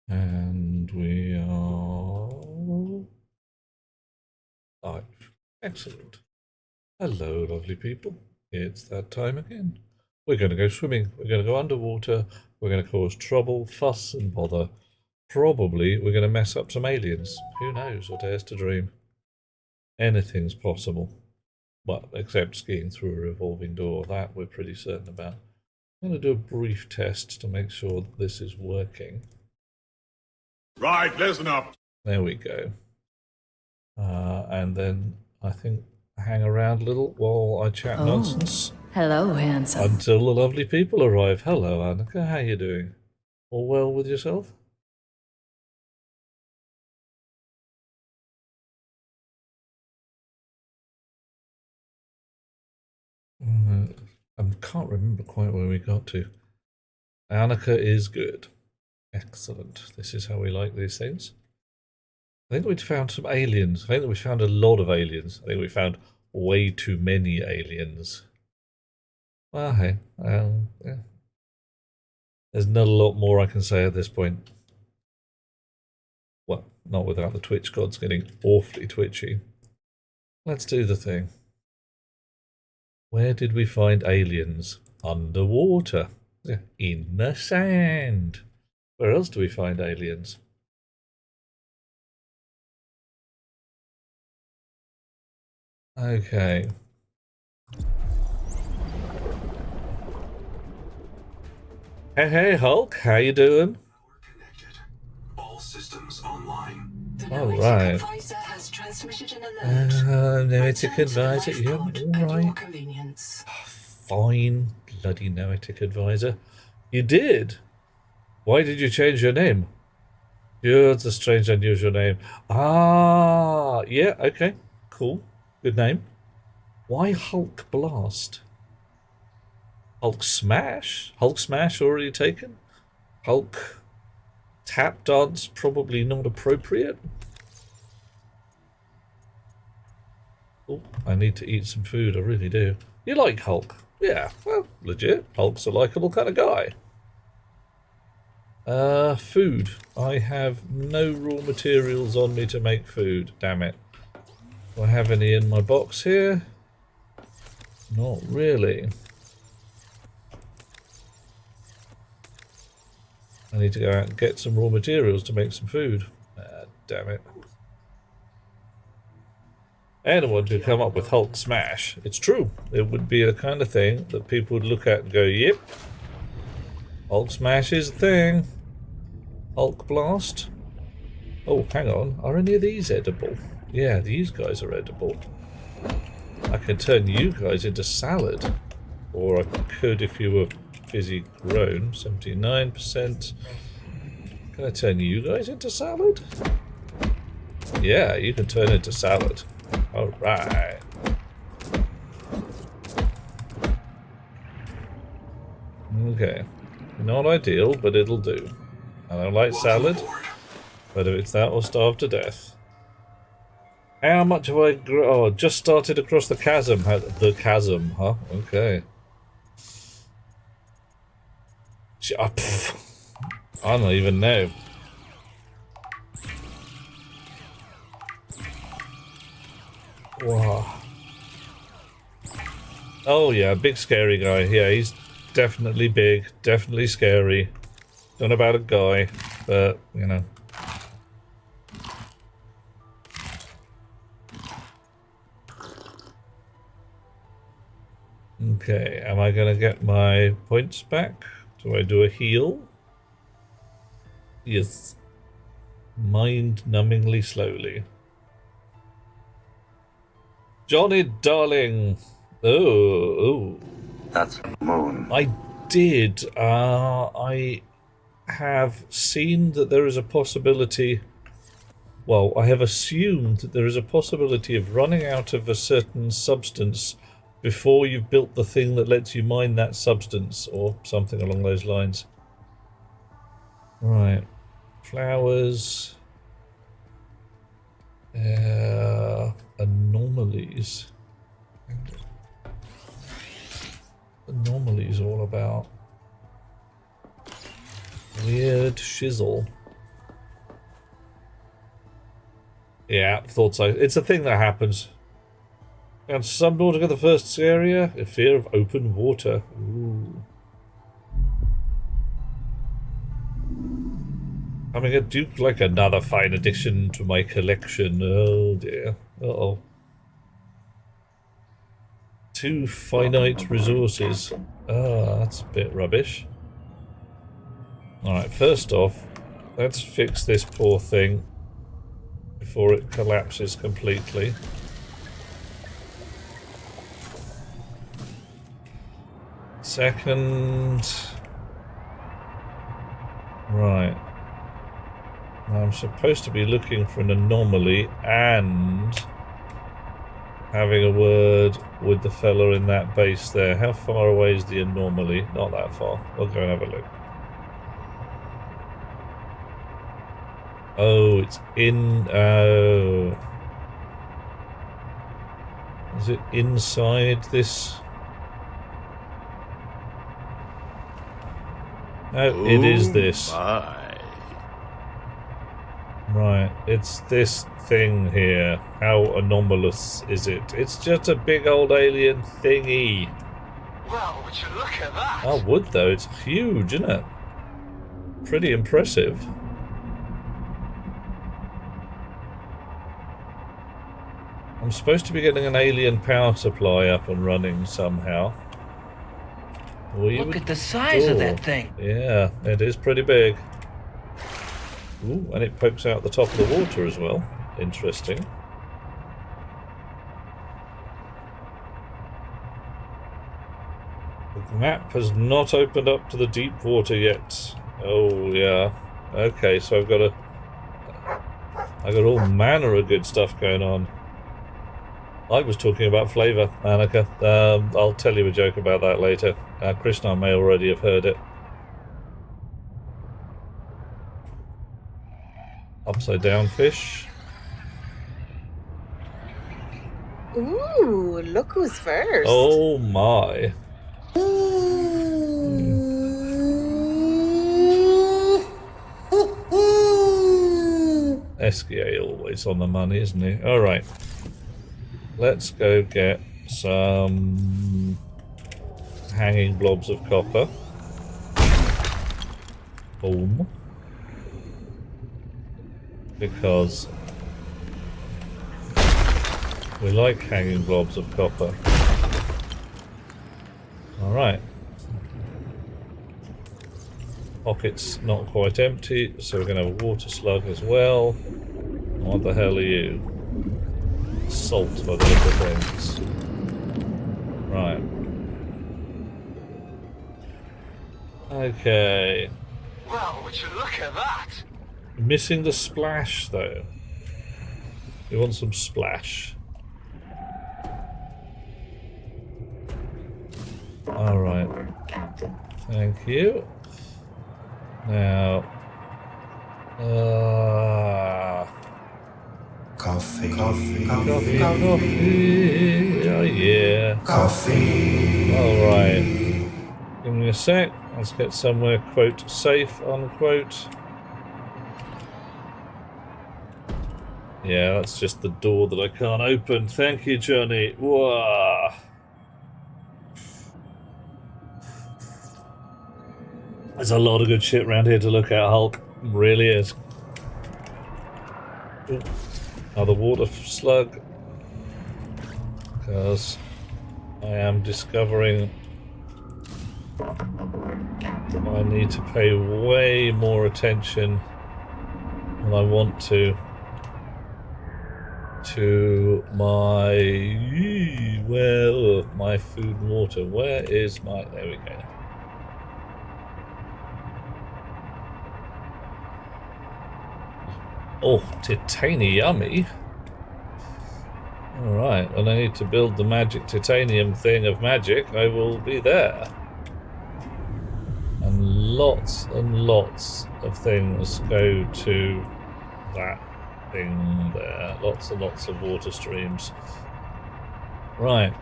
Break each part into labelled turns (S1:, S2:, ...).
S1: And we are live. Excellent. Hello, lovely people. It's that time again. We're going to go swimming. We're going to go underwater. We're going to cause trouble, fuss, and bother. Probably we're going to mess up some aliens. Who knows what dares to dream? Anything's possible. Well, except skiing through a revolving door. That we're pretty certain about. I'm going to do a brief test to make sure that this is working.
S2: Right, listen up.
S1: There we go. And then I think hang around a little while I chat nonsense.
S3: Hello, handsome.
S1: Until the lovely people arrive. Hello, Annika. How you doing? All well with yourself? I can't remember quite where we got to. Annika is good. Excellent. This is how we like these things. I think we'd found some aliens. I think that we found a lot of aliens. I think we found way too many aliens. Well, hey, yeah. There's not a lot more I can say at this point. Well, not without the Twitch gods getting awfully twitchy. Let's do the thing. Where did we find aliens? Underwater. In the sand. Where else do we find aliens? Okay. Hey, Hulk, how you doing?
S4: We're connected. All systems online.
S1: All right.
S3: Advisor has transmitted an alert.
S1: Noetic advisor, yeah, all right.
S3: Convenience.
S1: Fine, bloody Noetic advisor. You did? Why did you change your name? Yeah, it's a strange, unusual name. Ah, yeah, okay, cool, good name. Why Hulk Blast? Hulk Smash? Hulk Smash already taken? Hulk Tap Dance probably not appropriate? Oh, I need to eat some food, I really do. You like Hulk? Yeah, well, legit. Hulk's a likeable kind of guy. Food. I have no raw materials on me to make food, damn it. Do I have any in my box here? Not really. I need to go out and get some raw materials to make some food. Damn it. Anyone could come up with Hulk Smash. It's true. It would be the kind of thing that people would look at and go, yep, Hulk Smash is the thing. Hulk Blast. Oh, hang on. Are any of these edible? Yeah, these guys are edible. I can turn you guys into salad. Or I could if you were fizzy grown. 79%. Can I turn you guys into salad? Yeah, you can turn into salad. Alright. Okay. Not ideal, but it'll do. I don't like salad, but if it's that, we'll starve to death. How much have I grown? Oh, just started across the chasm. The chasm, huh? Okay. I don't even know. Wow. Oh yeah, big scary guy. Yeah, he's definitely big, definitely scary. Don't know about a guy, but you know. Okay, am I gonna get my points back? Do I do a heal? Yes. Mind-numbingly slowly. Johnny, darling. Oh.
S4: That's moon.
S1: I did. I have seen that there is a possibility. Well, I have assumed that there is a possibility of running out of a certain substance before you've built the thing that lets you mine that substance, or something along those lines. Right. Flowers. Anomalies. Anomalies all about. Weird shizzle. Yeah, thought so. It's a thing that happens. And Subnautica, the first area, a fear of open water. Ooh. I mean, I do like another fine addition to my collection. Oh dear. Uh-oh. 2 finite resources. Ah, that's a bit rubbish. Alright, first off, let's fix this poor thing before it collapses completely. Second... Right. I'm supposed to be looking for an anomaly and having a word with the fella in that base there. How far away is the anomaly? Not that far. We'll go and have a look. Oh, it's in... Oh. Is it inside this? No, it is this.
S2: My.
S1: Right, it's this thing here. How anomalous is it? It's just a big old alien thingy.
S5: Well, would you look at that?
S1: I would though, it's huge, isn't it? Pretty impressive. I'm supposed to be getting an alien power supply up and running somehow.
S5: Look at the size of that thing.
S1: Yeah, it is pretty big. Ooh, and it pokes out the top of the water as well. Interesting. The map has not opened up to the deep water yet. Oh yeah. Okay, so I've got all manner of good stuff going on. I was talking about flavour, Annika. I'll tell you a joke about that later. Krishna may already have heard it. Upside down fish.
S6: Ooh, look who's first.
S1: Oh my. SKA always on the money, isn't he? Alright. Let's go get some hanging blobs of copper. Boom. Because we like hanging blobs of copper. Alright. Pocket's not quite empty, so we're going to have a water slug as well. What the hell are you? Salt by the look of things. Right. Okay.
S5: Well, would you look at that?
S1: Missing the splash, though. We want some splash. Alright. Thank you. Now...
S4: Coffee.
S1: Coffee. Oh, yeah.
S4: Coffee.
S1: Alright. Give me a sec. Let's get somewhere, quote, safe, unquote. Yeah, that's just the door that I can't open. Thank you, Johnny. Whoa. There's a lot of good shit around here to look at, Hulk. Really is. Ooh. Another water slug. Because I am discovering I need to pay way more attention than I want to my, well, my food and water. Where is my, there we go. Oh, titanium-y. Alright, when I need to build the magic titanium thing of magic, I will be there. And lots of things go to that thing there. Lots and lots of water streams. Right.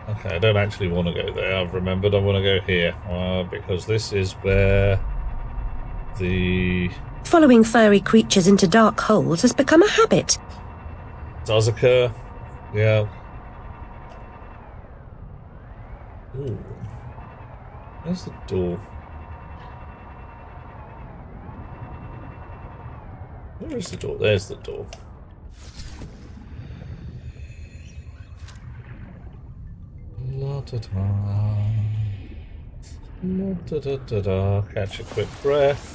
S1: Okay, I don't actually want to go there. I've remembered I want to go here. Because this is where the...
S6: Following furry creatures into dark holes has become a habit.
S1: does occur. Yeah. Ooh. Where's the door? Where is the door? There's the door. La da da. La da da da da. Catch a quick breath.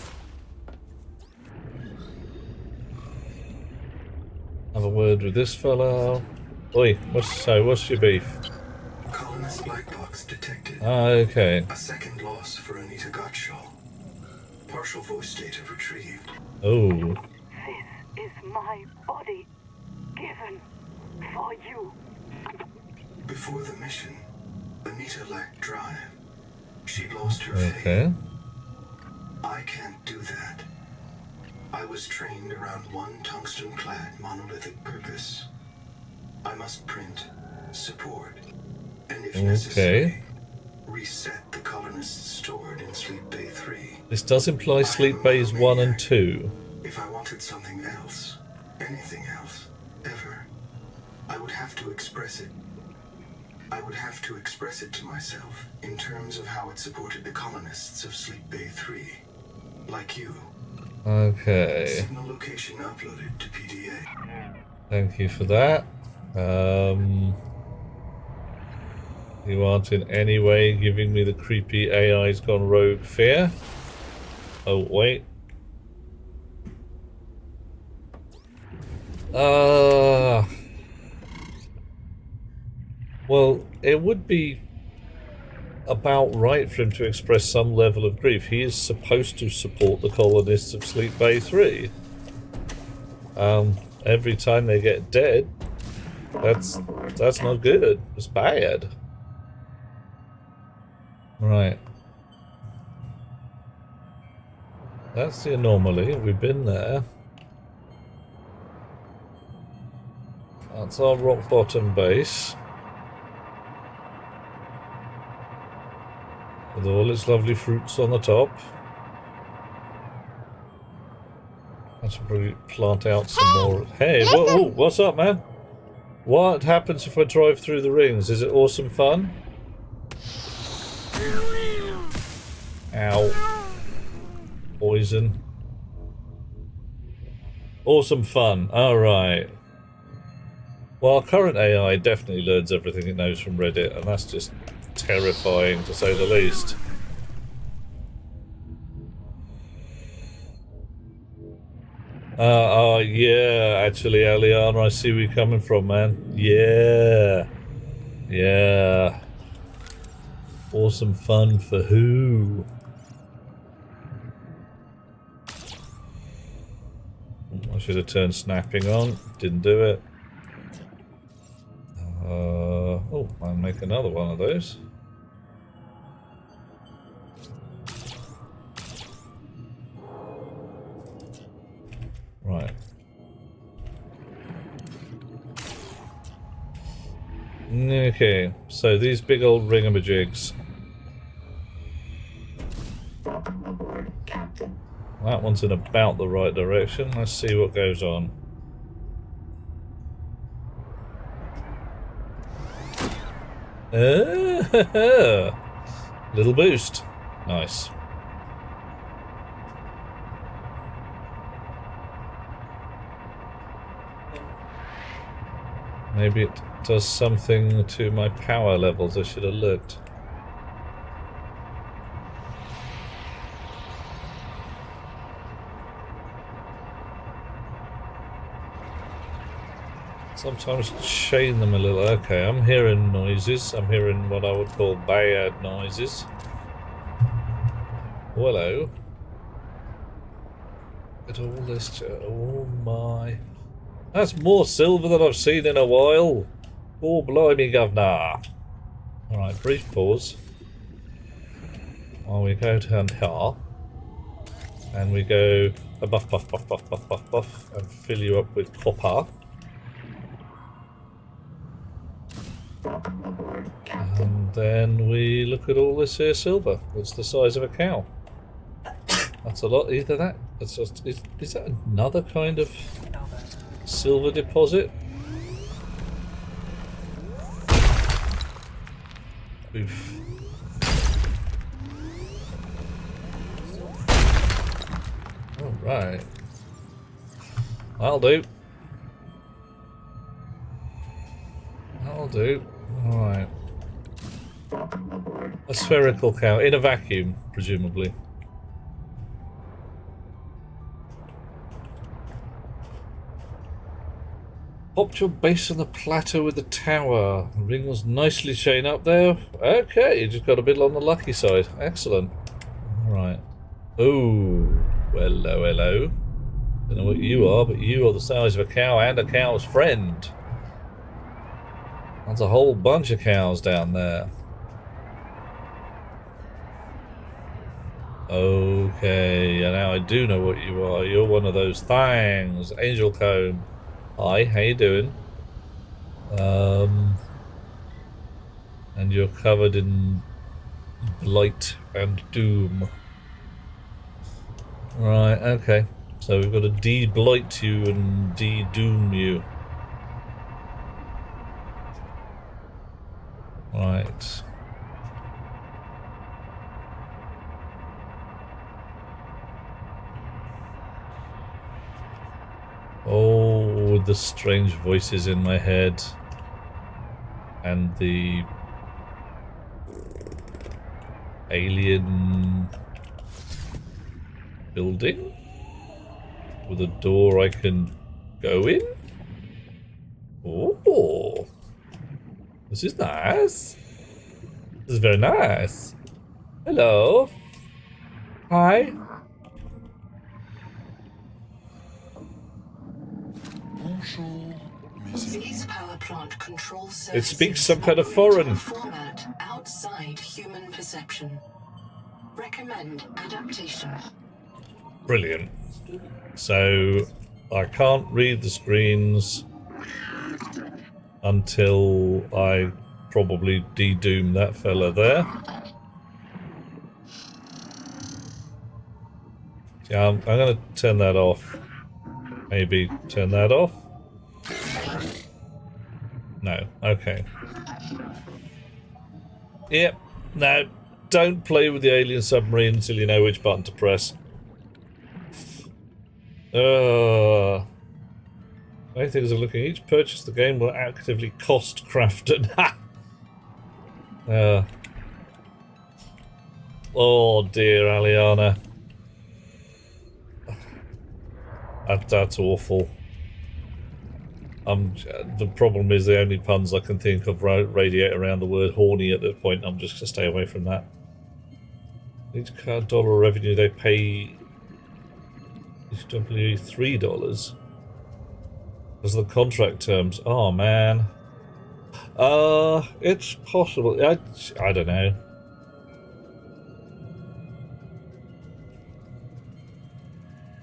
S1: Have a word with this fellow. Oi, what's your beef?
S4: Colonist black box detected.
S1: Ah, okay.
S4: A second loss for Anita Gottschall. Partial voice data retrieved.
S1: Oh.
S7: This is my body, given for you.
S4: Before the mission, Anita lacked drive. She lost her
S1: Okay.
S4: faith. I can't do that. I was trained around one tungsten-clad monolithic purpose. I must print, support, and if necessary, reset the colonists stored in Sleep Bay 3.
S1: This does imply Sleep Bays 1 and 2.
S4: If I wanted something else, anything else, ever, I would have to express it. I would have to express it to myself in terms of how it supported the colonists of Sleep Bay 3. Like you.
S1: Okay.
S4: Signal location uploaded to PDA.
S1: Thank you for that. You aren't in any way giving me the creepy AI's gone rogue fear. Oh, wait. Well, it would be about right for him to express some level of grief. He is supposed to support the colonists of Sleep Bay 3. Every time they get dead, that's not good. It's bad. Right. That's the anomaly. We've been there. That's our rock bottom base. With all its lovely fruits on the top. I should probably plant out some more. Hey, what's up, man? What happens if I drive through the rings? Is it awesome fun? Ow. Poison. Awesome fun. Alright. Well, our current AI definitely learns everything it knows from Reddit, and that's just terrifying, to say the least. Yeah, actually, Aliana, I see where you're coming from, man. Yeah. Yeah. Awesome fun for who? I should have turned snapping on. Didn't do it. Oh, I'll make another one of those. Right. Okay, so these big old ringamajigs. That one's in about the right direction. Let's see what goes on. Little boost. Nice. Maybe it does something to my power levels. I should have looked. Sometimes chain them a little. Okay, I'm hearing noises. I'm hearing what I would call bad noises. Hello. Look at all this. Oh my. That's more silver than I've seen in a while. Oh, blimey, governor. Alright, brief pause. While we go down here. And we go a buff, and fill you up with copper. And then we look at all this here silver. It's the size of a cow. That's a lot. Either that. It's just, is that another kind of silver deposit? Oof. Alright. That'll do. That'll do. Alright. A spherical cow in a vacuum, presumably. Popped your base on the plateau with the tower. The ring was nicely chained up there. Okay, you just got a bit on the lucky side. Excellent. Alright. Oh, hello, hello. Don't know what you are, but you are the size of a cow and a cow's friend. That's a whole bunch of cows down there. Okay, and now I do know what you are. You're one of those things. Angel Cone. Hi, how you doing? And you're covered in blight and doom. Right, okay. So we've got to de-blight you and de-doom you. Right. Oh, the strange voices in my head. And the alien building with a door I can go in. Oh, this is nice. This is very nice. Hello. Hi.
S3: These power plant control services
S1: It speaks some kind of foreign.
S3: format outside human perception. Recommend adaptation.
S1: Brilliant. So I can't read the screens until I probably de-doom that fella there. Yeah, I'm going to turn that off. Maybe turn that off. No. Okay. Yep. No. Don't play with the alien submarine until you know which button to press. Many things are looking. Each purchase the game will actively cost Crafton. Oh dear, Aliana. That's awful. The problem is the only puns I can think of radiate around the word horny at this point. I'm just going to stay away from that. Each dollar of revenue they pay each employee $3 because of the contract terms. Oh man. It's possible. I don't know.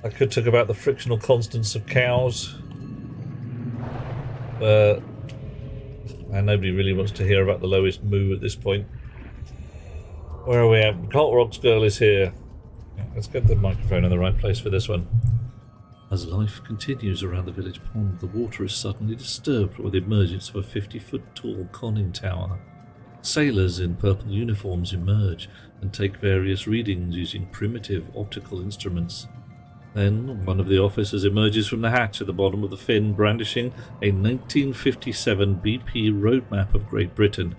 S1: I could talk about the frictional constants of cows. But and nobody really wants to hear about the lowest moo at this point. Where are we at? Cult Rock's girl is here. Let's get the microphone in the right place for this one. As life continues around the village pond, the water is suddenly disturbed by the emergence of a 50-foot tall conning tower. Sailors in purple uniforms emerge and take various readings using primitive optical instruments. Then one of the officers emerges from the hatch at the bottom of the fin, brandishing a 1957 BP roadmap of Great Britain.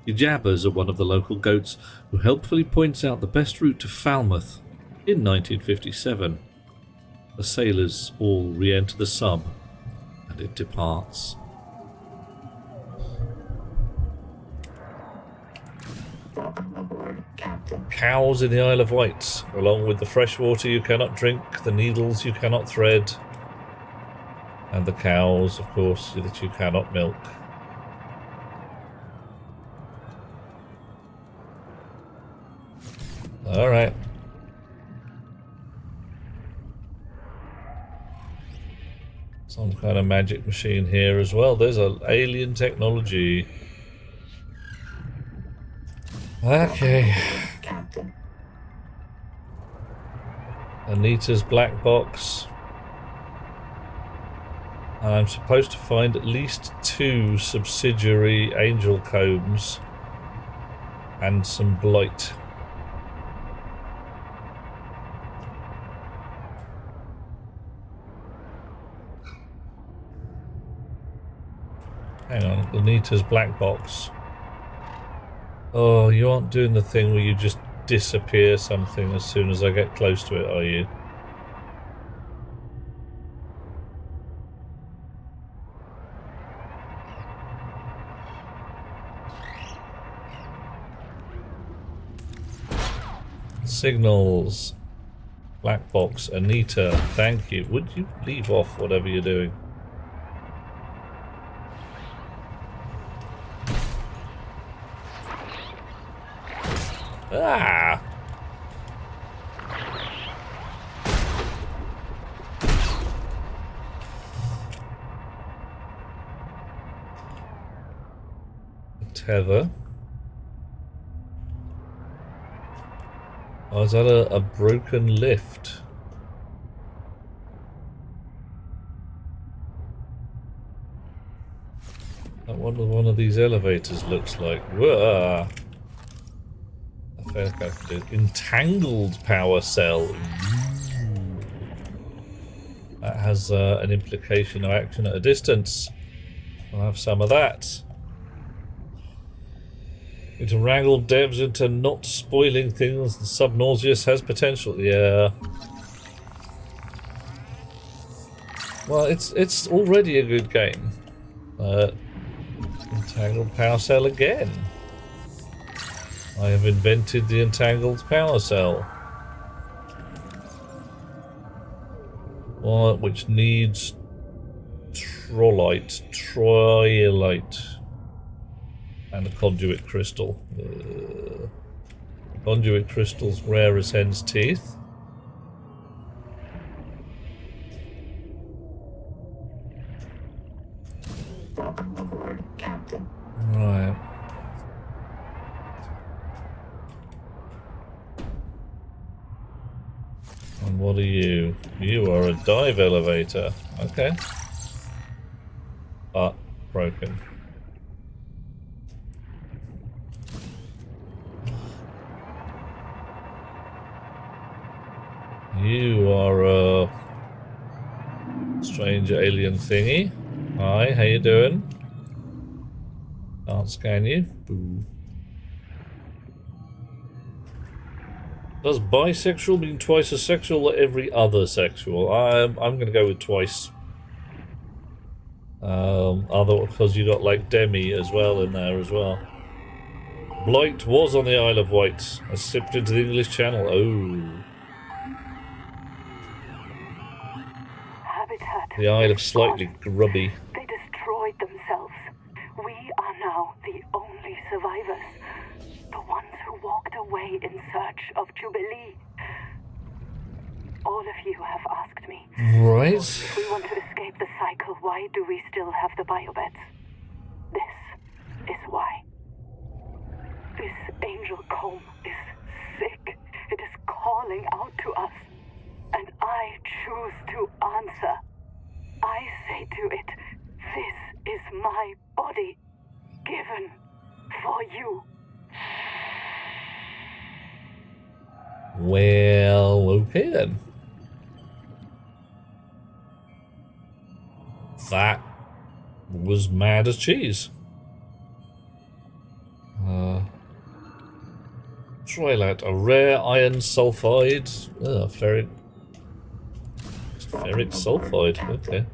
S1: The Jabbers are one of the local goats who helpfully points out the best route to Falmouth in 1957. The sailors all re-enter the sub, and it departs. Cows in the Isle of Wight, along with the fresh water you cannot drink, the needles you cannot thread, and the cows, of course, that you cannot milk. Alright. Some kind of magic machine here as well. There's an alien technology. Okay. Anita's black box. And I'm supposed to find at least 2 subsidiary angel combs and some blight. Hang on, Anita's black box. Oh, you aren't doing the thing where you just disappear something as soon as I get close to it, are you? Signals. Black box. Anita, thank you. Would you leave off whatever you're doing? Ah! Tether. Oh, is that a broken lift? That one of these elevators looks like. Whoa. I feel like I could do entangled power cell. That has an implication of action at a distance. I'll have some of that. Need to wrangle devs into not spoiling things. Subnautica has potential. Yeah. Well, it's already a good game. Entangled power cell again. I have invented the entangled power cell. Which needs trollite, and a conduit crystal. Conduit crystal's rare as hen's teeth. Right. And what are you? You are a dive elevator. Okay. But broken. You are a strange alien thingy. Hi, how you doing? Can't scan you. Boo. Does bisexual mean twice as sexual or every other sexual? I'm gonna go with twice. Other because you got like Demi as well in there as well. Blight was on the Isle of Wight. I sipped into the English Channel. Oh. The Isle of Slightly Grubby.
S7: They destroyed themselves. We are now the only survivors. The ones who walked away in search of Jubilee. All of you have asked me.
S1: Right.
S7: If we want to escape the cycle, why do we still have the biobeds? This is why. This angel comb is sick. It is calling out to us. And I choose to answer. I say to it, this is my body, given for you.
S1: Well, okay then. That was mad as cheese. Twilight, a rare iron sulfide. Ferric sulfide, okay.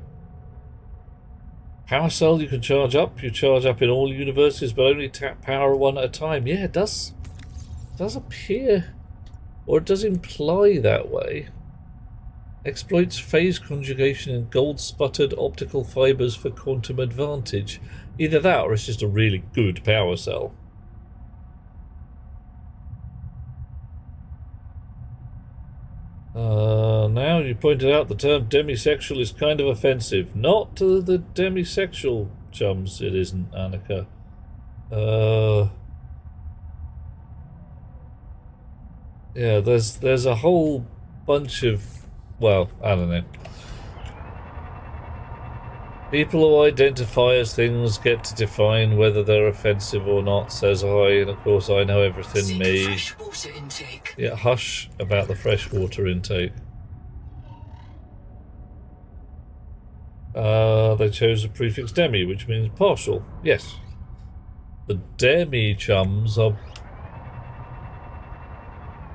S1: Power cell you can charge up. You charge up in all universes, but only tap power one at a time. Yeah, it does appear, or it does imply that way. Exploits phase conjugation in gold-sputtered optical fibers for quantum advantage. Either that, or it's just a really good power cell. Now you pointed out the term demisexual is kind of offensive. Not to the demisexual chums, it isn't, Annika. Yeah, there's a whole bunch of, well, I don't know. People who identify as things get to define whether they're offensive or not, says I, and of course I know everything, me.
S3: Fresh water intake.
S1: Yeah, hush about the freshwater intake. They chose the prefix demi, which means partial. Yes. The demi chums are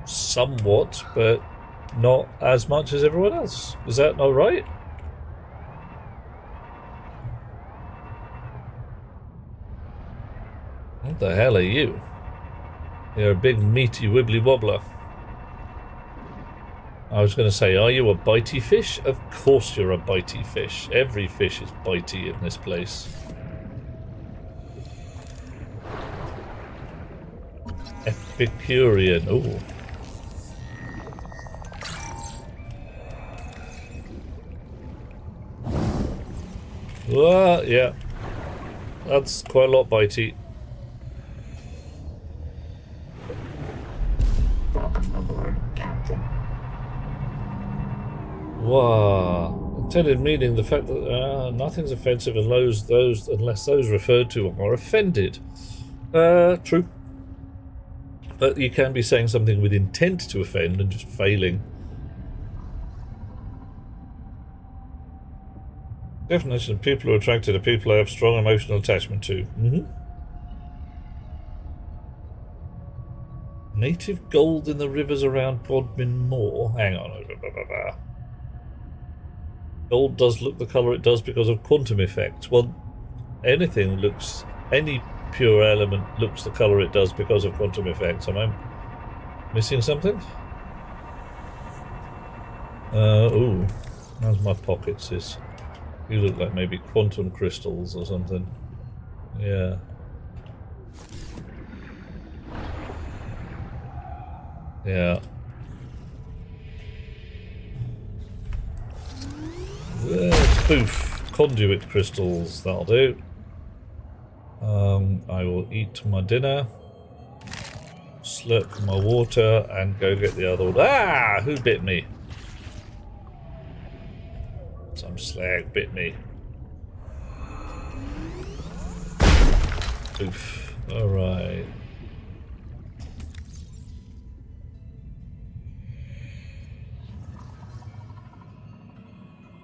S1: somewhat, but not as much as everyone else. Is that not right? What the hell are you? You're a big meaty wibbly wobbler. I was going to say, are you a bitey fish? Of course you're a bitey fish. Every fish is bitey in this place. Epicurean. Ooh. Well, yeah. That's quite a lot bitey. Wow. Intended meaning the fact that nothing's offensive unless those referred to are offended. True. But you can be saying something with intent to offend and just failing. Definition of people who are attracted to people they have strong emotional attachment to. Native gold in the rivers around Bodmin Moor. Hang on. Gold does look the colour it does because of quantum effects. Well, any pure element looks the colour it does because of quantum effects. Am I missing something? Ooh. How's my pockets? You look like maybe quantum crystals or something. Yeah. Yeah. Poof. Conduit crystals, that'll do. I will eat my dinner, slurp my water, and go get the other one. Ah! Who bit me? Some slag bit me. Oof. Alright.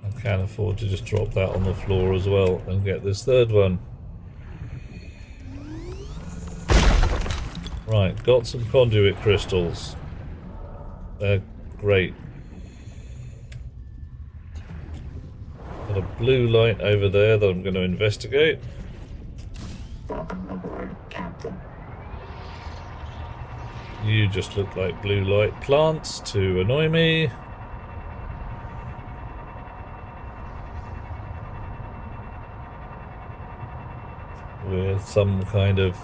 S1: I can't afford to just drop that on the floor as well and get this third one. Right, got some conduit crystals. They're great. Got a blue light over there that I'm going to investigate. You just look like blue light plants to annoy me. With some kind of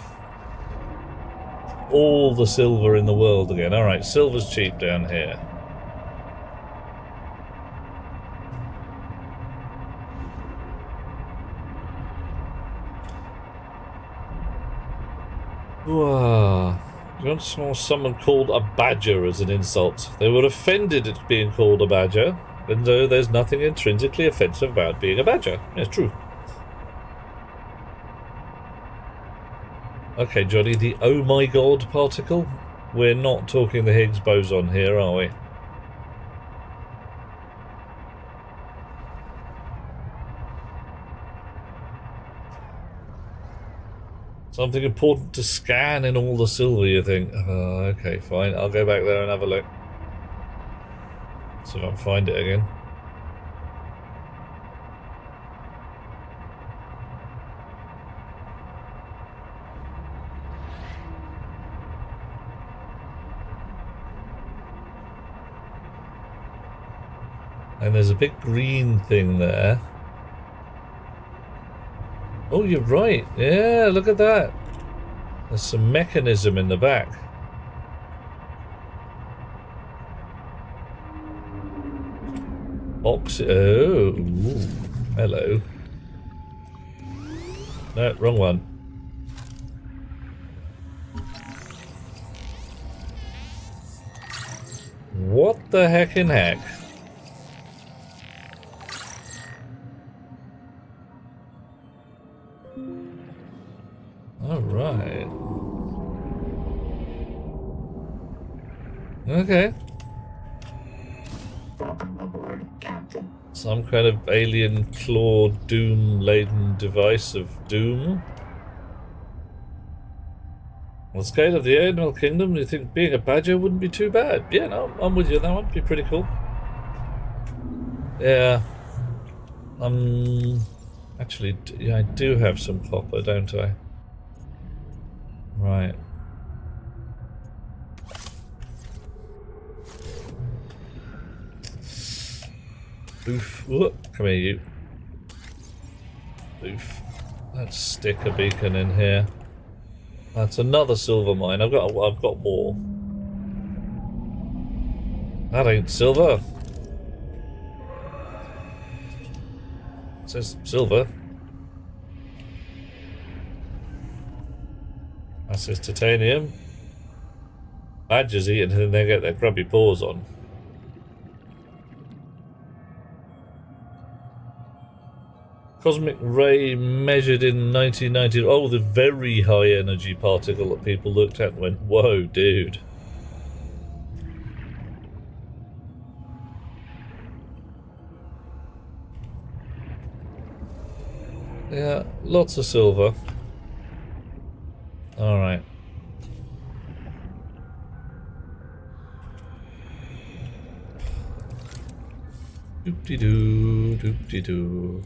S1: all the silver in the world again. Alright, silver's cheap down here. Wow. You don't smell someone called a badger as an insult. They were offended at being called a badger, even though there's nothing intrinsically offensive about being a badger. It's true. Okay, Johnny, the oh my god particle? We're not talking the Higgs boson here, are we? Something important to scan in all the silver, you think? Okay, fine. I'll go back there and have a look. See if I can find it again. And there's a big green thing there. Oh, you're right. Yeah, look at that. There's some mechanism in the back. Oh, ooh, hello. No, wrong one. What the heck in heck? All right. Okay. Some kind of alien claw doom-laden device of doom. On the scale of the animal kingdom, you think being a badger wouldn't be too bad? Yeah, no, I'm with you on that one. Be pretty cool. Yeah. Actually, yeah, I do have some copper, don't I? Right. Oof. Whoop. Come here, you. Oof. Let's stick a beacon in here. That's another silver mine. I've got more. That ain't silver. It says silver. That says titanium. Badgers eat it and then they get their grubby paws on. Cosmic ray measured in 1990. Oh, the very high energy particle that people looked at and went, whoa, dude. Yeah, lots of silver. Alright. Doop-de-doo, doop-de-doo.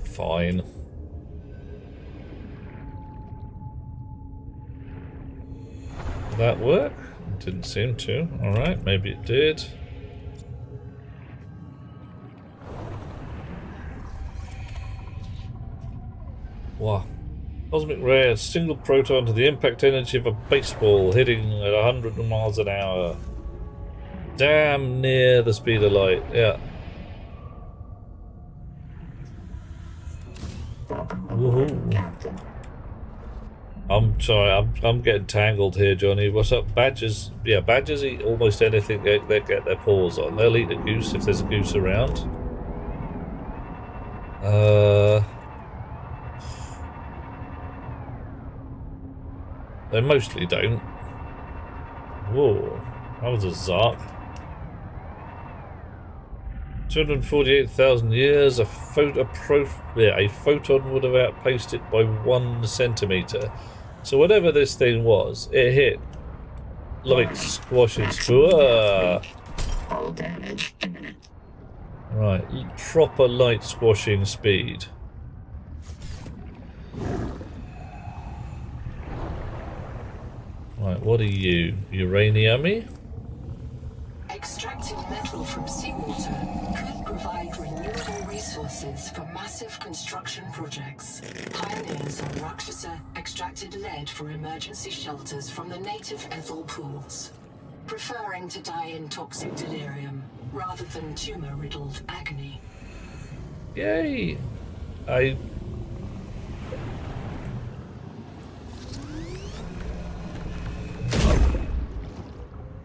S1: Fine. Did that work? It didn't seem to. Alright, maybe it did. Wow. Cosmic ray, a single proton to the impact energy of a baseball hitting at 100 miles an hour. Damn near the speed of light. Yeah. Woohoo. I'm sorry, I'm getting tangled here, Johnny. What's up? Badgers? Yeah, badgers eat almost anything they get their paws on. They'll eat a goose if there's a goose around. They mostly don't. Whoa, that was a zark. 248,000 years, a photon would have outpaced it by 1 centimeter. So whatever this thing was, it hit light squashing right, proper light squashing speed. Right, what are you? Uranium-y?
S3: Extracting metal from seawater could provide renewable resources for massive construction projects. Pioneers on Rakshasa extracted lead for emergency shelters from the native ethel pools, preferring to die in toxic delirium rather than tumor-riddled agony.
S1: Yay!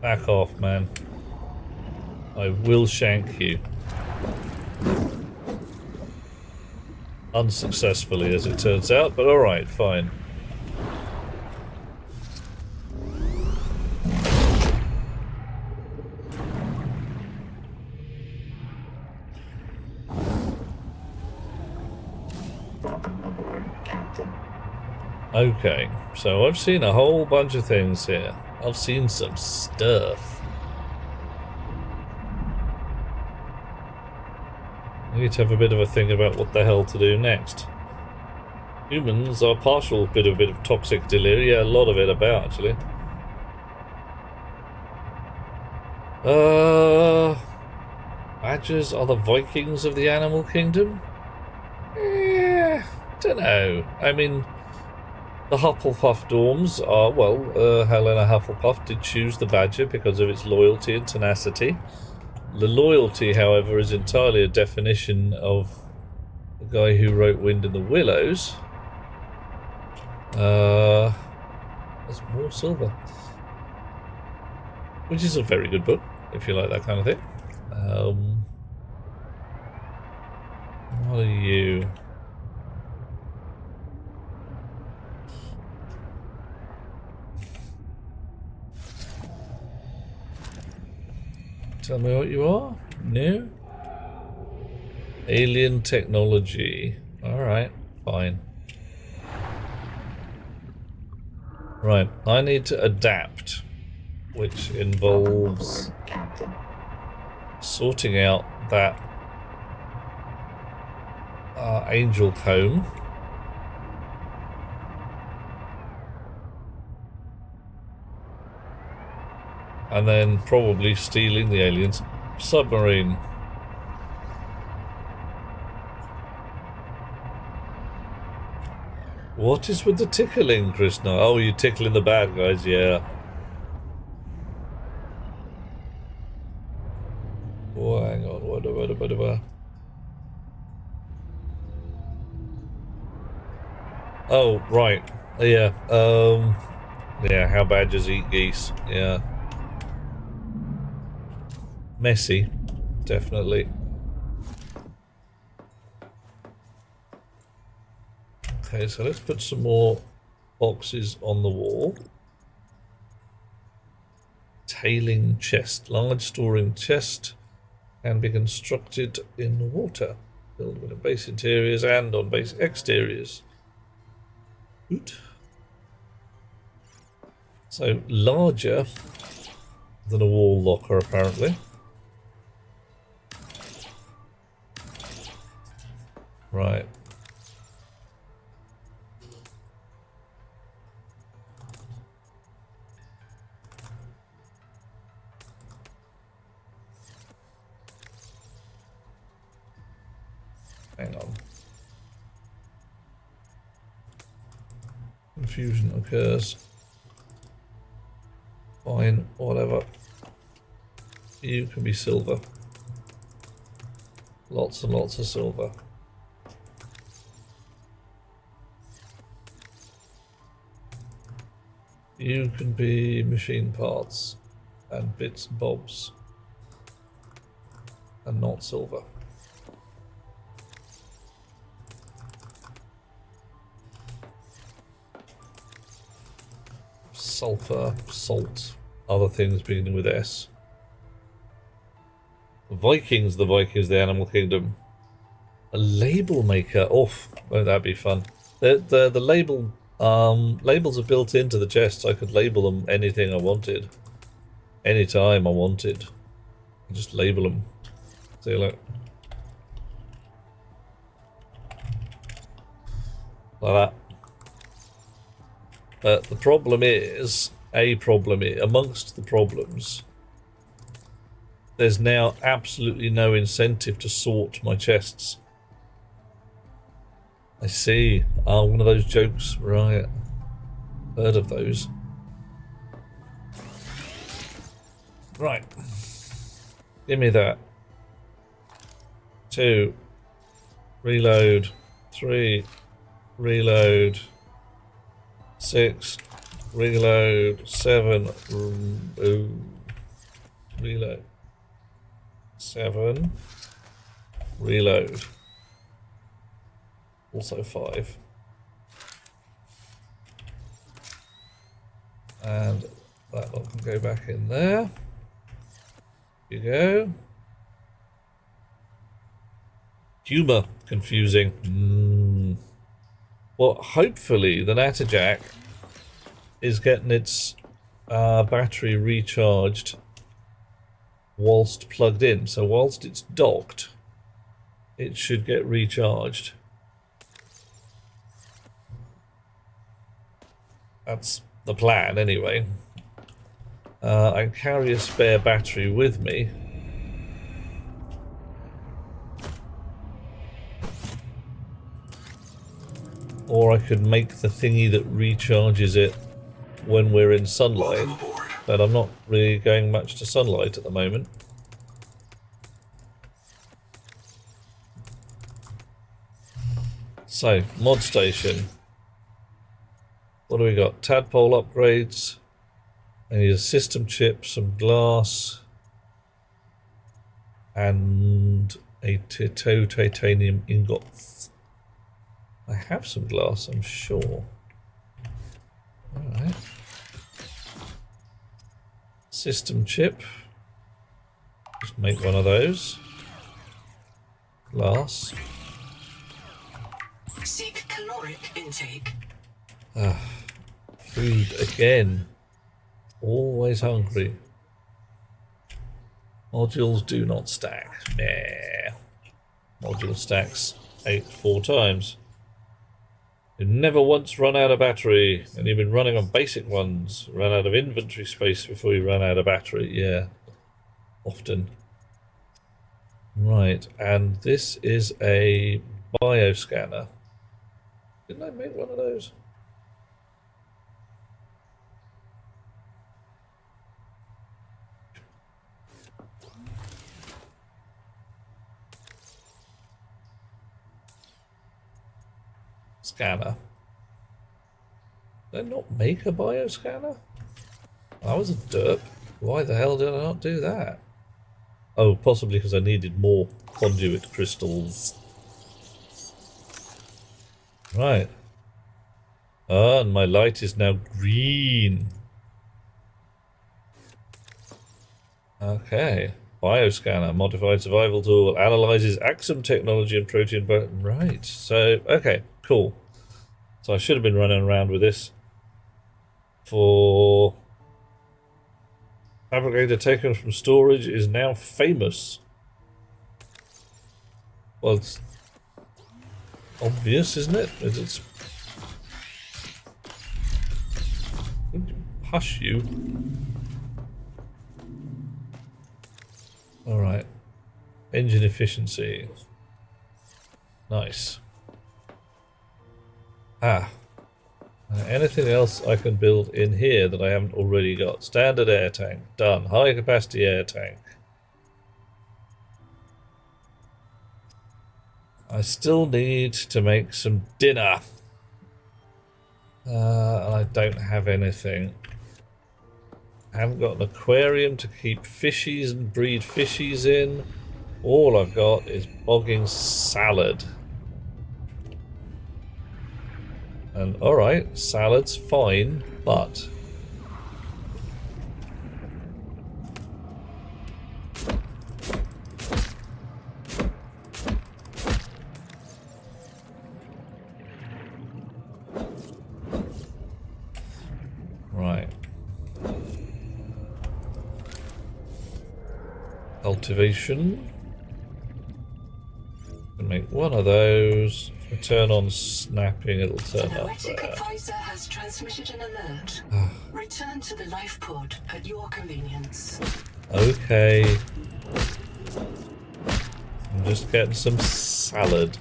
S1: Back off, man. I will shank you. Unsuccessfully, as it turns out, but alright, fine. Okay, so I've seen a whole bunch of things here. I've seen some stuff. I need to have a bit of a think about what the hell to do next. Humans are partial bit of toxic delirium, a lot of it about actually. Badgers are the Vikings of the animal kingdom? Dunno. I mean, the Hufflepuff dorms are, well, Helena Hufflepuff did choose the badger because of its loyalty and tenacity. The loyalty, however, is entirely a definition of the guy who wrote Wind in the Willows. There's more silver. Which is a very good book, if you like that kind of thing. What are you? Tell me what you are? New? Alien technology. Alright, fine. Right, I need to adapt, which involves sorting out that angel comb. And then probably stealing the aliens' submarine. What is with the tickling, Krishna? Oh, you're tickling the bad guys, yeah. Oh, hang on, whatever. Oh, right. Yeah, yeah, how badgers eat geese, yeah. Messy, definitely. Okay, so let's put some more boxes on the wall. Tailing chest. Large storing chest can be constructed in the water. Built with base interiors and on base exteriors. Good. So larger than a wall locker, apparently. Right. Hang on. Confusion occurs. Fine, whatever. You can be silver. Lots and lots of silver. You can be machine parts and bits and bobs and not silver. Sulfur, salt, other things beginning with S. Vikings, the animal kingdom. A label maker, off. Won't that be fun? The label labels are built into the chests. I could label them anything I wanted, anytime I wanted. Just label them. See, look. Like that. But the problem is, amongst the problems, there's now absolutely no incentive to sort my chests. I see. Oh, one of those jokes, right. Heard of those. Right. Give me that. 2. Reload. 3. Reload. 6. Reload. 7. Reload. 7. Reload. Also 5. And that one can go back in there. Here you go. Humor. Confusing. Well, hopefully the Natterjack is getting its battery recharged whilst plugged in. So whilst it's docked, it should get recharged. That's the plan, anyway. I carry a spare battery with me. Or I could make the thingy that recharges it when we're in sunlight. But I'm not really going much to sunlight at the moment. So, mod station. What do we got? Tadpole upgrades. I need a system chip, some glass, and two titanium ingots. I have some glass, I'm sure. Alright. System chip. Just make one of those. Glass.
S3: Seek caloric intake.
S1: Food again. Always hungry. Modules do not stack. Nah. Module stacks 4 times. You never once run out of battery, and you've been running on basic ones. Run out of inventory space before you run out of battery. Yeah. Often. Right, and this is a bioscanner. Didn't I make one of those? Scanner. Did I not make a bioscanner? I was a derp. Why the hell did I not do that? Oh, possibly because I needed more conduit crystals. Right. Ah, and my light is now green. Okay. Bioscanner, modified survival tool, analyzes Axum technology and protein. Right. So, okay, cool. So I should have been running around with this for... Fabricator taken from storage is now famous. Well, it's obvious, isn't it? It's... Hush you. Alright. Engine efficiency. Nice. Anything else I can build in here that I haven't already got? Standard air tank. Done. High capacity air tank. I still need to make some dinner. And I don't have anything. I haven't got an aquarium to keep fishies and breed fishies in. All I've got is bogging salad. And alright, salad's fine, but... Right. Cultivation. Can make one of those. If I turn on snapping, it'll turn up
S3: Poetic
S1: there.
S3: advisor has transmitted an alert. Return to the life pod at your convenience.
S1: Okay. I'm just getting some salad.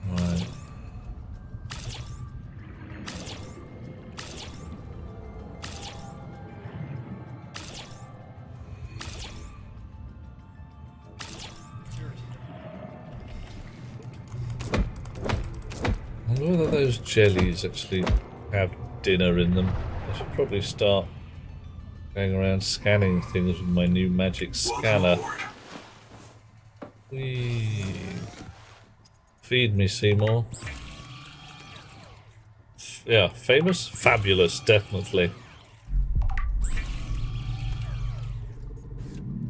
S1: Right. I wonder whether those jellies actually have dinner in them. I should probably start going around scanning things with my new magic scanner. Whee. Feed me, Seymour. Yeah, famous? Fabulous, definitely.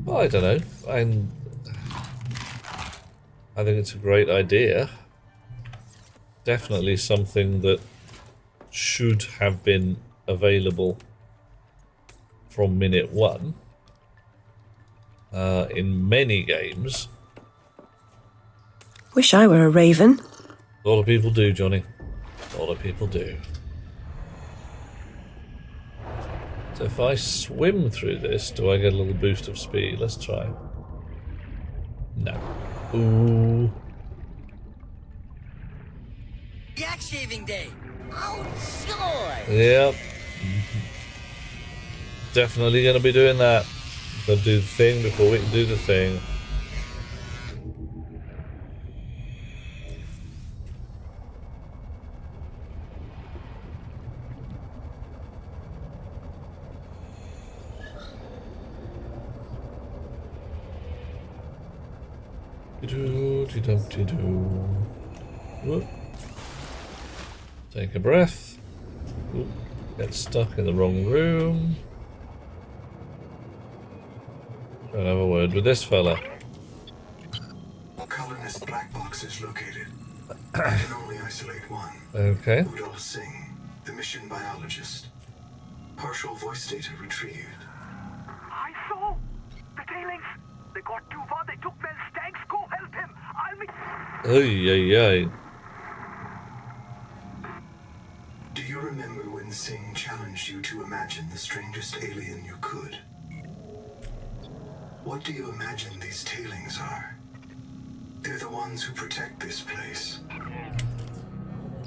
S1: Well, I don't know. I think it's a great idea. Definitely something that should have been available from minute one in many games.
S6: Wish I were a raven.
S1: A lot of people do, Johnny. A lot of people do. So if I swim through this, do I get a little boost of speed? Let's try. No. Ooh.
S8: saving day. Oh, joy!
S1: Yep. Definitely going to be doing that. Got to do the thing before we can do the thing. Whoop. Take a breath. Whoop. Get stuck in the wrong room. I'll have a word with this fella.
S4: Colonist black box is located. I can only isolate one.
S1: Okay.
S4: Udall Singh, the mission biologist. Partial voice data retrieved.
S9: I saw the tailings. They got too far. They took Mel's tanks. Go help him. I'll be.
S1: Ay.
S4: Do you remember when Singh challenged you to imagine the strangest alien you could? What do you imagine these tailings are? They're the ones who protect this place.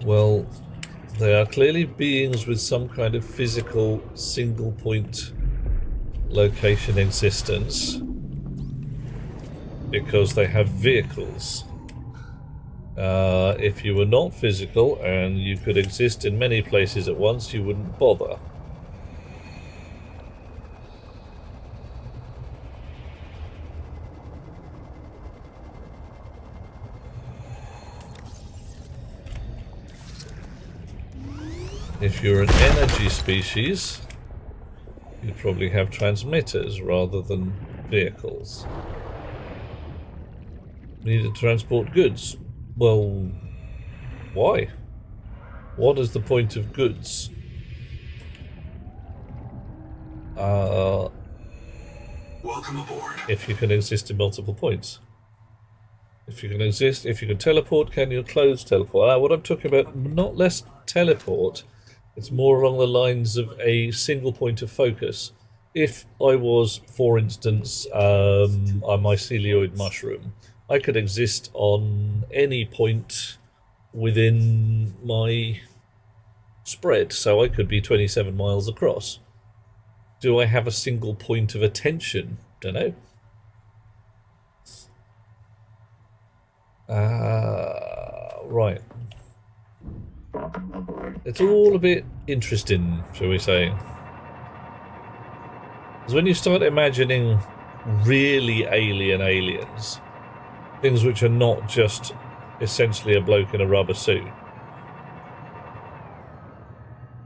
S1: Well, they are clearly beings with some kind of physical single point location existence because they have vehicles. If you were not physical and you could exist in many places at once, you wouldn't bother. If you're an energy species, you'd probably have transmitters rather than vehicles. Need to transport goods. Well, why? What is the point of goods?
S4: Welcome aboard.
S1: If you can exist in multiple points. If you can teleport, can your clothes teleport? What I'm talking about, not less teleport, it's more along the lines of a single point of focus. If I was, for instance, a mycelium mushroom, I could exist on any point within my spread, so I could be 27 miles across. Do I have a single point of attention? Don't know. Right. It's all a bit interesting, shall we say. Because when you start imagining really alien aliens, things which are not just essentially a bloke in a rubber suit.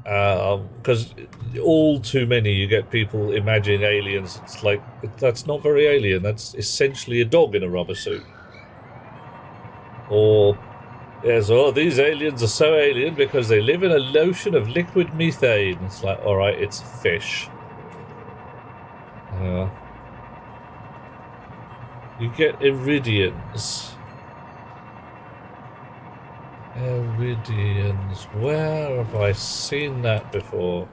S1: Because all too many you get people imagining aliens, it's like, that's not very alien, that's essentially a dog in a rubber suit. Or, yes, oh, these aliens are so alien because they live in a ocean of liquid methane. It's like, alright, it's fish. You get iridians. Iridians. Where have I seen that before?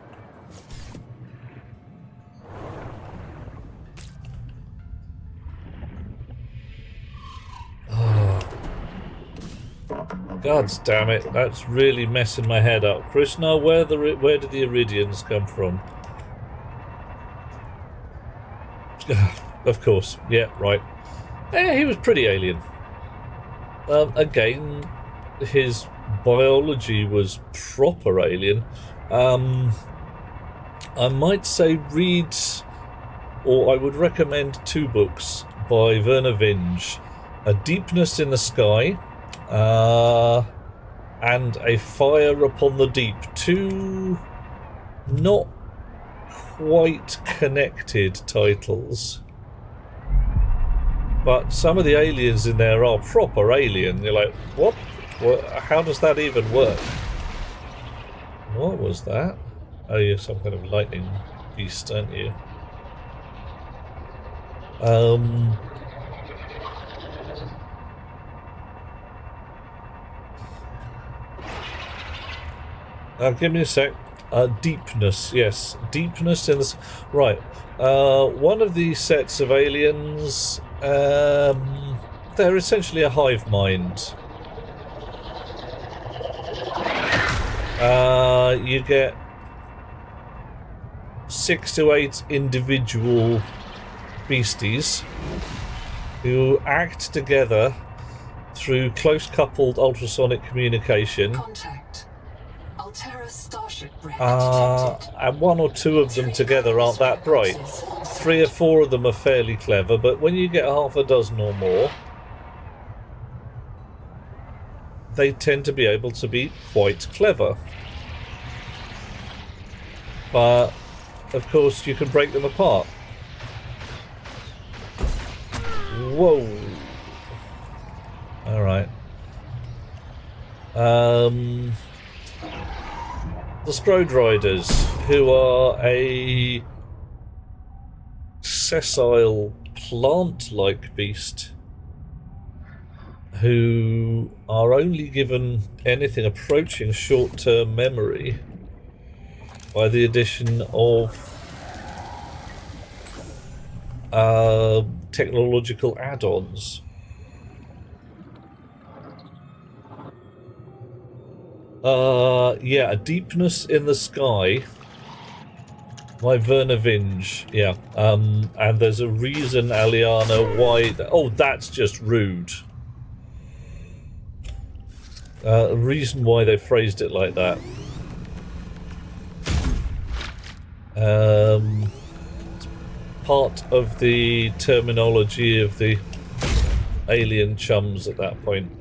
S1: God damn it, that's really messing my head up. Krishna, where did the Iridians come from? Of course, yeah, right. He was pretty alien. Again, his biology was proper alien. I might say read, or I would recommend 2 books by Werner Vinge. A Deepness in the Sky, and A Fire Upon the Deep. 2 not quite connected titles, but some of the aliens in there are proper alien. You're like, what? How does that even work? What was that? Oh, you're some kind of lightning beast, aren't you? Give me a sec. Deepness, yes. Deepness in the... Right. One of these sets of aliens, they're essentially a hive mind. You get 6 to 8 individual beasties who act together through close-coupled ultrasonic communication.
S3: Contact. Altera starship wreck
S1: And 1 or 2 of them together aren't that bright. 3 or 4 of them are fairly clever, but when you get half a dozen or more, they tend to be able to be quite clever. But, of course, you can break them apart. Whoa. Alright. The Scrode Riders, who are a sessile plant-like beast who are only given anything approaching short-term memory by the addition of technological add-ons. Yeah, a deepness in the sky by Werner Vinge. Yeah, and there's a reason, Aliana, why... Oh, that's just rude. A reason why they phrased it like that. It's part of the terminology of the alien chums at that point.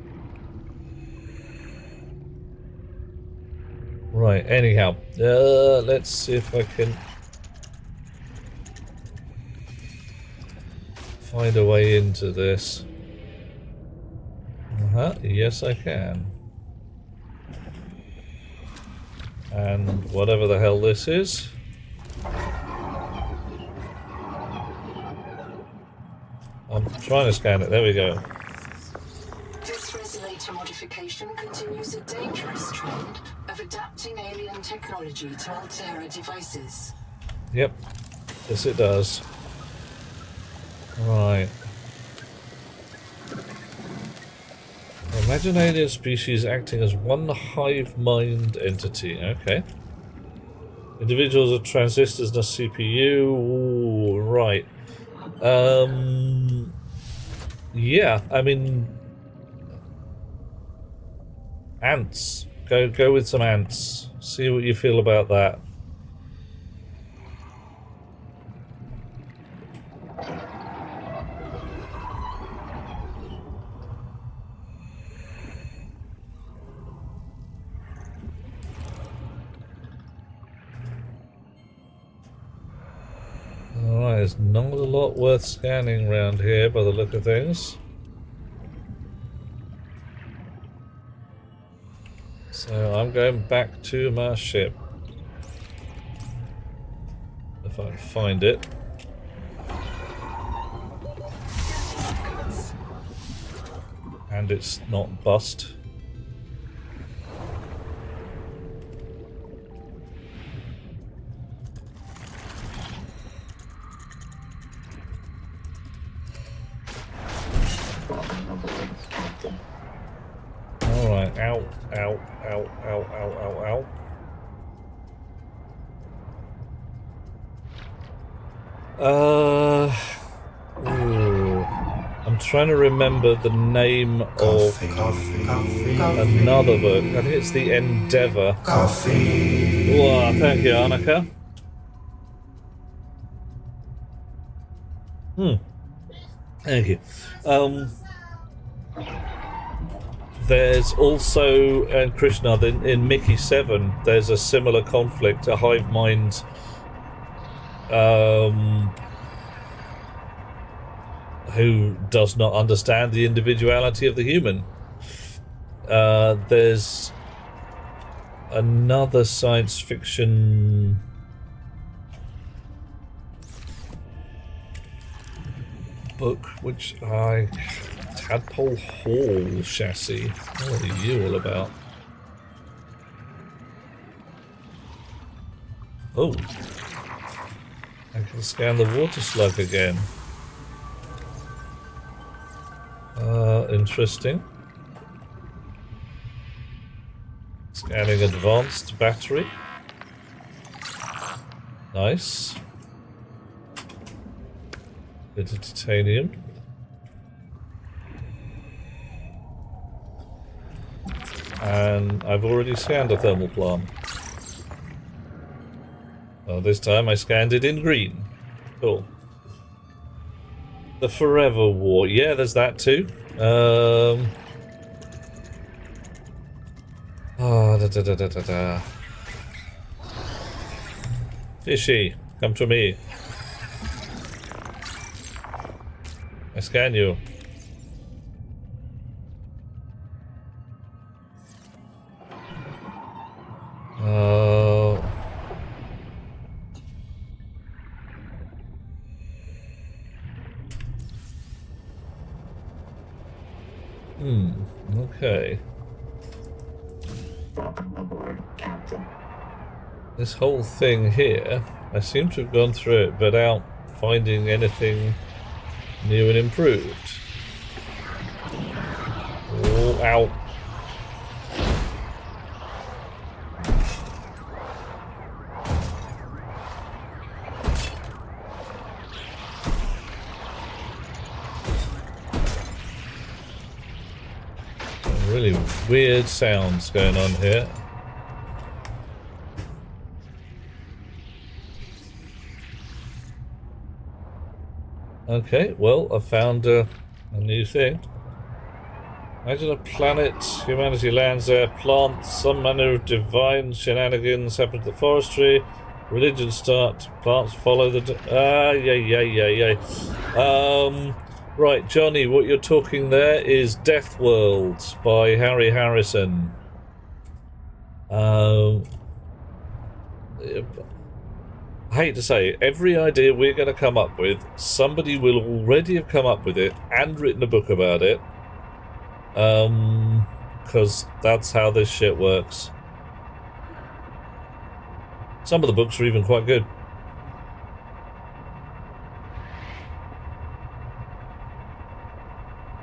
S1: Right, anyhow, let's see if I can find a way into this. Yes I can. And whatever the hell this is. I'm trying to scan it, there we go.
S3: This resonator modification continues a dangerous trend of adapting alien technology to Altera devices.
S1: Yep. Yes, it does. Right. Imagine alien species acting as one hive mind entity. Okay. Individuals are transistors and a CPU. Ooh, right. Yeah, I mean... ants. Go with some ants. See what you feel about that. Alright, there's not a lot worth scanning around here by the look of things. So I'm going back to my ship. If I can find it. And it's not bust. Alright, ow, ow, ow, ow, ow, ow, ow. I'm trying to remember the name of another book. I think it's The Endeavour. Coffee. Wow, thank you, Annika. Thank you. There's also, and Krishna, in Mickey 7, there's a similar conflict, a hive mind who does not understand the individuality of the human. There's another science fiction book which Tadpole Hall chassis. What are you all about? Oh, I can scan the water slug again. Interesting. It's Scanning advanced battery. Nice. Bit of titanium. And I've already scanned a thermal plant. Well, this time I scanned it in green. Cool. The Forever War. Yeah, there's that too. Fishy, come to me. I scan you. Okay. This whole thing here, I seem to have gone through it without finding anything new and improved. Oh, ow. Really weird sounds going on here. Okay, well, I found a new thing. Imagine a planet, humanity lands there, plants, some manner of divine shenanigans happen to the forestry, religion start, plants follow the... Right, Johnny, what you're talking there is Death World by Harry Harrison. I hate to say it, every idea we're going to come up with, somebody will already have come up with it and written a book about it. Because that's how this shit works. Some of the books are even quite good.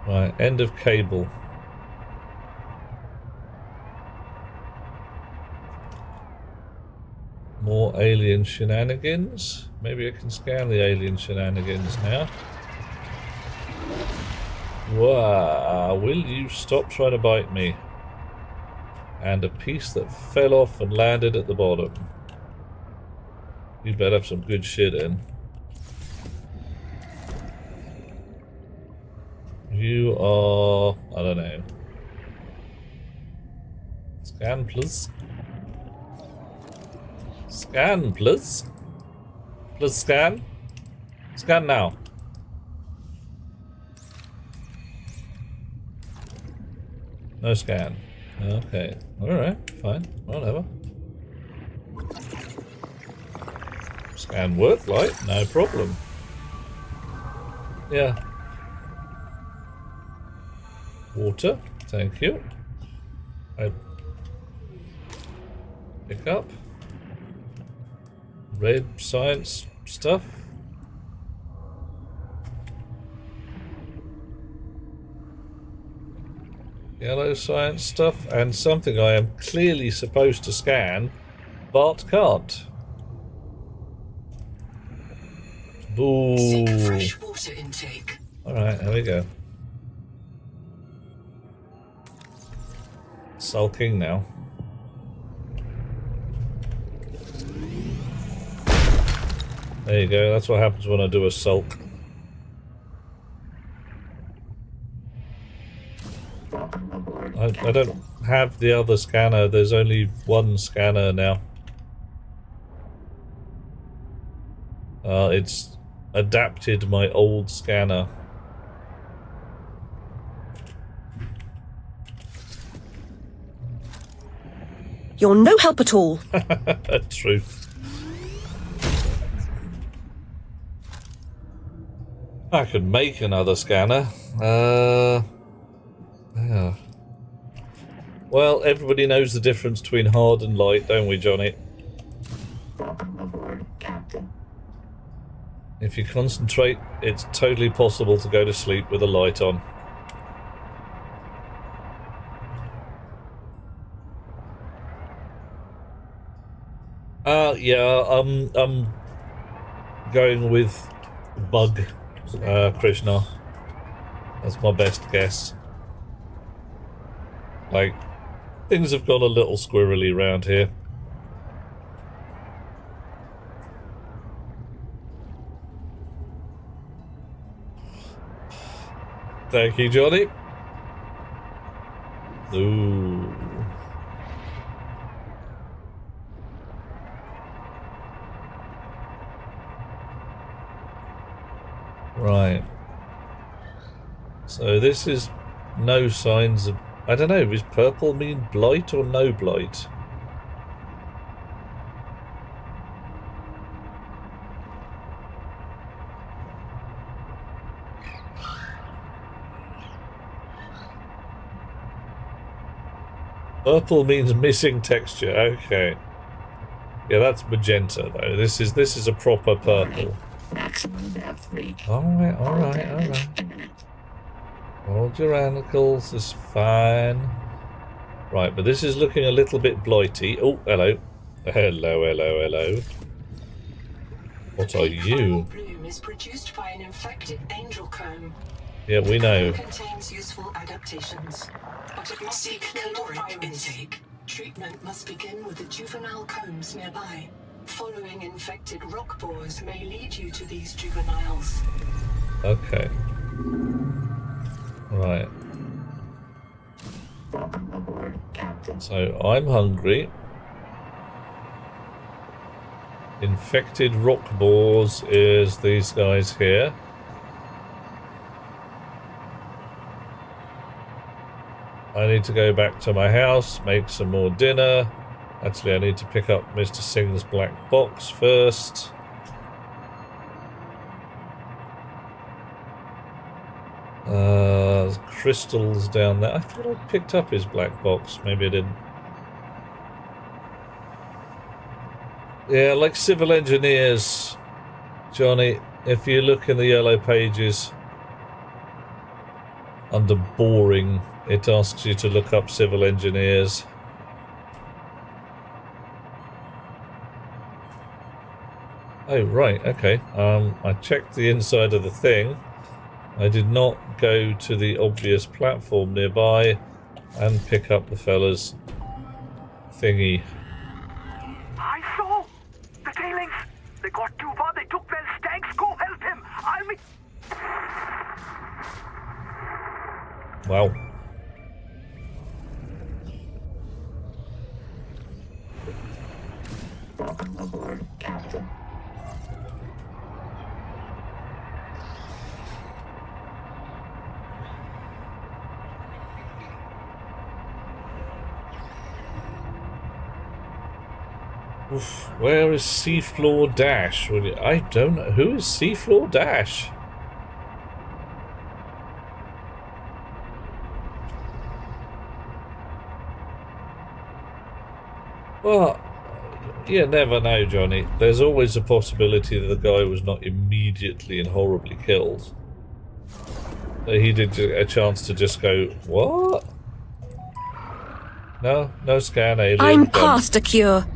S1: Right, end of cable. More alien shenanigans. Maybe I can scan the alien shenanigans now. Wow, will you stop trying to bite me? And a piece that fell off and landed at the bottom. You'd better have some good shit in. You are... I don't know. Scan, please. Scan, please. Please scan. Scan now. No scan. Okay. Alright, fine. Whatever. Scan work light, no problem. Yeah. Water, thank you. I pick up. Red science stuff. Yellow science stuff, and something I am clearly supposed to scan, but can't. Boo.
S3: Seek fresh water intake.
S1: Alright, there we go. Sulking now. There you go, that's what happens when I do a sulk. I don't have the other scanner, there's only one scanner now. It's adapted my old scanner.
S6: You're no help at all.
S1: True. I could make another scanner. Yeah. Well, everybody knows the difference between hard and light, don't we, Johnny? If you concentrate, it's totally possible to go to sleep with a light on. Yeah, I'm going with bug, Krishna. That's my best guess. Like, things have gone a little squirrely around here. Thank you, Johnny. Ooh. Right. So this is no signs of... I don't know, does purple mean blight or no blight? Purple means missing texture. Okay. Yeah, that's magenta though. This is a proper purple. Alright, alright. Hold your ankles, is fine. Right, but this is looking a little bit blighty. Oh, hello. Hello. What are you?
S3: Bloom is produced by an infected angel comb.
S1: Yeah, we know.
S3: It contains useful adaptations, but it must seek caloric intake. Treatment must begin with the juvenile combs nearby. Following infected rock boars may lead you to these juveniles.
S1: Okay. Right. So I'm hungry. Infected rock boars is these guys here. I need to go back to my house, make some more dinner. Actually, I need to pick up Mr. Singh's black box first. There's crystals down there. I thought I picked up his black box. Maybe I didn't. Yeah, like civil engineers, Johnny, if you look in the yellow pages under boring, it asks you to look up civil engineers. Oh, right, okay. I checked the inside of the thing. I did not go to the obvious platform nearby and pick up the fella's thingy.
S9: I saw the tailings. They got too far. They took Wells' tanks. Go help him. I'll meet.
S1: Wow.
S8: Captain.
S1: Oof, where is Seafloor Dash? I don't know. Who is Seafloor Dash? Well, you never know, Johnny. There's always a possibility that the guy was not immediately and horribly killed. That he did get a chance to just go, what? No scan, alien.
S6: I'm past a cure.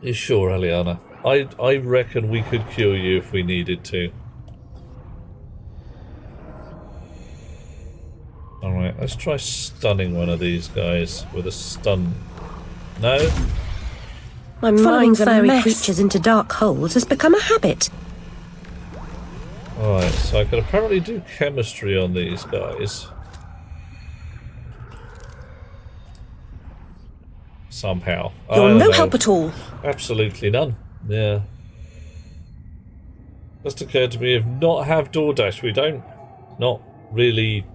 S1: You sure, Eliana? I reckon we could cure you if we needed to. Alright, let's try stunning one of these guys with a stun. No?
S6: My following furry creatures into dark holes has become a habit.
S1: Alright, so I can apparently do chemistry on these guys. Somehow.
S6: You're no help at all.
S1: Absolutely none. Yeah. Just occurred to me, if not have DoorDash, we don't... Not really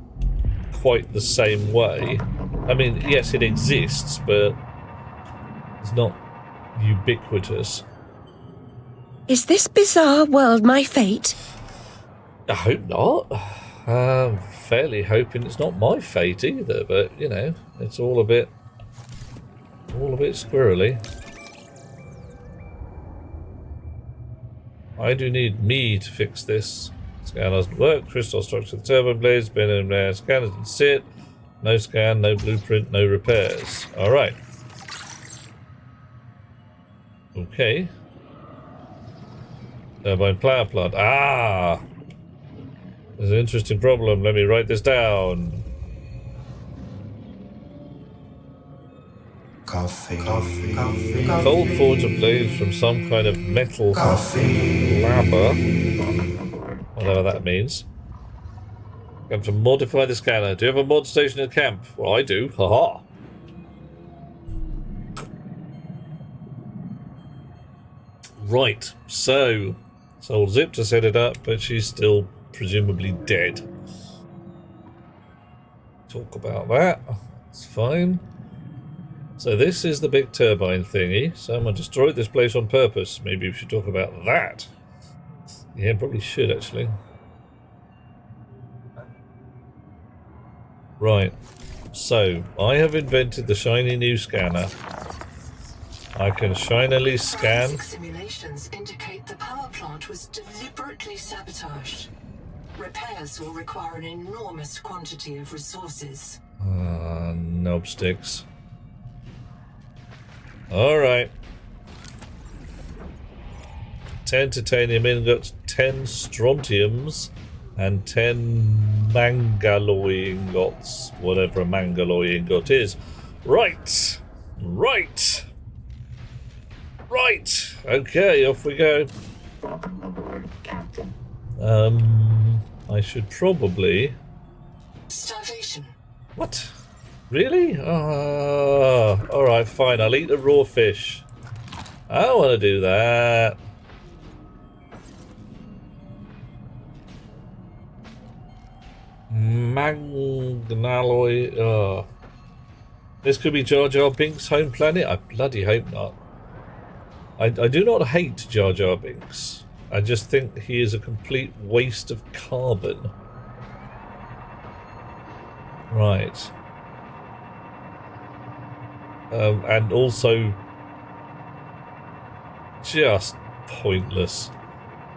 S1: quite the same way. I mean, yes, it exists, but it's not ubiquitous.
S6: Is this bizarre world my fate?
S1: I hope not. I'm fairly hoping it's not my fate either, but, you know, it's all a bit squirrely. I do need me to fix this. Scan doesn't work. Crystal structure of the turbine blades. Been in there. Scan doesn't sit. No scan, no blueprint, no repairs. Alright. Okay. Turbine power plant. Ah! There's an interesting problem. Let me write this down.
S4: Coffee.
S1: Cold forge a blade from some kind of metal lava. Whatever that means. Going to modify the scanner. Do you have a mod station at camp? Well, I do. Haha. Right. So old Zip to set it up, but she's still presumably dead. Talk about that. It's fine. So this is the big turbine thingy. Someone destroyed this place on purpose. Maybe we should talk about that. Yeah, probably should actually. Right. So I have invented the shiny new scanner. I can shinily scan.
S3: Forensic simulations indicate the power plant was deliberately sabotaged. Repairs will require an enormous quantity of resources.
S1: Knob sticks. Alright. 10 titanium ingots, 10 strontiums, and 10 mangaloy ingots. Whatever a mangaloy ingot is. Right. Right. Right. Okay, off we go.
S8: Welcome aboard, Captain.
S1: I should probably...
S3: Starvation.
S1: What? Really? Alright, fine. I'll eat a raw fish. I don't want to do that. Magnaloy. This could be Jar Jar Binks' home planet? I bloody hope not. I do not hate Jar Jar Binks. I just think he is a complete waste of carbon. Right. And also just pointless.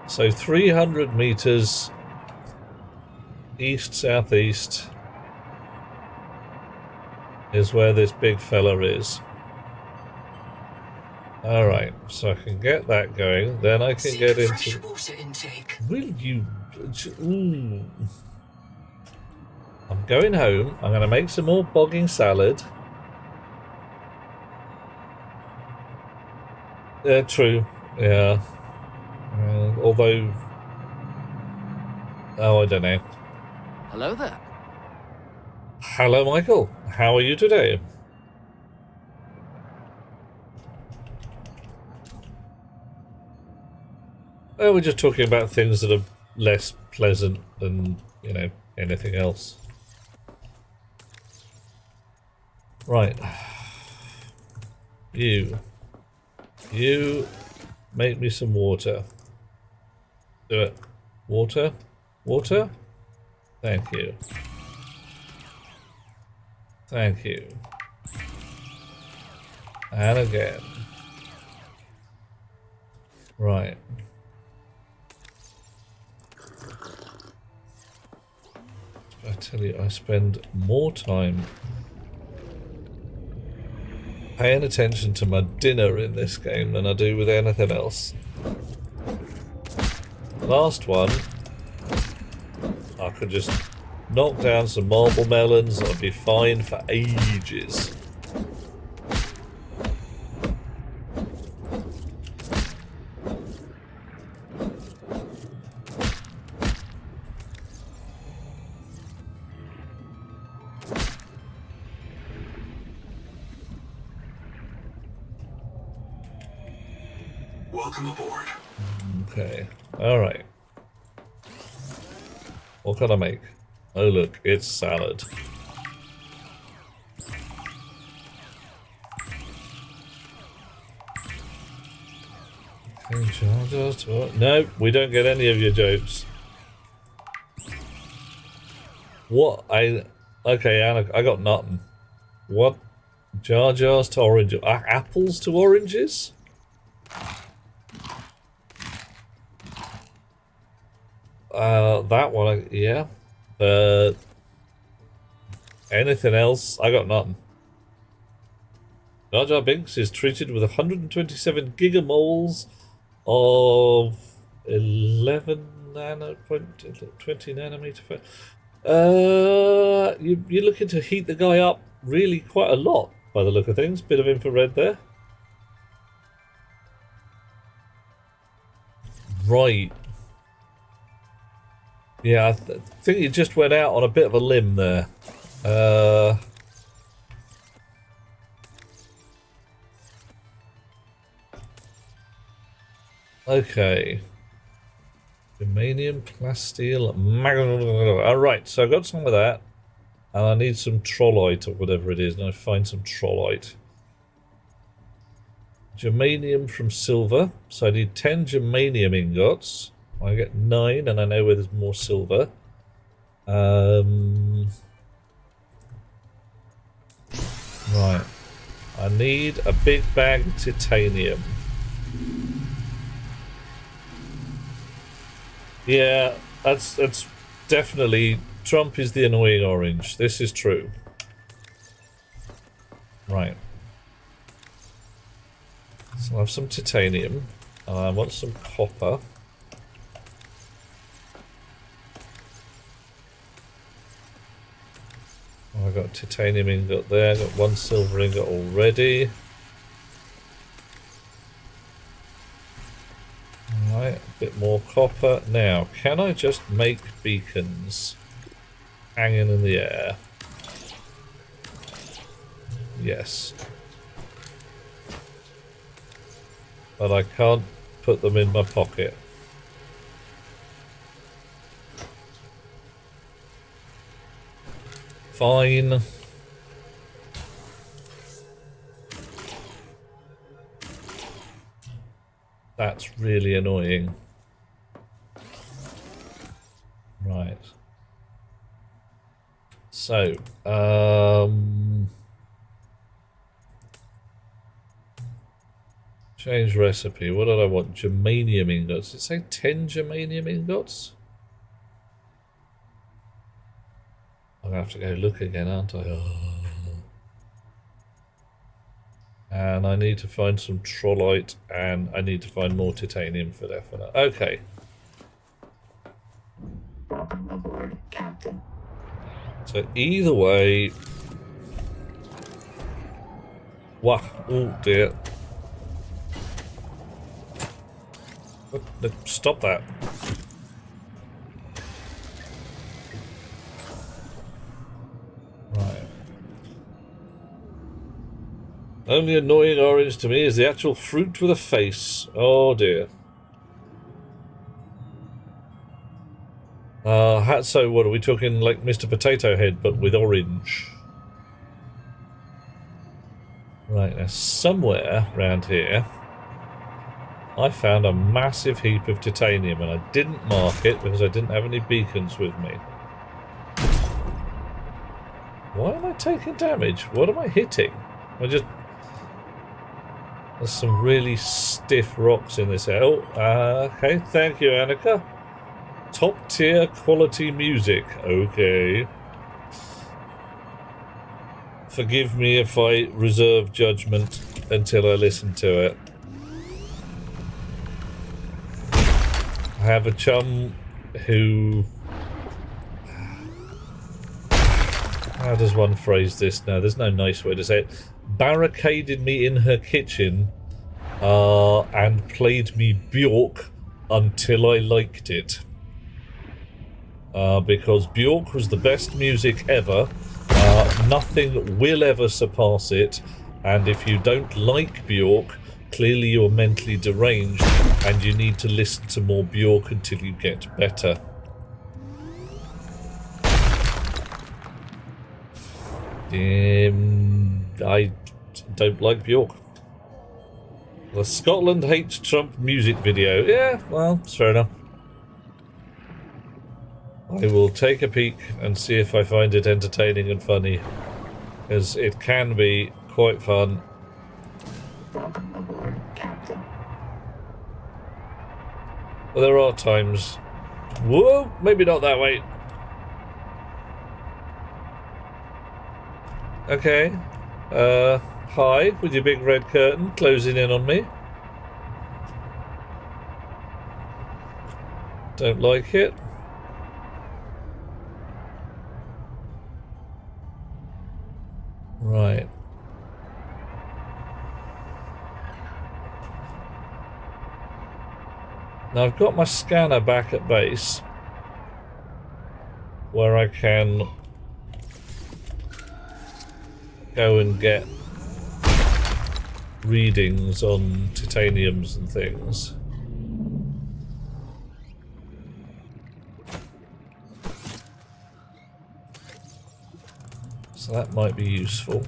S1: So 300 meters east-southeast is where this big fella is. Alright, so I can get that going, then I can get into...
S3: Water intake.
S1: Will you... Ooh. I'm going home, I'm going to make some more bogging salad. Yeah, true, yeah. Although... Oh, I don't know.
S5: Hello there.
S1: Hello, Michael. How are you today? Oh, we're just talking about things that are less pleasant than, you know, anything else. Right. You make me some water. Do it. Water? Water? Thank you. Thank you. And again. Right. I tell you, I spend more time paying attention to my dinner in this game than I do with anything else. Last one, I could just knock down some marble melons and I'd be fine for ages.
S4: Welcome aboard.
S1: Okay, alright. What can I make? Oh look, it's salad. No, we don't get any of your jokes. What? Okay, Anna, I got nothing. What? Jar Jars to orange, apples to oranges? That one, yeah. Anything else? I got nothing. Jar Jar Binks is treated with 127 gigamoles of 11 nanopoint, 20 nanometer. You're looking to heat the guy up really quite a lot by the look of things. Bit of infrared there. Right. Yeah, I think you just went out on a bit of a limb there. Okay. Germanium, plasteel, alright, so I got some of that. And I need some trollite or whatever it is, and I find some trollite. Germanium from silver. So I need 10 germanium ingots. I get 9, and I know where there's more silver. Right. I need a big bag of titanium. Yeah, that's definitely... Trump is the annoying orange. This is true. Right. So I have some titanium. I want some copper. Oh, I got a titanium ingot there. Got 1 silver ingot already. Alright, a bit more copper. Now, can I just make beacons hanging in the air? Yes. But I can't put them in my pocket. Fine. That's really annoying. Right. So, change recipe. What did I want? Germanium ingots. Did it say 10 germanium ingots? I'm gonna have to go look again, aren't I? Oh. And I need to find some trollite, and I need to find more titanium for definite. Okay.
S8: Welcome aboard, Captain.
S1: So either way... Wow. Oh dear. Stop that. Right. Only annoying orange to me is the actual fruit with a face. Oh dear. So what are we talking, like Mr. Potato Head but with orange? Right, now somewhere around here I found a massive heap of titanium, and I didn't mark it because I didn't have any beacons with me. Why am I taking damage? What am I hitting? There's some really stiff rocks in this area. Oh, okay, thank you, Annika. Top tier quality music. Okay. Forgive me if I reserve judgment until I listen to it. I have a chum who... How does one phrase this now? There's no nice way to say it. Barricaded me in her kitchen and played me Bjork until I liked it. Because Bjork was the best music ever. Nothing will ever surpass it. And if you don't like Bjork, clearly you're mentally deranged and you need to listen to more Bjork until you get better. I don't like Bjork. The Scotland Hates Trump music video. Yeah, well, it's fair enough. I will take a peek and see if I find it entertaining and funny, because it can be quite fun.
S8: Welcome aboard, Captain.
S1: Well, there are times... Whoa, maybe not that way. Okay. Hi, with your big red curtain closing in on me. Don't like it. Right. Now I've got my scanner back at base where I can go and get readings on titaniums and things. So that might be useful.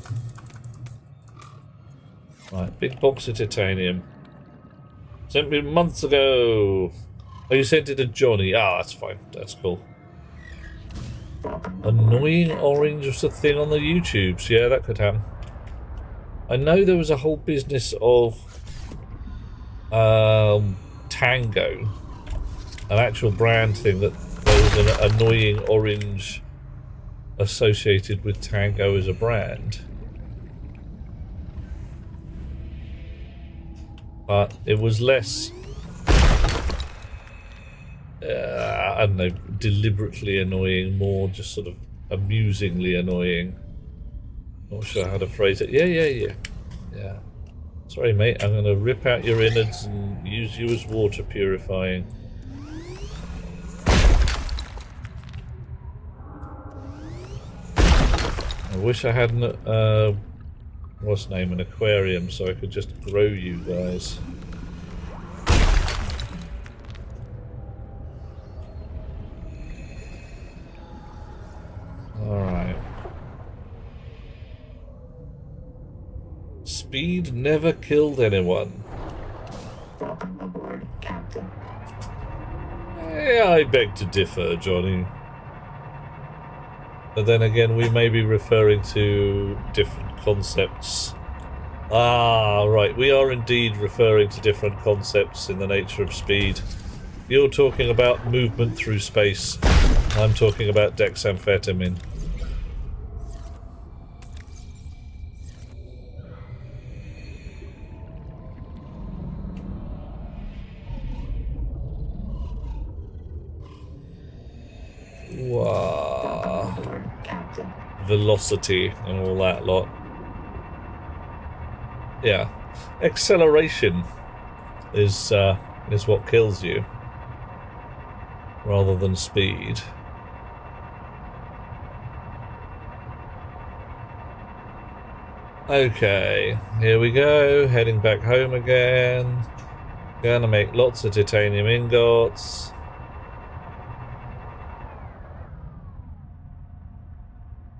S1: Right, big box of titanium. Sent me months ago. Oh, you sent it to Johnny. Ah, that's fine. That's cool. Annoying orange was a thing on the YouTubes. Yeah, that could happen. I know there was a whole business of Tango, an actual brand thing, that there was an annoying orange associated with Tango as a brand. But it was less, I don't know, deliberately annoying, more just sort of amusingly annoying. Not sure how to phrase it. Yeah. Sorry, mate, I'm going to rip out your innards and use you as water purifying. I wish I had an, what's the name, an aquarium, so I could just grow you guys. Alright. Speed never killed anyone.
S8: Welcome aboard, Captain.
S1: I beg to differ, Johnny. But then again, we may be referring to different concepts. Ah, right. We are indeed referring to different concepts in the nature of speed. You're talking about movement through space. I'm talking about dexamphetamine. Wow. Velocity and all that lot. Yeah. Acceleration is what kills you, rather than speed. Okay, here we go, heading back home again. Gonna make lots of titanium ingots.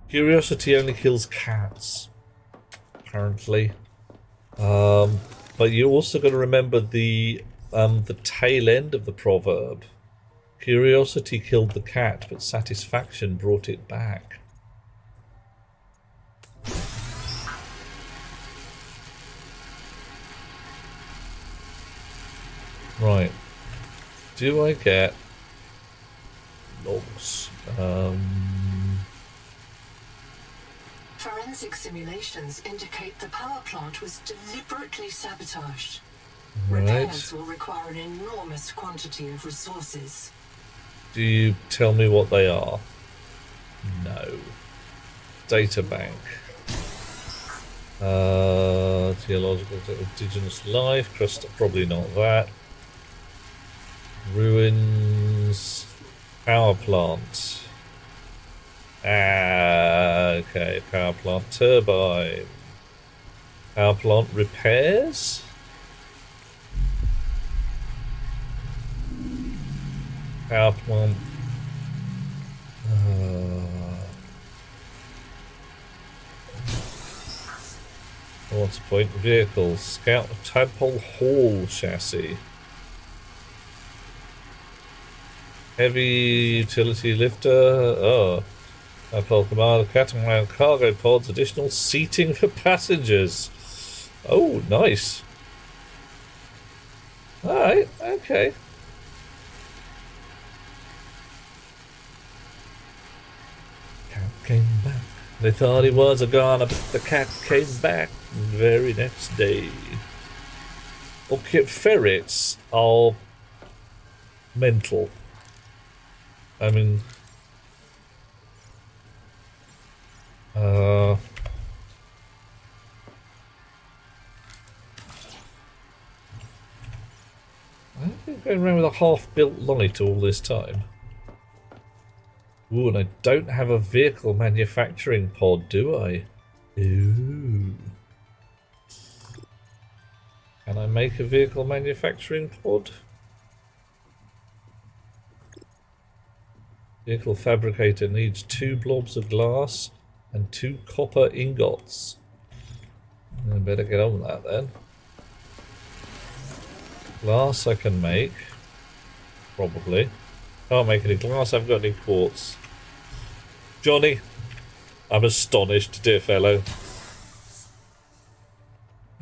S1: Curiosity only kills cats, apparently. But you also got to remember the tail end of the proverb. Curiosity killed the cat, but satisfaction brought it back. Right. Do I get logs?
S3: Forensic simulations indicate the power plant was deliberately sabotaged.
S1: Right.
S3: Repairs will require an enormous quantity of resources.
S1: Do you tell me what they are? No. Data bank. Geological, indigenous life, crust, probably not that. Ruins, power plant. Okay, power plant turbine. Power plant repairs? Power plant. What's the point? Vehicles. Scout tadpole haul chassis. Heavy utility lifter. Oh. Tadpole commander, catamaran cargo pods, additional seating for passengers. Oh, nice. Alright, okay. Cat came back. They thought he was a goner, but the cat came back the very next day. Okay, ferrets are mental. I mean, I don't think going around with a half-built light all this time. Ooh, and I don't have a vehicle manufacturing pod, do I? Ooh. Can I make a vehicle manufacturing pod? Vehicle fabricator needs 2 blobs of glass and 2 copper ingots. I better get on with that then. Glass I can make. Probably. Can't make any glass, I haven't got any quartz. Johnny, I'm astonished, dear fellow.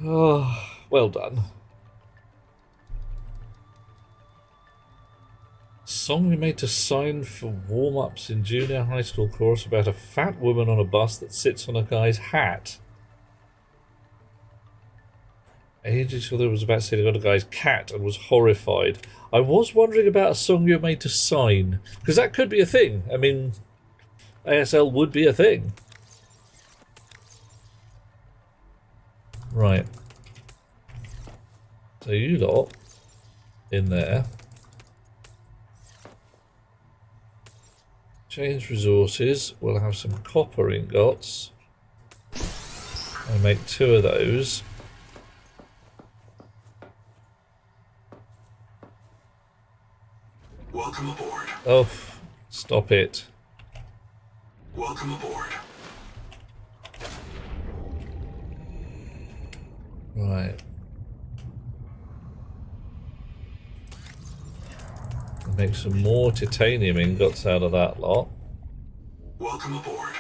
S1: Oh, well done. Song we made to sign for warm-ups in junior high school chorus about a fat woman on a bus that sits on a guy's hat. Ages ago there was about sitting on a guy's cat and was horrified. I was wondering about a song you made to sign, because that could be a thing. I mean, ASL would be a thing. Right. So you lot in there. Change resources. We'll have some copper ingots. I'll make 2 of those.
S4: Welcome aboard.
S1: Oh, stop it.
S4: Welcome aboard.
S1: Right. Make some more titanium ingots out of that lot.
S4: Welcome aboard.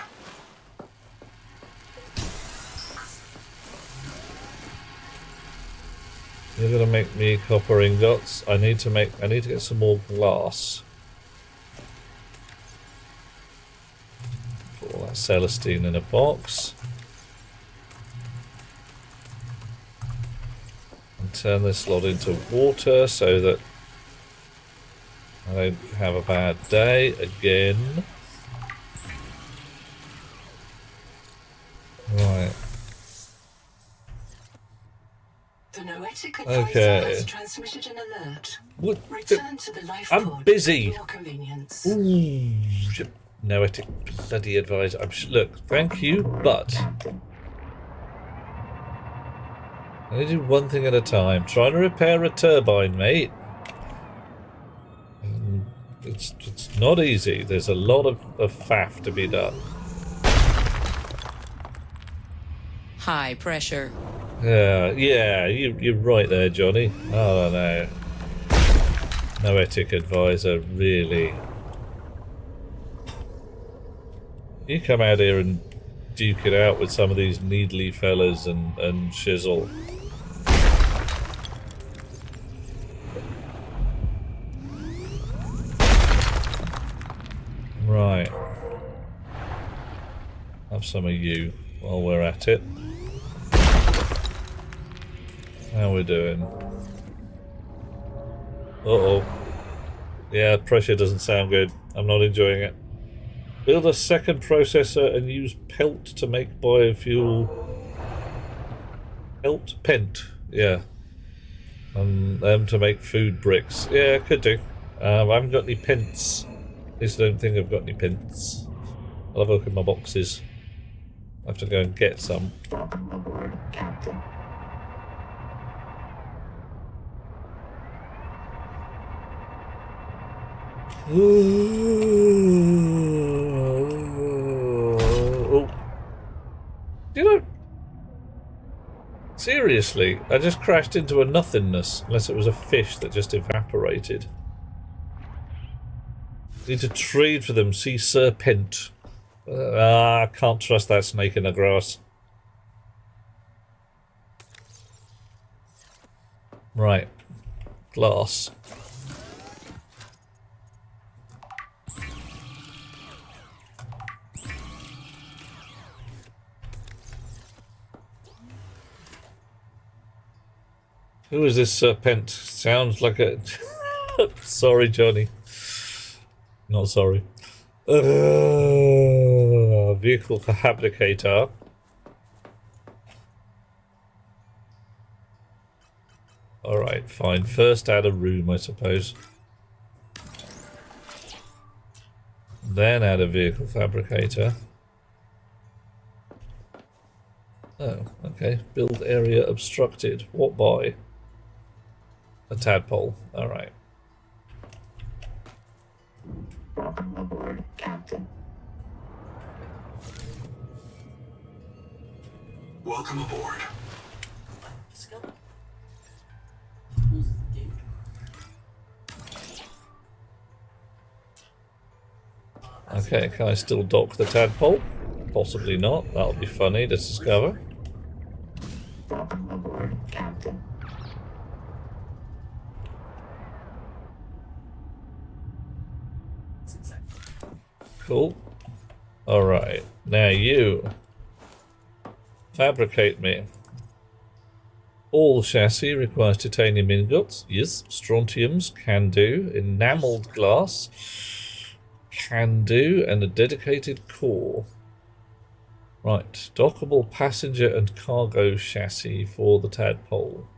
S1: You're gonna make me copper ingots. I need to get some more glass. Put all that Celestine in a box. And turn this lot into water so that I don't have a bad day again. Right.
S3: The noetic advisor
S1: Okay.
S3: has transmitted an alert.
S1: What?
S3: Return to the life
S1: I'm
S3: pod
S1: busy.
S3: at your convenience.
S1: Ooh, noetic bloody advisor. Look, thank you, but I need to do one thing at a time. Trying to repair a turbine, mate. It's not easy. There's a lot of faff to be done.
S10: High pressure.
S1: Yeah, you're right there, Johnny. Oh no. Noetic advisor, really. You come out here and duke it out with some of these needly fellas and shizzle. Right. Have some of you while we're at it. How we doing? Uh-oh. Yeah, pressure doesn't sound good. I'm not enjoying it. Build a second processor and use pelt to make biofuel. Pent, yeah. And them to make food bricks. Yeah, could do. I haven't got any pents. At least I don't think I've got any pents. I'll have a look in my boxes. I have to go and get some. Oh. You know, seriously, I just crashed into a nothingness, unless it was a fish that just evaporated. Need to trade for them, sea serpent. I can't trust that snake in the grass. Right. Glass. Who is this serpent? Sounds like a... Sorry, Johnny. Not sorry. Vehicle fabricator. Alright, fine. First add a room, I suppose. Then add a vehicle fabricator. Oh, okay. Build area obstructed. What by? A tadpole. Alright.
S8: Welcome aboard, Captain.
S4: Welcome aboard.
S1: Okay, can I still dock the tadpole? Possibly not. That'll be funny to discover.
S8: Welcome aboard, Captain.
S1: Cool. Alright, now you fabricate me. All chassis requires titanium ingots. Yes. Strontiums, can do. Enameled glass, can do. And a dedicated core. Right, dockable passenger and cargo chassis for the tadpole.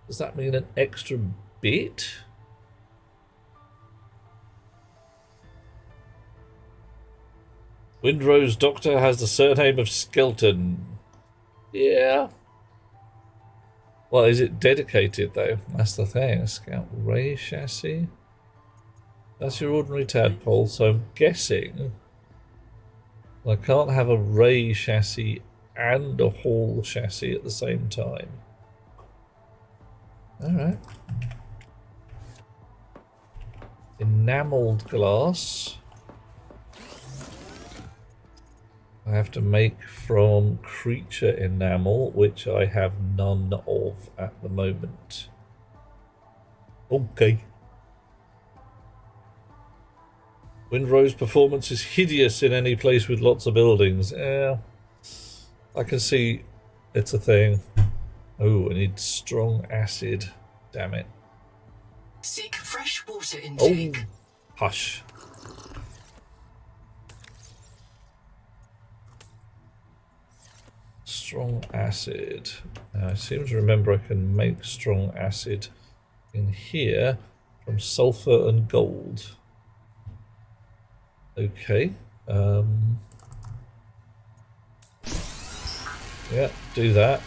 S1: Does that mean an extra bit? Windrose Doctor has the surname of Skelton. Yeah. Well, is it dedicated though? That's the thing. Scout Ray chassis. That's your ordinary tadpole, so I'm guessing I can't have a Ray chassis and a Hall chassis at the same time. Alright. Enameled glass. I have to make from creature enamel, which I have none of at the moment. Okay. Windrose performance is hideous in any place with lots of buildings. Yeah, I can see it's a thing. Oh, I need strong acid. Damn it.
S3: Seek fresh water intake.
S1: Oh, hush. Strong acid. Now, I seem to remember I can make strong acid in here from sulfur and gold. Okay. Yeah, do that.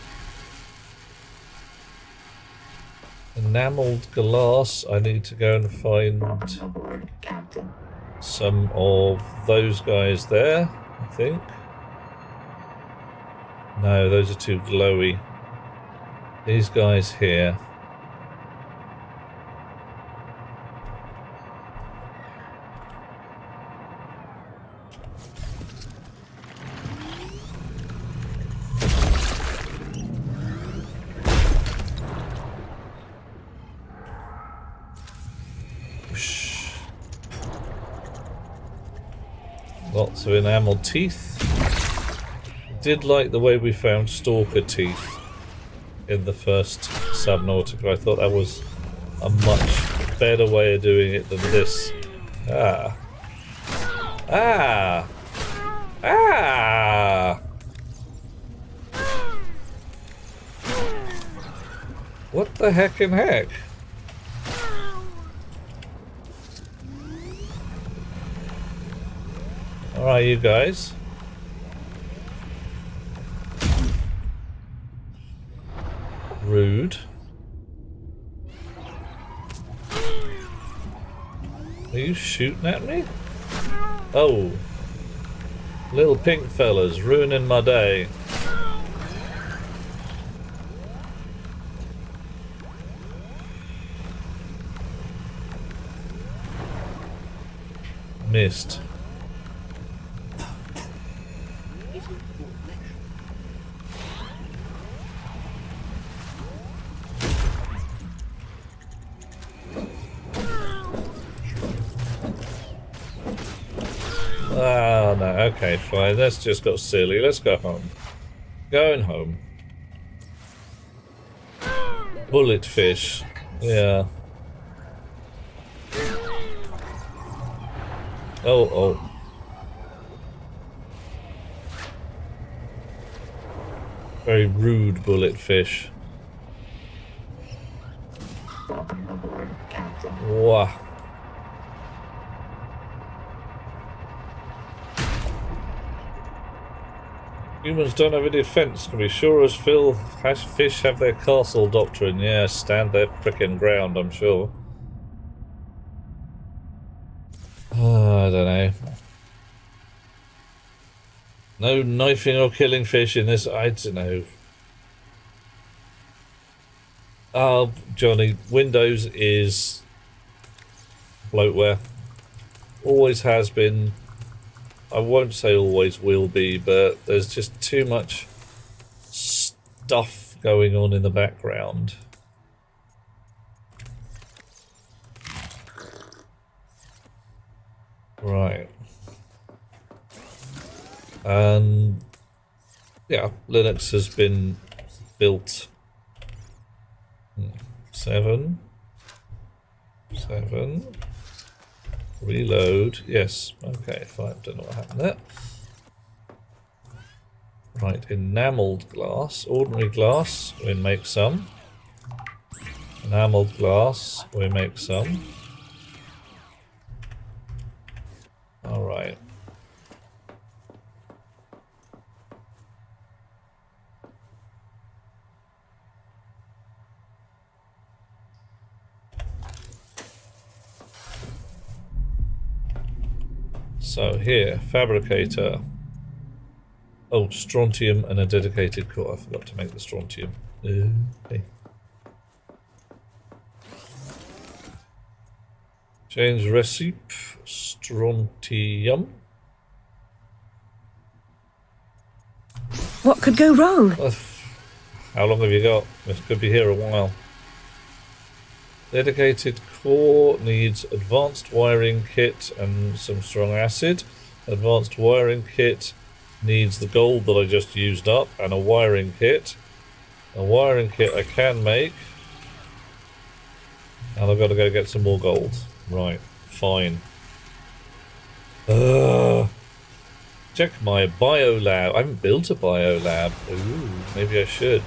S1: Enameled glass. I need to go and find some of those guys there, I think. No, those are too glowy. These guys here. Whoosh. Lots of enameled teeth. Did like the way we found stalker teeth in the first Subnautica. I thought that was a much better way of doing it than this. Ah. Ah. Ah. What the heck in heck? Alright, you guys. Rude. Are you shooting at me? Oh. Little pink fellas ruining my day. Missed. Ah, no, okay, fine. That's just got silly. Let's go home. Going home. Bullet fish. Yeah. Oh. Very rude bullet fish. Wow. Humans don't have any defense. Can be sure as fish have their castle doctrine. Yeah, stand their frickin' ground, I'm sure. I don't know. No knifing or killing fish in this. I don't know. Johnny, Windows is bloatware. Always has been. I won't say always will be, but there's just too much stuff going on in the background. Right. And yeah, Linux has been built. 7. Reload. Yes. Okay, fine. Don't know what happened there. Right, enameled glass. Ordinary glass, we make some. Enameled glass, we make some. Alright. So here, fabricator. Oh, strontium and a dedicated core. I forgot to make the strontium. Okay. Change recipe. Strontium.
S6: What could go wrong?
S1: How long have you got? This could be here a while. Dedicated core needs advanced wiring kit and some strong acid. Advanced wiring kit needs the gold that I just used up and a wiring kit. A wiring kit I can make. And I've got to go get some more gold. Right, fine. Check my biolab. I haven't built a biolab. Ooh, maybe I should.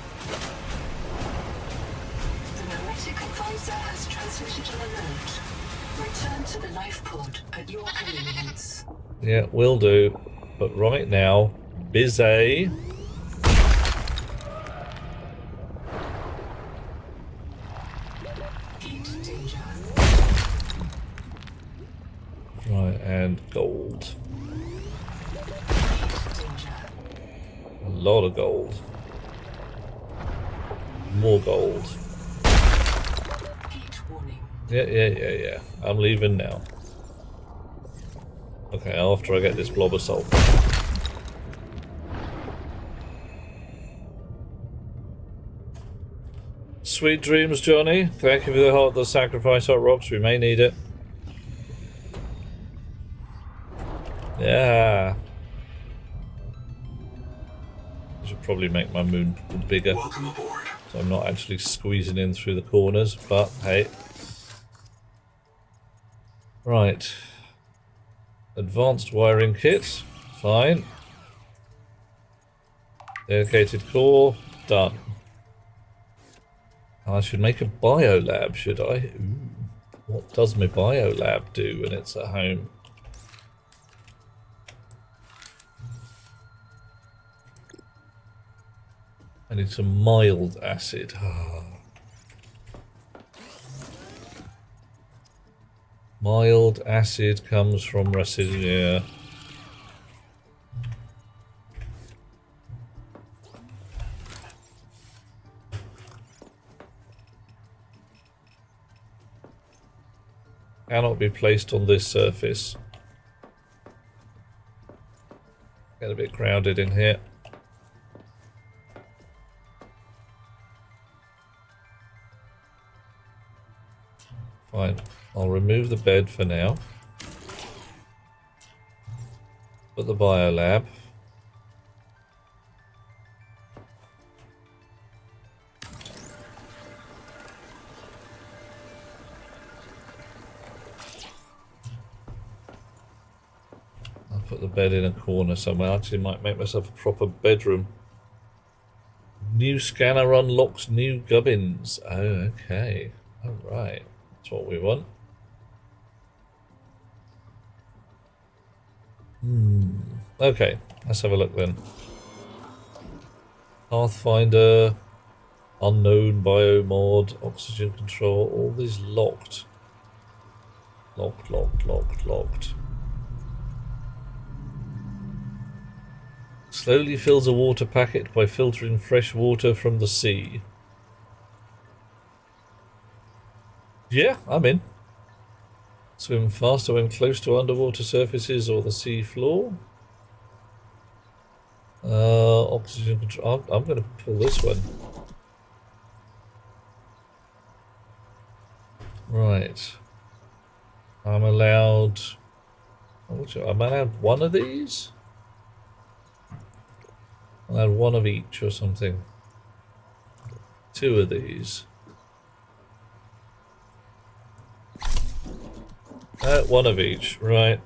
S3: Return to the life pod at your convenience.
S1: Yeah, will do. But right now, busy. Right, and gold. A lot of gold. More gold. Yeah. I'm leaving now. Okay, after I get this blob of sulfur. Sweet dreams, Johnny. Thank you for the heart that sacrifice hot rocks. We may need it. Yeah. I should probably make my moon bigger.
S4: Welcome aboard.
S1: So I'm not actually squeezing in through the corners, but hey. Right. Advanced wiring kit. Fine. Dedicated core. Done. I should make a biolab, should I? Ooh. What does my biolab do when it's at home? I need some mild acid. Mild acid comes from residue. Cannot be placed on this surface. Get a bit crowded in here. Fine. I'll remove the bed for now. Put the biolab. Put the bed in a corner somewhere. I actually might make myself a proper bedroom. New scanner unlocks new gubbins. Oh, okay. Alright. That's what we want. Okay, let's have a look then. Pathfinder, unknown biomod, oxygen control, all these locked. Locked. Slowly fills a water packet by filtering fresh water from the sea. Yeah, I'm in. Swim faster when close to underwater surfaces or the sea floor. Oxygen control. I'm going to pull this one. Right. I'm allowed one of these? I'm allowed one of each or something. Two of these. One of each, right.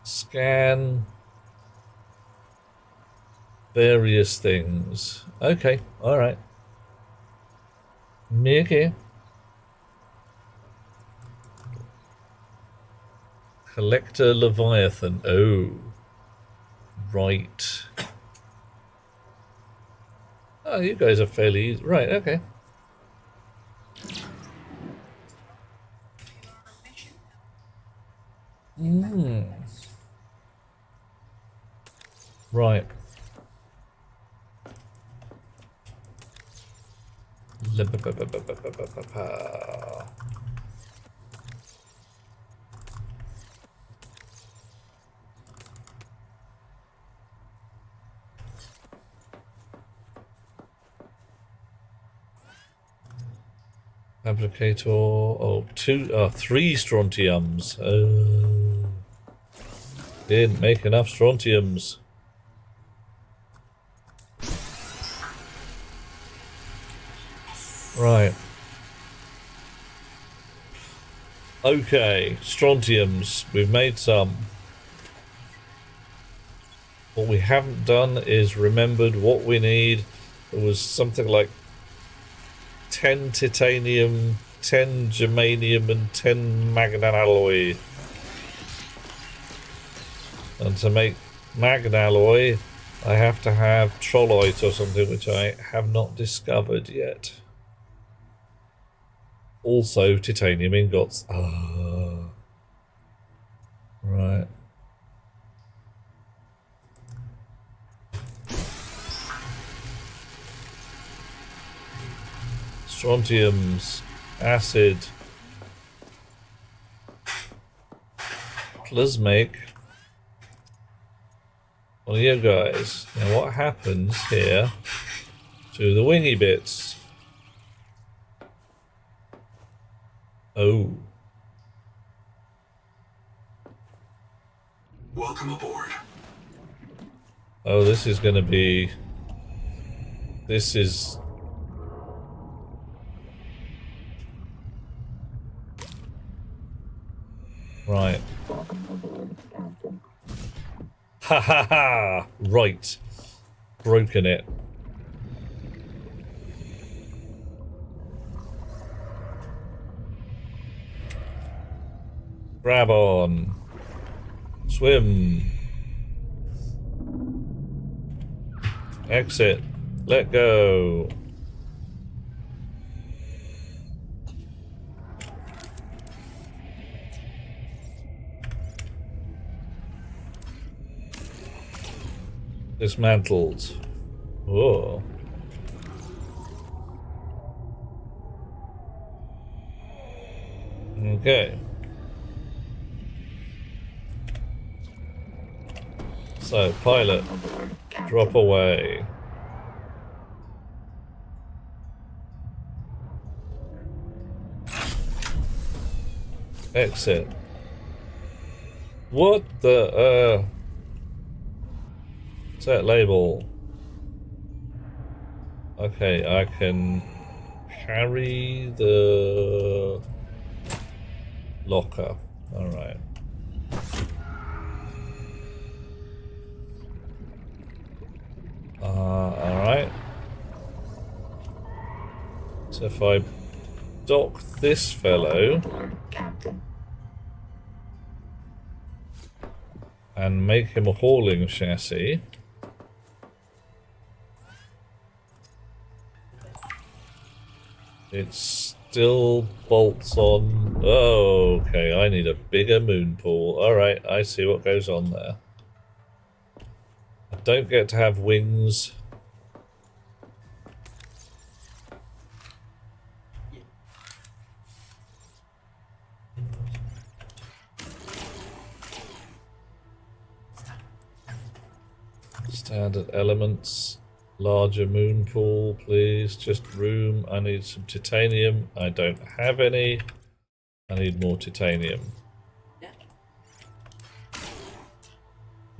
S1: Scan various things. Okay, alright. Okay. Collector Leviathan. Oh. Right. Oh, you guys are fairly easy. Right, okay. Right. Fabricator. Oh, three strontiums. Didn't make enough strontiums. Right. Okay, strontiums. We've made some. What we haven't done is remembered what we need. It was something like 10 titanium, 10 germanium, and 10 magnalloy. And to make magnalloy, I have to have trollite or something, which I have not discovered yet. Also, titanium ingots. Right. Strontiums, acid. Let's make one of you guys. Now, what happens here to the wingy bits? Oh.
S4: Welcome aboard.
S1: Oh, this is going to be... This is... Right. Ha ha ha! Right. Broken it. Grab on. Swim. Exit. Let go. Dismantled. Whoa. Okay. So, pilot, drop away. Exit. What the, set label. Okay, I can carry the locker. Alright. Alright. So if I dock this fellow and make him a hauling chassis, it still bolts on. Oh, okay, I need a bigger moon pool. Alright, I see what goes on there. I don't get to have wings. Standard elements. Larger moon pool, please. Just room. I need some titanium. I don't have any. I need more titanium.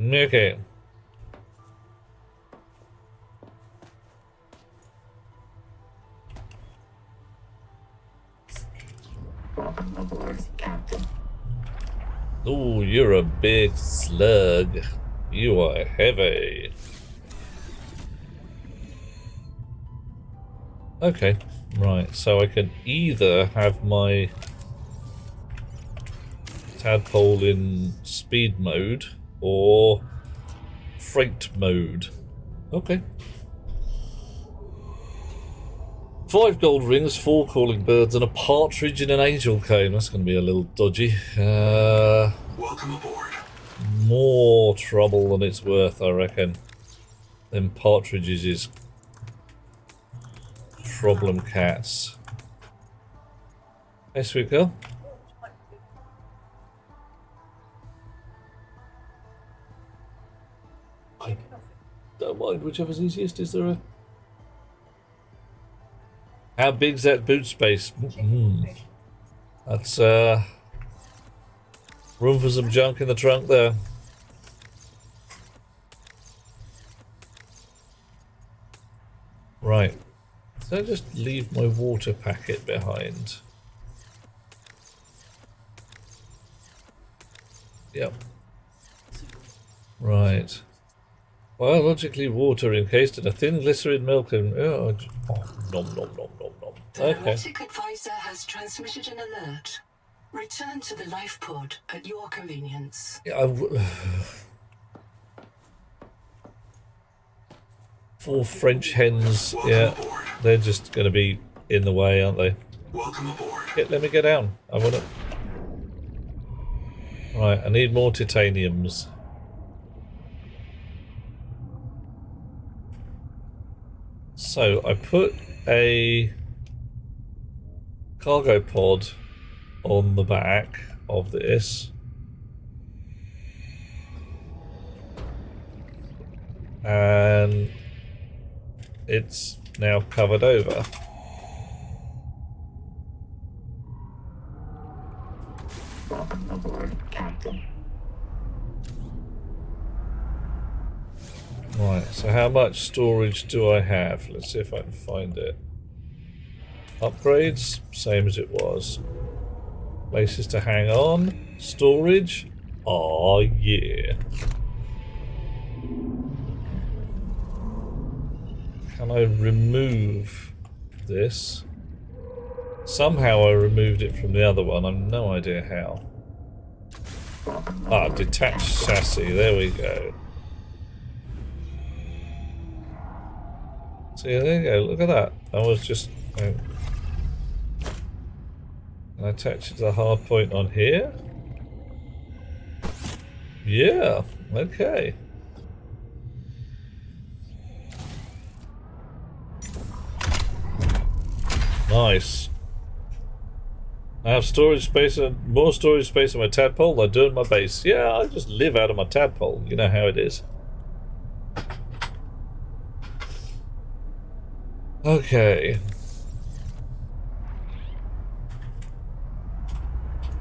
S1: Okay. Oh, you're a big slug. You are heavy. Okay, right, so I can either have my tadpole in speed mode or freight mode. Okay. 5 gold rings, 4 calling birds, and a partridge in an angel comb. That's going to be a little dodgy.
S4: Welcome aboard.
S1: More trouble than it's worth, I reckon. Them partridges is problem cats. Hey, sweet girl. I don't mind whichever's easiest. Is there a... How big's that boot space? That's room for some junk in the trunk there. Right. So I just leave my water packet behind. Yep. Right. Biologically water encased in a thin glycerin milk and nom nom nom nom nom.
S3: The
S1: Okay.
S3: robotic advisor has transmitted an alert. Return to the life pod at your convenience.
S1: Yeah, 4 French hens. Yeah, they're just going to be in the way, aren't they?
S4: Welcome aboard.
S1: Let me get down. I want to. Right, I need more titaniums. So I put a cargo pod on the back of this. And it's now covered over.
S8: Welcome aboard, Captain.
S1: Right, so how much storage do I have? Let's see if I can find it. Upgrades, same as it was. Places to hang on. Storage. Oh yeah. Can I remove this? Somehow I removed it from the other one. I've no idea how. Ah, detached chassis. There we go. See, there you go. Look at that. I was just... Can I attach it to the hard point on here? Yeah. Okay. Nice. I have storage space and more storage space on my tadpole than I do in my base. Yeah, I just live out of my tadpole. You know how it is. Okay.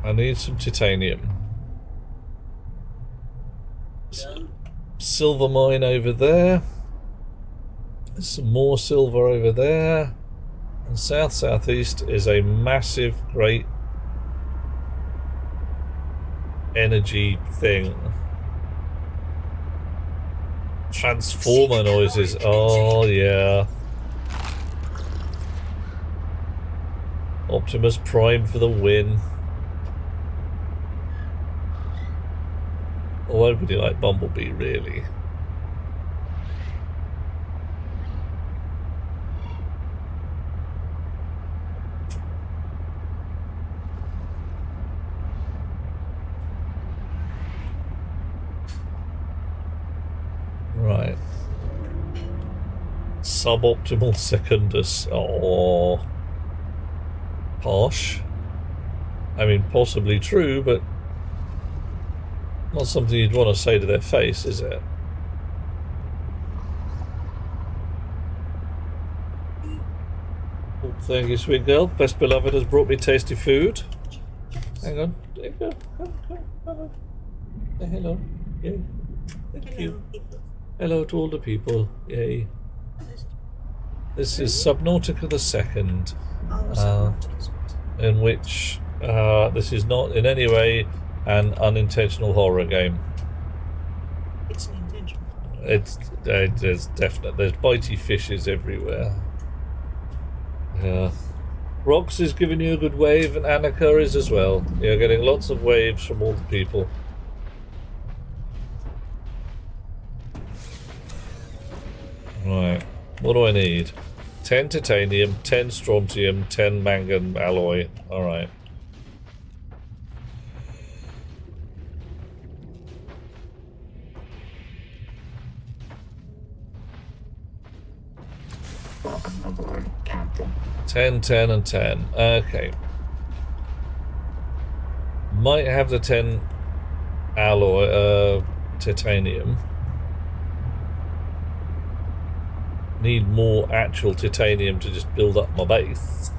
S1: I need some titanium. Silver mine over there. There's some more silver over there. And south-southeast is a massive, great energy thing. Transformer noises. Oh, yeah. Optimus Prime for the win. Or everybody like Bumblebee, really. Right. Suboptimal secundus. Oh. Harsh. I mean, possibly true, but not something you'd want to say to their face, is it? Oh, thank you, sweet girl. Best beloved has brought me tasty food. Hang on. There you go. Come. Say hello. Yay. Thank you. Hello to all the people. Yay. This is Subnautica 2, in which this is not in any way an unintentional horror game.
S11: It's an intentional.
S1: There's bitey fishes everywhere. Yeah. Rox is giving you a good wave, and Annika is as well. You're getting lots of waves from all the people. Right. What do I need? 10 titanium, 10 strontium, 10 mangan alloy. Alright.
S8: Welcome aboard, Captain.
S1: 10, 10, and 10. Okay. Might have the 10 alloy, titanium. Need more actual titanium to just build up my base.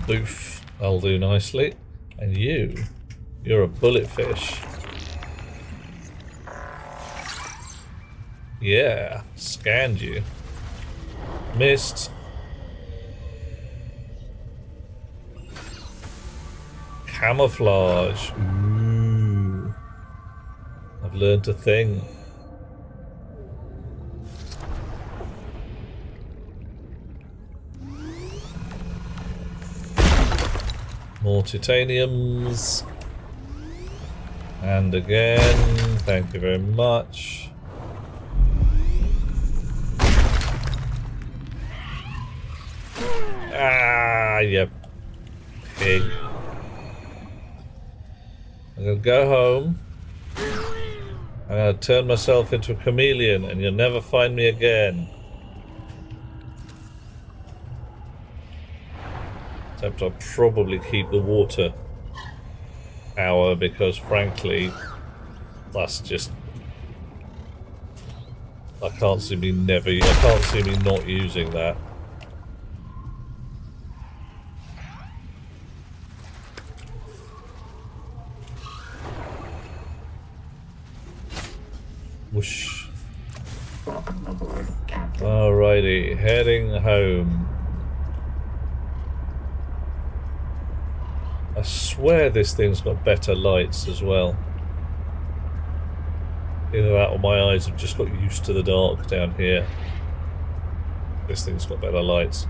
S1: Boof. I'll do nicely. And you're a bullet fish. Yeah, scanned you. Missed. Camouflage. Ooh. I've learned a thing. More titaniums. And again, thank you very much. Ah, you pig. I'm gonna go home. I'm gonna turn myself into a chameleon and you'll never find me again. Except I'll probably keep the water hour because frankly that's just I can't see me not using that. Whoosh.
S8: Welcome aboard, Captain.
S1: Alrighty, heading home. I swear this thing's got better lights as well. Either that or my eyes have just got used to the dark down here. This thing's got better lights.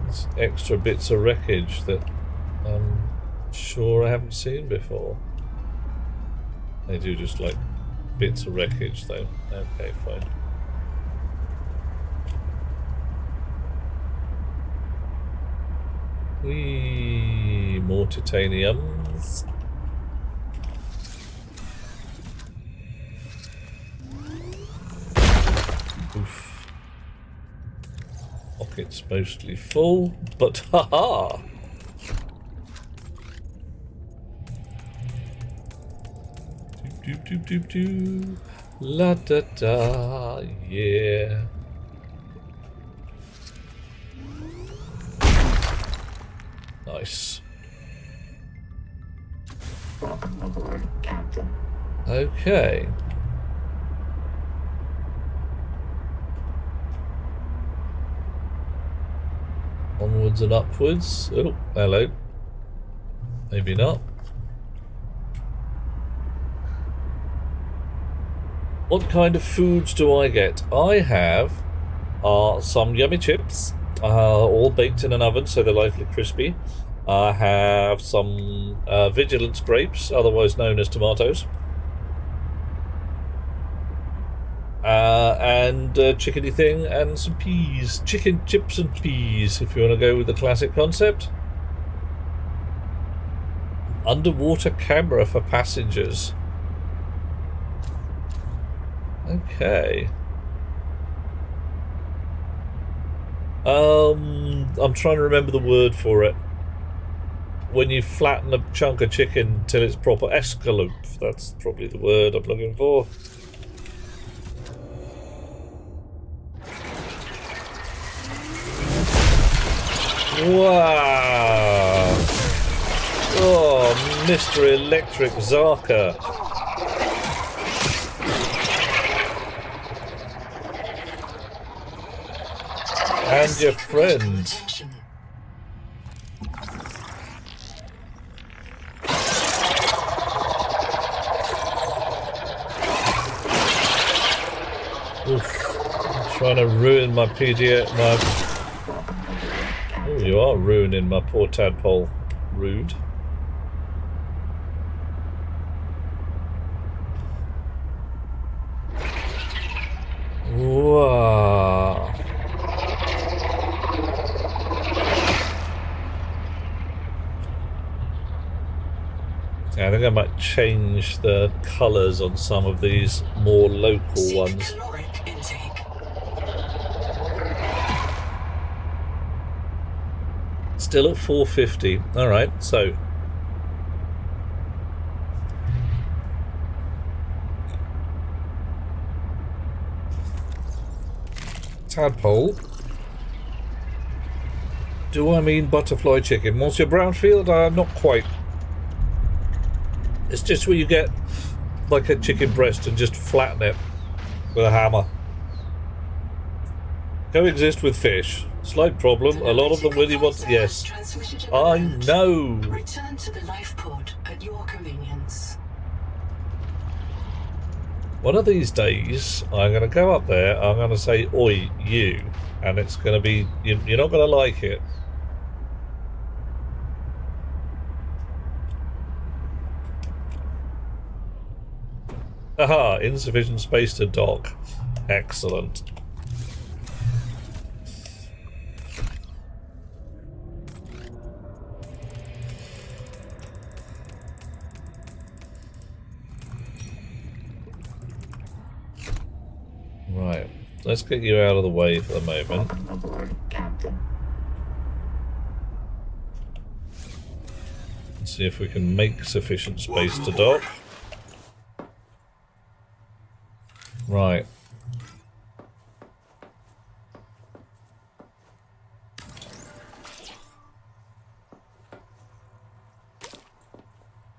S1: There's extra bits of wreckage that I'm sure I haven't seen before. They do just like bits of wreckage though. Okay, fine. Whee! More titaniums. Oof. Pocket's mostly full, but haha! Doop doop doop doop. La da da, yeah. Nice.
S8: Welcome aboard, Captain.
S1: Okay. Downwards and upwards. Oh, hello. Maybe not. What kind of foods do I get? I have some yummy chips, all baked in an oven, so they're lightly crispy. I have some Vigilance grapes, otherwise known as tomatoes. And chickeny thing, and some peas. Chicken, chips and peas, if you want to go with the classic concept. Underwater camera for passengers. Okay. I'm trying to remember the word for it. When you flatten a chunk of chicken till it's proper escalope. That's probably the word I'm looking for. Wow! Oh, Mr. Electric Zarka. And your friend. Oof. I'm trying to ruin my PDA, Oh, you are ruining my poor tadpole. Rude. Wow. Yeah, I think I might change the colours on some of these more local ones. Still at 450. Alright, so tadpole. Do I mean butterfly chicken? Monsieur Brownfield? Not quite. It's just where you get like a chicken breast and just flatten it with a hammer. Coexist with fish. Slight problem. A lot of them really want. Yes, I know.
S3: Return to the life pod at your convenience.
S1: One of these days, I'm going to go up there. I'm going to say, "Oi, you," and it's going to be. You're not going to like it. Aha! Insufficient space to dock. Excellent. Right, let's get you out of the way for the moment. Let's see if we can make sufficient space to dock. Right.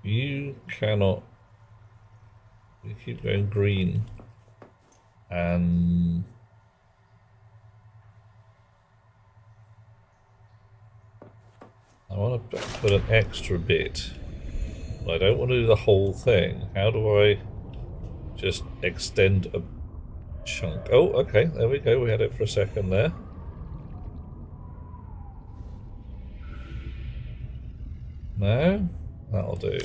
S1: You cannot. You keep going green. And I want to put an extra bit, but I don't want to do the whole thing. How do I just extend a chunk? Oh, okay, there we go. We had it for a second there. No, that'll do.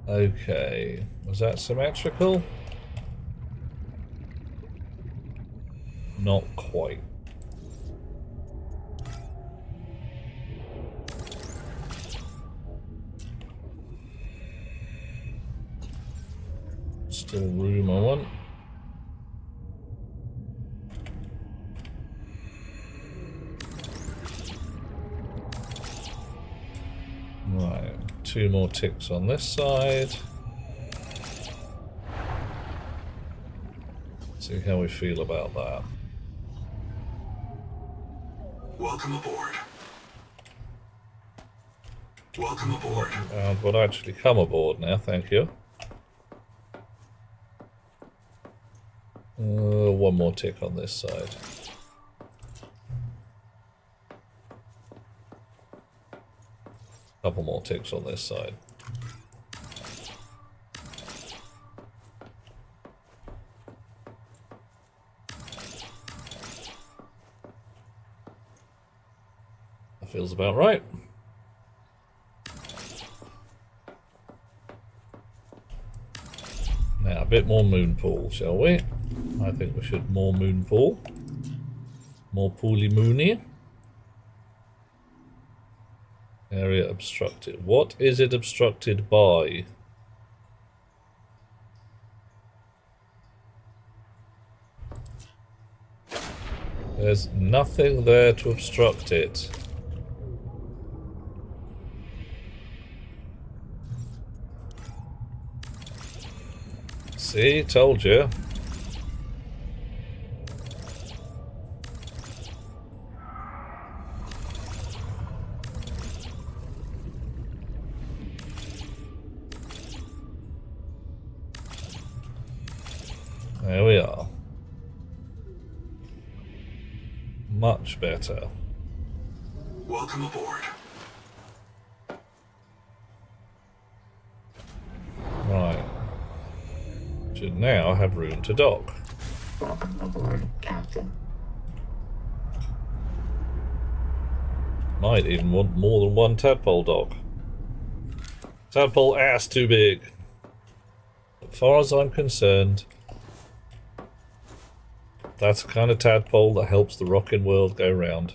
S1: Okay, was that symmetrical? Not quite. Still room I want. Right. 2 more ticks on this side. See how we feel about that.
S4: Welcome aboard. Welcome aboard.
S1: And would actually come aboard now, thank you. One more tick on this side. Couple more ticks on this side. That feels about right. Now, a bit more moon pool, shall we? I think we should more moon pool. More pooly moony. Area obstructed. What is it obstructed by? There's nothing there to obstruct it. See, told you. There we are. Much better.
S4: Welcome aboard.
S1: Right. Should now have room to dock.
S8: Welcome aboard, Captain.
S1: Might even want more than one tadpole dock. Tadpole ass too big. As far as I'm concerned, that's the kind of tadpole that helps the rockin' world go round.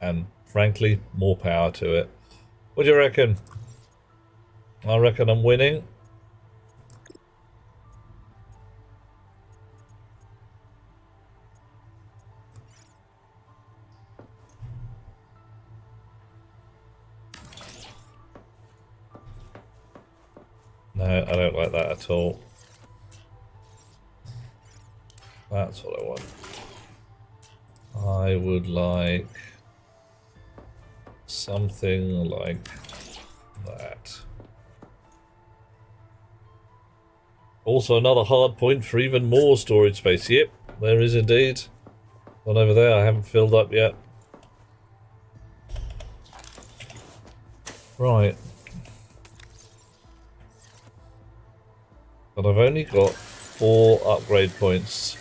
S1: And frankly, more power to it. What do you reckon? I reckon I'm winning. No, I don't like that at all. That's what I want. I would like something like that. Also another hard point for even more storage space. Yep, there is indeed. One over there I haven't filled up yet. Right. But I've only got 4 upgrade points.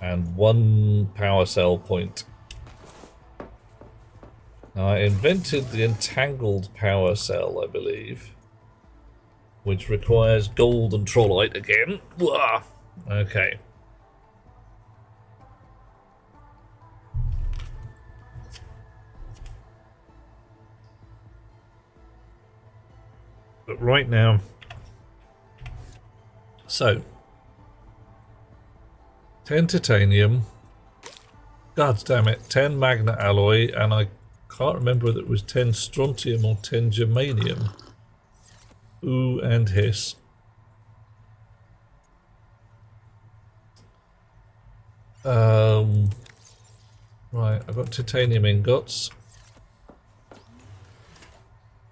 S1: And 1 power cell point. Now I invented the entangled power cell, I believe. Which requires gold and trollite again. Wah! Okay. But right now... So... 10 titanium, god damn it, 10 magnet alloy, and I can't remember whether it was 10 strontium or 10 germanium. Ooh and hiss. Right, I've got titanium ingots.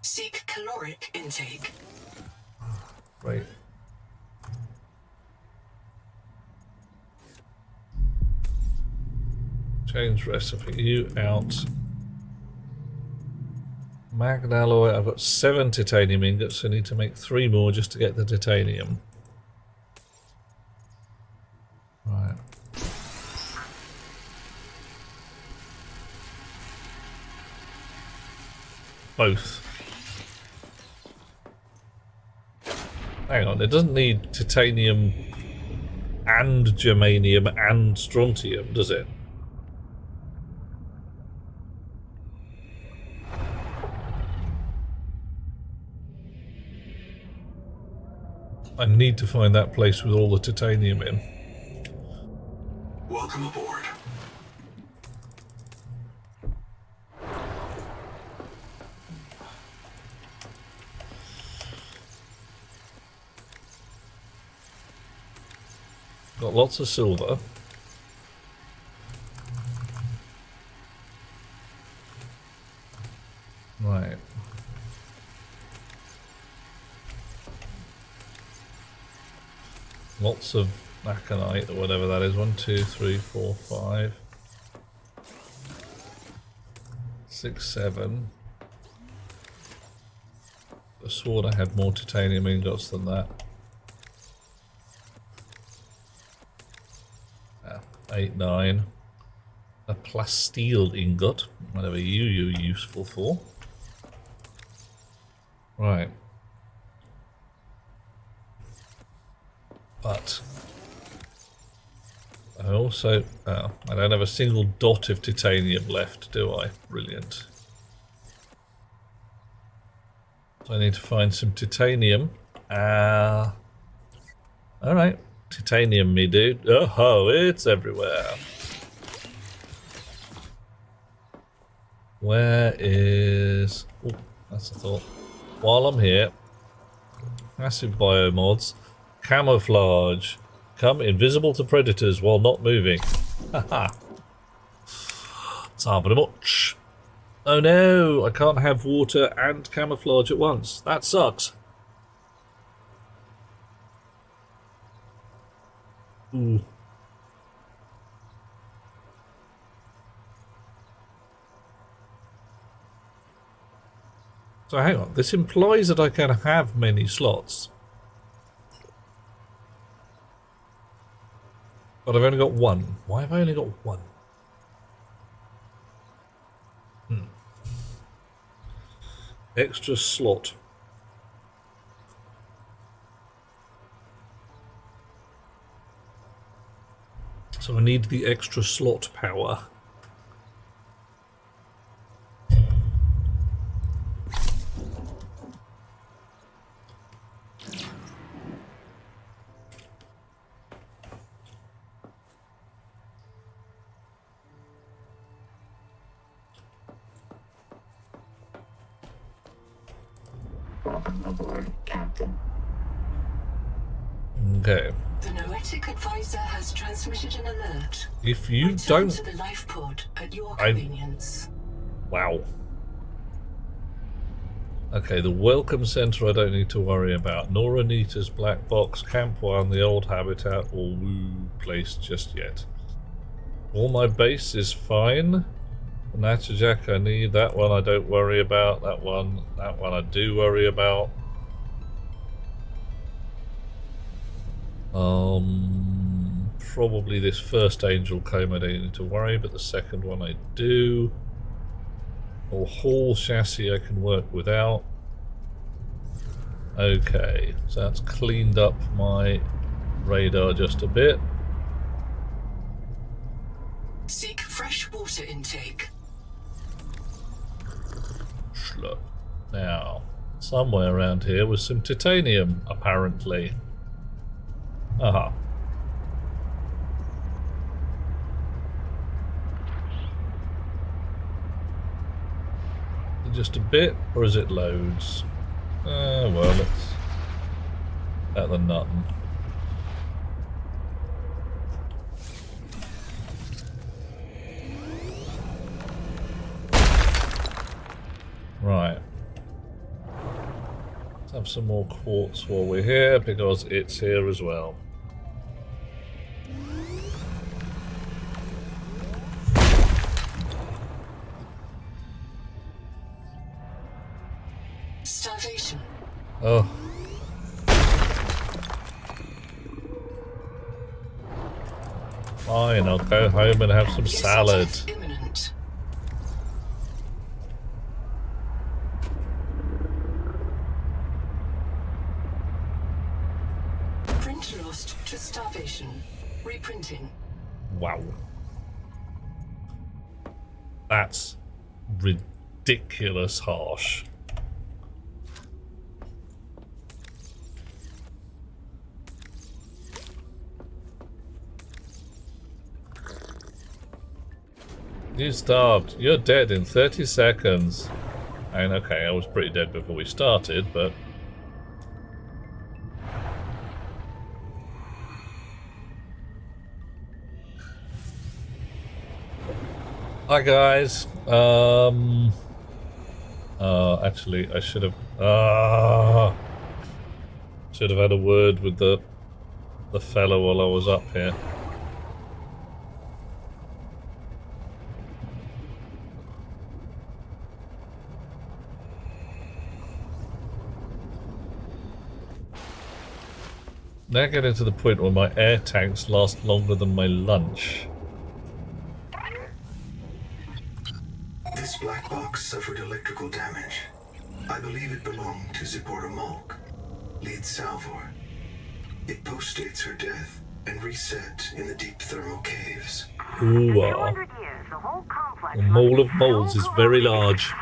S3: Seek caloric intake.
S1: Right. Change recipe, you out. Magnet alloy, I've got 7 titanium ingots, so I need to make 3 more just to get the titanium. Right. Both. Hang on, it doesn't need titanium and germanium and strontium, does it? I need to find that place with all the titanium in.
S4: Welcome aboard.
S1: Got lots of silver. lots of aconite or whatever that is. 1, 2, 3, 4, 5, 6, 7. I swore I had more titanium ingots than that. 8, 9. A plasteel ingot, whatever you're useful for. Right. But I also, I don't have a single dot of titanium left, do I? Brilliant. So I need to find some titanium. Alright. Titanium, me dude. Oh, it's everywhere. Where is... Oh, that's a thought. While I'm here, massive biomods. Camouflage. Become invisible to predators while not moving. Haha. It's happening much. Oh no, I can't have water and camouflage at once. That sucks. Ooh. So hang on, this implies that I can have many slots. But I've only got one. Why have I only got one? Extra slot. So I need the extra slot power.
S8: Welcome aboard, Captain.
S1: Okay.
S3: The Noetic advisor has transmitted an alert.
S1: If you
S3: Return
S1: don't...
S3: to the life pod at your convenience.
S1: Wow. Okay, the welcome center I don't need to worry about. Nor Anita's black box, Camp 1, the old habitat, or Woo place just yet. All my base is fine. The Natterjack I need, that one I don't worry about, that one I do worry about. Probably this first angel comb I don't need to worry, but the second one I do. Or Hall chassis I can work without. Okay, so that's cleaned up my radar just a bit.
S3: Seek fresh water intake.
S1: Schluck. Now, somewhere around here was some titanium, apparently. Aha. Just a bit, or is it loads? Well, it's better than nothing. Right. Let's have some more quartz while we're here, because it's here as well.
S3: Starvation.
S1: Oh. Fine, I'll go home and have some salad.
S3: Imminent. Print lost to starvation. Reprinting.
S1: Wow. That's ridiculous harsh. You starved. You're dead in 30 seconds. And okay, I was pretty dead before we started, but... Hi guys. Actually, I should have... should have had a word with the the fellow while I was up here. Now getting to the point where my air tanks last longer than my lunch.
S4: This black box suffered electrical damage. I believe it belonged to Zipporah Malk, lead Salvor. It postdates her death and reset in the deep thermal caves.
S1: Ooh, the mole of moles is very large.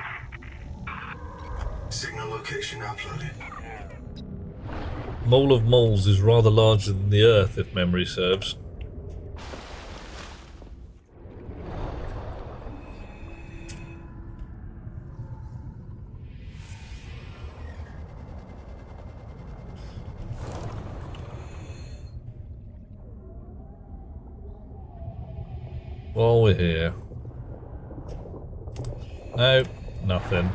S4: Signal location uploaded.
S1: Mole of moles is rather larger than the Earth, if memory serves. While we're here. No, nothing.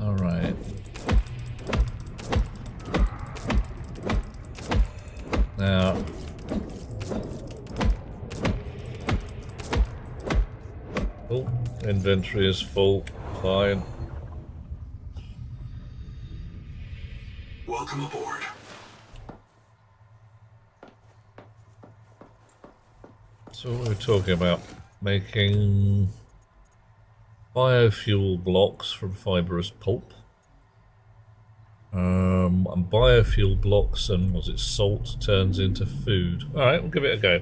S1: All right. Now, oh, inventory is full. Fine.
S4: Welcome aboard.
S1: So what we're talking about, making biofuel blocks from fibrous pulp. And biofuel blocks and was it salt turns into food. Alright, we'll give it a go.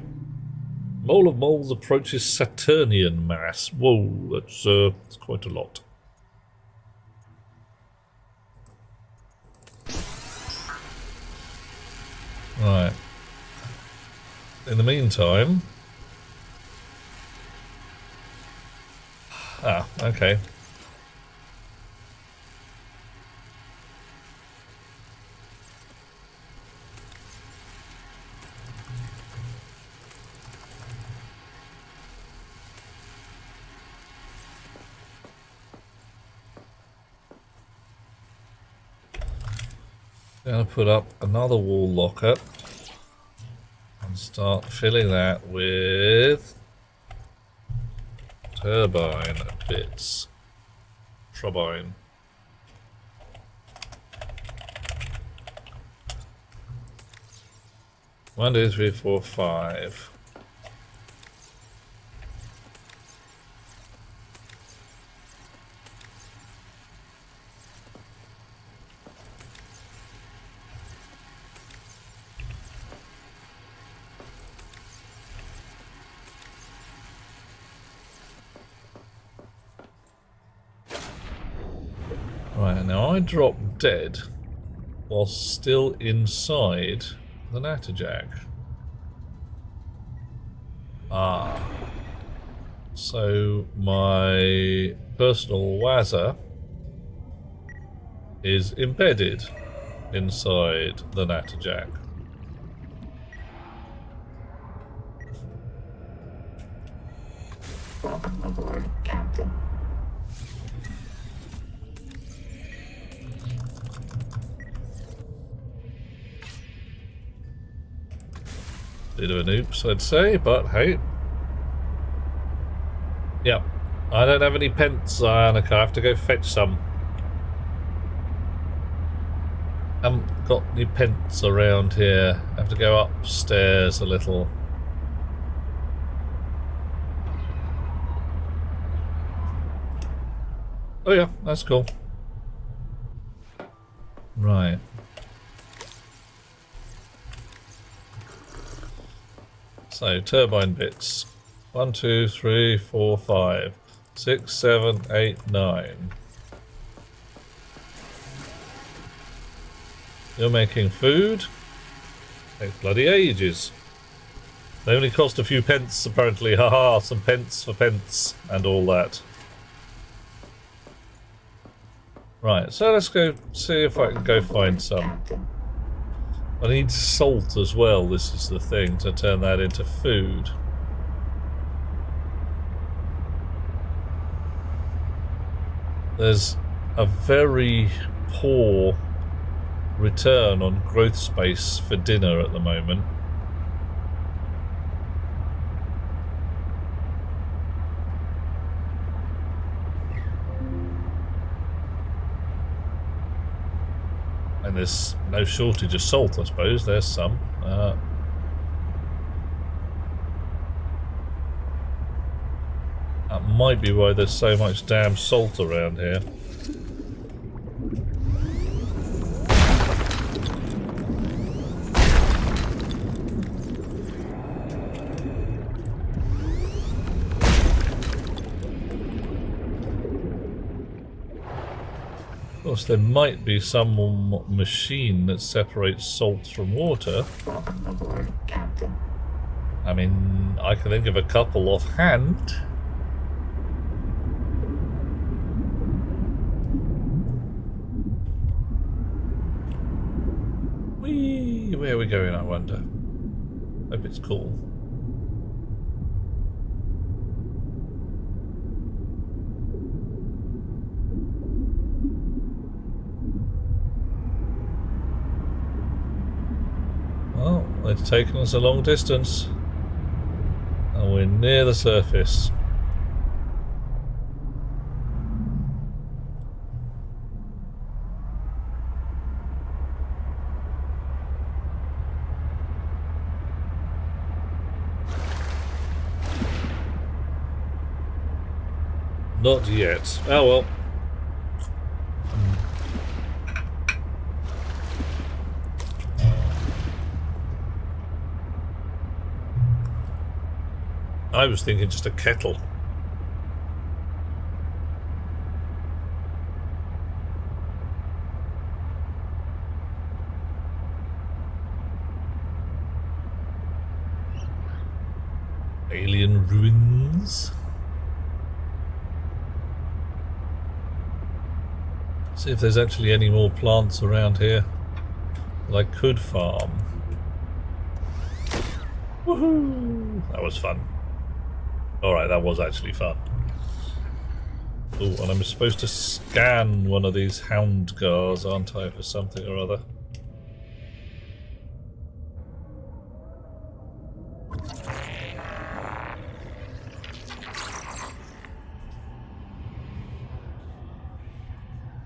S1: Mole of moles approaches Saturnian mass. Whoa, that's quite a lot. Right. In the meantime... Ah, okay. Gonna put up another wall locker and start filling that with turbine bits. Turbine. One, two, three, four, five. Right, now I dropped dead while still inside the Natterjack. Ah. So my personal Wazza is embedded inside the Natterjack.
S8: Welcome aboard, Captain.
S1: Bit of an oops, I'd say, but hey. Yeah, I don't have any pence, Annika. I have to go fetch some. Haven't got any pence around here. I have to go upstairs a little. Oh yeah, that's cool. Right. So, turbine bits. 1, 2, 3, 4, 5, 6, 7, 8, 9. You're making food? Takes bloody ages. They only cost a few pence, apparently. Haha, some pence for pence and all that. Right, so let's go see if I can go find some. I need salt as well, this is the thing, to turn that into food. There's a very poor return on growth space for dinner at the moment. And there's no shortage of salt, I suppose. There's some. That might be why there's so much damn salt around here. Of course, there might be some machine that separates salt from water. I mean, I can think of a couple offhand. Whee! Where are we going, I wonder? Hope it's cool. Well, it's taken us a long distance, and we're near the surface. Not yet. Oh well. I was thinking just a kettle. Alien ruins. See if there's actually any more plants around here that I could farm. Woohoo! That was fun. Alright, that was actually fun. Oh, and I'm supposed to scan one of these hound cars, aren't I, for something or other?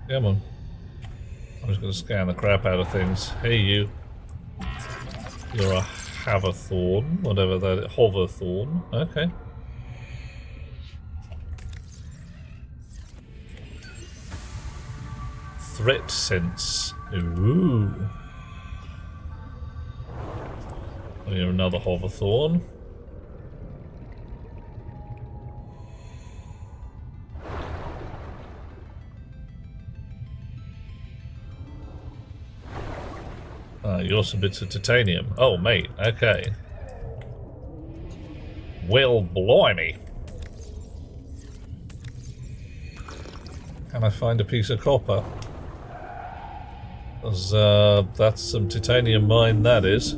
S1: Come on. I'm just going to scan the crap out of things. Hey, you. You're a Haverthorn, whatever that is. Hoverthorn. Okay. Threat sense. Ooh. Oh, you're another Hoverthorn. You're some bits of titanium. Oh, mate. Okay. Well, blimey. Can I find a piece of copper? Because that's some titanium mine, that is.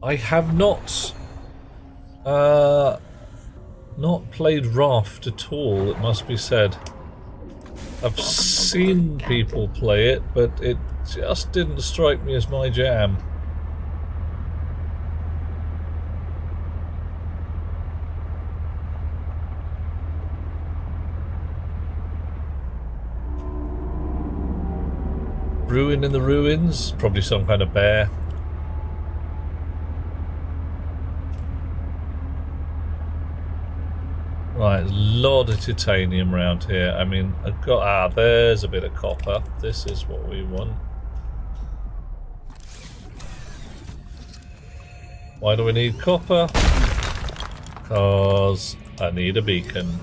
S1: I have not played Raft at all, it must be said. I've seen people play it, but it just didn't strike me as my jam. Ruin in the ruins? Probably some kind of bear. Right, there's a lot of titanium around here. I mean, I've got... there's a bit of copper. This is what we want. Why do we need copper? Because I need a beacon.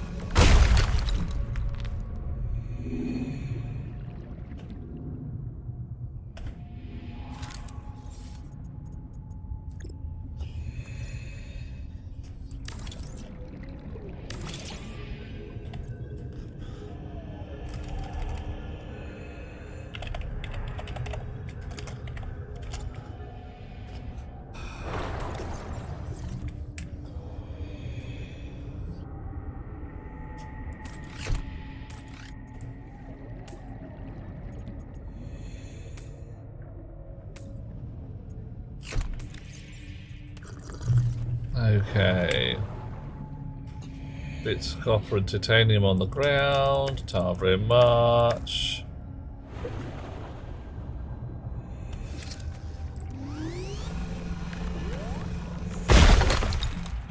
S1: Okay. Bits of copper and titanium on the ground. Not very much.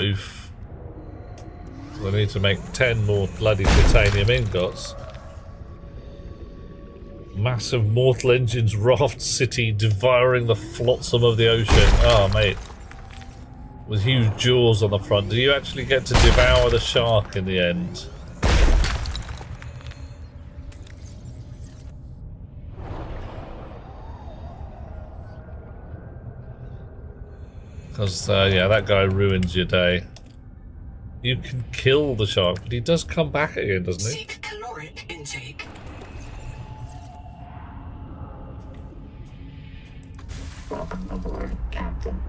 S1: Oof. So I need to make 10 more bloody titanium ingots. Massive mortal engines raft city devouring the flotsam of the ocean. Oh, mate. With huge jaws on the front. Do you actually get to devour the shark in the end? Because, yeah, that guy ruins your day. You can kill the shark, but he does come back again, doesn't he?
S3: Seek caloric intake.
S8: Welcome aboard, Captain.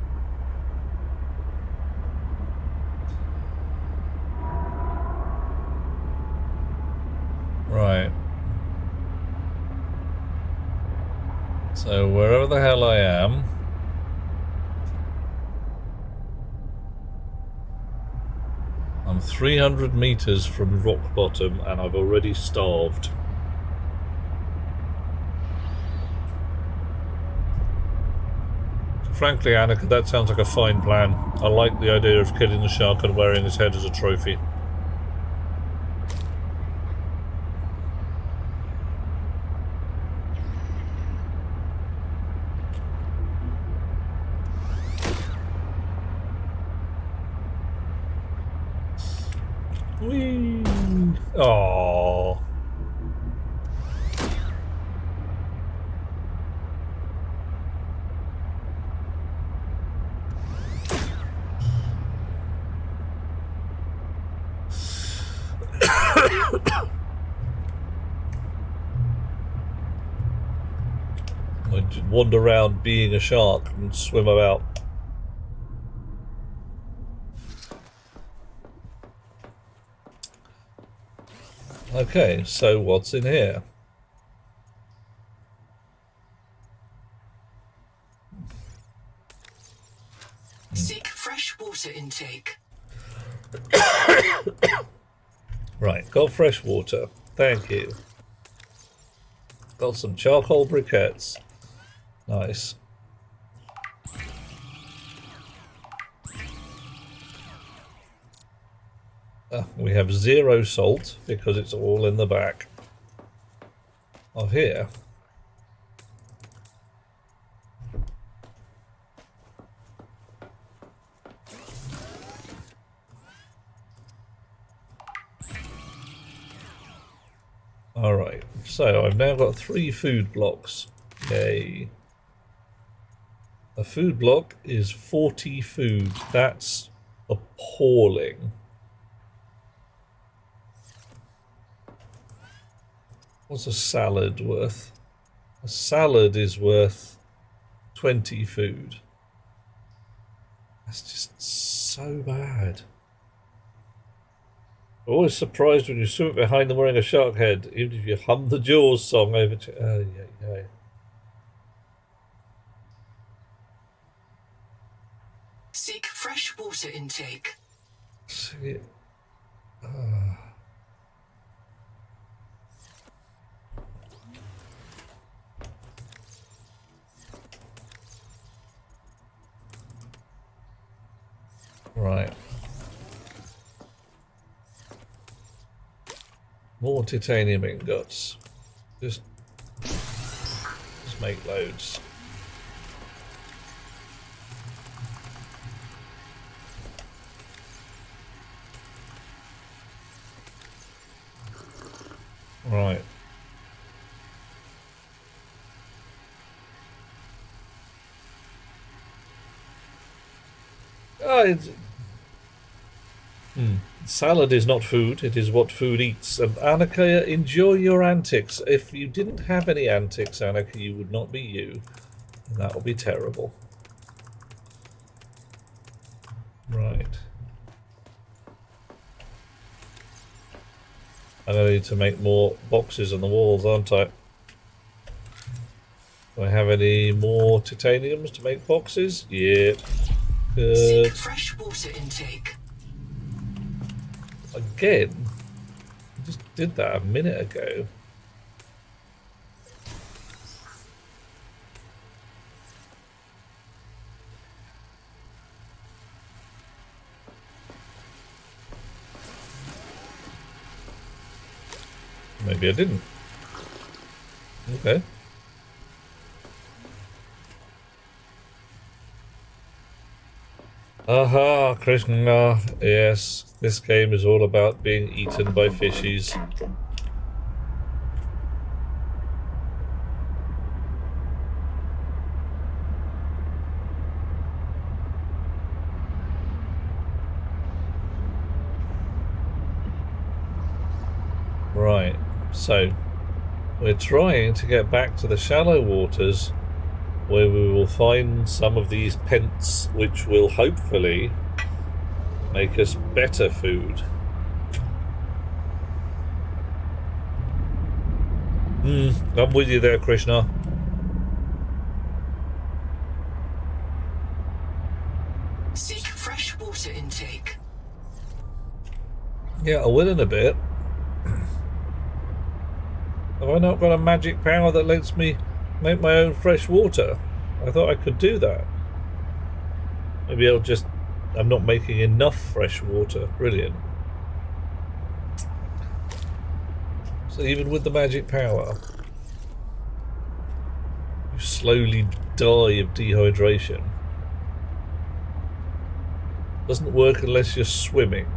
S1: Right. So wherever the hell I am, I'm 300 meters from rock bottom and I've already starved. Frankly, Annika, that sounds like a fine plan. I like the idea of killing the shark and wearing his head as a trophy. Whee! Aww. I just wander around being a shark and swim about. Okay, so what's in here?
S3: Seek fresh water intake.
S1: Right, got fresh water. Thank you. Got some charcoal briquettes. Nice. We have 0 salt because it's all in the back of here. Alright, so I've now got 3 food blocks. Yay. A food block is 40 food. That's appalling. What's a salad worth? A salad is worth 20 food. That's just so bad. Always surprised when you swim behind them wearing a shark head, even if you hum the Jaws song over to... yeah.
S3: Seek fresh water intake.
S1: See, right. More titanium ingots. Just make loads. Right. Salad is not food, it is what food eats. And Annika, enjoy your antics. If you didn't have any antics, Annika, you would not be you. And that will be terrible. Right. I'm going to need to make more boxes on the walls, aren't I? Do I have any more titaniums to make boxes? Yep. Good.
S3: Seek fresh water intake.
S1: Again? I just did that a minute ago. Maybe I didn't. Okay. Aha, Krishna. Yes, this game is all about being eaten by fishies.
S8: Captain.
S1: Right, so we're trying to get back to the shallow waters where we will find some of these pents which will hopefully make us better food. I'm with you there, Krishna.
S3: Seek fresh water intake.
S1: Yeah, I will in a bit. Have I not got a magic power that lets me make my own fresh water? I thought I could do that. Maybe I'm not making enough fresh water. Brilliant. So even with the magic power, you slowly die of dehydration. Doesn't work unless you're swimming.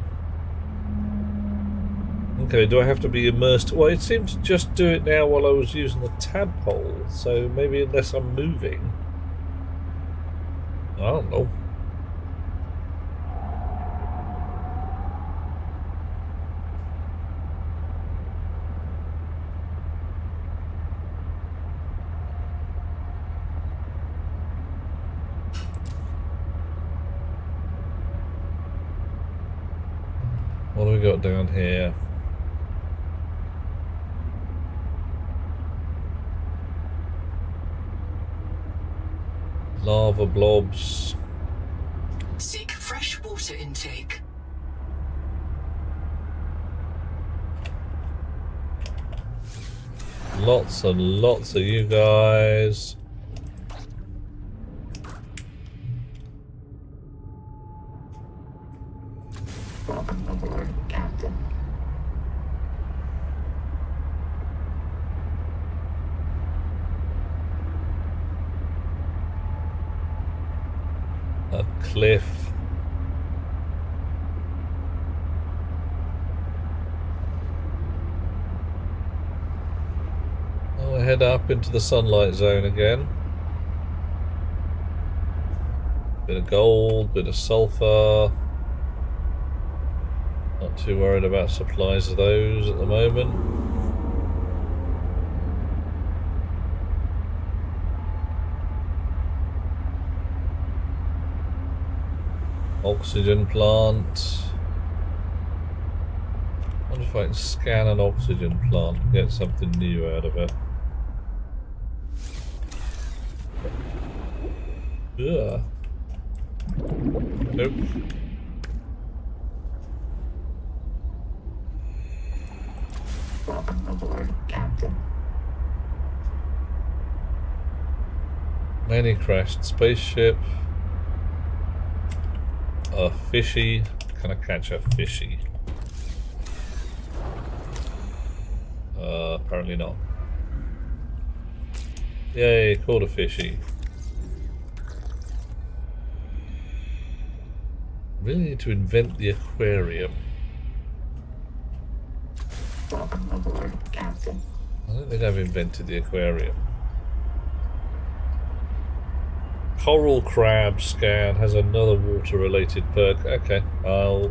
S1: Okay, do I have to be immersed? Well, it seemed to just do it now while I was using the tadpole, so maybe unless I'm moving. I don't know. What do we got down here? Lava blobs.
S3: Seek fresh water intake.
S1: Lots and lots of you guys.
S8: Welcome aboard, Captain.
S1: A cliff. I'll head up into the sunlight zone again. Bit of gold, bit of sulfur. Not too worried about supplies of those at the moment. Oxygen plant. I wonder if I can scan an oxygen plant and get something new out of it. Yeah. Nope.
S8: Welcome aboard, Captain.
S1: Many crashed spaceship. A fishy. Can I catch a fishy? Apparently not. Yay, caught a fishy. Really need to invent the aquarium.
S8: Welcome aboard, Captain.
S1: I don't think I've invented the aquarium. Coral crab scan has another water related perk. Okay, I'll...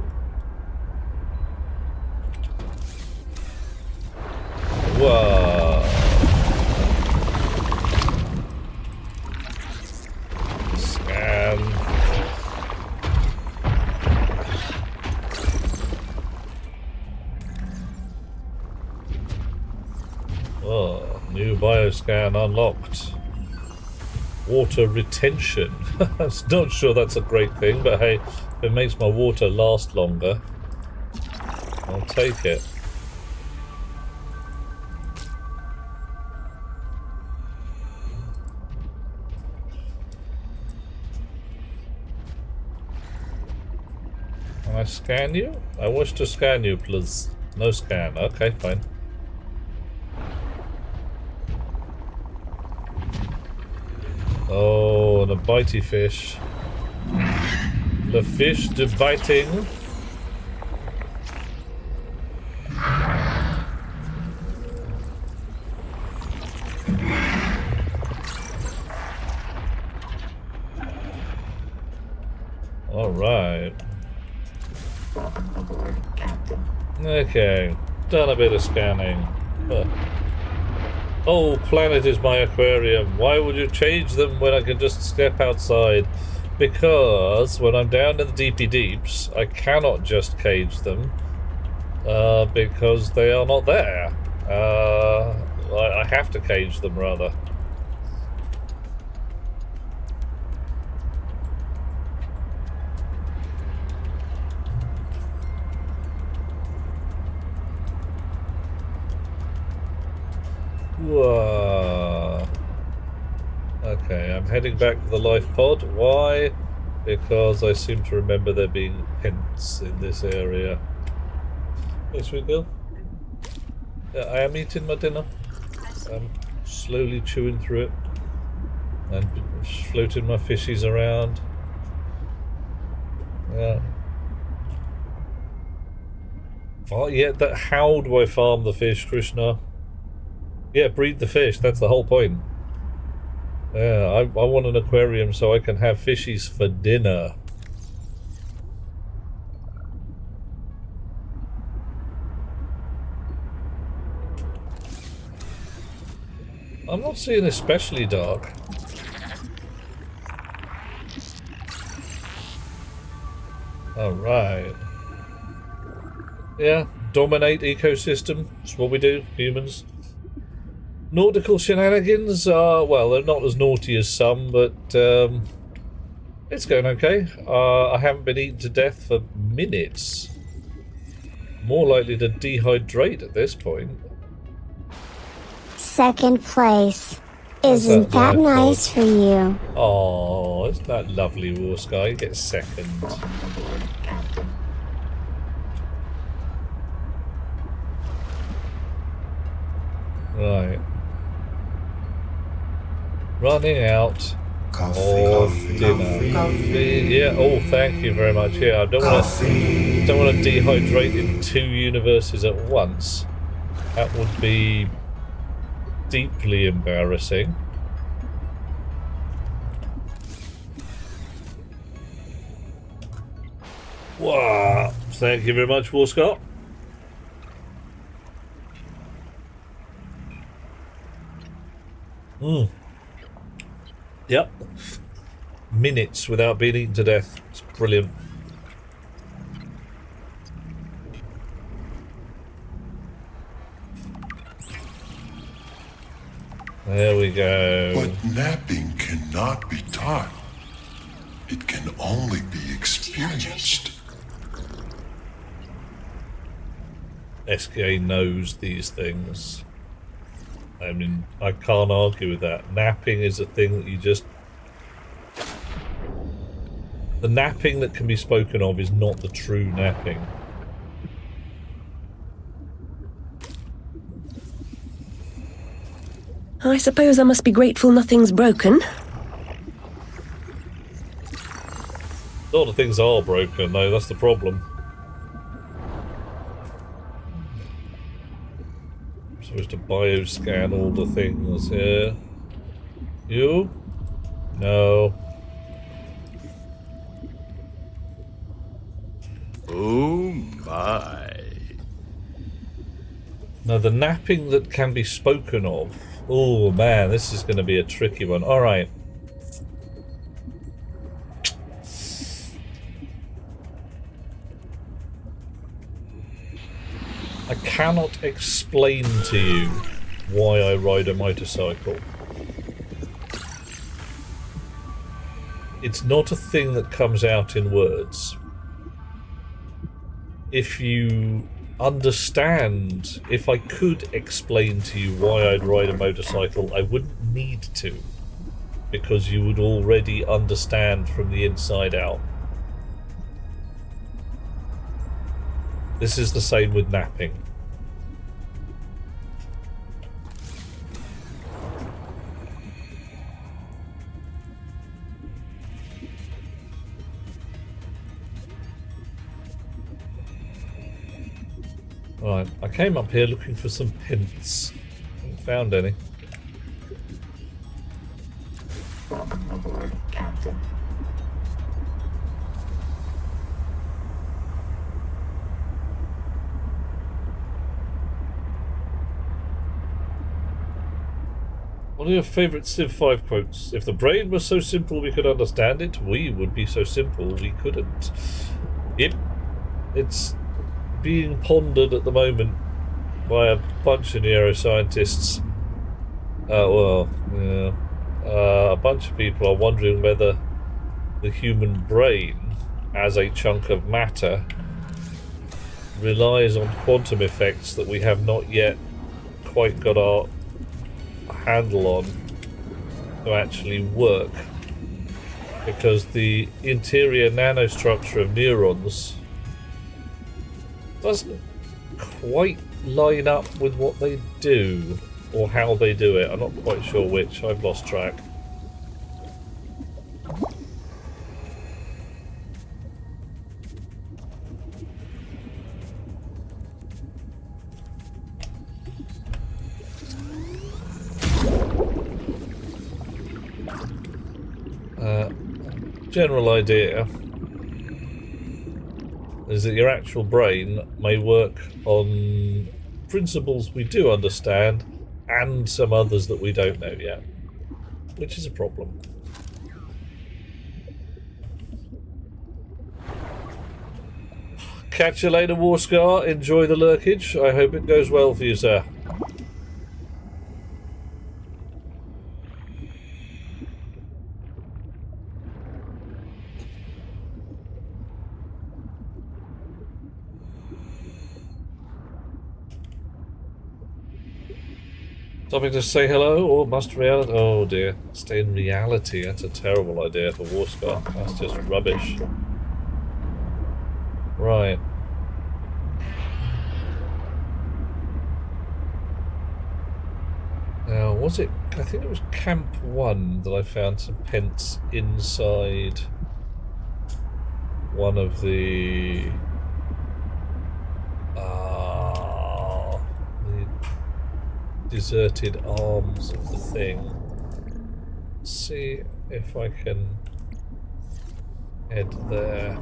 S1: Whoa! Scan. Oh, new bioscan unlocked. Water retention. I'm not sure that's a great thing, but hey, if it makes my water last longer, I'll take it. Can I scan you? I wish to scan you, please. No scan. Okay, fine. Oh, the bitey fish. The fish, the biting. All right. Okay, done a bit of scanning. Oh, planet is my aquarium. Why would you change them when I can just step outside? Because when I'm down in the deepy deeps, I cannot just cage them because they are not there. I have to cage them, rather. Whoa. Okay, I'm heading back to the life pod. Why? Because I seem to remember there being hints in this area. Yes, we go. I am eating my dinner. I'm slowly chewing through it and floating my fishies around. Yeah. Oh, yeah, how do I farm the fish, Krishna? Yeah, breed the fish, that's the whole point. Yeah, I want an aquarium so I can have fishies for dinner. I'm not seeing especially dark. Alright. Yeah, dominate ecosystem. That's what we do, humans. Nautical shenanigans are, well, they're not as naughty as some, but it's going okay. I haven't been eaten to death for minutes. More likely to dehydrate at this point.
S12: Second place. Isn't that nice for you?
S1: Oh, isn't that lovely, War Sky? You get second. Right. Running out of dinner. Coffee. Yeah. Oh, thank you very much. Yeah, I don't want to dehydrate in 2 universes at once. That would be deeply embarrassing. Wow. Thank you very much, War Scott. Yep. Minutes without being eaten to death. It's brilliant. There we go.
S2: But napping cannot be taught. It can only be experienced.
S1: SK knows these things. I mean, I can't argue with that. Napping is a thing that you just... The napping that can be spoken of is not the true napping.
S6: I suppose I must be grateful nothing's broken.
S1: A lot of things are broken, though. That's the problem. I'm supposed to bioscan all the things here. You? No.
S2: Oh my.
S1: Now, the napping that can be spoken of. Oh man, this is going to be a tricky one. Alright. I cannot explain to you why I ride a motorcycle. It's not a thing that comes out in words. If you understand, if I could explain to you why I'd ride a motorcycle, I wouldn't need to, because you would already understand from the inside out. This is the same with napping. Right, I came up here looking for some pints. Haven't found any.
S8: Welcome aboard, Captain.
S1: One of your favourite Civ 5 quotes. If the brain was so simple we could understand it, we would be so simple we couldn't. Yep. It's being pondered at the moment by a bunch of neuroscientists. A bunch of people are wondering whether the human brain, as a chunk of matter, relies on quantum effects that we have not yet quite got our handle on to actually work, because the interior nanostructure of neurons doesn't quite line up with what they do, or how they do it. I'm not quite sure which. I've lost track. General idea is that your actual brain may work on principles we do understand and some others that we don't know yet, which is a problem. Catch you later, Warscar. Enjoy the lurkage. I hope it goes well for you, sir. Something to say hello, or must reality? Oh dear, stay in reality. That's a terrible idea for Warscar. That's just rubbish. Right. Now, was it? I think it was Camp 1 that I found some pence inside one of the deserted arms of the thing. See if I can head there.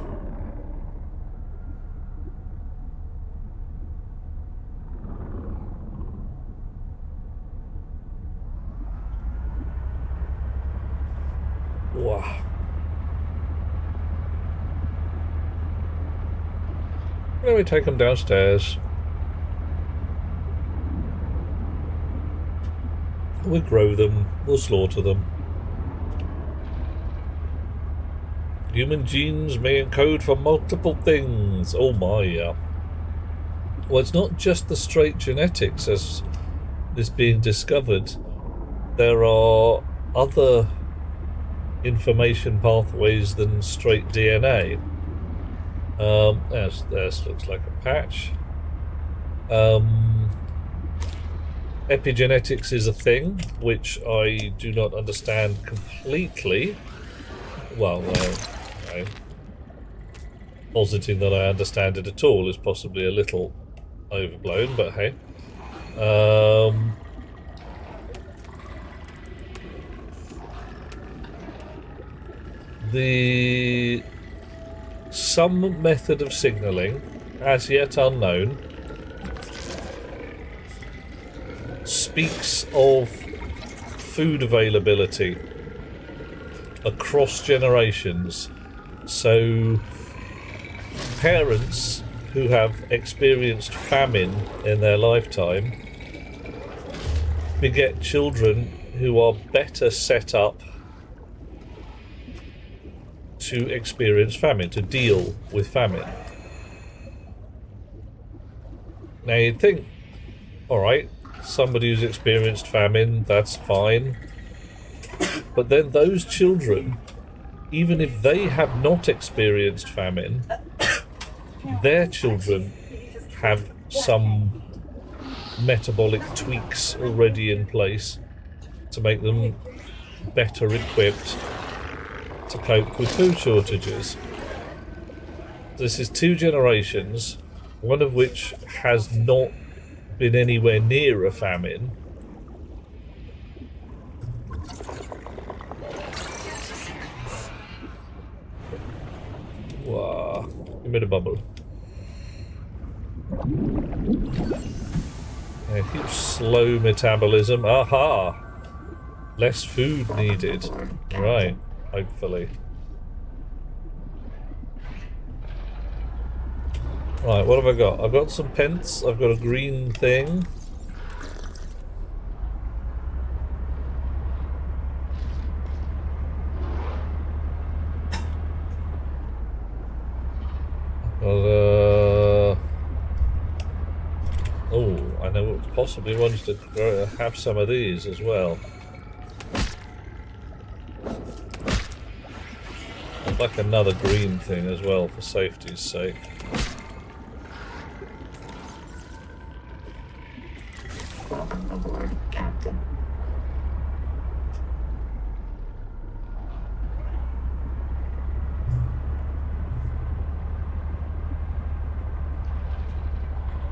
S1: Wow. Let me take them downstairs. We'll grow them, we'll slaughter them. Human genes may encode for multiple things. Oh my, yeah. Well, it's not just the straight genetics as is being discovered. There are other information pathways than straight DNA. This looks like a patch. Epigenetics is a thing which I do not understand completely. Well, no. Positing that I understand it at all is possibly a little overblown, but hey. Some method of signalling, as yet unknown, speaks of food availability across generations. So parents who have experienced famine in their lifetime beget children who are better set up to experience famine, to deal with famine. Now you'd think, alright, somebody who's experienced famine, that's fine. But then those children, even if they have not experienced famine, their children have some metabolic tweaks already in place to make them better equipped to cope with food shortages. This is 2 generations, one of which has not been anywhere near a famine. Wow, you made a bubble. A huge slow metabolism. Aha! Less food needed. Right, hopefully. Right, what have I got? I've got some pence. I've got a green thing. Oh, I know possibly wants to have some of these as well. I'd like another green thing as well for safety's sake.
S8: Welcome aboard, Captain.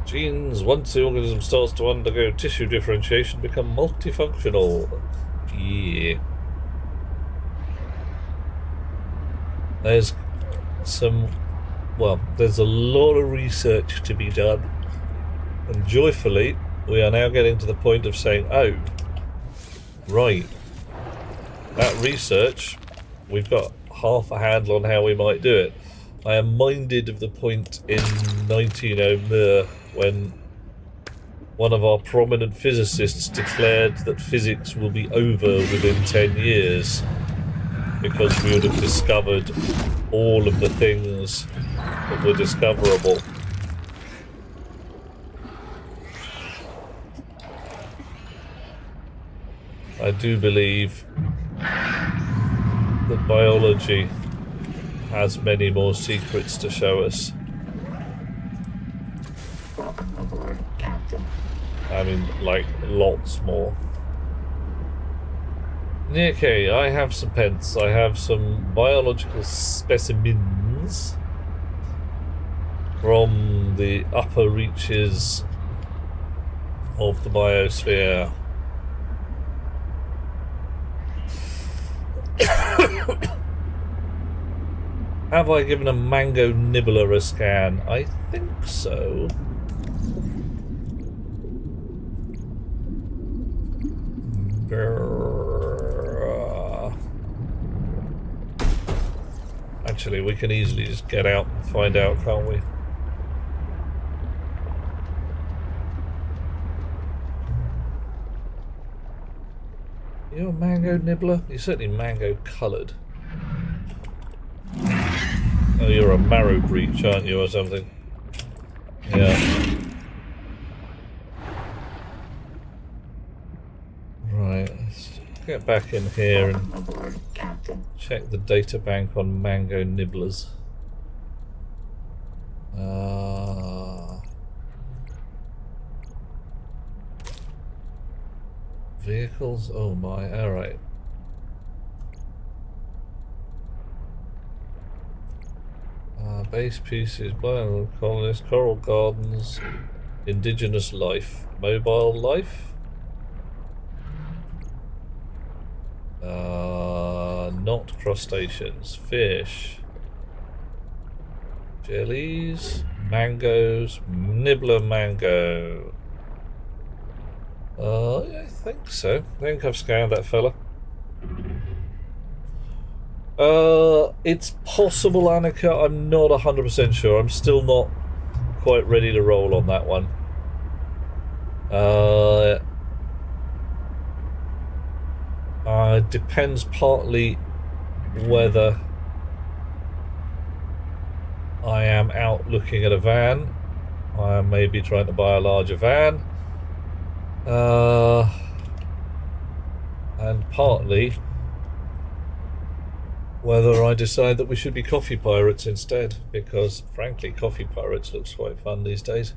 S1: Genes, once the organism starts to undergo tissue differentiation, become multifunctional. Yeah. There's there's a lot of research to be done. And joyfully, we are now getting to the point of saying, oh, right, that research, we've got half a handle on how we might do it. I am minded of the point in 1900 when one of our prominent physicists declared that physics will be over within 10 years because we would have discovered all of the things that were discoverable. I do believe that biology has many more secrets to show us.
S8: Welcome aboard, Captain.
S1: I mean, like, lots more. Okay, I have some pence. I have some biological specimens from the upper reaches of the biosphere. Have I given a mango nibbler a scan? I think so. Actually, we can easily just get out and find out, can't we? You're a mango nibbler? You're certainly mango coloured. Oh, you're a marrow breach, aren't you, or something? Yeah. Right, let's get back in here and check the data bank on mango nibblers. Vehicles? Oh my, alright. Base pieces, biological colonists, coral gardens, indigenous life, mobile life. Not crustaceans, fish, jellies, mangoes, nibbler mango. I think so. I think I've scanned that fella. It's possible, Annika. I'm not 100% sure. I'm still not quite ready to roll on that one. It depends partly whether am out looking at a van. I am maybe trying to buy a larger van. And partly whether I decide that we should be coffee pirates instead, because frankly coffee pirates looks quite fun these days.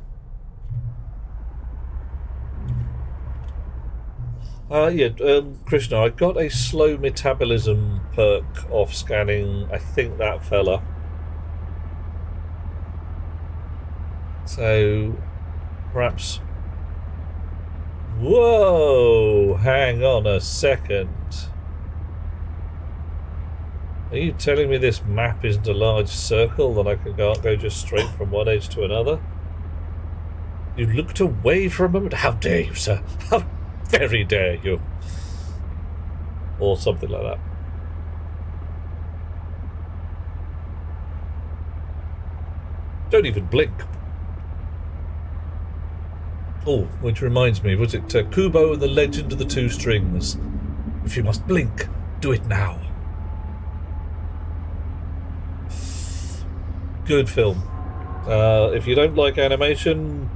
S1: Krishna, I got a slow metabolism perk off scanning, I think, that fella. So perhaps... Whoa! Hang on a second. Are you telling me this map isn't a large circle that I can go just straight from one edge to another? You looked away for a moment? How dare you, sir? How very dare you? Or something like that. Don't even blink. Oh, which reminds me, was it Kubo and the Legend of the Two Strings? If you must blink, do it now. Good film. If you don't like animation,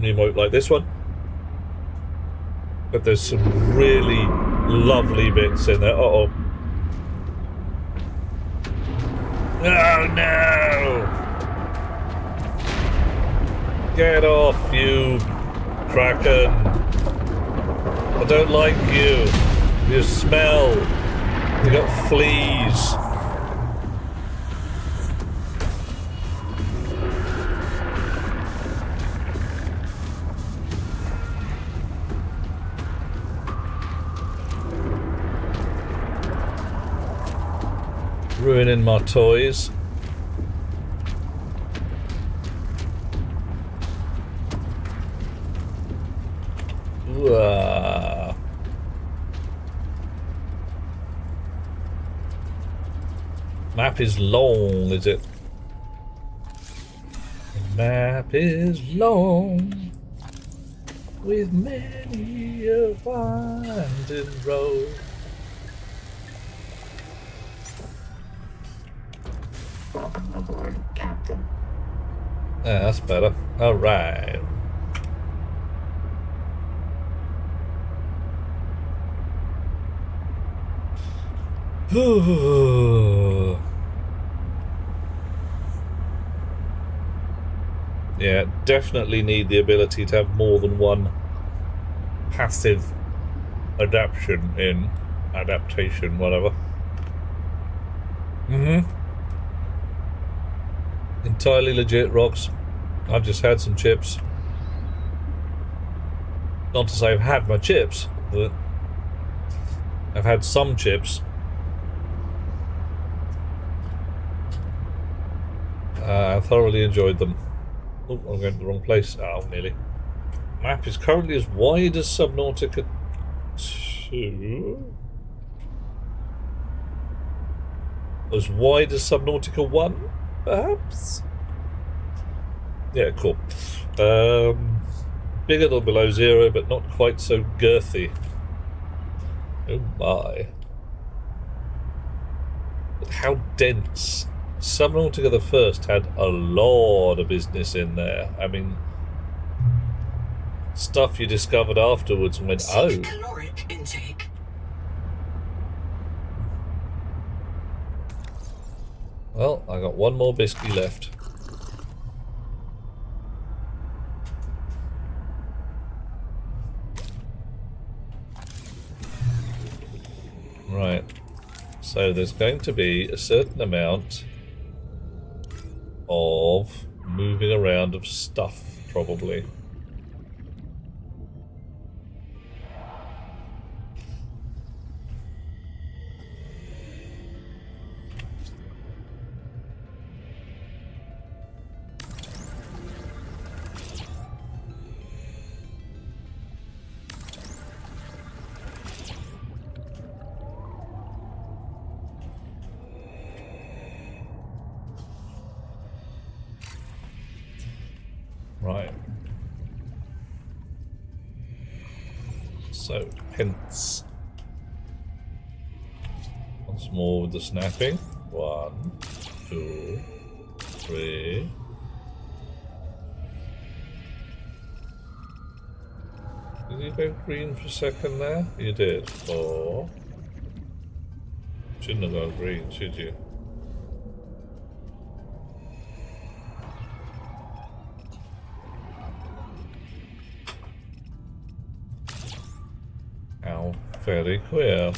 S1: you won't like this one. But there's some really lovely bits in there. Uh-oh. Oh no! Get off, you Kraken. I don't like you. You smell. You got fleas. Ruining my toys. Map is long, is it? The map is long, with many a winding road.
S8: Aboard, Captain.
S1: Yeah, that's better. All right. Yeah, definitely need the ability to have more than one passive adaptation, whatever. Entirely legit, Rocks. I've just had some chips. Not to say I've had my chips, but I've had some chips. I thoroughly enjoyed them. Oh, I'm going to the wrong place. Oh, nearly. Map is currently as wide as Subnautica 2. As wide as Subnautica 1, perhaps? Yeah, cool. Bigger than below zero, but not quite so girthy. Oh my. But how dense. Subnautica the First had a lot of business in there. I mean, stuff you discovered afterwards and went, oh.
S3: Caloric intake.
S1: Well, I got one more biscuit left. Right. So there's going to be a certain amount of moving around of stuff, probably. Right. So, pence. Once more with the snapping. 1, 2, 3, Did you go green for a second there? You did. Oh. Shouldn't have gone green, should you? How very queer.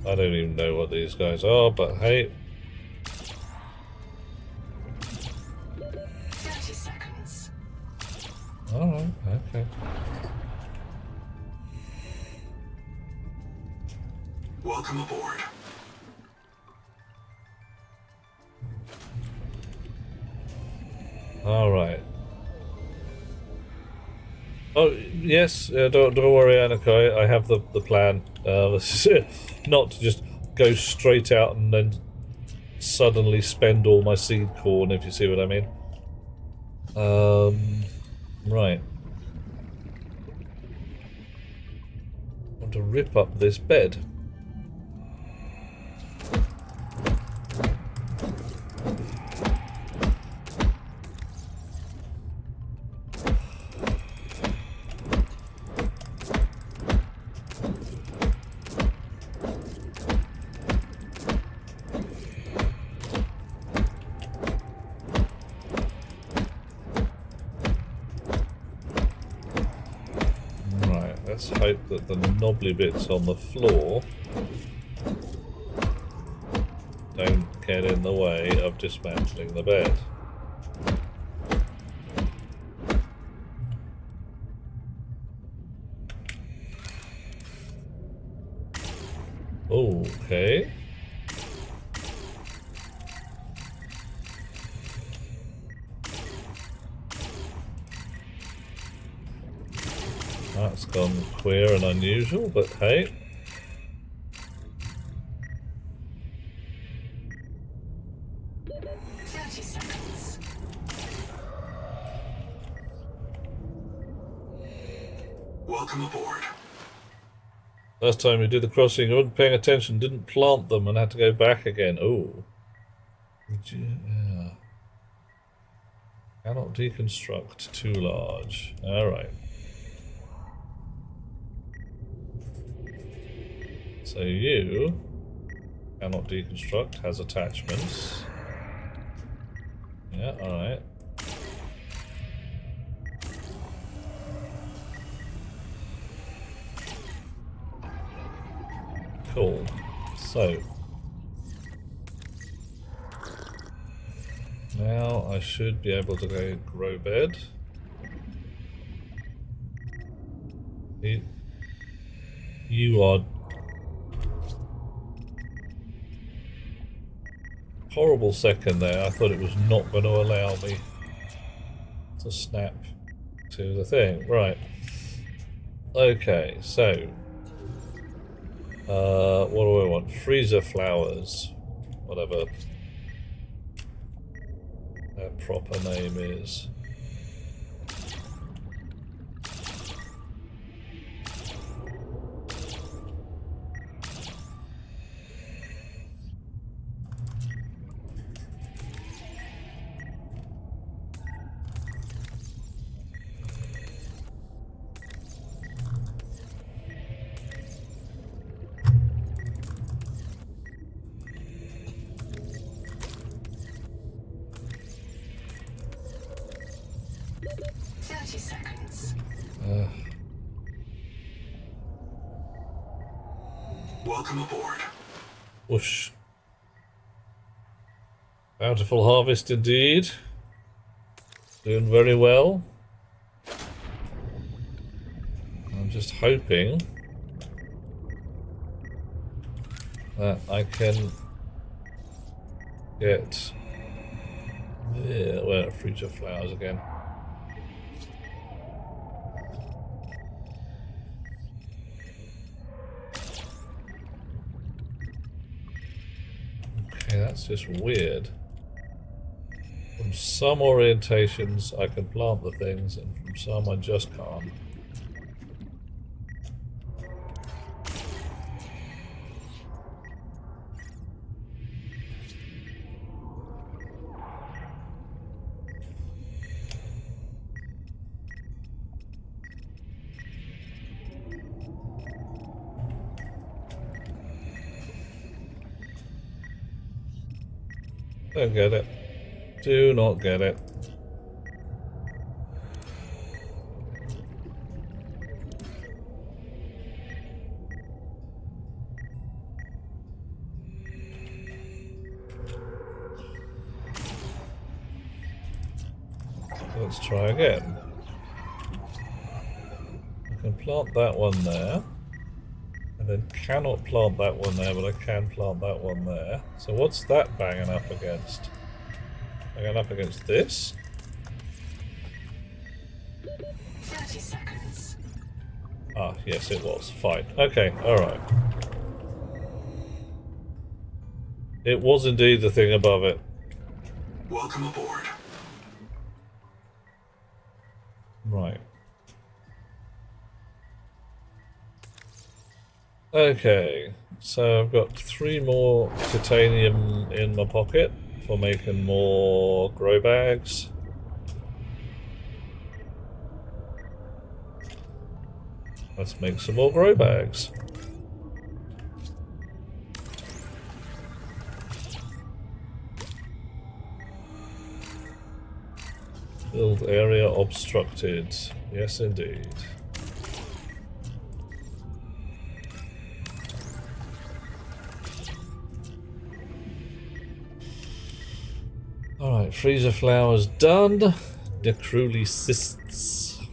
S1: I don't even know what these guys are, but hey.
S3: 30 seconds.
S1: Alright, okay.
S4: Welcome aboard.
S1: Alright. Oh, yes, don't worry, Anakai, I have the plan. Not to just go straight out and then suddenly spend all my seed corn, if you see what I mean. Right. I want to rip up this bed. Let's hope that the knobbly bits on the floor don't get in the way of dismantling the bed. Okay. That's gone queer and unusual, but hey.
S4: Welcome aboard.
S1: Last time we did the crossing, I wasn't paying attention, didn't plant them and had to go back again. Oh. Yeah. Cannot deconstruct, too large. Alright. So you cannot deconstruct, has attachments. Yeah, alright. Cool. So now I should be able to go grow bed. You are horrible second there. I thought it was not going to allow me to snap to the thing. Right. Okay, so what do I want? Freezer flowers. Whatever their proper name is.
S4: Welcome aboard.
S1: Whoosh. Bountiful harvest indeed. Doing very well. I'm just hoping that I can get... Yeah, well, future flowers again. Okay, that's just weird. From some orientations I can plant the things, and from some I just can't. Don't get it. Do not get it. Let's try again. I can plant that one there. And then cannot plant that one there, but I can plant that one there. So what's that banging up against? Banging up against this?
S3: 30 seconds.
S1: Ah, yes it was. Fine. Okay, alright. It was indeed the thing above it.
S4: Welcome aboard.
S1: Right. Okay, so I've got 3 more titanium in my pocket for making more grow bags. Let's make some more grow bags. Build area obstructed. Yes, indeed. Alright, freezer flowers done. Necrolycists.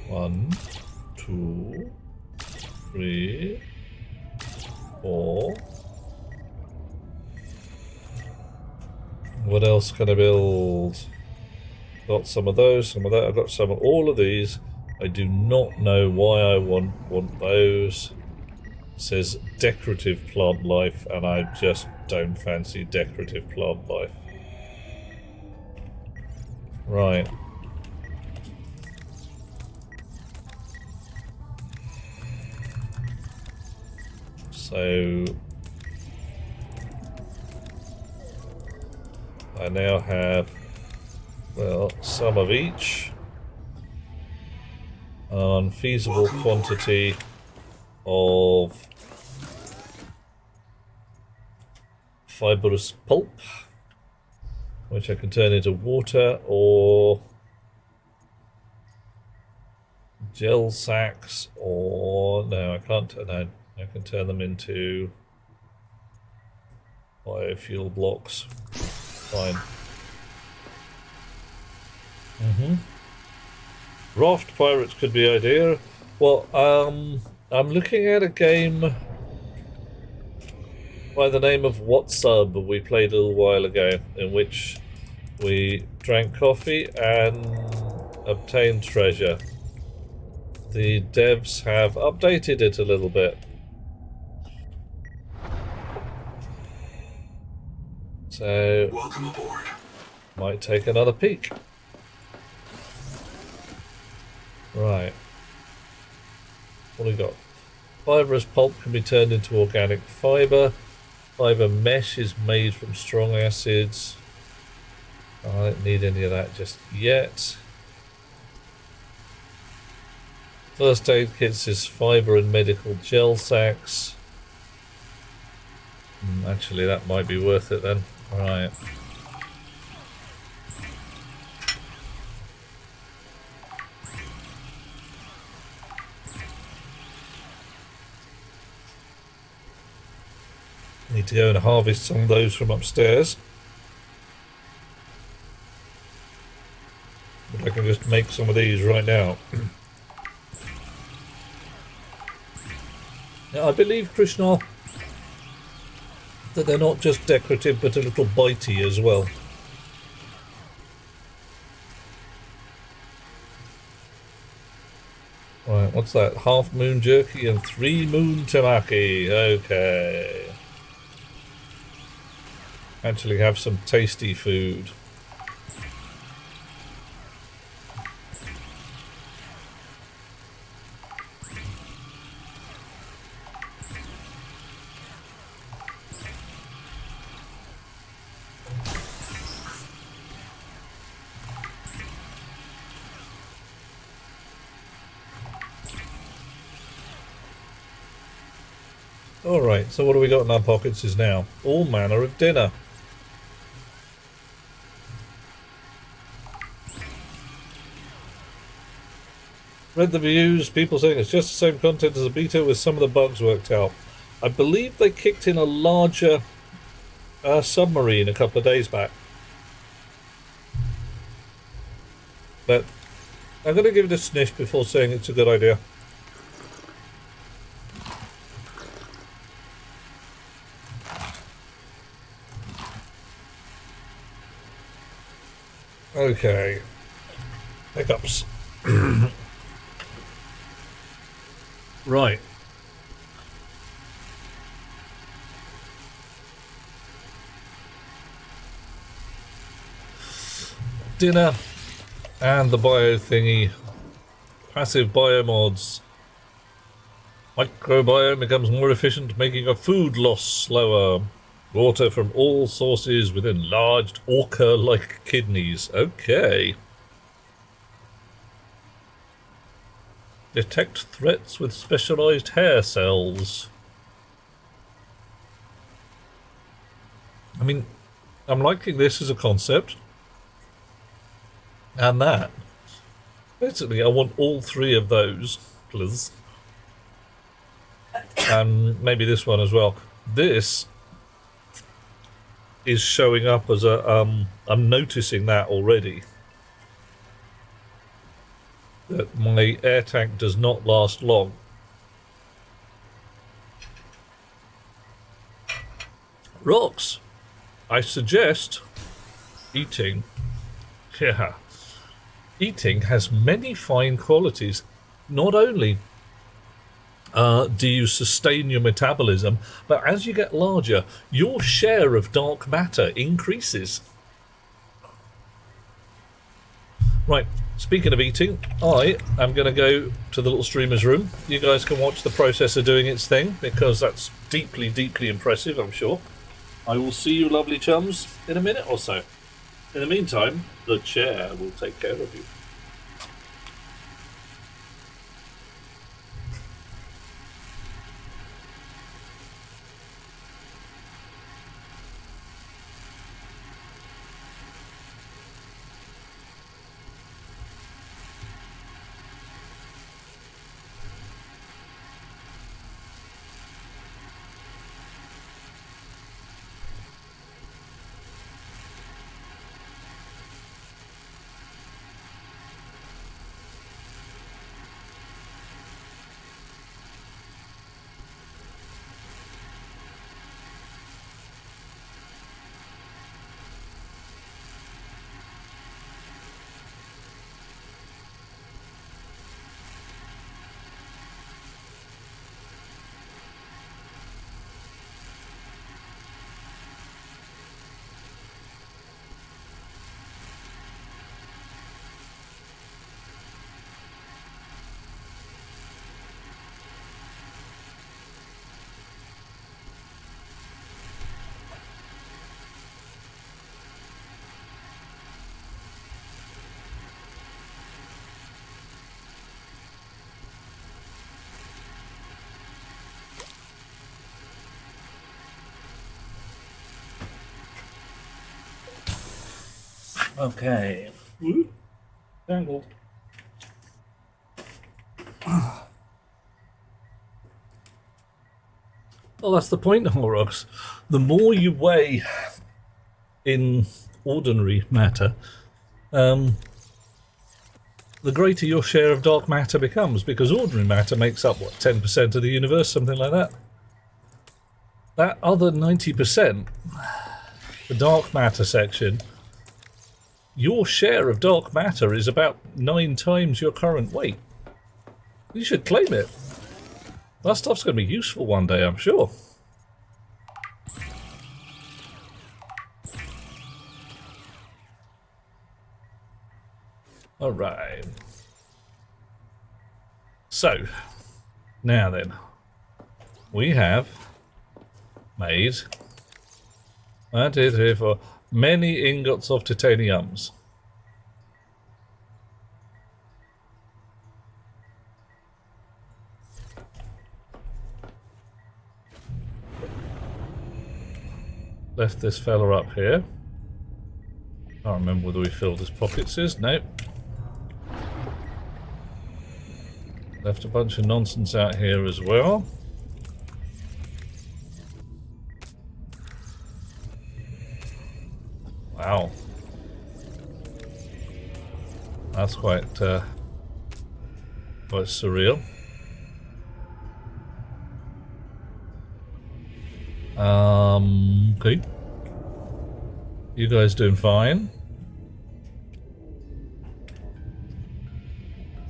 S1: One, 2, 3, 4. What else can I build? Got some of those, some of that. I've got some of all of these. I do not know why I want those. It says decorative plant life, and I just don't fancy decorative plant life. Right. So I now have, well, some of each. An unfeasible quantity of fibrous pulp, which I can turn into water or gel sacks, or no, I can't. No, I can turn them into biofuel blocks. Fine. Raft pirates could be idea. Well, I'm looking at a game by the name of What Sub we played a little while ago, in which we drank coffee and obtained treasure. The devs have updated it a little bit. So,
S4: welcome aboard.
S1: Might take another peek. Right. What do we got? Fibrous pulp can be turned into organic fiber. Fiber mesh is made from strong acids. I don't need any of that just yet. First aid kits is fiber and medical gel sacks. Actually, that might be worth it then. Right. Need to go and harvest some of those from upstairs. But I can just make some of these right now. Now, I believe, Krishna, that they're not just decorative but a little bitey as well. Right, what's that? Half moon jerky and 3 moon tamaki. Okay. Actually have some tasty food. Alright, so what do we got in our pockets is now all manner of dinner. Read the reviews, people saying it's just the same content as a beta with some of the bugs worked out. I believe they kicked in a larger submarine a couple of days back. But I'm going to give it a sniff before saying it's a good idea. Okay. Hiccups. Right. Dinner and the bio thingy. Passive biomods. Microbiome becomes more efficient, making your food loss slower. Water from all sources with enlarged orca-like kidneys. Okay. Detect threats with specialized hair cells. I mean, I'm liking this as a concept. And that. Basically, I want all three of those, please. And maybe this one as well. This is showing up as a, I'm noticing that already. That my air tank does not last long. Rocks. I suggest eating. Yeah. Eating has many fine qualities. Not only do you sustain your metabolism, but as you get larger, your share of dark matter increases. Right, speaking of eating, I am going to go to the little streamer's room. You guys can watch the processor doing its thing, because that's deeply, deeply impressive, I'm sure. I will see you lovely chums in a minute or so. In the meantime, the chair will take care of you. Okay. Dangle. Well, that's the point, Horrocks. The more you weigh in ordinary matter, the greater your share of dark matter becomes, because ordinary matter makes up, what, 10% of the universe, something like that? That other 90%, the dark matter section, your share of dark matter is about 9 times your current weight. You should claim it. That stuff's going to be useful one day, I'm sure. Alright. So, now then, we have made 1, 2, 3, 4 many ingots of titaniums. left this fella up here. Can't remember whether we filled his pockets. Nope. Left a bunch of nonsense out here as well. Wow. That's quite surreal. Okay. You guys doing fine?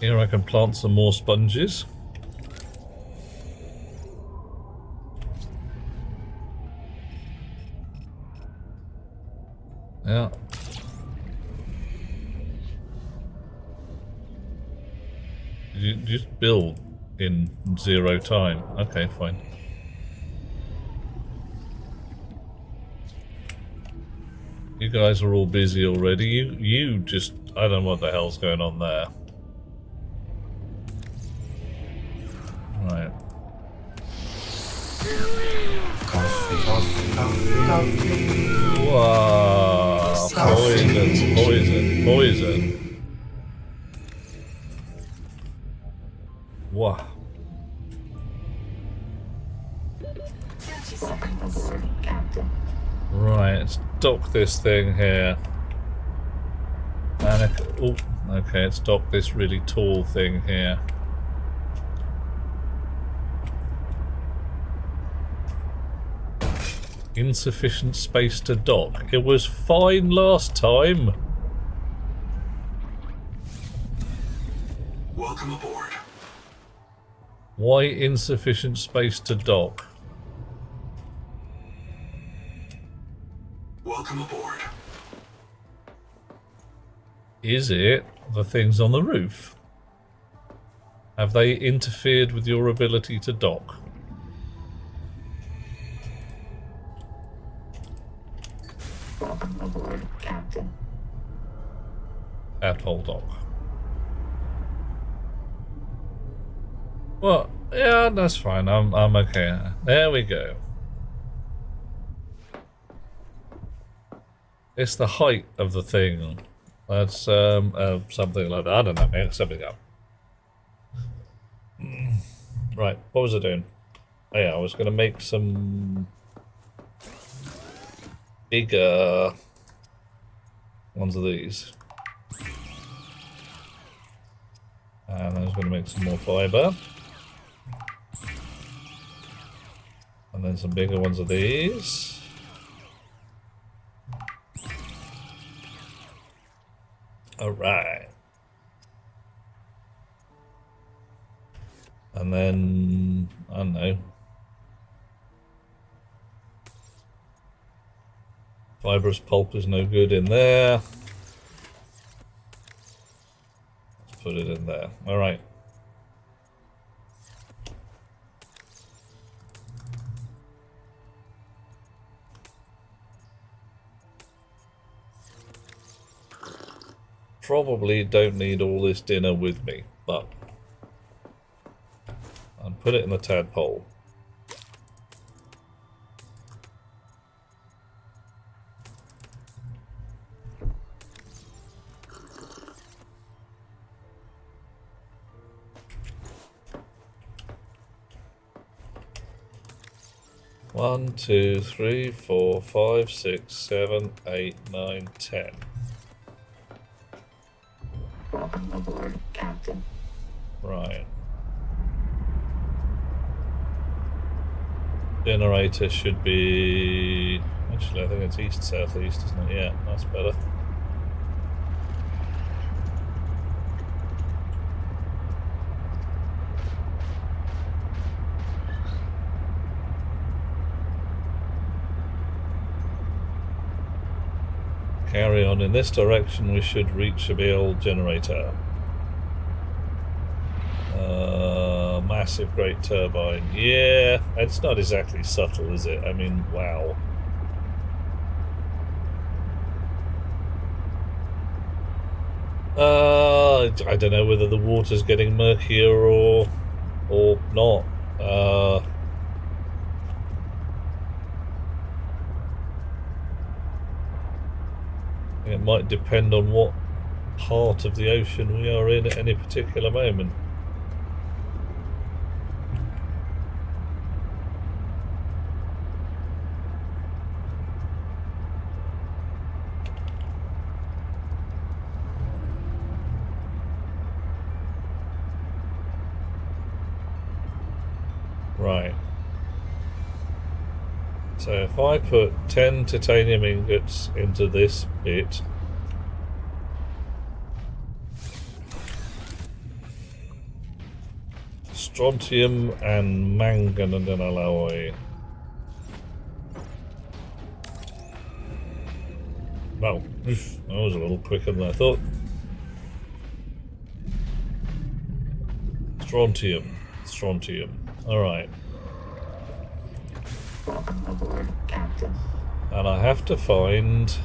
S1: Here I can plant some more sponges. Yeah. You just build in 0 time. Okay, fine. You guys are all busy already. You just... I don't know what the hell's going on there. Right. Wow. Poison. Wow.
S3: 30 seconds.
S1: Right, let's dock this thing here. And oh, okay, let's dock this really tall thing here. Insufficient space to dock. It was fine last time.
S4: Welcome aboard.
S1: Why insufficient space to dock?
S4: Welcome aboard.
S1: Is it the things on the roof? Have they interfered with your ability to dock?
S8: Welcome aboard, Captain.
S1: Atoll dock. Well, yeah, that's fine. I'm okay. There we go. It's the height of the thing. That's something like that. I don't know, man. Something up. Right, what was I doing? Oh yeah, I was going to make some bigger ones of these. And I was going to make some more fiber. And then some bigger ones of these. Alright. And then, I don't know. Fibrous pulp is no good in there. Let's put it in there. Alright. Probably don't need all this dinner with me, but I'll put it in the tadpole. One, 2, 3, 4, 5, 6, 7, 8, 9, 10.
S8: Welcome aboard, Captain.
S1: Right. Generator should be... Actually, I think it's east-southeast, isn't it? Yeah, that's better. Carry on in this direction, we should reach a big old generator. Massive great turbine. Yeah, it's not exactly subtle, is it? I mean, wow. I don't know whether the water's getting murkier or not. It might depend on what part of the ocean we are in at any particular moment. Right. So if I put 10 titanium ingots into this bit, strontium and manganese alloy. Wow, that was a little quicker than I thought. Strontium. Alright. And I have to find...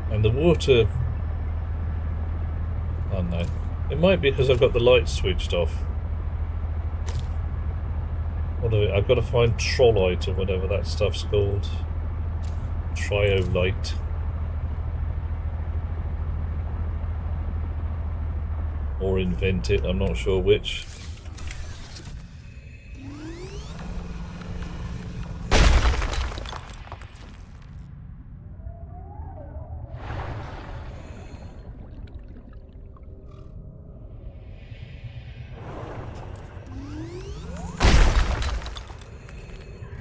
S1: And the water... Oh no. It might be because I've got the lights switched off. What do I've got to find trollite or whatever that stuff's called. Triolite. Or invent it, I'm not sure which.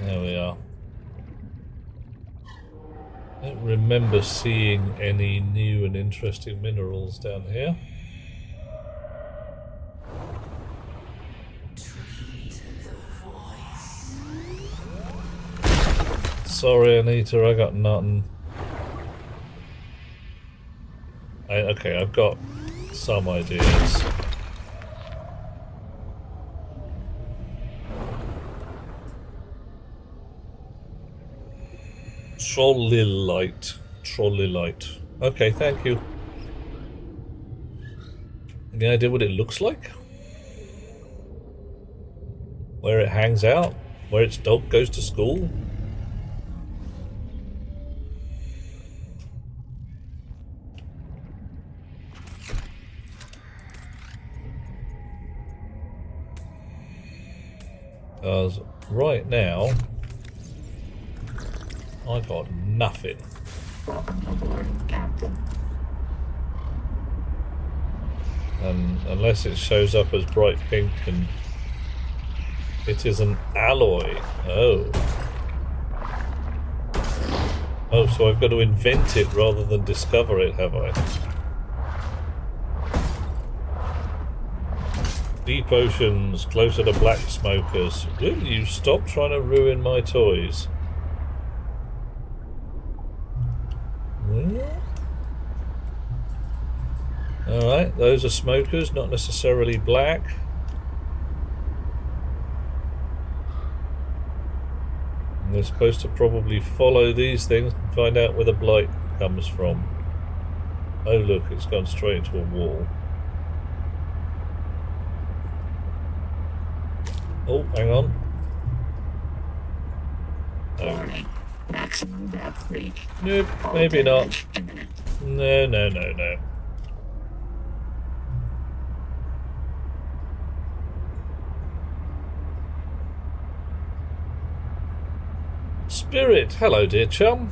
S1: There we are. I don't remember seeing any new and interesting minerals down here. Sorry, Anita, I got nothing. Okay, I've got some ideas. Trollilite. Okay, thank you. Any idea what it looks like? Where it hangs out? Where its dog goes to school? Because right now, I got nothing. And unless it shows up as bright pink and it is an alloy. Oh. Oh, so I've got to invent it rather than discover it, have I? Deep oceans, closer to black smokers. Will you stop trying to ruin my toys? Alright, those are smokers, not necessarily black. And we're supposed to probably follow these things and find out where the blight comes from. Oh look, it's gone straight into a wall. Oh, hang on. Oh.
S8: Maximum depth reach.
S1: Nope, maybe not. No. Spirit, hello dear chum.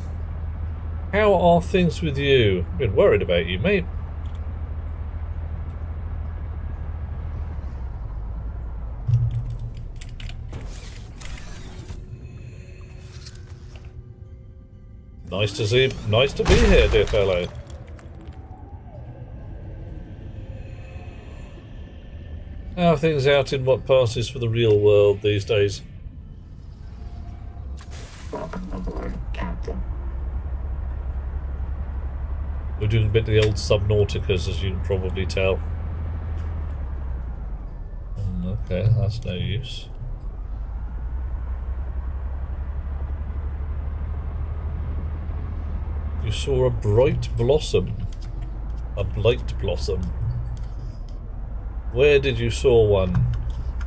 S1: How are things with you? Been worried about you, mate. Nice to be here, dear fellow. How are things out in what passes for the real world these days?
S8: Welcome aboard, Captain.
S1: We're doing a bit of the old Subnauticas, as you can probably tell. Okay, that's no use. You saw a bright blossom. A blight blossom. Where did you saw one?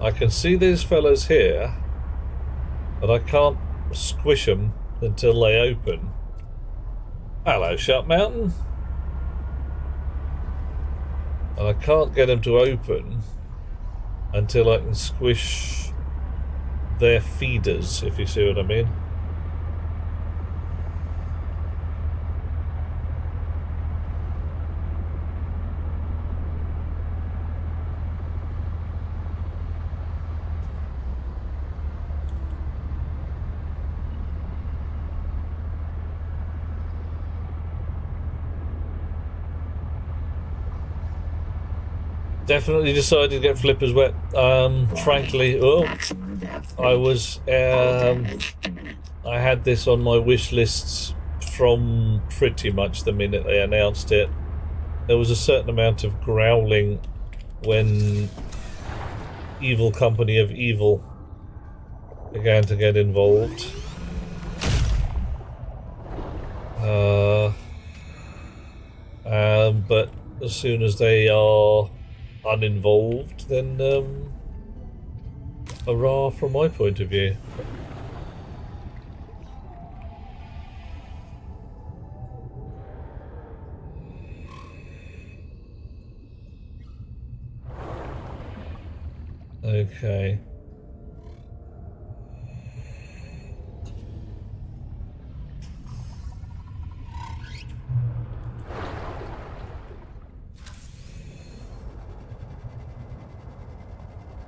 S1: I can see these fellas here, but I can't squish them until they open. Hello, Sharp Mountain. And I can't get them to open until I can squish their feeders, if you see what I mean. Definitely decided to get flippers wet. Frankly, I had this on my wish lists from pretty much the minute they announced it. There was a certain amount of growling when Evil Company of Evil began to get involved. But as soon as they are uninvolved, then hurrah from my point of view. Okay.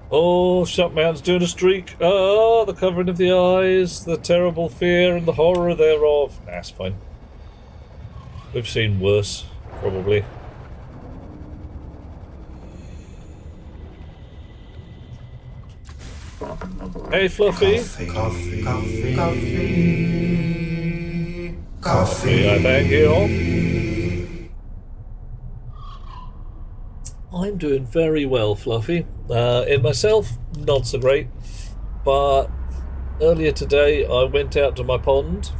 S1: Oh, Shutman's doing a streak. Oh, the covering of the eyes, the terrible fear and the horror thereof. Nah, it's fine. We've seen worse, probably. Hey, Fluffy. Coffee, I thank you. I'm doing very well, Fluffy. In myself, not so great. But earlier today, I went out to my pond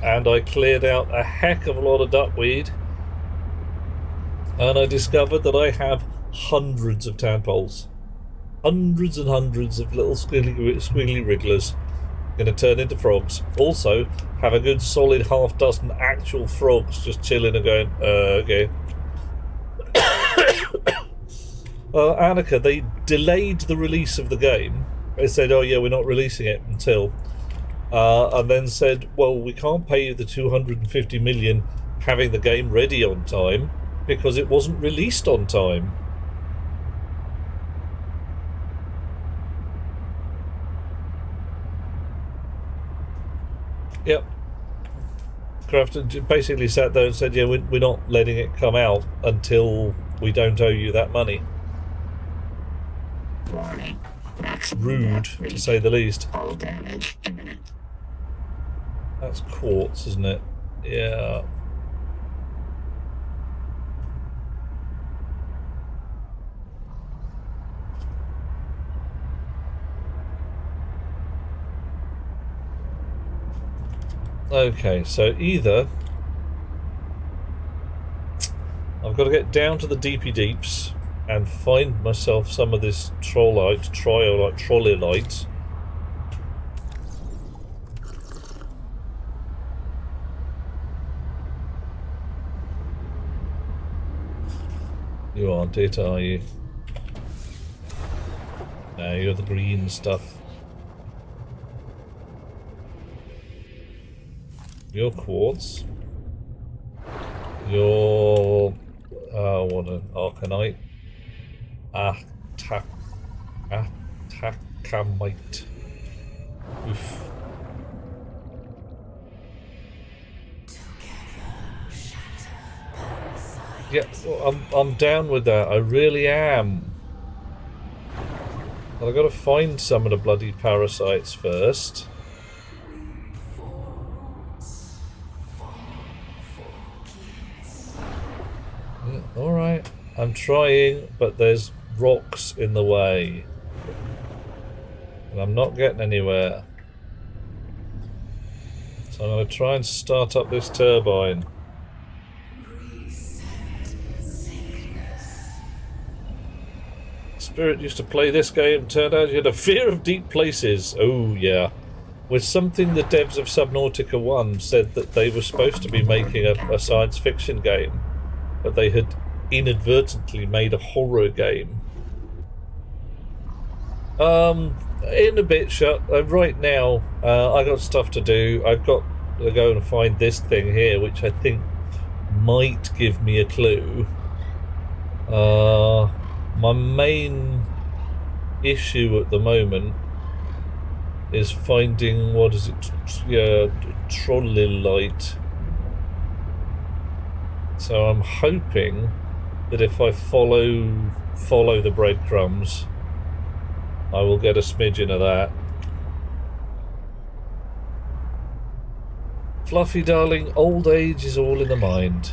S1: and I cleared out a heck of a lot of duckweed. And I discovered that I have hundreds of tadpoles. Hundreds and hundreds of little squiggly wrigglers. Going to turn into frogs. Also, have a good solid half dozen actual frogs just chilling and going, okay. Annika, they delayed the release of the game. They said, oh yeah, we're not releasing it until. And then said, well, we can't pay you the 250 million having the game ready on time because it wasn't released on time. Yep. Crafton basically sat there and said, yeah, we're not letting it come out until we don't owe you that money. Rude, to say the least. That's quartz, isn't it? Yeah. Okay, so either I've got to get down to the deepy deeps and find myself some of this trollite, You aren't it, are you? No, you're the green stuff. Your quartz. Your what an arcanite. Atacamite. Oof. Yeah, well, I'm down with that. I really am. But I've got to find some of the bloody parasites first. Yeah, alright. I'm trying, but there's rocks in the way. And I'm not getting anywhere. So I'm going to try and start up this turbine. Spirit used to play this game, turned out you had a fear of deep places. Oh yeah. was something the devs of Subnautica 1 said that they were supposed to be making a science fiction game, but they had inadvertently made a horror game. In a bit, right now, I got stuff to do. I've got to go and find this thing here, which I think might give me a clue. My main issue at the moment is finding, what is it? Yeah, trollylite. So I'm hoping that if I follow the breadcrumbs, I will get a smidgen of that. Fluffy darling, old age is all in the mind.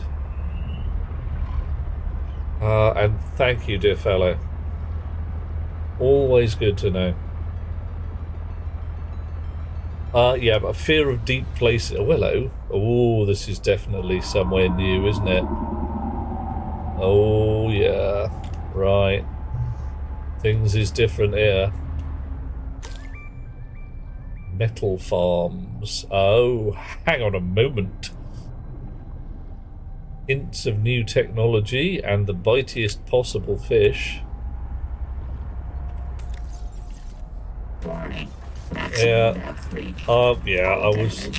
S1: And thank you, dear fellow. Always good to know. Yeah, but fear of deep places. Oh, hello. Oh, this is definitely somewhere new, isn't it? Oh, yeah. Right. Things is different here. Metal farms. Oh, hang on a moment. Hints of new technology and the bitiest possible fish. Yeah. Yeah, I was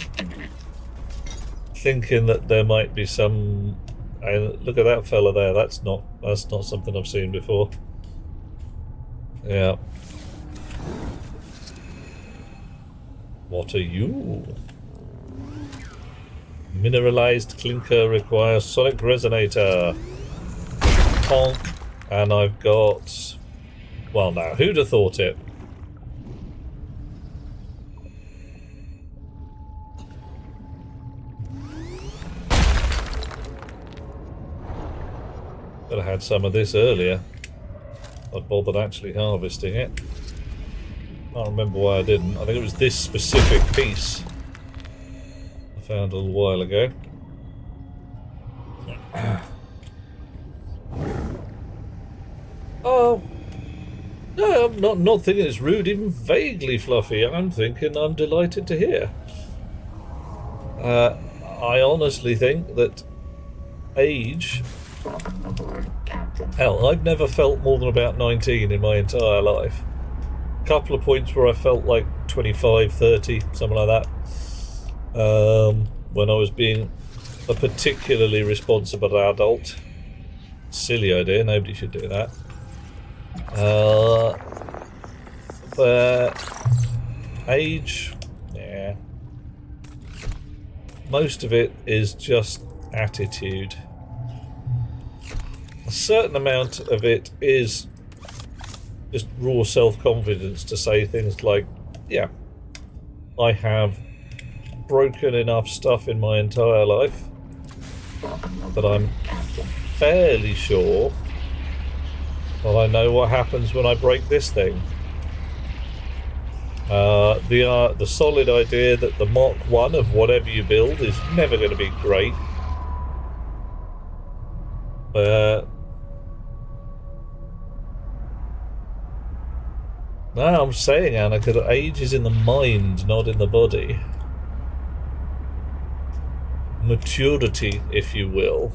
S1: thinking that there might be some. Look at that fella there. That's not something I've seen before. Yeah. What are you? Mineralized clinker requires sonic resonator. Honk. And I've got... Well, now, who'd have thought it? Could have had some of this earlier. I'd bothered actually harvesting it. Can't remember why I didn't. I think it was this specific piece I found a little while ago. Oh, no, I'm not thinking it's rude, even vaguely fluffy. I'm thinking I'm delighted to hear. I honestly think that age... Hell, I've never felt more than about 19 in my entire life. A couple of points where I felt like 25, 30, something like that. When I was being a particularly responsible adult. Silly idea, nobody should do that. But age, yeah. Most of it is just attitude. A certain amount of it is just raw self-confidence to say things like, yeah, I have broken enough stuff in my entire life that I'm fairly sure that I know what happens when I break this thing. The solid idea that the Mark 1 of whatever you build is never going to be great. No, I'm saying, Anna, because age is in the mind, not in the body. Maturity, if you will,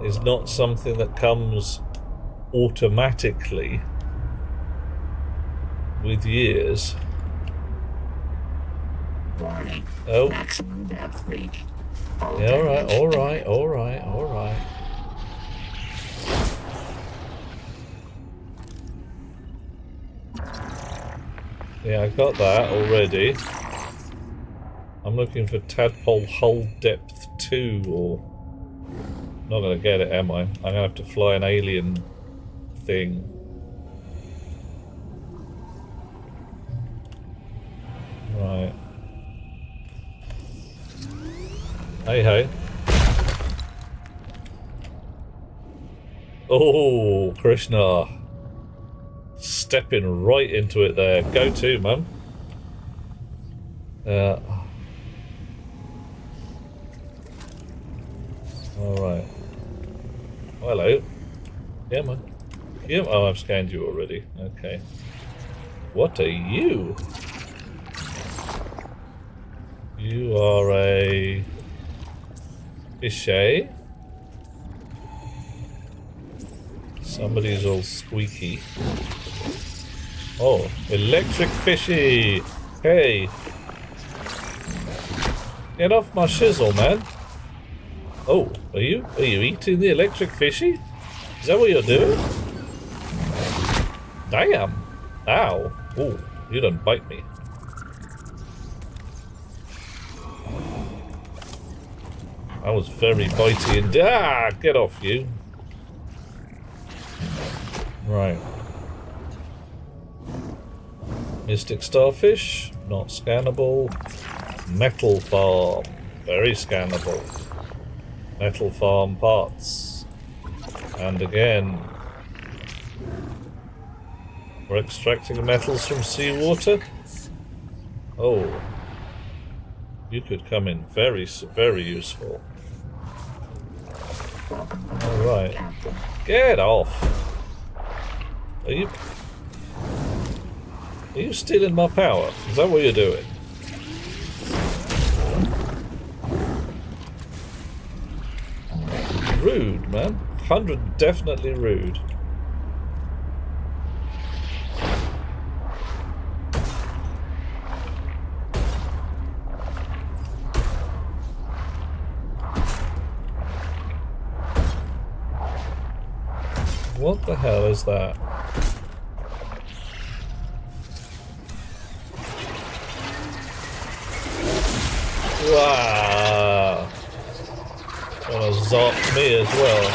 S1: is not something that comes automatically with years. Oh. Yeah, alright. Yeah, I got that already. I'm looking for tadpole hull depth 2, or... Not gonna get it, am I? I'm gonna have to fly an alien thing. Right. Hey. Oh, Krishna. Stepping right into it there. Go to, man. Alright. Hello. Yeah, man. Yeah, oh, I've scanned you already. Okay. What are you? You are a fishy. Somebody's all squeaky. Oh, electric fishy! Hey! Get off my shizzle, man! Oh, are you eating the electric fishy? Is that what you're doing? Damn! Ow! Oh, you don't bite me. That was very bitey and get off you. Right. Mystic starfish, not scannable. Metal farm, very scannable. Metal farm parts. And again, we're extracting metals from seawater. Oh, you could come in very, very useful. Alright. Get off! Are you stealing my power? Is that what you're doing? Rude, man. 100 definitely rude. What the hell is that? Wow! Gonna zap me as well.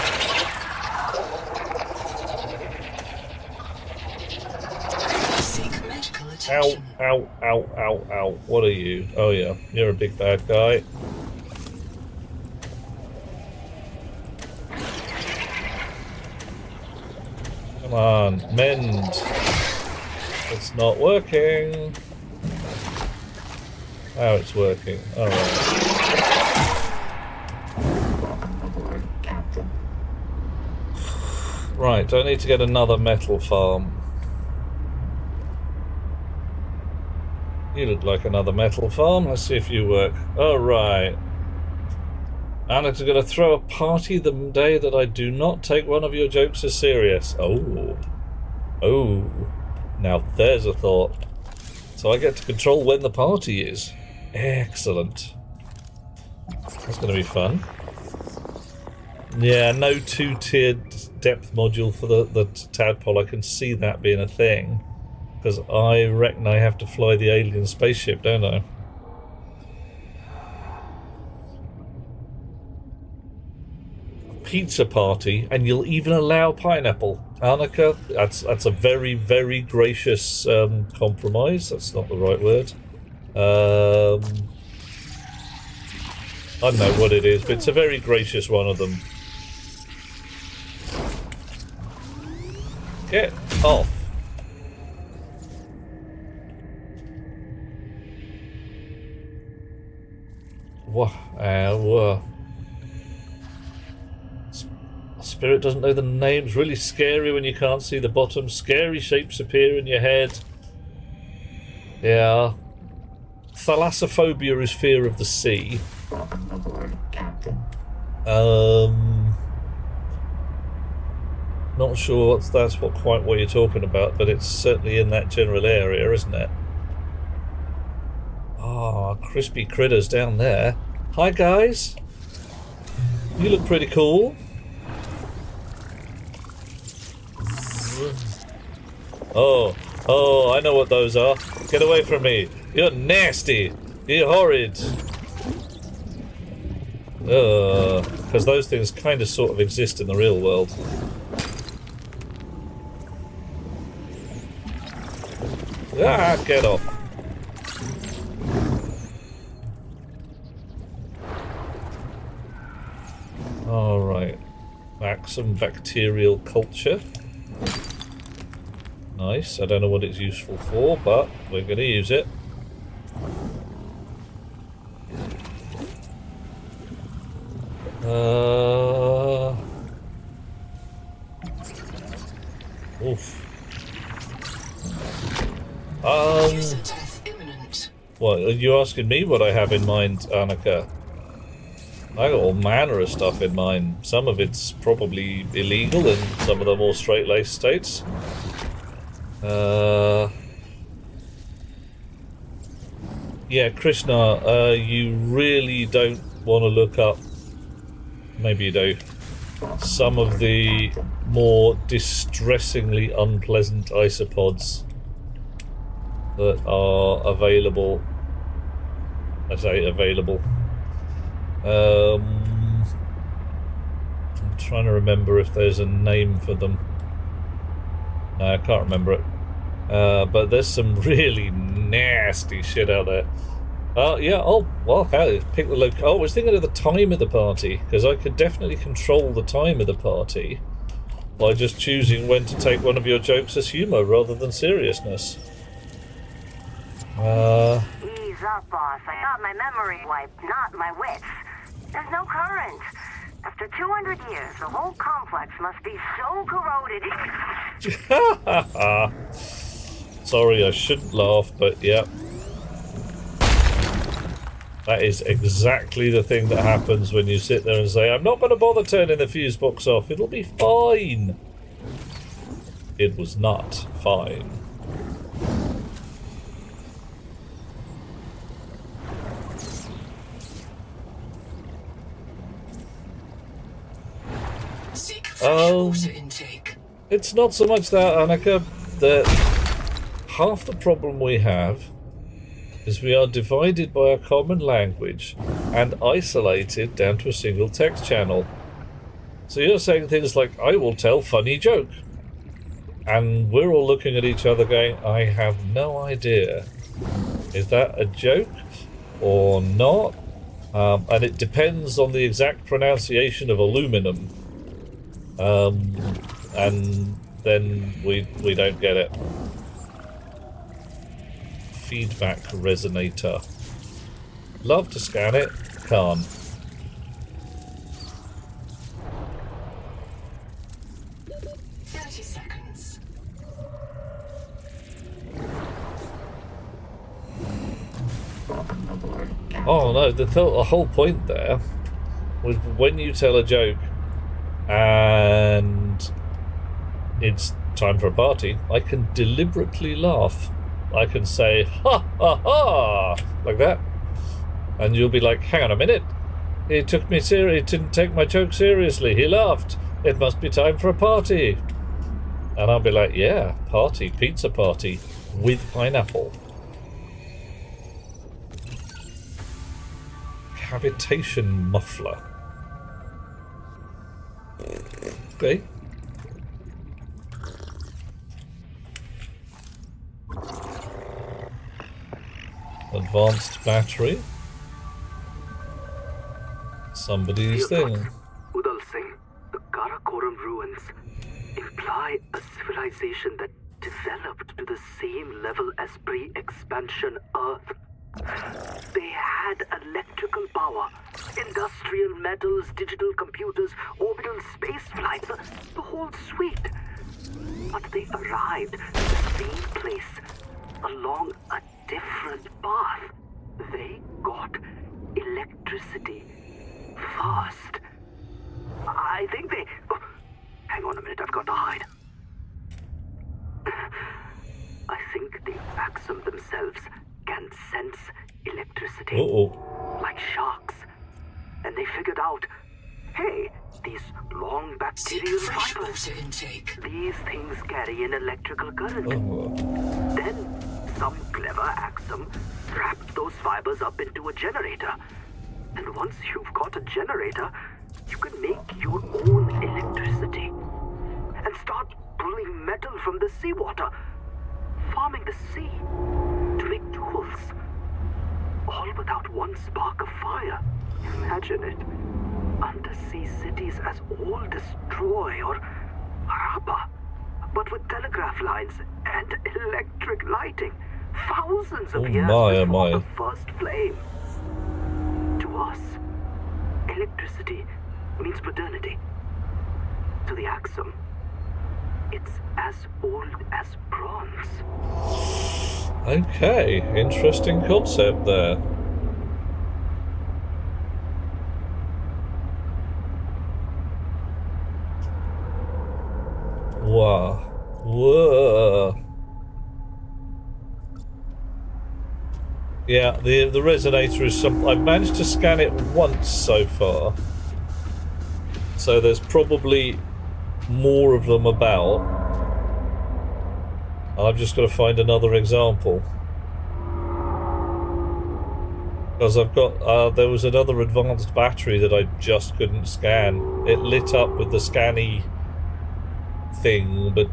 S1: Ow, ow, ow, ow, ow. What are you? Oh yeah, you're a big bad guy. Come on, mend. It's not working. Now it's working. Alright. Right, I need to get another metal farm. You look like another metal farm. Let's see if you work. Alright. Alex is going to throw a party the day that I do not take one of your jokes as serious. Oh. Oh. Now there's a thought. So I get to control when the party is. Excellent. That's going to be fun. Yeah, no two-tiered depth module for the tadpole. I can see that being a thing. Because I reckon I have to fly the alien spaceship, don't I? Pizza party, and you'll even allow pineapple. Annika, that's a very, very gracious compromise. That's not the right word. I don't know what it is, but it's a very gracious one of them. Get off. Whoa. Spirit doesn't know the names. Really scary when you can't see the bottom. Scary shapes appear in your head. Yeah. Thalassophobia is fear of the sea. Not sure that's quite what you're talking about, but it's certainly in that general area, isn't it? Ah, crispy critters down there. Hi guys. You look pretty cool. Oh, I know what those are. Get away from me. You're nasty. You're horrid. Because those things kind of sort of exist in the real world. Ah, get off. Alright. Back some bacterial culture. Nice. I don't know what it's useful for, but we're going to use it. Oof.
S3: User death imminent.
S1: What, are you asking me what I have in mind, Annika? I got all manner of stuff in mind. Some of it's probably illegal in some of the more straight-laced states. Yeah, Krishna, you really don't want to look up, maybe you do, some of the more distressingly unpleasant isopods that are available. I say available. I'm trying to remember if there's a name for them. No, I can't remember it. But there's some really nasty shit out there. Yeah, okay, pick the look. I was thinking of the time of the party, because I could definitely control the time of the party by just choosing when to take one of your jokes as humour rather than seriousness.
S13: Ease up, boss. I got my memory wiped, not my wits. There's no current. After 200 years, the whole complex must be so corroded.
S1: Sorry, I shouldn't laugh, but yeah. That is exactly the thing that happens when you sit there and say, I'm not going to bother turning the fuse box off, it'll be fine. It was not fine. It's not so much that, Annika, that half the problem we have is we are divided by a common language and isolated down to a single text channel. So you're saying things like, I will tell funny joke. And we're all looking at each other going, I have no idea. Is that a joke or not? And it depends on the exact pronunciation of aluminum. And then we don't get it. Feedback resonator. Love to scan it, can't. Oh no, the whole point there was when you tell a joke and it's time for a party, I can deliberately laugh. I can say, ha ha ha, like that. And you'll be like, hang on a minute. He took me serious, he didn't take my joke seriously. He laughed. It must be time for a party. And I'll be like, yeah, party, pizza party with pineapple. Cavitation muffler. Okay. Advanced battery. Somebody's thing.
S9: Udal Singh, the Karakoram ruins imply a civilization that developed to the same level as pre-expansion Earth. They had electrical power, industrial metals, digital computers, orbital space flights, the whole suite. But they arrived at the same place along a different path. They got electricity first. I think they... Oh, hang on a minute, I've got to hide. I think the Axum themselves can sense electricity. Like sharks. And they figured out, hey, these long bacterial fibers, these things carry an electrical current. Then some clever Axum wrapped those fibers up into a generator. And once you've got a generator, you can make your own electricity. And start pulling metal from the seawater, farming the sea to make tools. All without one spark of fire. Imagine it. Undersea cities as old as Troy or Harappa, but with telegraph lines and electric lighting. Thousands of years before the first flame. To us, electricity means modernity. To the Axum, it's as old as bronze.
S1: Okay, interesting concept there. Wow. Whoa. Yeah, the resonator is some. I've managed to scan it once so far. So there's probably more of them about. I've just got to find another example. Because I've got, there was another advanced battery that I just couldn't scan. It lit up with the scanny thing, but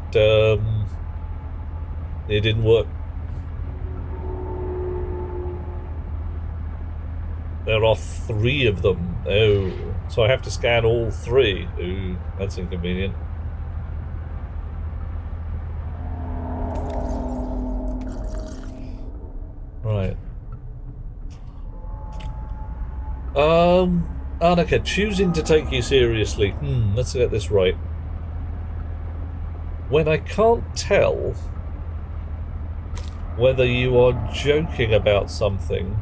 S1: it didn't work. There are 3 of them. Oh, so I have to scan all 3. Ooh, that's inconvenient. Right. Annika, choosing to take you seriously. Let's get this right. When I can't tell whether you are joking about something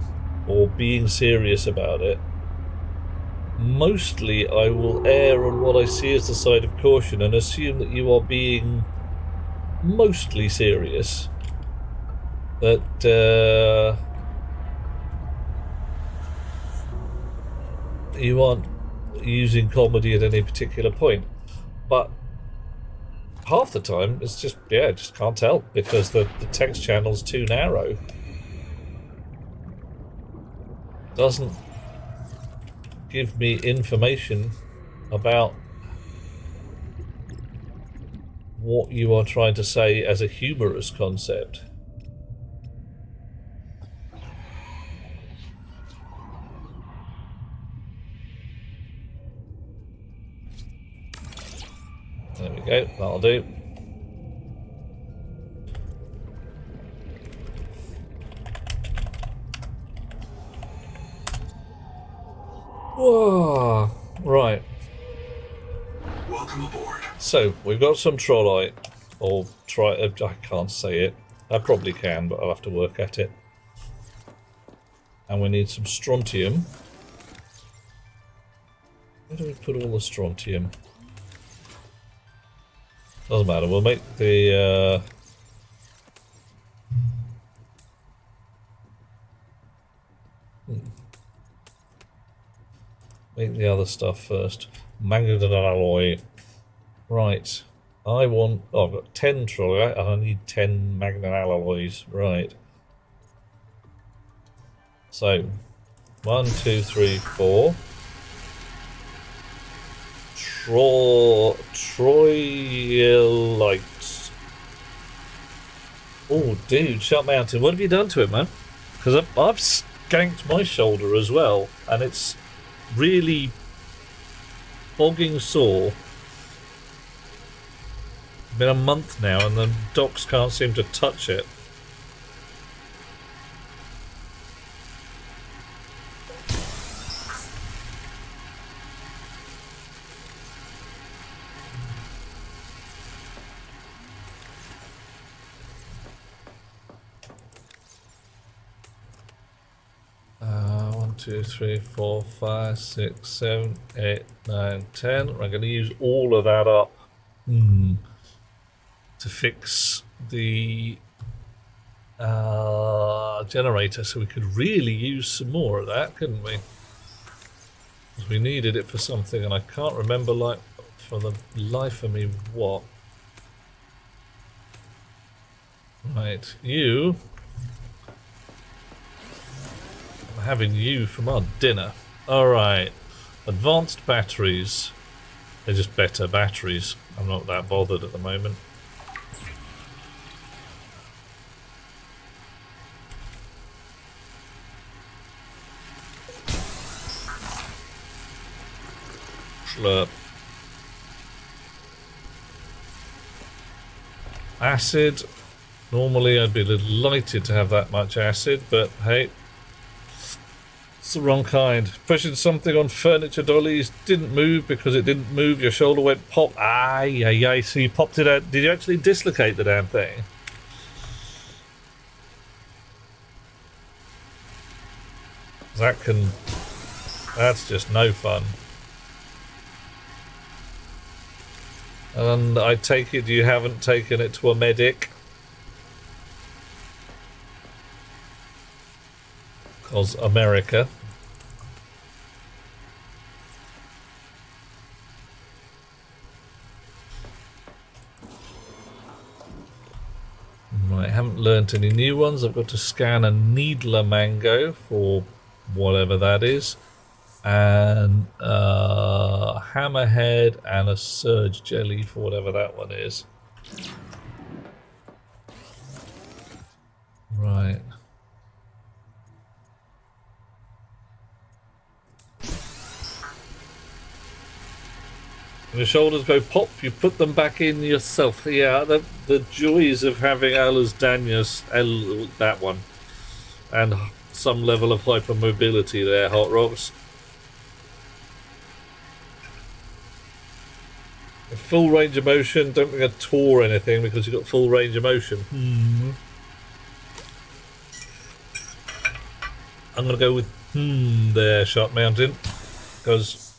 S1: or being serious about it, mostly I will err on what I see as the side of caution and assume that you are being mostly serious. That you aren't using comedy at any particular point. But half the time it's just, yeah, just can't tell because the text channel's too narrow. Doesn't give me information about what you are trying to say as a humorous concept. There we go, that'll do. Whoa, right.
S4: Welcome aboard.
S1: So, we've got some trollite, or I can't say it. I probably can, but I'll have to work at it. And we need some strontium. Where do we put all the strontium? Doesn't matter, we'll make the make the other stuff first. Manganese alloy. Right. I want... Oh, I've got 10 trollite and I need 10 manganese alloys. Right. So, 1, 2, 3, 4. Troilites. Oh, dude, Sharp Mountain, what have you done to it, man? Because I've skanked my shoulder as well, and it's really bogging sore. It's been a month now, and the docs can't seem to touch it. One, 2, 3, 4, 5, 6, 7, 8, 9, 10. I'm going to use all of that up to fix the generator, so we could really use some more of that, couldn't we? Because we needed it for something, and I can't remember, like, for the life of me, what. Right, you. I'm having you for my dinner. Alright. Advanced batteries. They're just better batteries. I'm not that bothered at the moment. Slurp. Acid. Normally I'd be delighted to have that much acid, but hey, it's the wrong kind. Pushing something on furniture dollies, didn't move because it didn't move, your shoulder went pop. Aye, so you popped it out. Did you actually dislocate the damn thing? That's just no fun. And I take it you haven't taken it to a medic? Because America. I haven't learnt any new ones. I've got to scan a needler mango for whatever that is, and a hammerhead and a surge jelly for whatever that one is. Right. When your shoulders go pop, you put them back in yourself. Yeah, the joys of having Alas Danius, that one, and some level of hypermobility there, Hot Rocks. Full range of motion. Don't think I tore anything because you've got full range of motion. I'm going to go with there, Sharp Mountain, because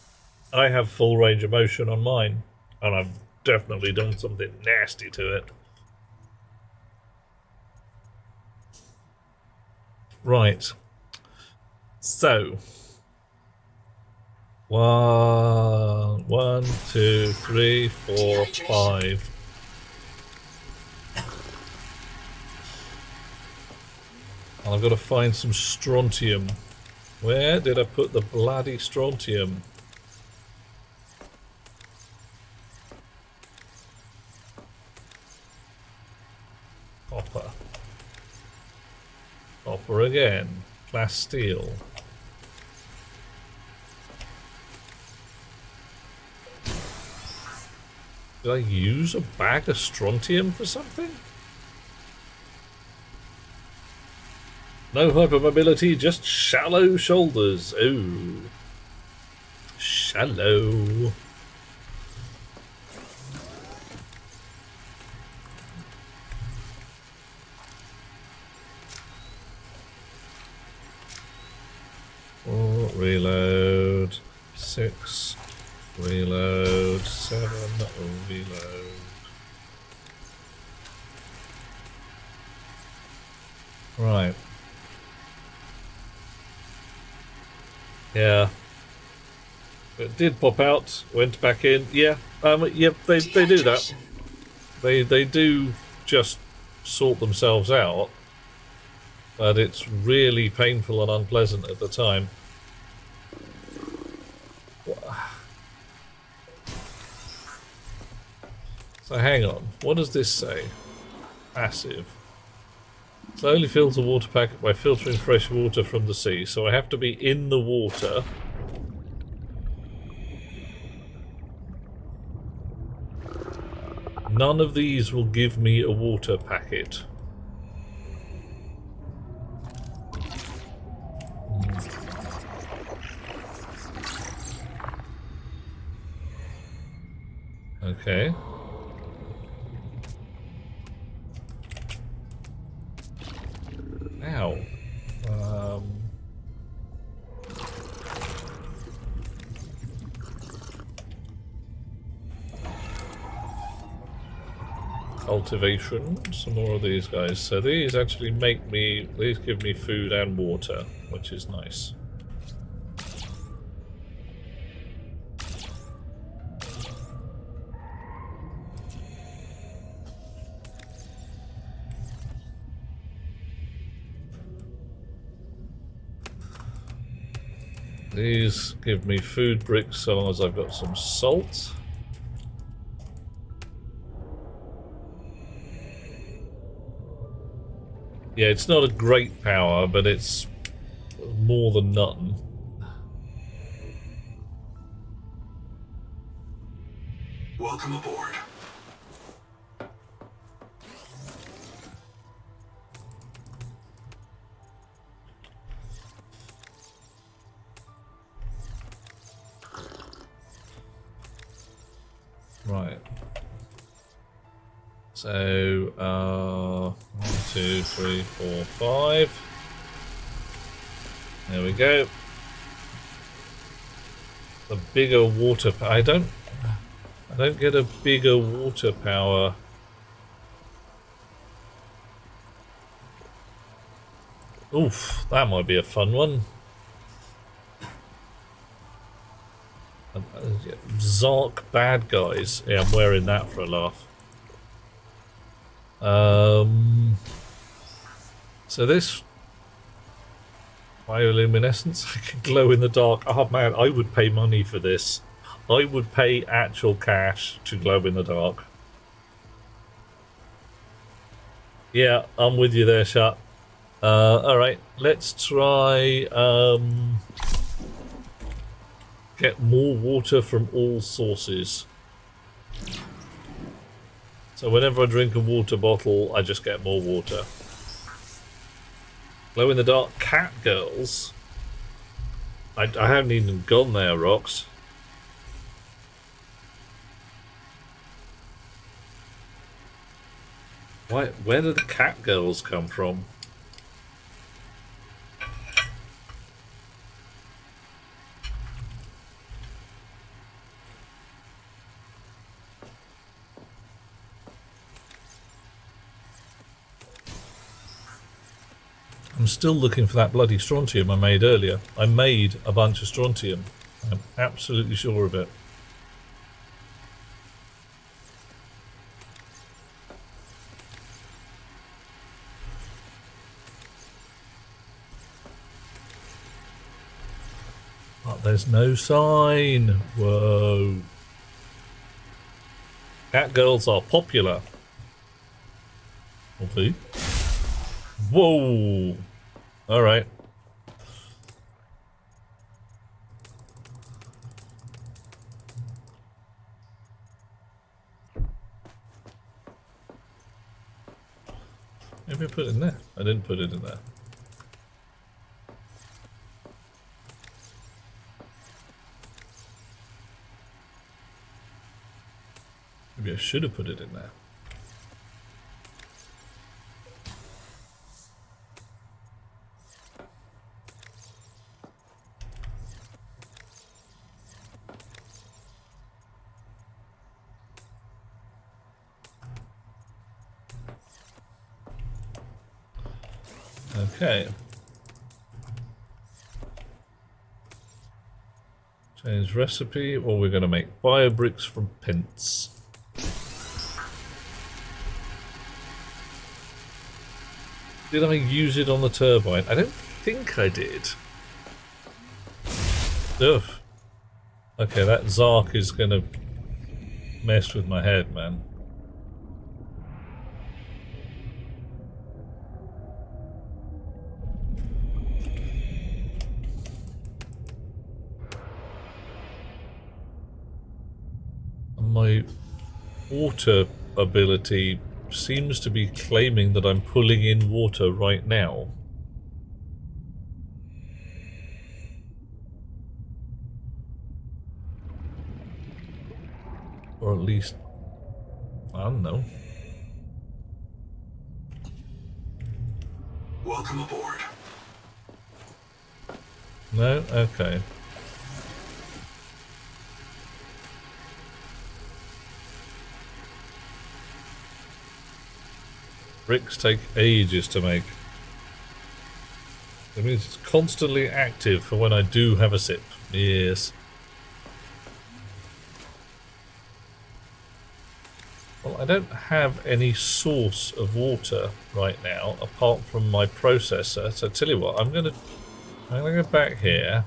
S1: I have full range of motion on mine, and I've definitely done something nasty to it. Right. So. 1, 2, 3, 4, 5. And I've got to find some strontium. Where did I put the bloody strontium? Copper. Copper again. Glass steel. Did I use a bag of strontium for something? No hypermobility, just shallow shoulders. Ooh. Shallow. Reload. 6. Reload. 7. Reload. Right. Yeah. It did pop out. Went back in. Yeah. Yep. They do that. They do just sort themselves out. But it's really painful and unpleasant at the time. So hang on, what does this say? Passive. Slowly fills the water packet by filtering fresh water from the sea. So I have to be in the water. None of these will give me a water packet. Okay. Ow. Cultivation. Some more of these guys. So these actually these give me food and water, which is nice. These give me food bricks so long as I've got some salt. Yeah, it's not a great power, but it's more than nothing.
S4: Welcome aboard.
S1: Right. So, 1, 2, 3, 4, 5. There we go. The bigger water. I don't get a bigger water power. Oof, that might be a fun one. Zark bad guys. Yeah, I'm wearing that for a laugh. So this bioluminescence, I can glow in the dark. Oh man, I would pay money for this. I would pay actual cash to glow in the dark. Yeah, I'm with you there, Shut. Alright, let's try get more water from all sources. So whenever I drink a water bottle, I just get more water. Glow in the dark cat girls. I haven't even gone there, Rox. Where did the cat girls come from? I'm still looking for that bloody strontium I made earlier. I made a bunch of strontium. I'm absolutely sure of it. But there's no sign. Whoa. Cat girls are popular. Okay. Whoa. Alright. Maybe I put it in there. I didn't put it in there. Maybe I should have put it in there. Okay. Change recipe, or we're going to make biobricks from pints. Did I use it on the turbine? I don't think I did. Ugh. Okay, that Zark is going to mess with my head, man. My water ability seems to be claiming that I'm pulling in water right now. Or at least, I don't know.
S4: Welcome aboard.
S1: No? Okay. Bricks take ages to make. It means it's constantly active for when I do have a sip. Yes. Well, I don't have any source of water right now apart from my processor. So I tell you what, I'm gonna go back here.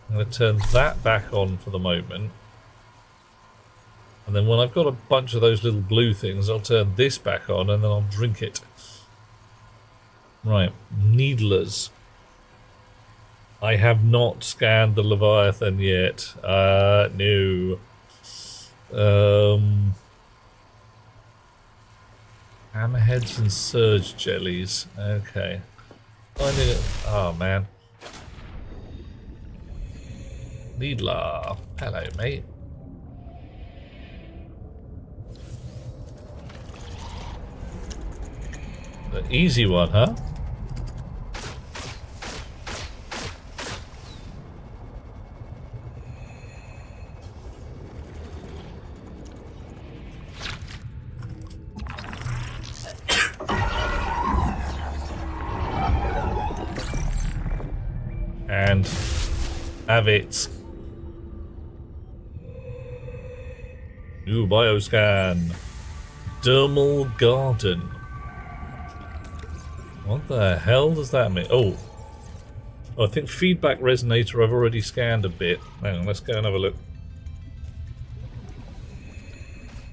S1: I'm gonna turn that back on for the moment. And then when I've got a bunch of those little blue things, I'll turn this back on and then I'll drink it. Right, needlers. I have not scanned the Leviathan yet. No. Hammerheads and surge jellies. Okay. Finding it. Oh man. Needler. Hello, mate. The easy one, huh? And have it. New bioscan. Dermal garden. What the hell does that mean? Oh, I think feedback resonator I've already scanned a bit. Hang on, let's go and have a look.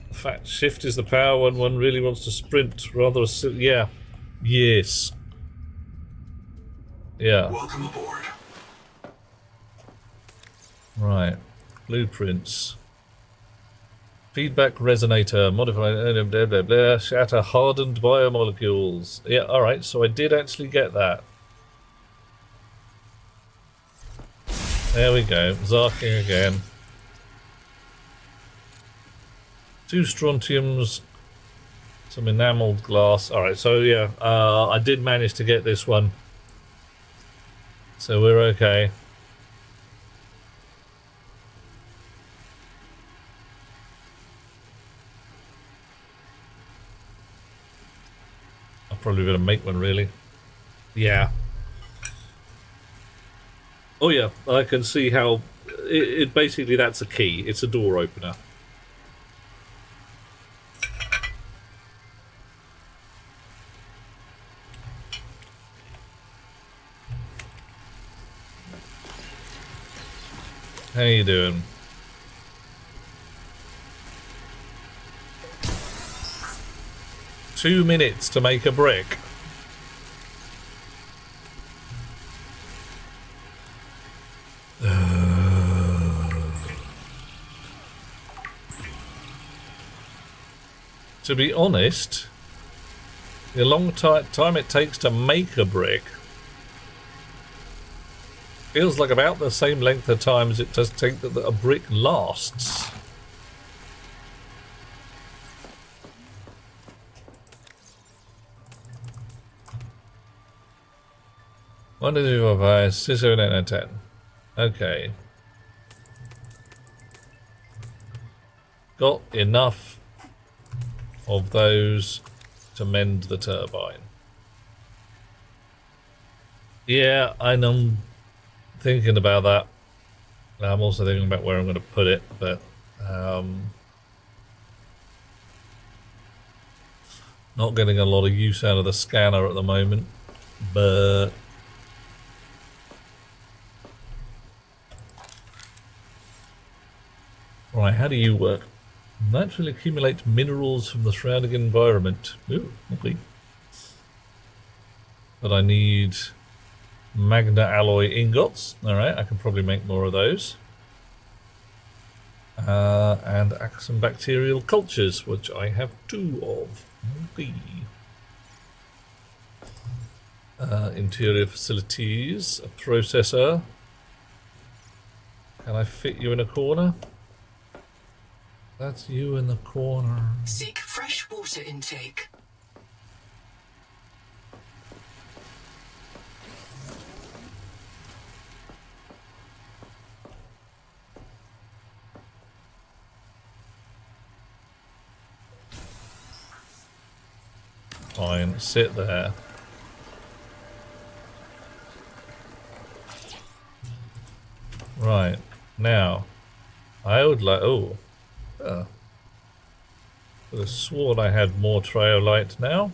S1: In fact, shift is the power when one really wants to sprint rather yeah. Yes. Yeah.
S4: Welcome aboard.
S1: Right. Blueprints. Feedback resonator, modified, blah, blah, blah, shatter hardened biomolecules. Yeah, alright, so I did actually get that. There we go, Zarking again. 2 strontiums, some enameled glass. Alright, so yeah, I did manage to get this one. So we're okay. Probably gonna make one, really. Yeah. Oh yeah, I can see how it basically, that's a key. It's a door opener. How you doing? Two minutes to make a brick. To be honest, the long time it takes to make a brick feels like about the same length of time as it does take that a brick lasts. One, 2, 3, 4, 5, 6, 7, 8, 9, 10. Okay. Got enough of those to mend the turbine. Yeah, I'm thinking about that. I'm also thinking about where I'm going to put it, but not getting a lot of use out of the scanner at the moment, but right, how do you work? Naturally accumulate minerals from the surrounding environment. Ooh, okay. But I need magna alloy ingots. Alright, I can probably make more of those. And some bacterial cultures, which I have 2 of. Okay. Interior facilities, a processor. Can I fit you in a corner? That's you in the corner.
S3: Seek fresh water intake.
S1: Fine, sit there. Right, now, I would like... Oh. I could have sworn I had more triolite now.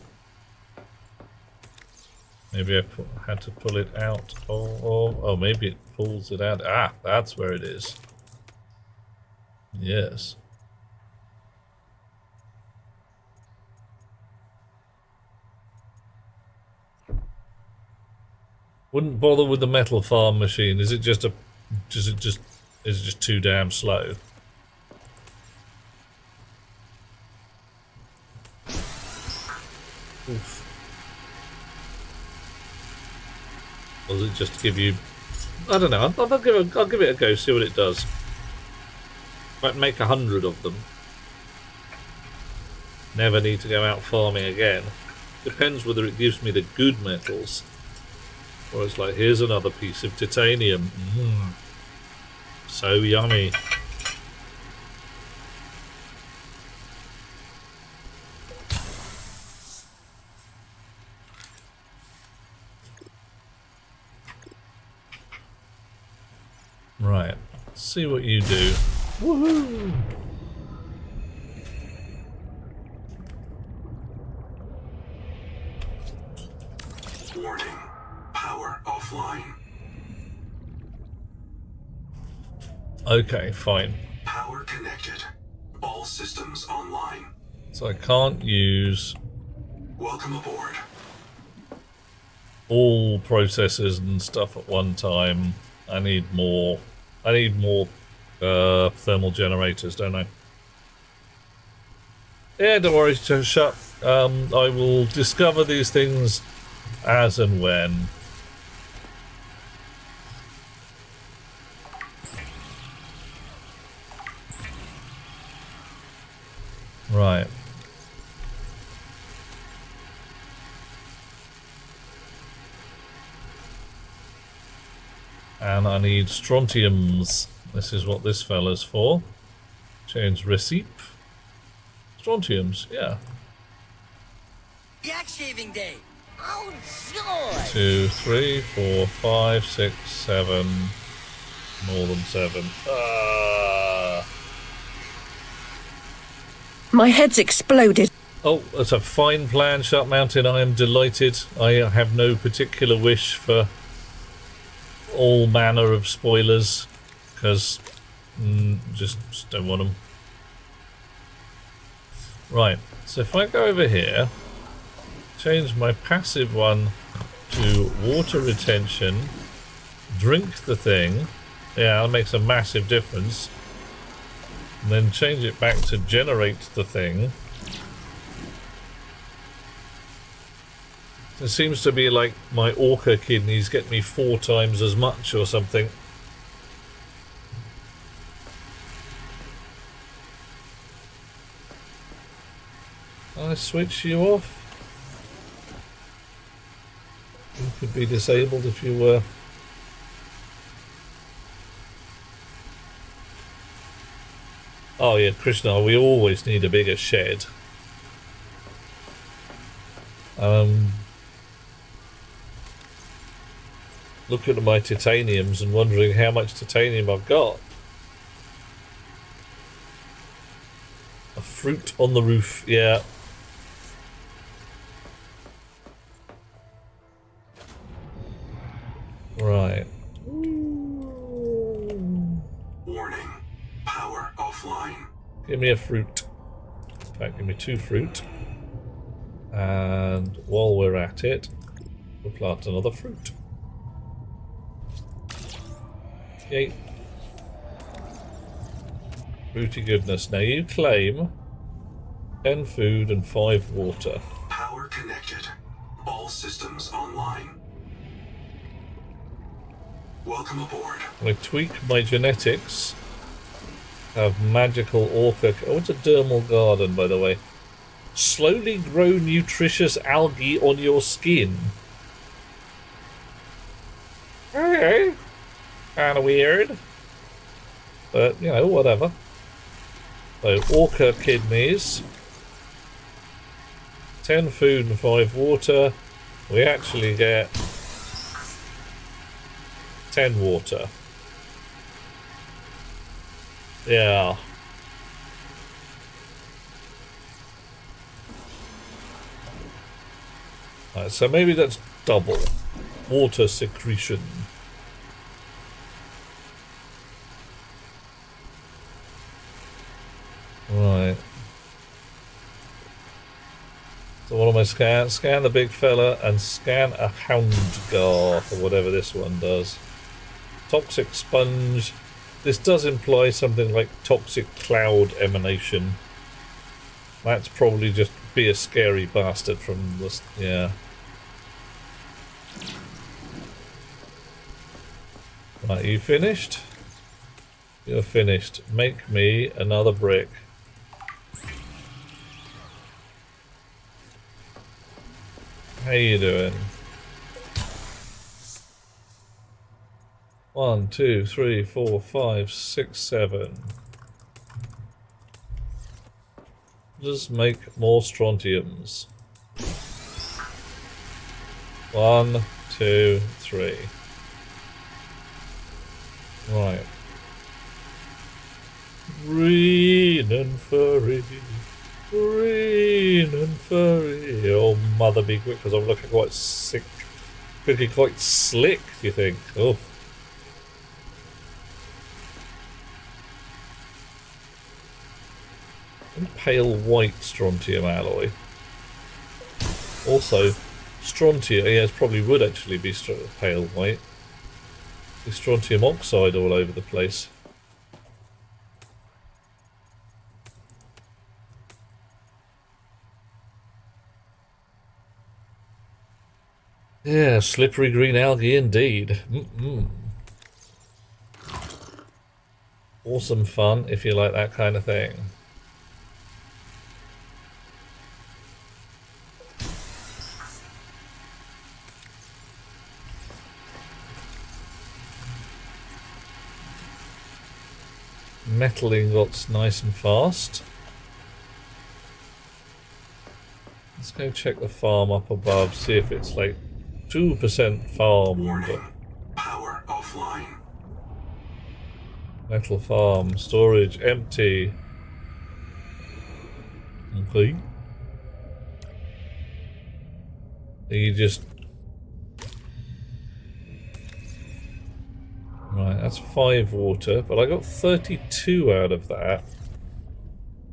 S1: Maybe I had to pull it out. Oh, maybe it pulls it out. Ah, that's where it is. Yes. Wouldn't bother with the metal farm machine. Is it just too damn slow? Oof. Or does it just give you... I don't know. I'll give it a go, see what it does. Might make 100 of them. Never need to go out farming again. Depends whether it gives me the good metals. Or it's like, here's another piece of titanium. So yummy. Right. Let's see what you do. Woohoo!
S4: Warning. Power offline.
S1: Okay, fine.
S4: Power connected. All systems online.
S1: So I can't use
S4: Welcome aboard.
S1: all processors and stuff at one time. I need more thermal generators, don't I? Yeah, don't worry, shut. I will discover these things as and when. Right. And I need strontiums. This is what this fella's for. Change receipt. Strontiums, yeah.
S14: Yak shaving day. Oh, joy!
S1: 2, 3, 4, 5, 6, 7. More than 7.
S6: My head's exploded.
S1: Oh, that's a fine plan, Sharp Mountain. I am delighted. I have no particular wish for all manner of spoilers, because just don't want them. Right, so if I go over here, change my passive one to water retention, drink the thing, yeah, that makes a massive difference, and then change it back to generate the thing. It seems to be like my orca kidneys get me 4 times as much or something. I switch you off? You could be disabled if you were. Oh yeah, Krishna, we always need a bigger shed. Looking at my titaniums and wondering how much titanium I've got. A fruit on the roof, yeah. Right.
S4: Warning. Power offline.
S1: Give me a fruit. In fact, give me 2 fruit. And while we're at it, we'll plant another fruit. Okay. Fruity goodness. Now you claim 10 food and 5 water.
S4: Power connected. All systems online. Welcome aboard.
S1: I tweak my genetics. Have magical orca. Oh, it's a dermal garden, by the way. Slowly grow nutritious algae on your skin. Okay. Kinda weird. But, you know, whatever. So, orca kidneys. 10 food and 5 water. We actually get 10 water. Yeah. Right, so maybe that's double. Water secretion. Right. So what am I scan? Scan the big fella and scan a houndgarth or whatever this one does. Toxic sponge. This does imply something like toxic cloud emanation. That's probably just be a scary bastard from this. Yeah. Right, you finished? You're finished. Make me another brick. How you doing? 1, 2, 3, 4, 5, 6, 7. Just make more strontiums. 1, 2, 3. Right. Green and furry. Green and furry. Oh, mother be quick, because I'm looking quite sick. Looking quite slick, do you think? Oh. And pale white strontium alloy. Also, strontium, yes, probably would actually be pale white. The strontium oxide all over the place. Yeah, slippery green algae indeed. Awesome fun if you like that kind of thing. Metal ingots nice and fast. Let's go check the farm up above, see if it's like 2% farmed.
S4: Warning. Power offline.
S1: Metal farm, storage empty. Okay. You just... Right, that's 5 water, but I got 32 out of that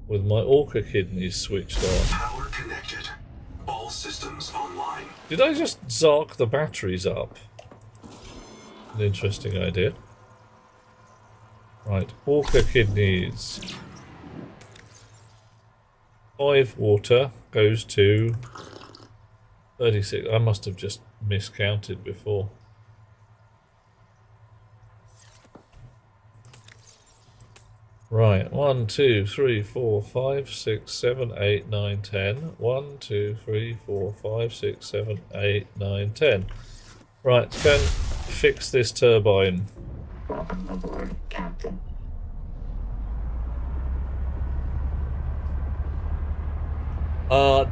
S1: with my orca kidneys switched on.
S4: Power connected. All systems online.
S1: Did I just zark the batteries up? An interesting idea. Right, orca kidneys. 5 water goes to 36. I must have just miscounted before. Right, 1, 2, 3, 4, 5, 6, 7, 8, 9, 10. 1, 2, 3, 4, 5, 6, 7, 8, 9, 10. Right, let's go and fix this turbine.
S8: Welcome aboard, Captain.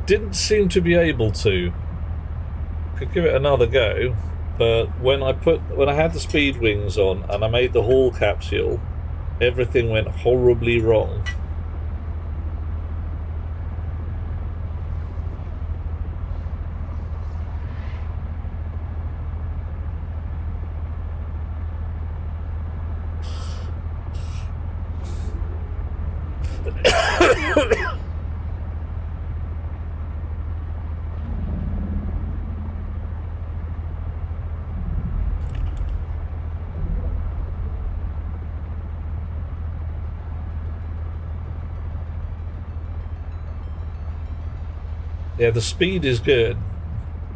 S1: Didn't seem to be able to. Could give it another go, but when I had the speed wings on and I made the haul capsule, everything went horribly wrong. Yeah, the speed is good.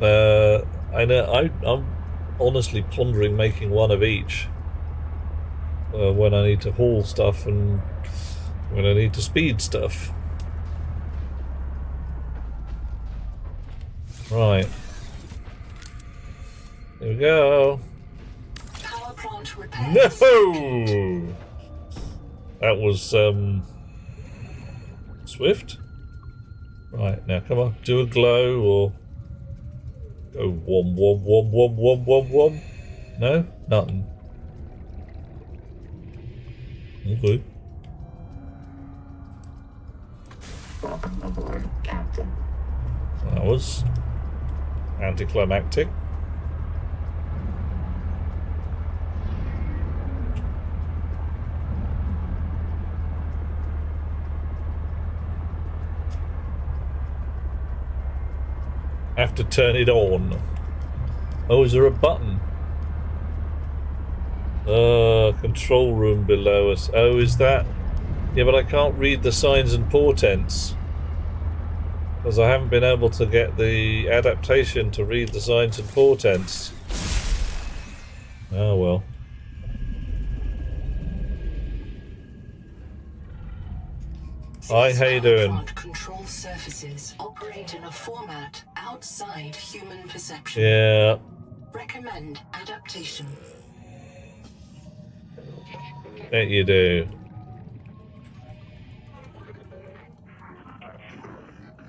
S1: I know. I'm honestly pondering making one of each when I need to haul stuff and when I need to speed stuff. Right. Here we go.
S3: Power plant repairs.
S1: No! That was swift. Right, now come on, do a glow or go wom wom wom wom wom wom wom. No? Nothing. Okay.
S8: Welcome aboard, Captain.
S1: That was anticlimactic. Have to turn it on. Oh, is there a button? Control room below us. Oh, is that? Yeah, but I can't read the signs and portents because I haven't been able to get the adaptation to read the signs and portents. Oh well. Hi, how you doing?
S3: Control surfaces operate in a format outside human perception.
S1: Yeah.
S3: Recommend adaptation.
S1: Bet you do.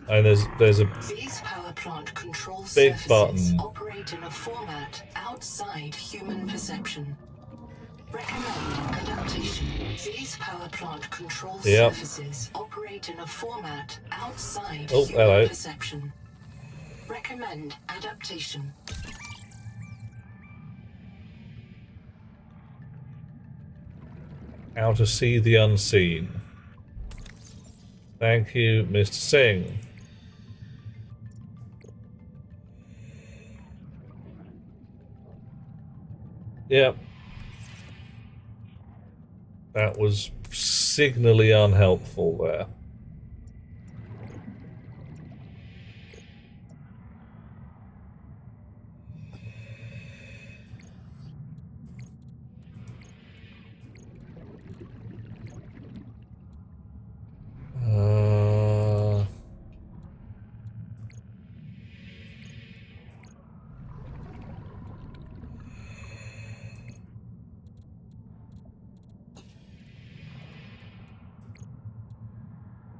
S1: And there's a
S3: These power plant control
S1: big
S3: surfaces
S1: button.
S3: operate in a format outside human perception. Recommend adaptation. These power plant control surfaces operate in a format outside human perception. Recommend adaptation.
S1: How to see the unseen. Thank you, Mr. Singh. Yep. That was signally unhelpful there.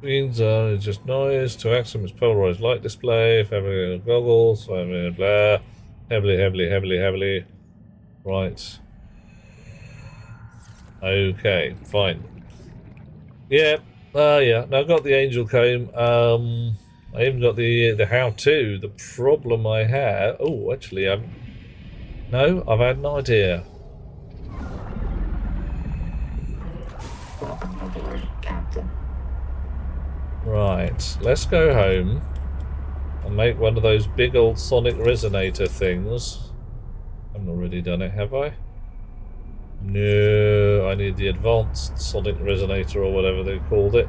S1: Means it's just noise. To access its polarized light display. Family goggles. Family blah. Heavily. Right. Okay. Fine. Yeah. Yeah. Now I've got the angel comb. I even got the how-to. The problem I have. Oh, actually, I've had an idea. Right, let's go home and make one of those big old sonic resonator things. I haven't already done it, have I? No, I need the advanced sonic resonator or whatever they called it.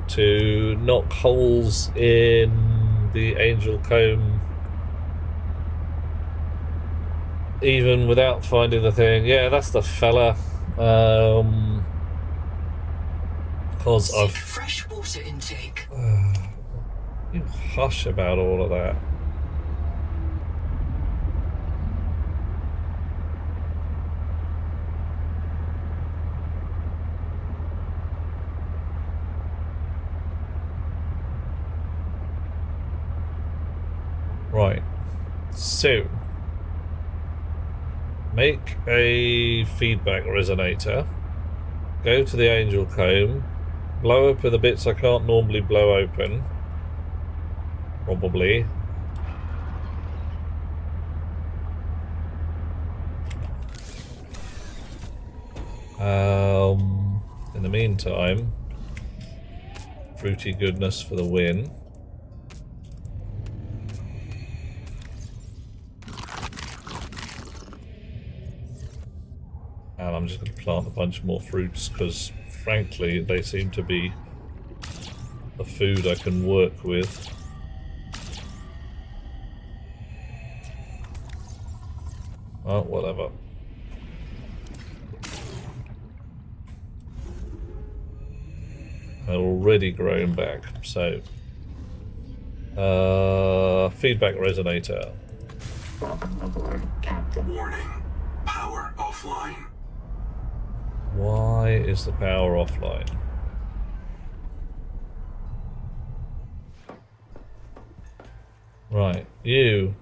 S1: To knock holes in the angel comb even without finding the thing. Yeah, that's the fella. Because I've
S3: fresh water intake.
S1: You hush about all of that. Right. So make a feedback resonator. Go to the angel comb. Blow open the bits I can't normally blow open. Probably. In the meantime, fruity goodness for the win. And I'm just going to plant a bunch more fruits because, frankly, they seem to be the food I can work with. Oh, whatever. They're already grown back, so... feedback resonator.
S4: Welcome aboard, Captain. Warning. Power offline.
S1: Why is the power offline? Right, you.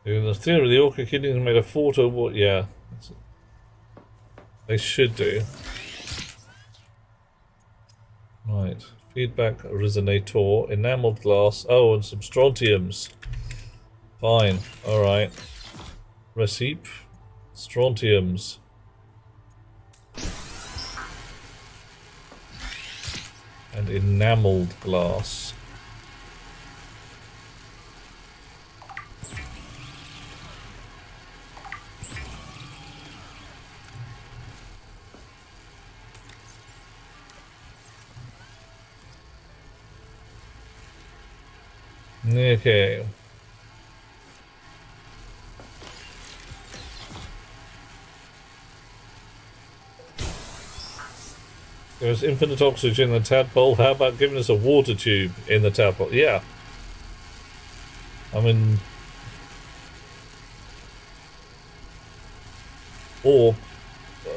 S1: In the theory, the Orca kidneys made a fort of what? Yeah. They should do. Right. Feedback resonator, enameled glass. Oh, and some strontiums. Fine. Alright. Receipt. Strontiums. And enameled glass. Okay. There's infinite oxygen in the tadpole. How about giving us a water tube in the tadpole? Yeah. I mean... Or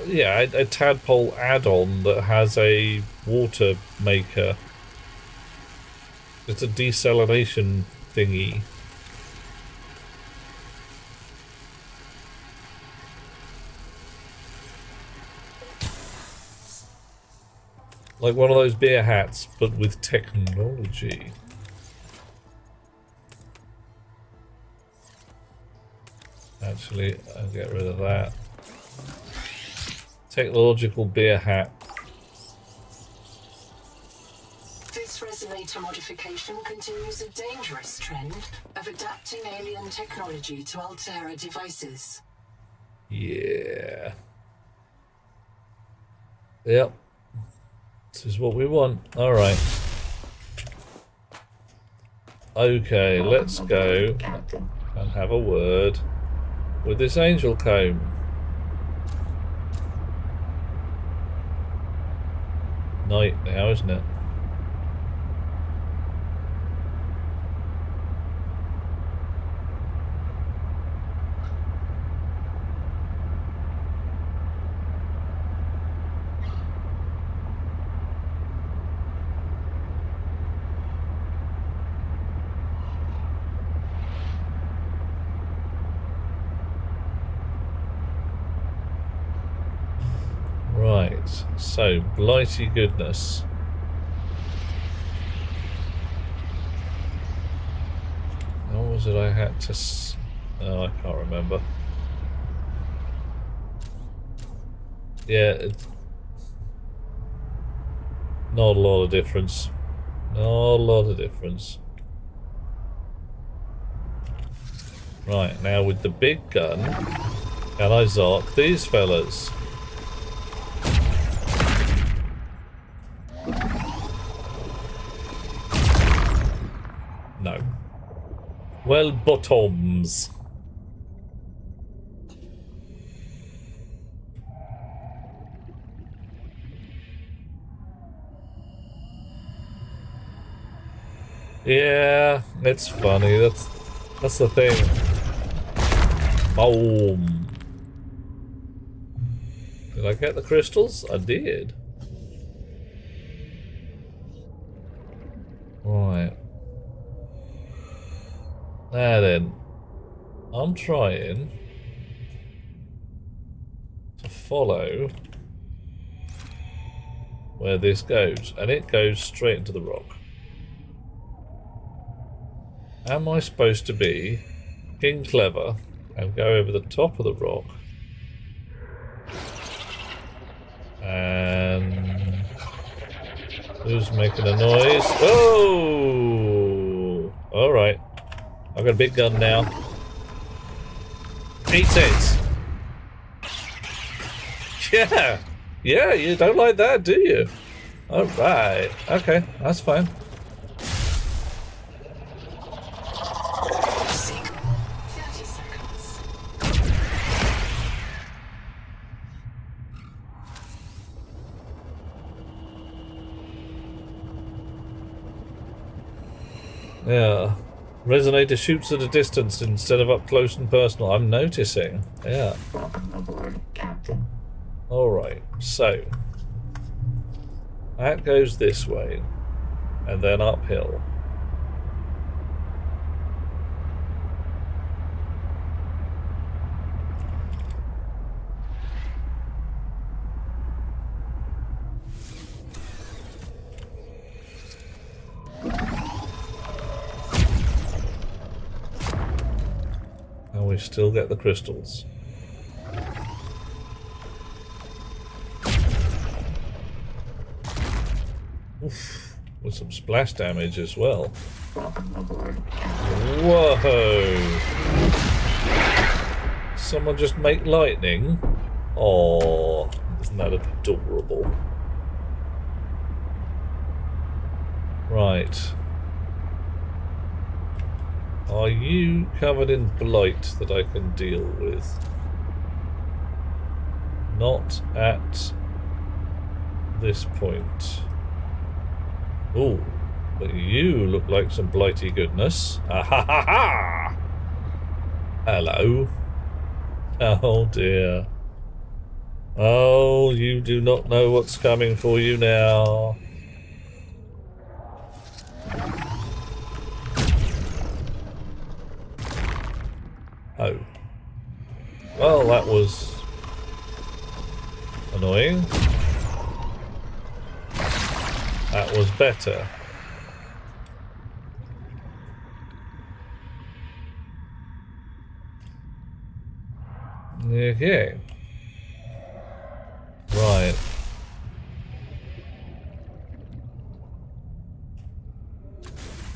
S1: yeah, a tadpole add-on that has a water maker. It's a desalination thingy. Like one of those beer hats, but with technology. Actually, I'll get rid of that. Technological beer hat.
S3: This resonator modification continues a dangerous trend of adapting alien technology to Altera devices.
S1: Yeah. Yep. This is what we want. Alright. Okay, let's go and have a word with this angel comb. Night now, isn't it? Right, so blighty goodness. What was it I had to oh, I can't remember. Yeah, it's not a lot of difference. Not a lot of difference. Right, now with the big gun, can I zark these fellas? No. Well, bottoms. Yeah, it's funny. That's the thing. Boom. Did I get the crystals? I did. Right. Now then, I'm trying to follow where this goes, and it goes straight into the rock. Am I supposed to be King Clever and go over the top of the rock and who's making a noise? Oh! Alright. I've got a big gun now. Eat it! Yeah! Yeah, you don't like that, do you? Alright. Okay, that's fine. Yeah. Resonator shoots at a distance instead of up close and personal. I'm noticing. Yeah.
S8: Welcome aboard, Captain.
S1: Alright, so that goes this way and then uphill. And we still get the crystals. Oof, with some splash damage as well. Whoa! Someone just make lightning? Oh, isn't that adorable? Right. Are you covered in blight that I can deal with? Not at this point. Oh, but you look like some blighty goodness. Ah ha ha ha! Hello. Oh dear. Oh, you do not know what's coming for you now. Oh. Well, that was annoying. That was better. Okay. Right.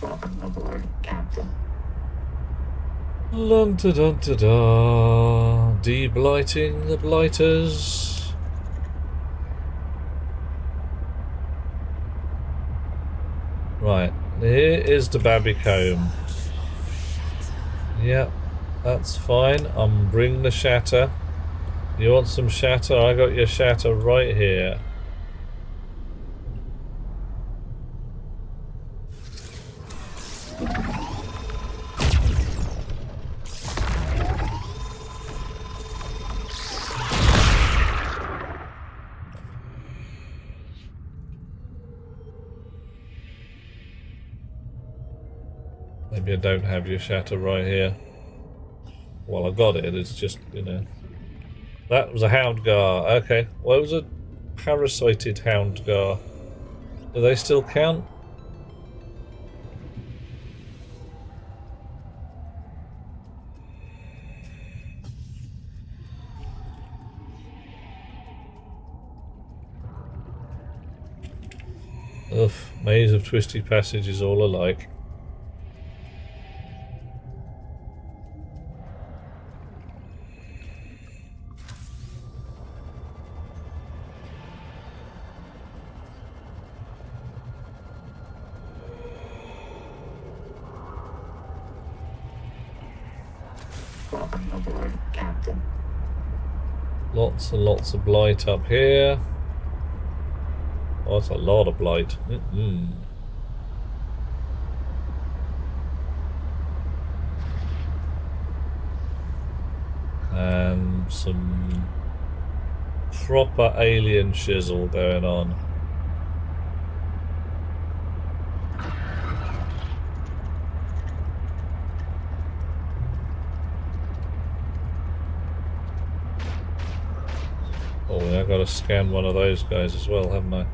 S8: Welcome aboard, Captain.
S1: Dun da dun da da. De-blighting the blighters. Right. Here is the Babycomb. Yep. That's fine. I'm bringing the shatter. You want some shatter? I got your shatter right here. Maybe I don't have your shatter right here. Well, I got it. It's just, you know. That was a Houndgar. Okay. Well, it was a parasited Houndgar. Do they still count? Ugh, maze of twisty passages all alike.
S8: Welcome aboard, Captain.
S1: Lots and lots of blight up here. Oh, that's a lot of blight. And some proper alien shizzle going on. Oh, I've got to scan one of those guys as well, haven't I?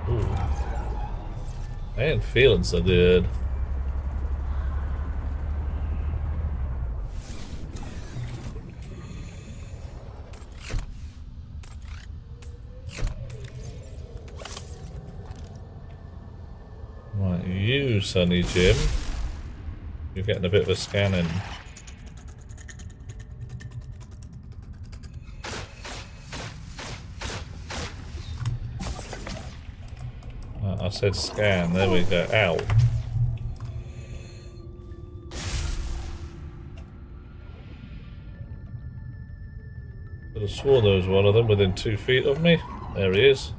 S1: Ooh. I ain't feeling so good. Right, you, Sonny Jim. You're getting a bit of a scanning. I said scan, there we go. Ow. Could have sworn there was one of them within 2 feet of me. There he is.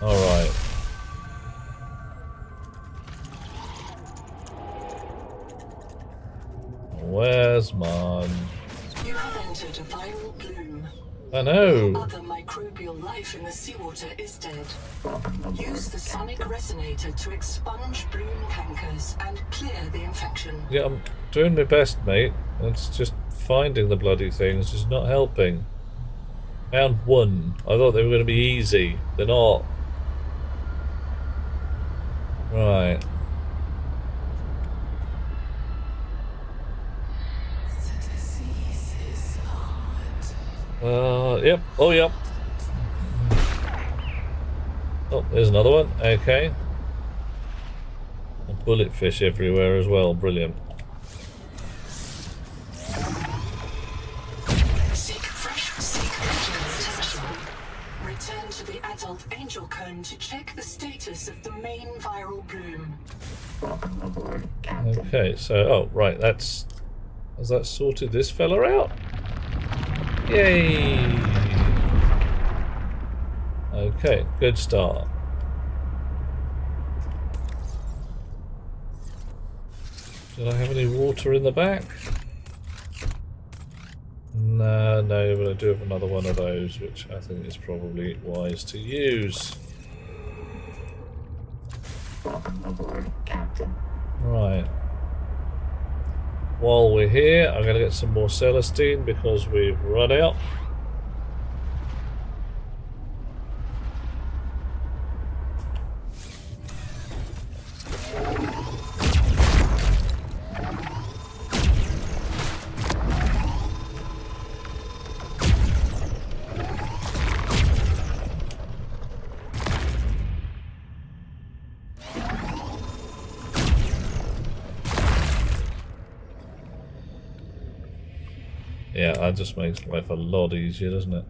S1: Alright. Where's mine?
S3: You have entered a viral bloom.
S1: I know.
S3: Other microbial life in the seawater is dead. Use the sonic resonator to expunge bloom cankers and clear the infection.
S1: Yeah, I'm doing my best, mate. It's just finding the bloody things is not helping. Found one. I thought they were going to be easy. They're not. Right. Yep. Oh, yep. Oh, there's another one. Okay. Bullet fish everywhere as well. Brilliant.
S3: Seek fresh potential. Return to the adult angel cone to check the status of the main viral bloom.
S8: Welcome aboard, Captain.
S1: Okay, so oh right, has that sorted this fella out? Yay! Okay, good start. Did I have any water in the back? No, but I do have another one of those, which I think is probably wise to use. Right. While we're here, I'm going to get some more Celestine because we've run out. Yeah, that just makes life a lot easier, doesn't it?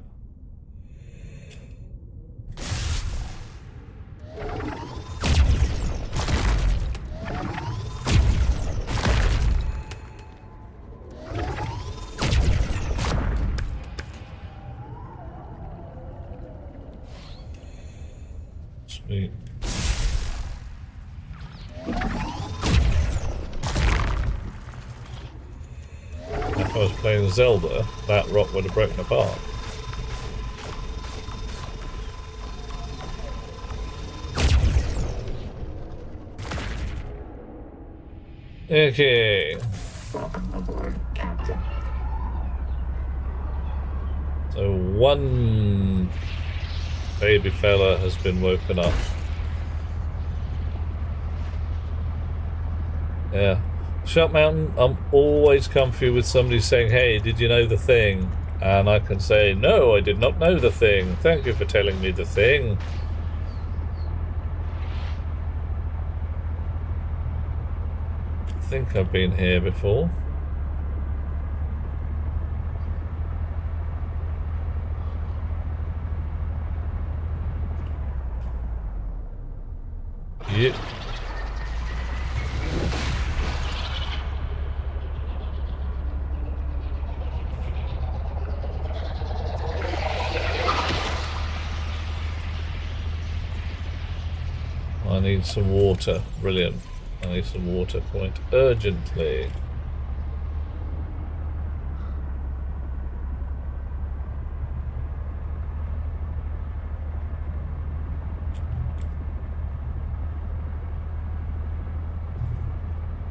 S1: Sweet. If I was playing Zelda, that rock would have broken apart. Okay. So one baby fella has been woken up. Yeah. Sharp Mountain, I'm always comfy with somebody saying, hey, did you know the thing? And I can say, no, I did not know the thing. Thank you for telling me the thing. I think I've been here before. Yep. I need some water. Brilliant. I need some water quite urgently.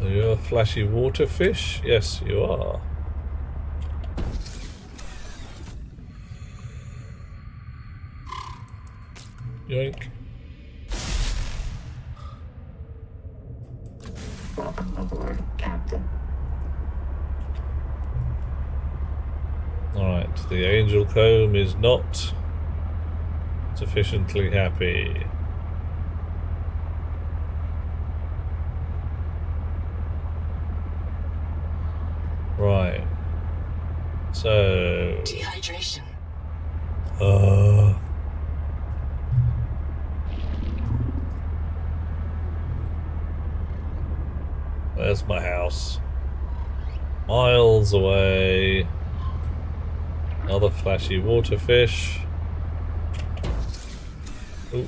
S1: Are you a flashy water fish? Yes, you are. Yoink. Alright, the angel comb is not sufficiently happy. Right. So
S3: dehydration.
S1: Where's my house? Miles away. Another flashy water fish. Ooh.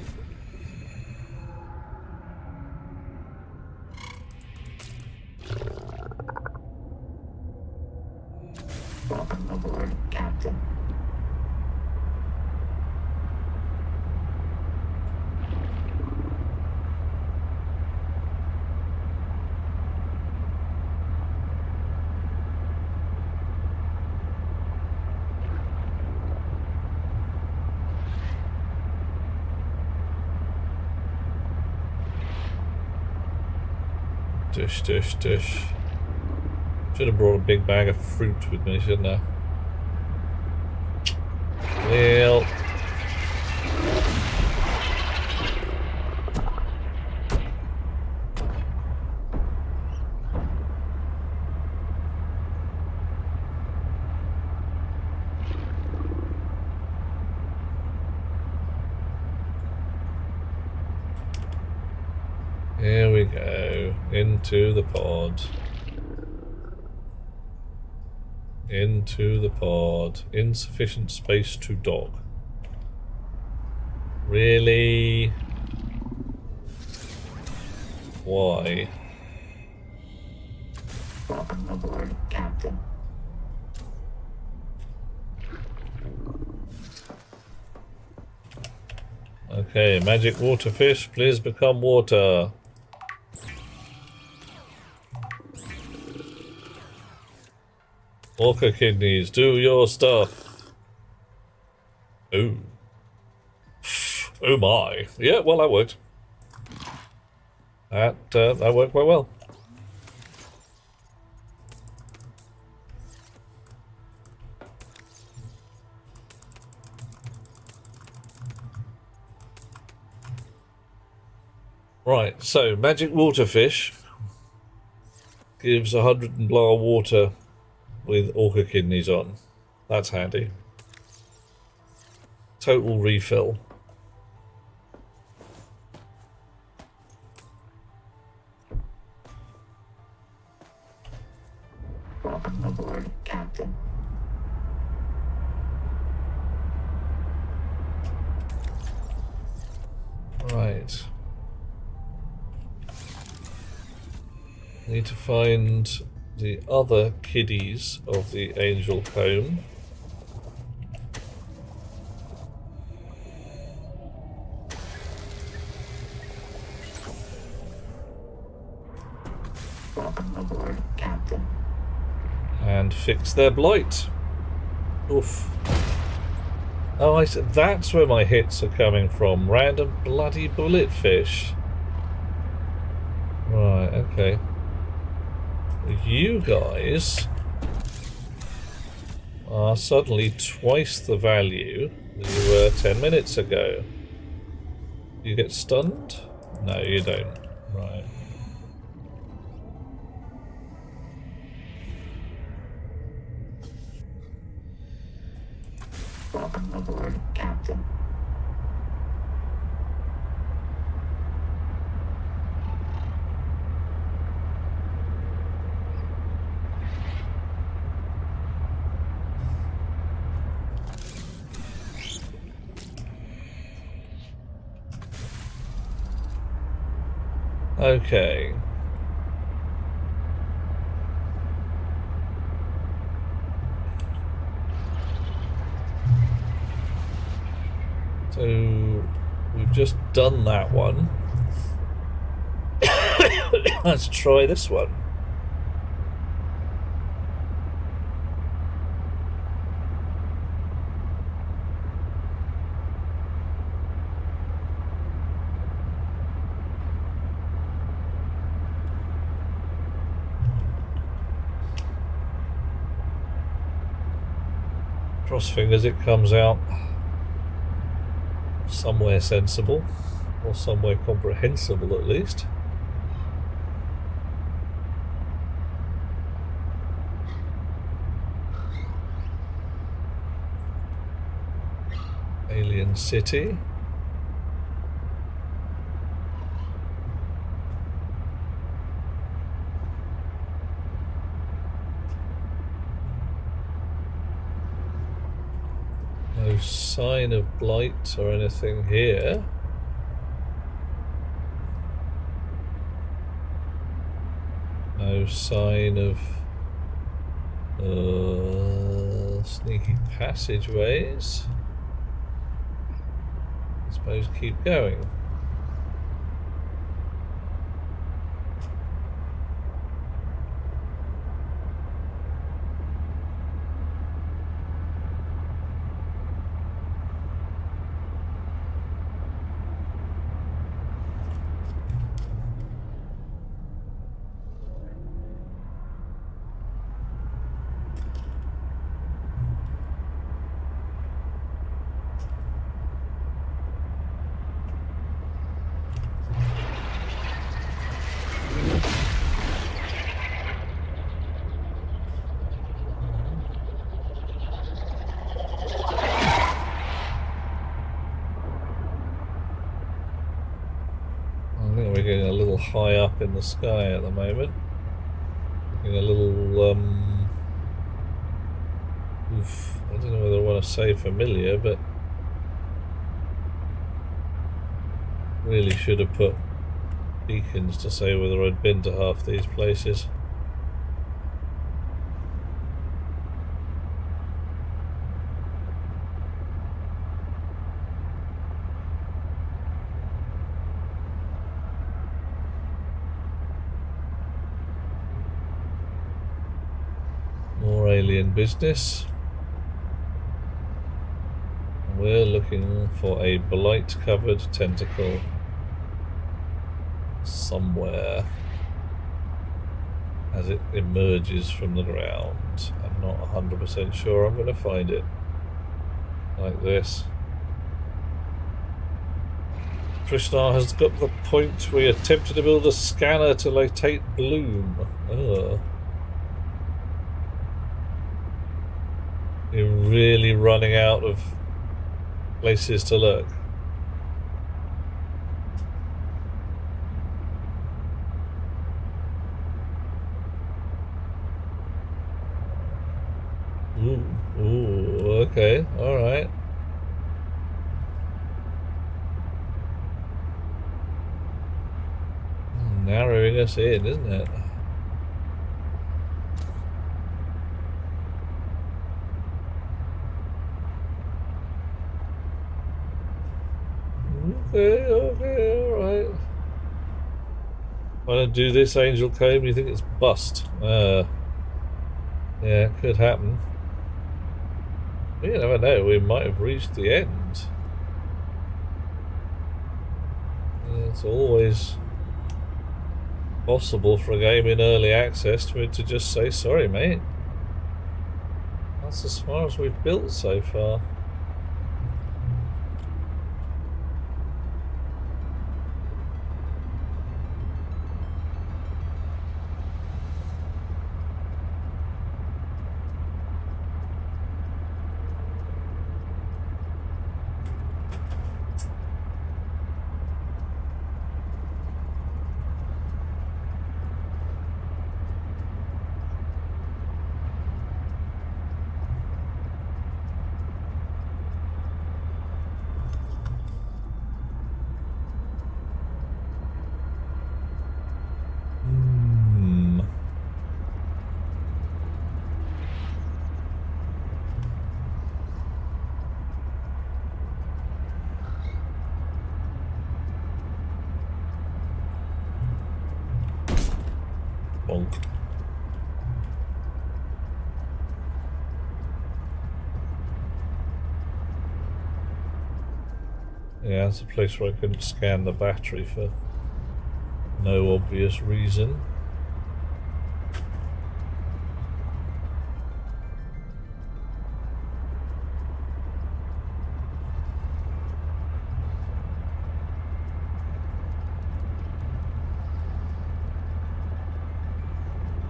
S1: Dish, dish, dish. Should have brought a big bag of fruit with me, shouldn't I? Well. Here we go, into the pod. Into the pod. Insufficient space to dock. Really?
S8: Welcome aboard, Captain.
S1: Okay, magic waterfish, please become water. Orca kidneys, do your stuff. Ooh. Oh my. Yeah, well, that worked. That worked quite well. Right, so magic waterfish gives 100 and blah water with orca kidneys on. That's handy. Total refill.
S8: Welcome aboard, Captain.
S1: Right. Need to find the other kiddies of the angel comb.
S8: Welcome aboard, Captain.
S1: And fix their blight. Oof. Oh, I said that's where my hits are coming from. Random bloody bullet fish. Right, okay. You guys are suddenly twice the value than you were 10 minutes ago. You get stunned? No, you don't. Right.
S8: Welcome aboard, Captain.
S1: Okay. So we've just done that one. Let's try this one. Cross fingers it comes out somewhere sensible, or somewhere comprehensible at least. Alien City. No sign of blight or anything here. No sign of sneaky passageways. I suppose keep going. I think we're getting a little high up in the sky at the moment. Getting a little, I don't know whether I want to say familiar, but really should have put beacons to say whether I'd been to half these places. More alien business. We're looking for a blight-covered tentacle somewhere as it emerges from the ground. I'm not 100% sure I'm going to find it. Like this. Krishna has got the point where he attempted to build a scanner to locate bloom. Ugh. You're really running out of places to look. Ooh, okay, alright. Narrowing us in, isn't it? Okay, alright. If I don't do this angel comb, you think it's bust. Yeah, it could happen. You never know, we might have reached the end. It's always possible for a game in early access for it to just say, sorry mate. That's as far as we've built so far. Bonk. Yeah, that's a place where I couldn't scan the battery for no obvious reason.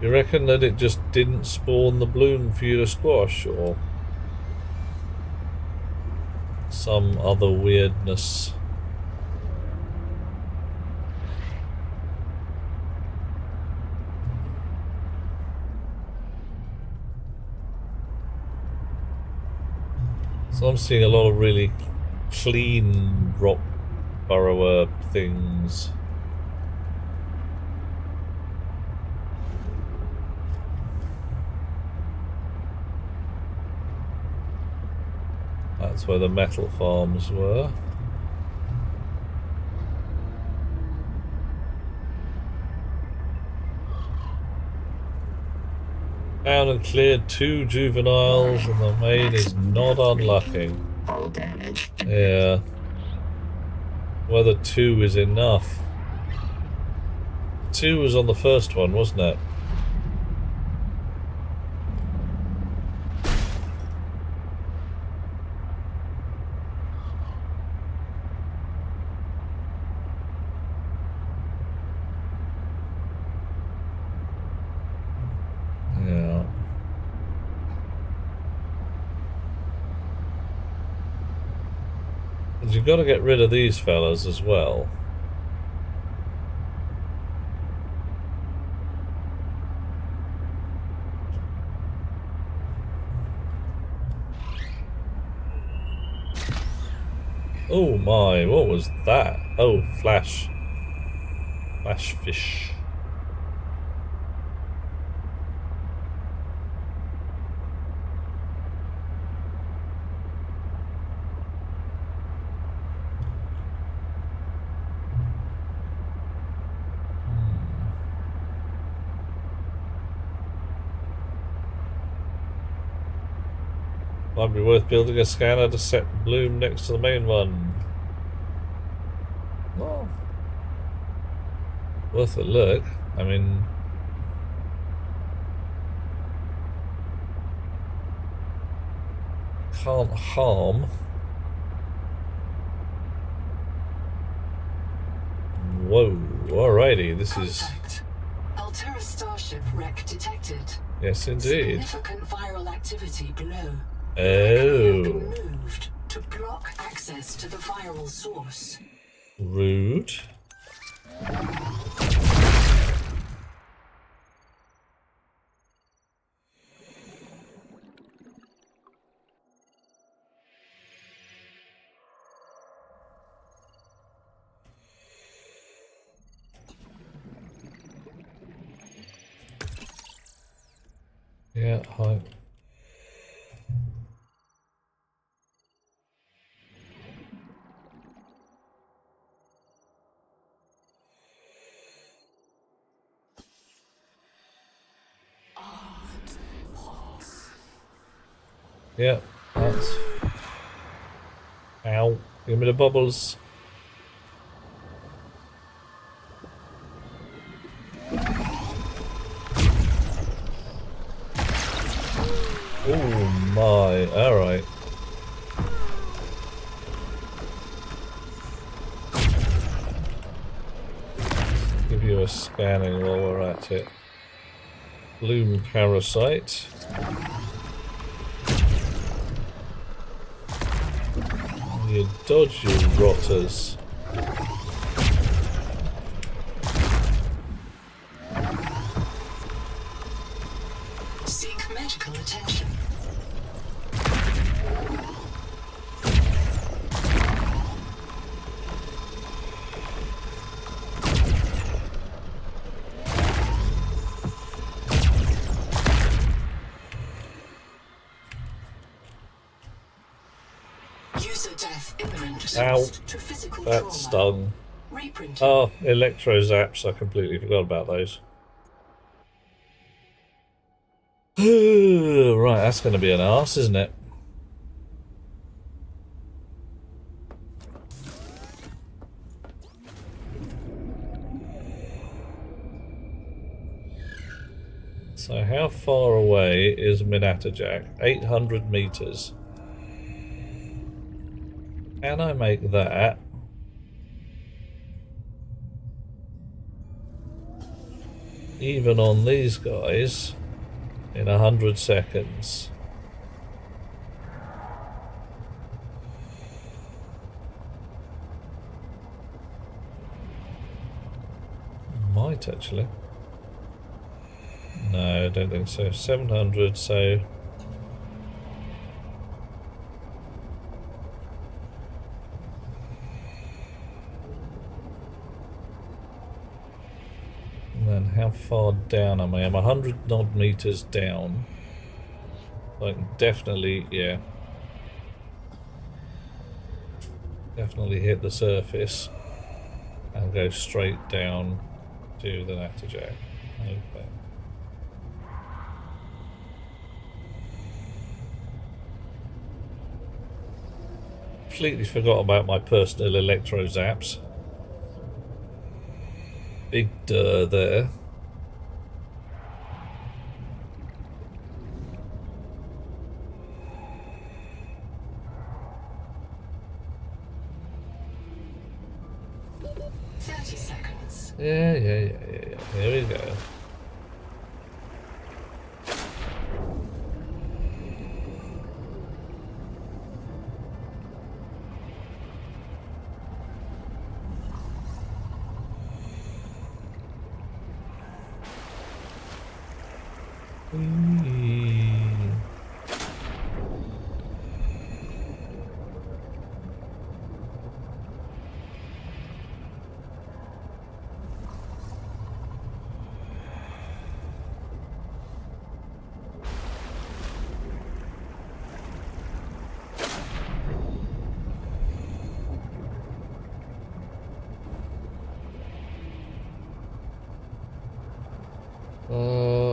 S1: You reckon that it just didn't spawn the bloom for you to squash, or some other weirdness? So I'm seeing a lot of really clean rock burrower things. That's where the metal farms were. Found and cleared 2 juveniles, and the main is not unlucky. Yeah. Whether 2 is enough. 2 was on the first one, wasn't it? You've got to get rid of these fellas as well. Oh my, what was that? Oh, flash. Flash fish. Might be worth building a scanner to set Bloom next to the main one. Well, worth a look. I mean, can't harm. Whoa, alrighty, this is...
S3: Altera starship wreck detected.
S1: Yes, indeed.
S3: Significant viral activity below.
S1: Oh.
S3: Been moved to block access to the viral source.
S1: Rude. Yeah, hi. Yeah, that's... Ow. Give me the bubbles. Oh my, alright. Give you a scanning while we're at it. Bloom parasite. You dodge, you rotters.
S3: Seek medical attention. User death imminent.
S1: Ow.
S3: To physical
S1: That
S3: trauma.
S1: stung.
S3: Reprinting.
S1: Oh, electro zaps. I completely forgot about those. Right, that's going to be an arse, isn't it? So how far away is Minatajack? 800 meters. Can I make that even on these guys in 100 seconds? Might actually. No, I don't think so. 700, so... And then how far down am I? I'm 100 odd meters down. So I can definitely, yeah. Definitely hit the surface and go straight down to the Natterjack. Okay. Completely forgot about my personal electro zaps. Big duh there. Yeah. Here we go.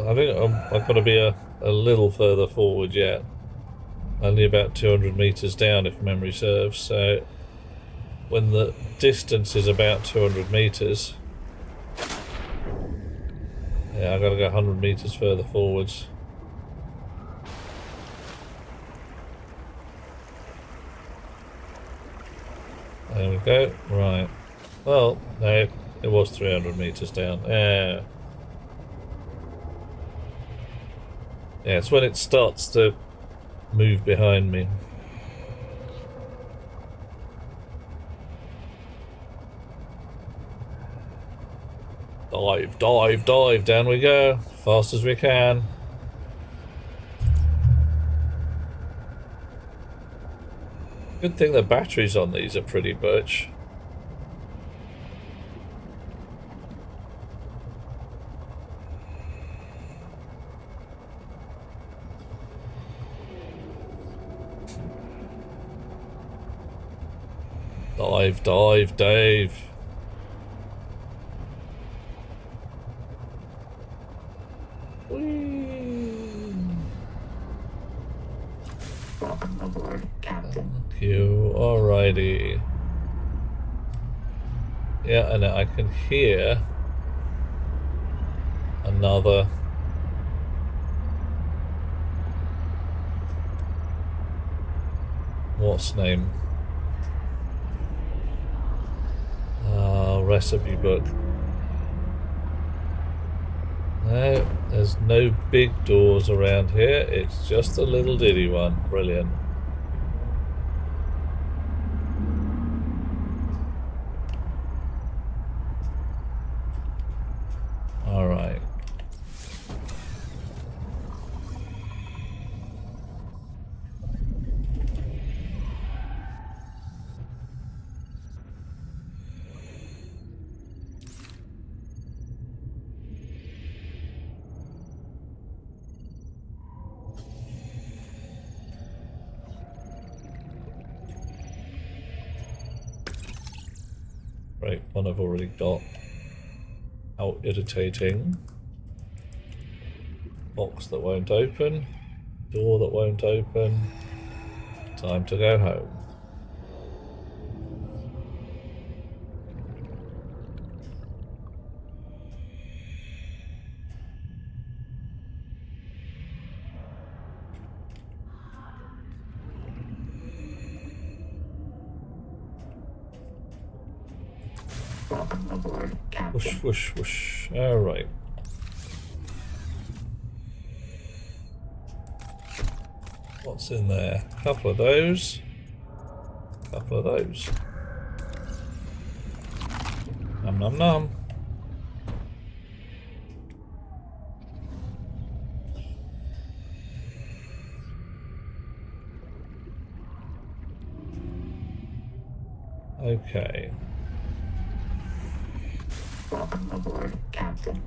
S1: I think I've got to be a little further forward yet. Only about 200 meters down, if memory serves. So when the distance is about 200 meters, yeah, I gotta go 100 meters further forwards. There we go. Right. Well, no, it was 300 meters down. Yeah. Yeah, it's when it starts to move behind me. Dive, dive, dive. Down we go. Fast as we can. Good thing the batteries on these are pretty butch. Dive, dive, Dave.
S8: Welcome aboard, Captain.
S1: Thank you. Alrighty. Yeah, and I can hear another what's name? Recipe book. No, there's no big doors around here. It's just a little ditty one. Brilliant. All right. Right, one I've already got. How irritating. Box that won't open. Door that won't open. Time to go home.
S8: Welcome aboard, Captain.
S1: Whoosh, whoosh, whoosh. Alright. What's in there? A couple of those. A couple of those. Nom nom nom. Okay.
S8: Welcome aboard, Captain.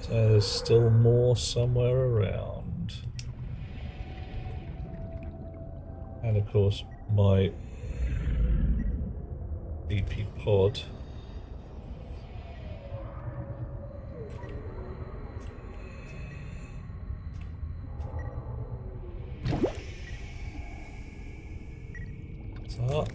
S1: There's still more somewhere around. And of course, my BP pod. So.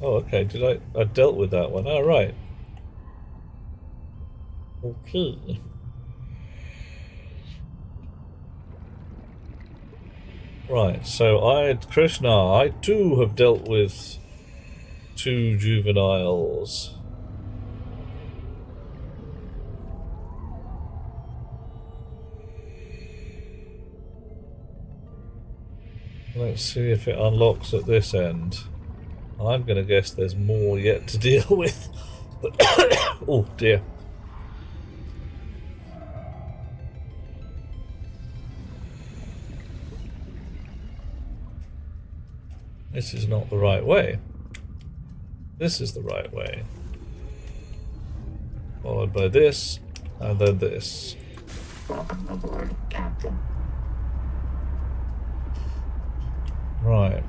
S1: Oh, okay. Did I dealt with that one? Oh, right. Okay. Right. So Krishna, I too have dealt with 2 juveniles. Let's see if it unlocks at this end. I'm going to guess there's more yet to deal with. Oh dear. This is not the right way. This is the right way. Followed by this, and then this.
S8: Welcome aboard, Captain.
S1: Right.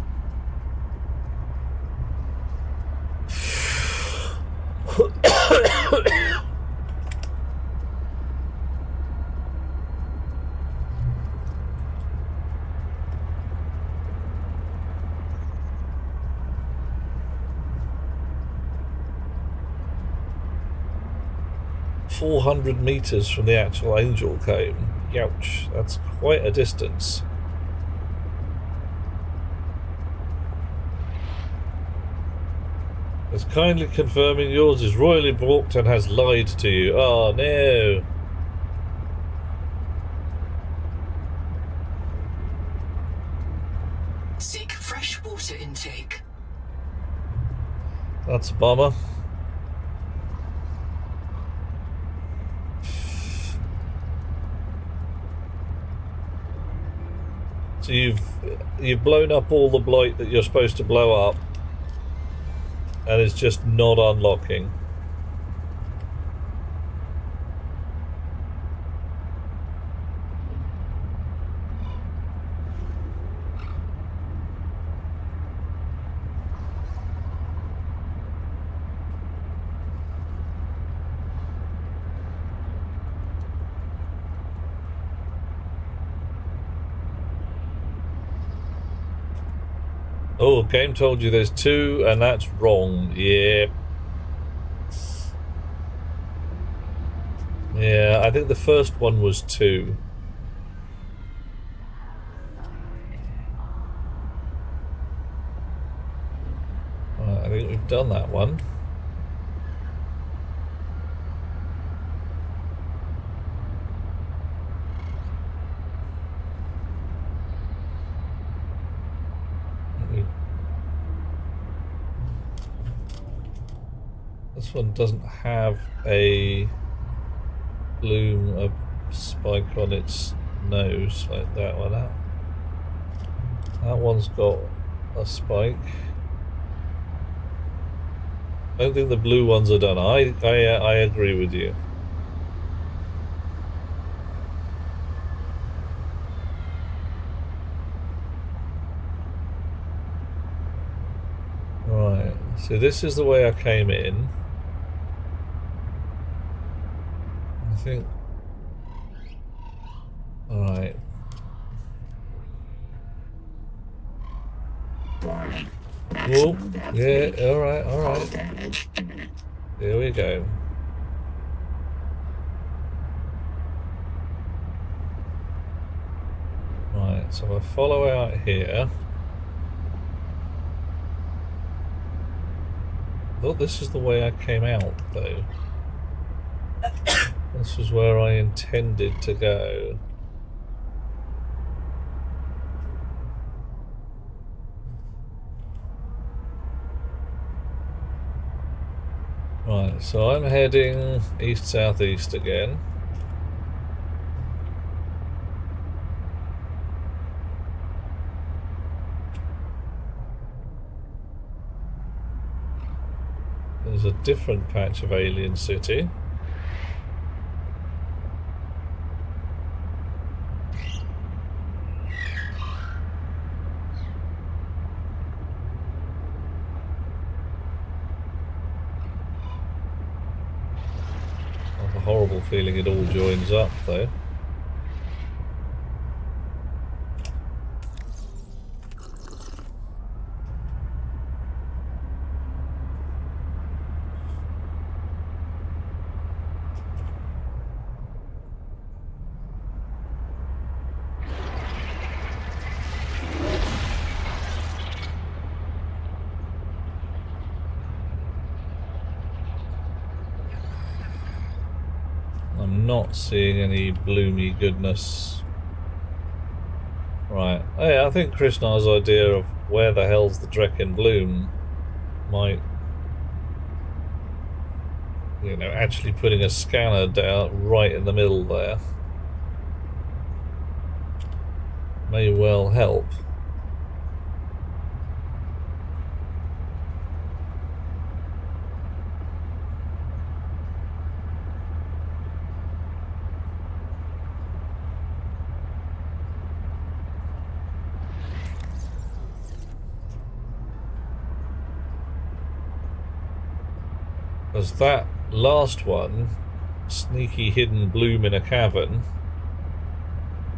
S1: $400 from the actual Angel came. Youch, that's quite a distance. It's kindly confirming yours is royally balked and has lied to you. Oh no.
S3: Seek fresh water intake.
S1: That's a bummer. So you've blown up all the blight that you're supposed to blow up, and it's just not unlocking. Oh, game told you there's 2, and that's wrong. Yeah. Yeah, I think the first one was 2. I think we've done that one. This one doesn't have a bloom, a spike on its nose like that one. That one's got a spike. I don't think the blue ones are done. I agree with you. Right, so this is the way I came in. I think. Alright. Oh, yeah, alright. Here we go. Right, so I follow out here. I thought this is the way I came out, though. This was where I intended to go. Right, so I'm heading east-southeast again. There's a different patch of Alien City. I have a horrible feeling it all joins up, though. I'm not seeing any bloomy goodness. Right. Oh, yeah, I think Krishna's idea of where the hell's the Dreck in bloom might you know, actually putting a scanner down right in the middle there may well help. As that last one, sneaky hidden bloom in a cavern,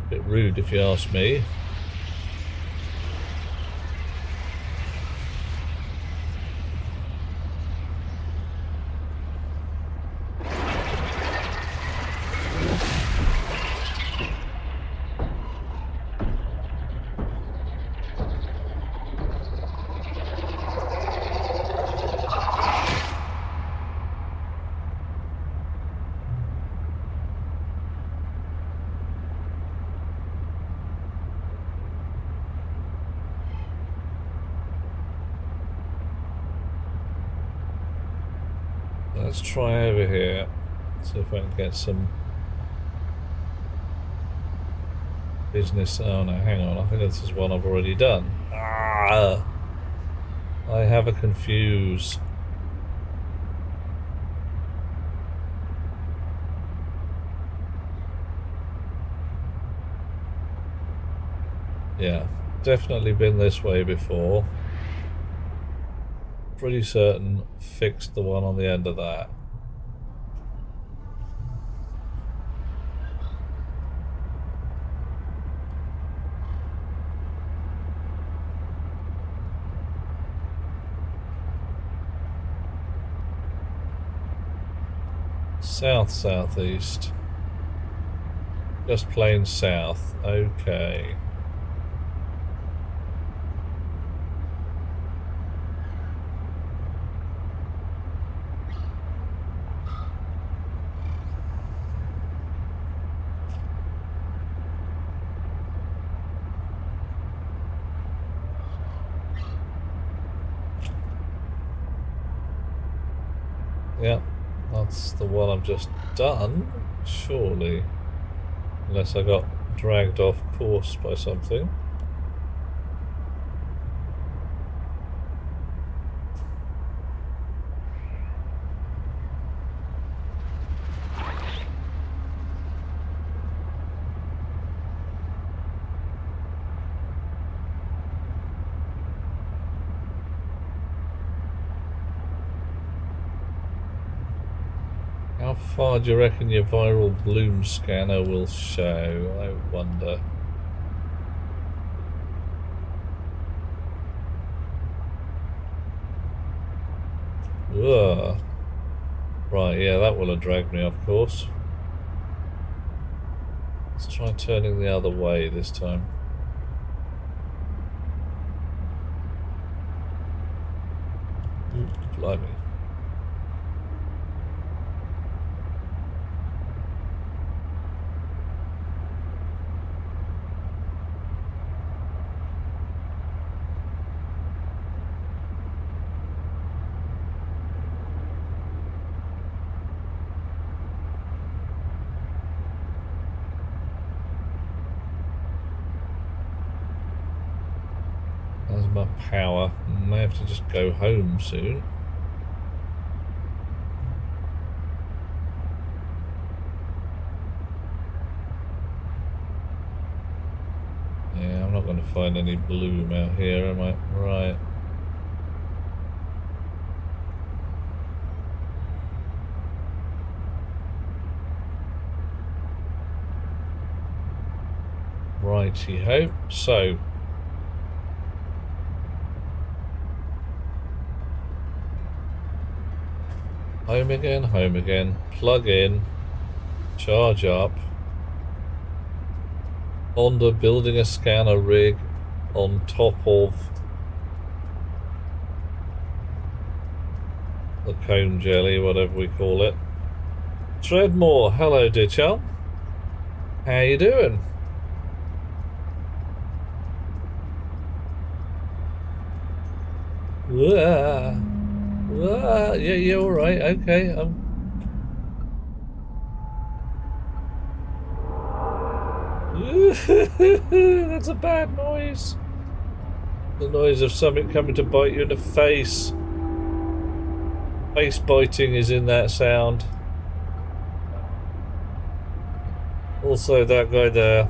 S1: bit rude if you ask me. Let's try over here, see if I can get some business. Oh no, hang on, I think this is one I've already done. Ah, I have a confuse. Yeah, definitely been this way before. Pretty certain fixed the one on the end of that. South-southeast. Just plain south. Okay. Yep, that's the one I've just done, surely. Unless I got dragged off course by something. How far do you reckon your viral bloom scanner will show? I wonder. Ugh. Right, yeah, that will have dragged me off course. Let's try turning the other way this time. Ooh, blimey. There's my power. I may have to just go home soon. Yeah, I'm not going to find any bloom out here, am I? Right. Righty-ho. So, home again, plug in, charge up. Honda building a scanner rig on top of the cone jelly, whatever we call it. Treadmore, hello dear chum. How you doing? Yeah, you're alright, okay. That's a bad noise. The noise of something coming to bite you in the face. Face biting is in that sound. Also, that guy there.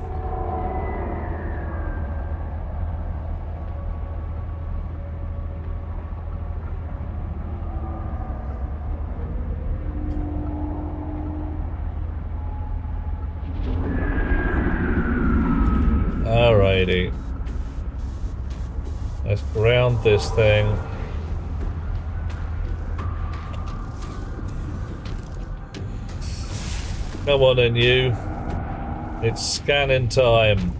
S1: Alrighty. Let's ground this thing. Come on in, you. It's scanning time.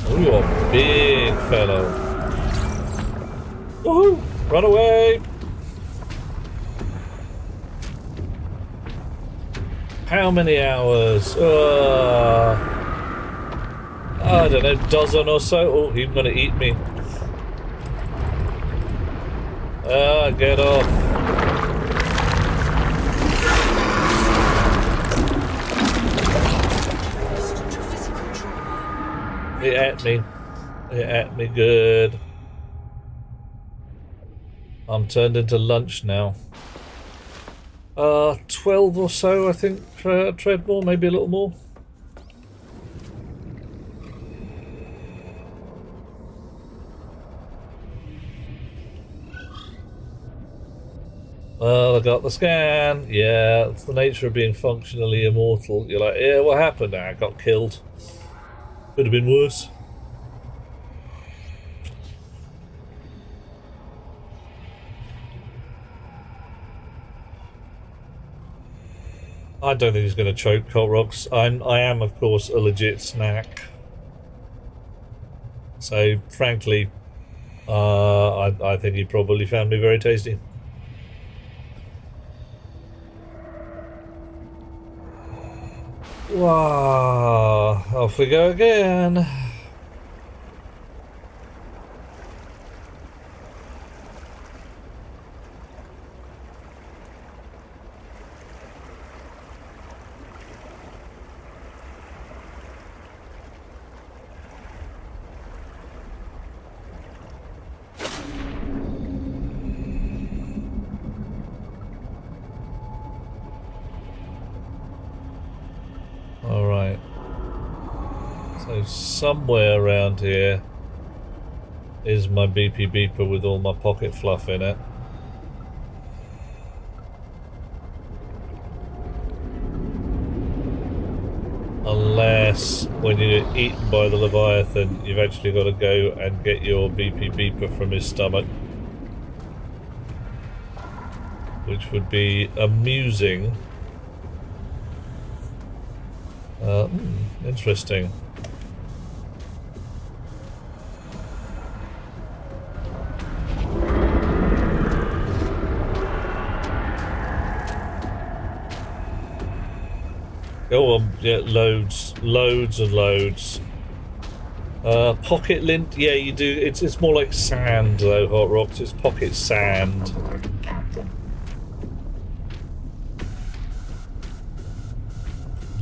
S1: Oh, you're a big fellow. Woohoo! Run away! How many hours? I don't know, dozen or so. Oh, he's gonna eat me. Get off. It ate me. It ate me good. I'm turned into lunch now. 12 or so, I think, tread more, maybe a little more. Well, I got the scan. Yeah, it's the nature of being functionally immortal. You're like, yeah, what happened? I got killed. Could have been worse. I don't think he's going to choke Colt Rocks. I am, of course, a legit snack. So, frankly, I think he probably found me very tasty. Wow, off we go again. Alright. So somewhere around here is my BP beeper with all my pocket fluff in it. Unless when you get eaten by the Leviathan, you've actually got to go and get your BP beeper from his stomach. Which would be amusing. Interesting. Go on, yeah, loads and loads. Pocket lint, yeah, you do. It's more like sand though, Hot Rocks. It's pocket sand.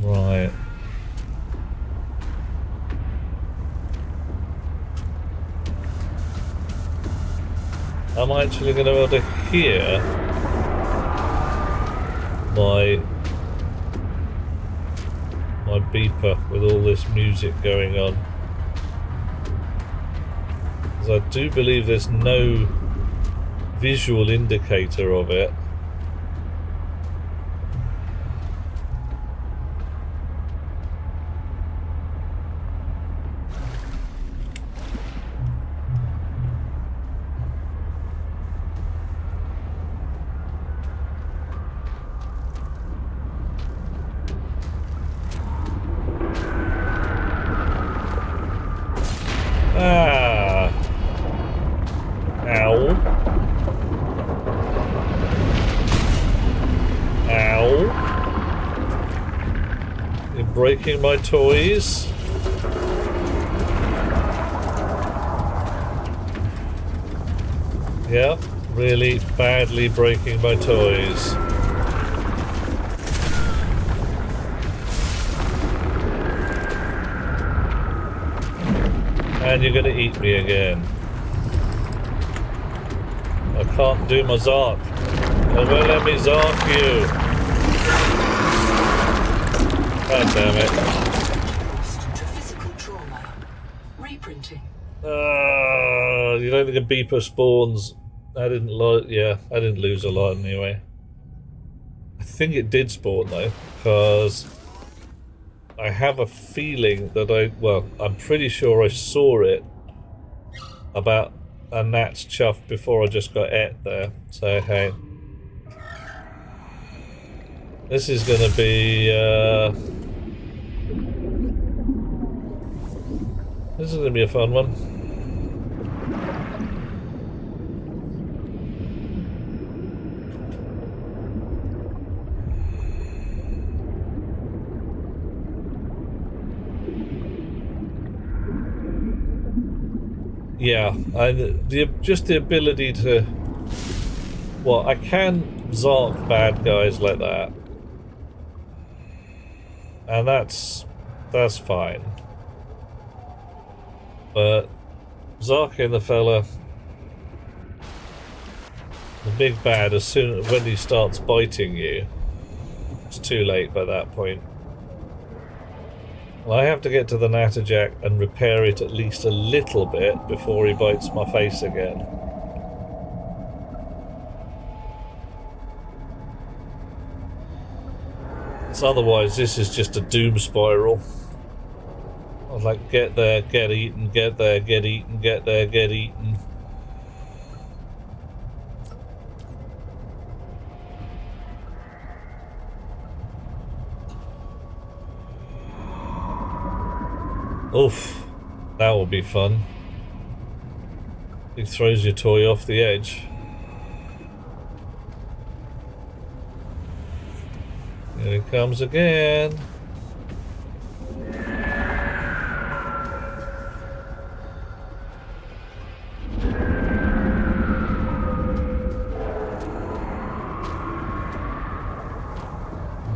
S1: Right. I'm actually going to be able to hear my beeper with all this music going on. Because I do believe there's no visual indicator of it. You're breaking my toys. Yep, really badly breaking my toys. And you're gonna eat me again. I can't do my Zark. They won't let me Zark you. God damn it.
S3: To physical trauma. Reprinting.
S1: You don't think a beeper spawns? I didn't lose a lot anyway. I think it did spawn though, because I have a feeling that I'm pretty sure I saw it about a gnat's chuff before I just got ate there. So hey, this is gonna be a fun one. Yeah, just the ability to... Well, I can Zark bad guys like that. And that's fine. But Zarking the fella, the big bad, when he starts biting you, it's too late by that point. Well, I have to get to the Natterjack and repair it at least a little bit before he bites my face again. So otherwise, this is just a doom spiral. I was like, get there, get eaten, get there, get eaten, get there, get eaten. Oof, that will be fun. It throws your toy off the edge. Here it comes again.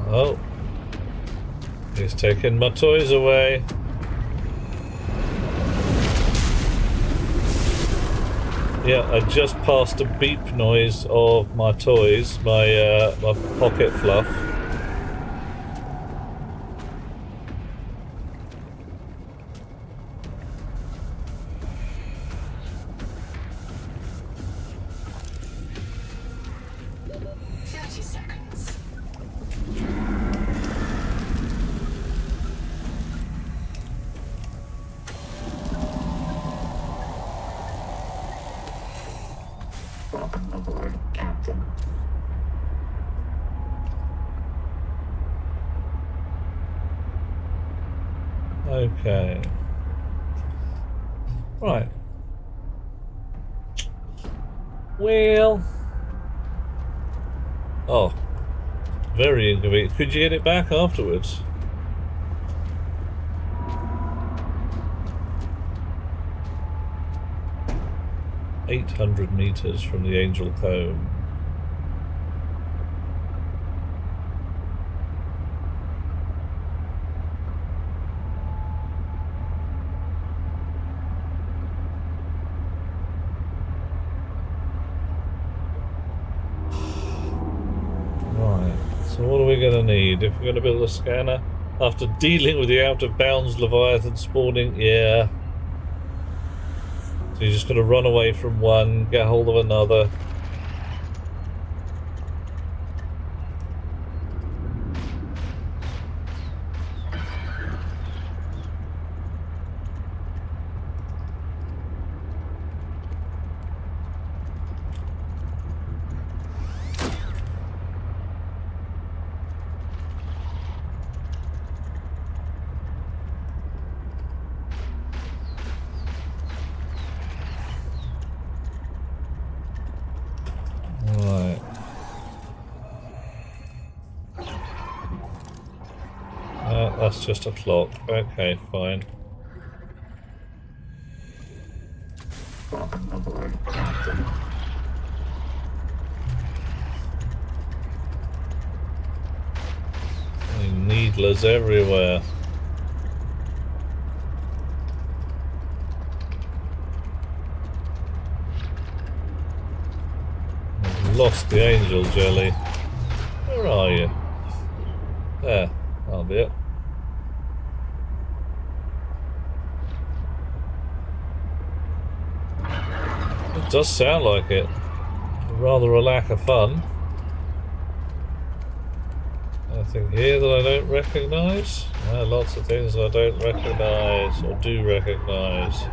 S1: Oh, he's taking my toys away. Yeah, I just passed a beep noise of my toys, my pocket fluff.
S8: Welcome aboard, Captain.
S1: Okay. Right. Well. Oh. Very inconvenient. Could you get it back afterwards? "800 meters from the Angel Comb." Right, so what are we going to need? If we're going to build a scanner after dealing with the out-of-bounds Leviathan spawning, yeah. So you're just going to run away from one, get hold of another. That's just a clock. Okay, fine.
S8: Welcome aboard, Captain.
S1: Needlers everywhere. I've lost the angel jelly. Where are you? There, that'll be it. It does sound like it. Rather a lack of fun. Anything here that I don't recognise? Lots of things I don't recognise or do recognise.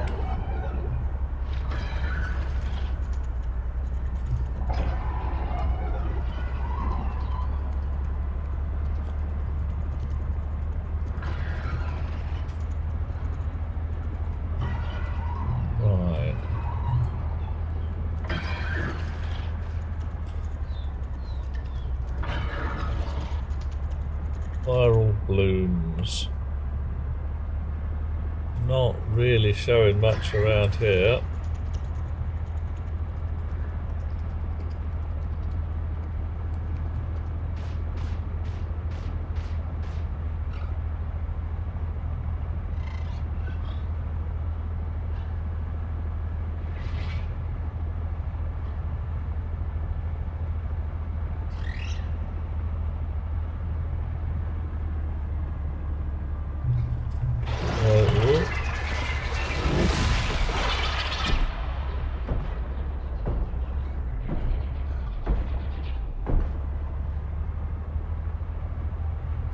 S1: Right. Viral blooms. Not really showing much around here.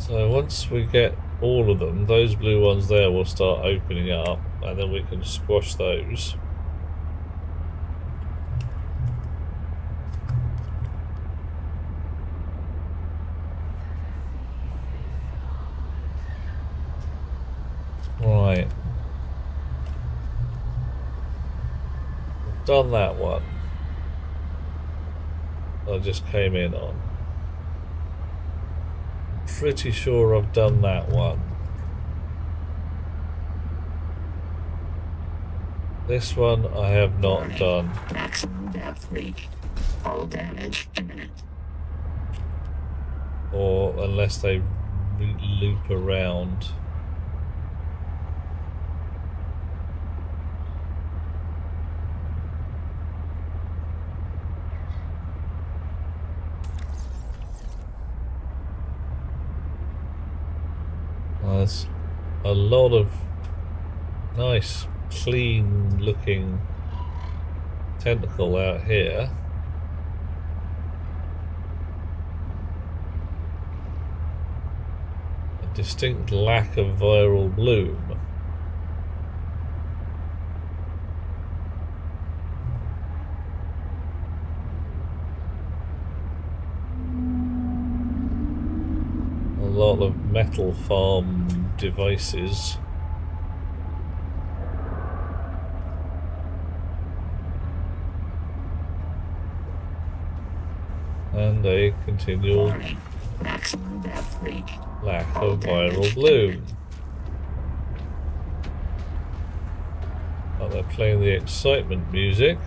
S1: So once we get all of them, those blue ones there will start opening up, and then we can squash those. Right. I've done that one. I just came in on. Pretty sure I've done that one. This one I have not done.
S8: Maximum depth reached. All damage imminent.
S1: Or unless they loop around. There's a lot of nice, clean looking tentacle out here. A distinct lack of viral bloom. A lot of metal farm devices. And a continual
S8: Maximum depth reached.
S1: lack of viral bloom. Oh, they're playing the excitement music.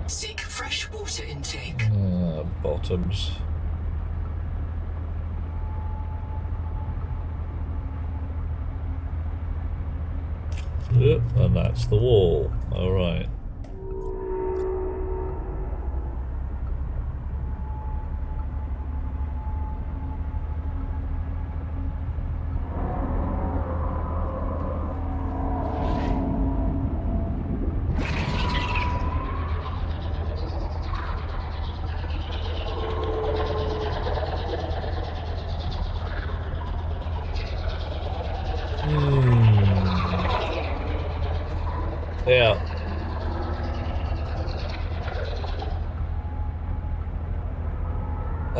S3: Seek fresh water intake.
S1: Bottoms. Yep, and that's the wall. Alright. Yeah.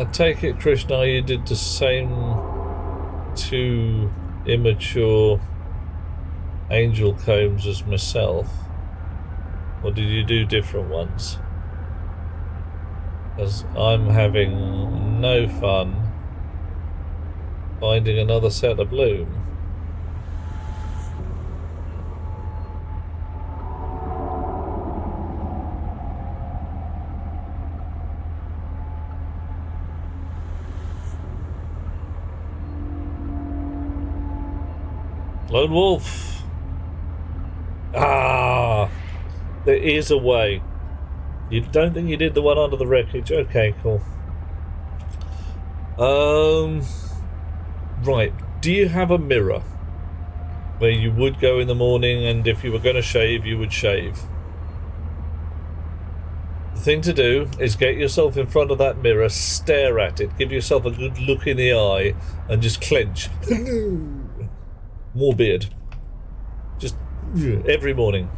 S1: I take it, Krishna, you did the same 2 immature angel combs as myself, or did you do different ones? Because I'm having no fun finding another set of bloom. Lone Wolf. Ah, there is a way. You don't think you did the one under the wreckage? Okay, cool. Right. Do you have a mirror where you would go in the morning, and if you were going to shave, you would shave? The thing to do is get yourself in front of that mirror, stare at it, give yourself a good look in the eye, and just clench. More beard. Just every morning.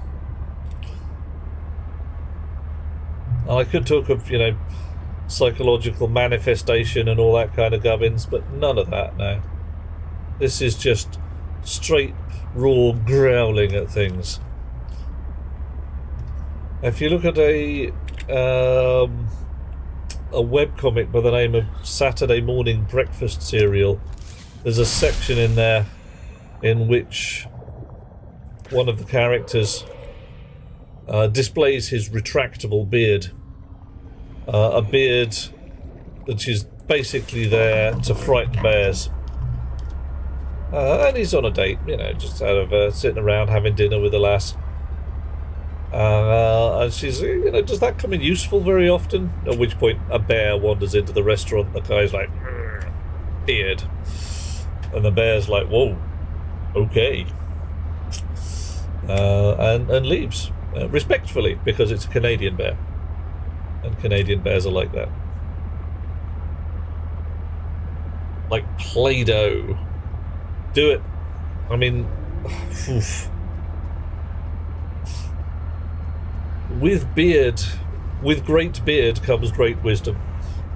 S1: I could talk of, you know, psychological manifestation and all that kind of gubbins, but none of that now. This is just straight, raw growling at things. If you look at a webcomic by the name of Saturday Morning Breakfast Cereal, there's a section in there in which one of the characters displays his retractable beard. A beard that is basically there to frighten bears. And he's on a date, you know, just out of sitting around having dinner with a lass. And she's, you know, does that come in useful very often? At which point a bear wanders into the restaurant. The guy's like, beard. And the bear's like, whoa, okay. And leaves. Respectfully, because it's a Canadian bear. And Canadian bears are like that. Like Play-Doh. Do it. I mean, oof. With beard, with great beard comes great wisdom.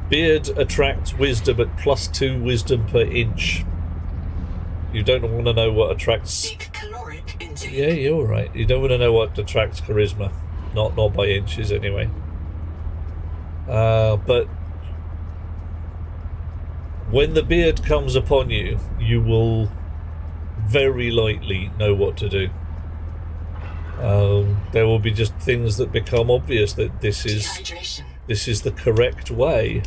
S1: Beard attracts wisdom at +2 wisdom per inch. You don't want to know what attracts... Yeah, you're right. You don't want to know what attracts charisma. Not by inches, anyway. But when the beard comes upon you, you will very likely know what to do. There will be just things that become obvious that this is the correct way.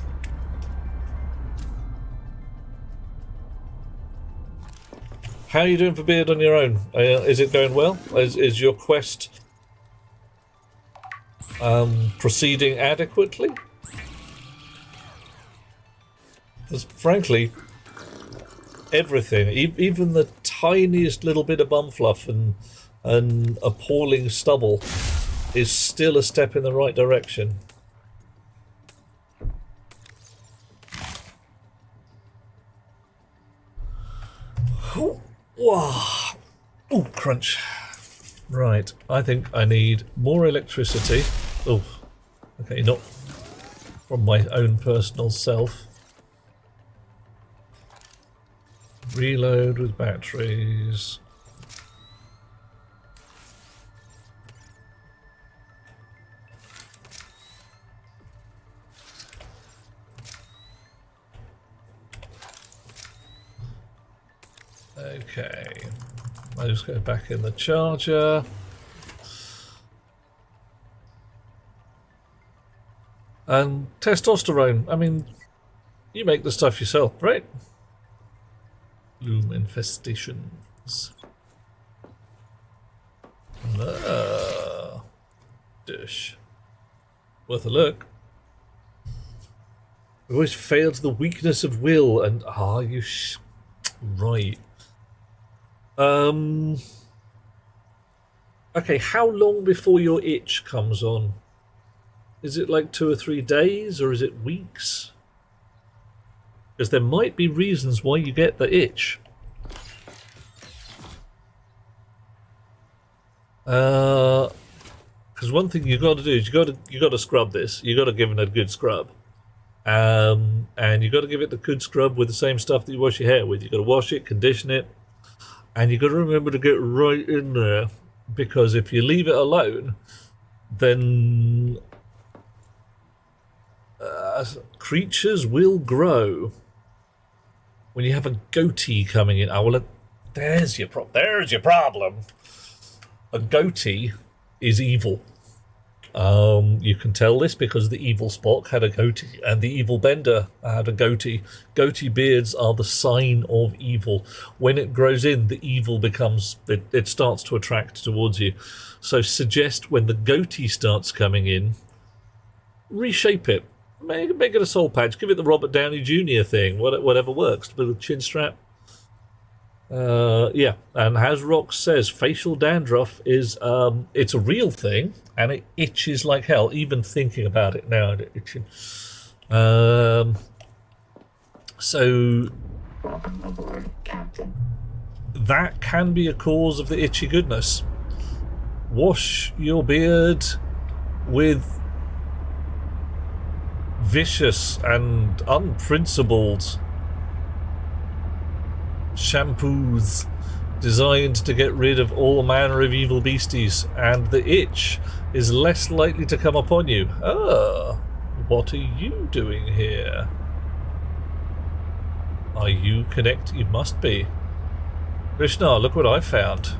S1: How are you doing for beard on your own? Is it going well? Is your quest proceeding adequately? Because frankly, everything, even the tiniest little bit of bum fluff and appalling stubble, is still a step in the right direction. Wow. Ooh, crunch. Right, I think I need more electricity. Oh, okay, not from my own personal self. Reload with batteries. Okay, I'll just go back in the charger. And testosterone, I mean, you make the stuff yourself, right? Bloom infestations. Dish. Worth a look. We always failed the weakness of will, and you right. Okay, how long before your itch comes on? Is it like 2 or 3 days, or is it weeks? Because there might be reasons why you get the itch. Because one thing you got to do is you got to scrub this. You got to give it a good scrub. And you've got to give it the good scrub with the same stuff that you wash your hair with. You've got to wash it, condition it, and you've got to remember to get right in there, because if you leave it alone, then creatures will grow. When you have a goatee coming in, there's your problem. A goatee is evil. You can tell this because the evil Spock had a goatee and the evil Bender had a goatee. Goatee beards are the sign of evil. When it grows in, the evil becomes, it starts to attract towards you. So suggest when the goatee starts coming in, reshape it. Make it a soul patch. Give it the Robert Downey Jr. thing. Whatever works. With a chin strap. Yeah, and as Rox says, facial dandruff is it's a real thing, and it itches like hell. Even thinking about it now, it itching. So that can be a cause of the itchy goodness. Wash your beard with vicious and unprincipled shampoos designed to get rid of all manner of evil beasties, and the itch is less likely to come upon you. What are you doing here? Are you connected? You must be. Krishna, look what I found.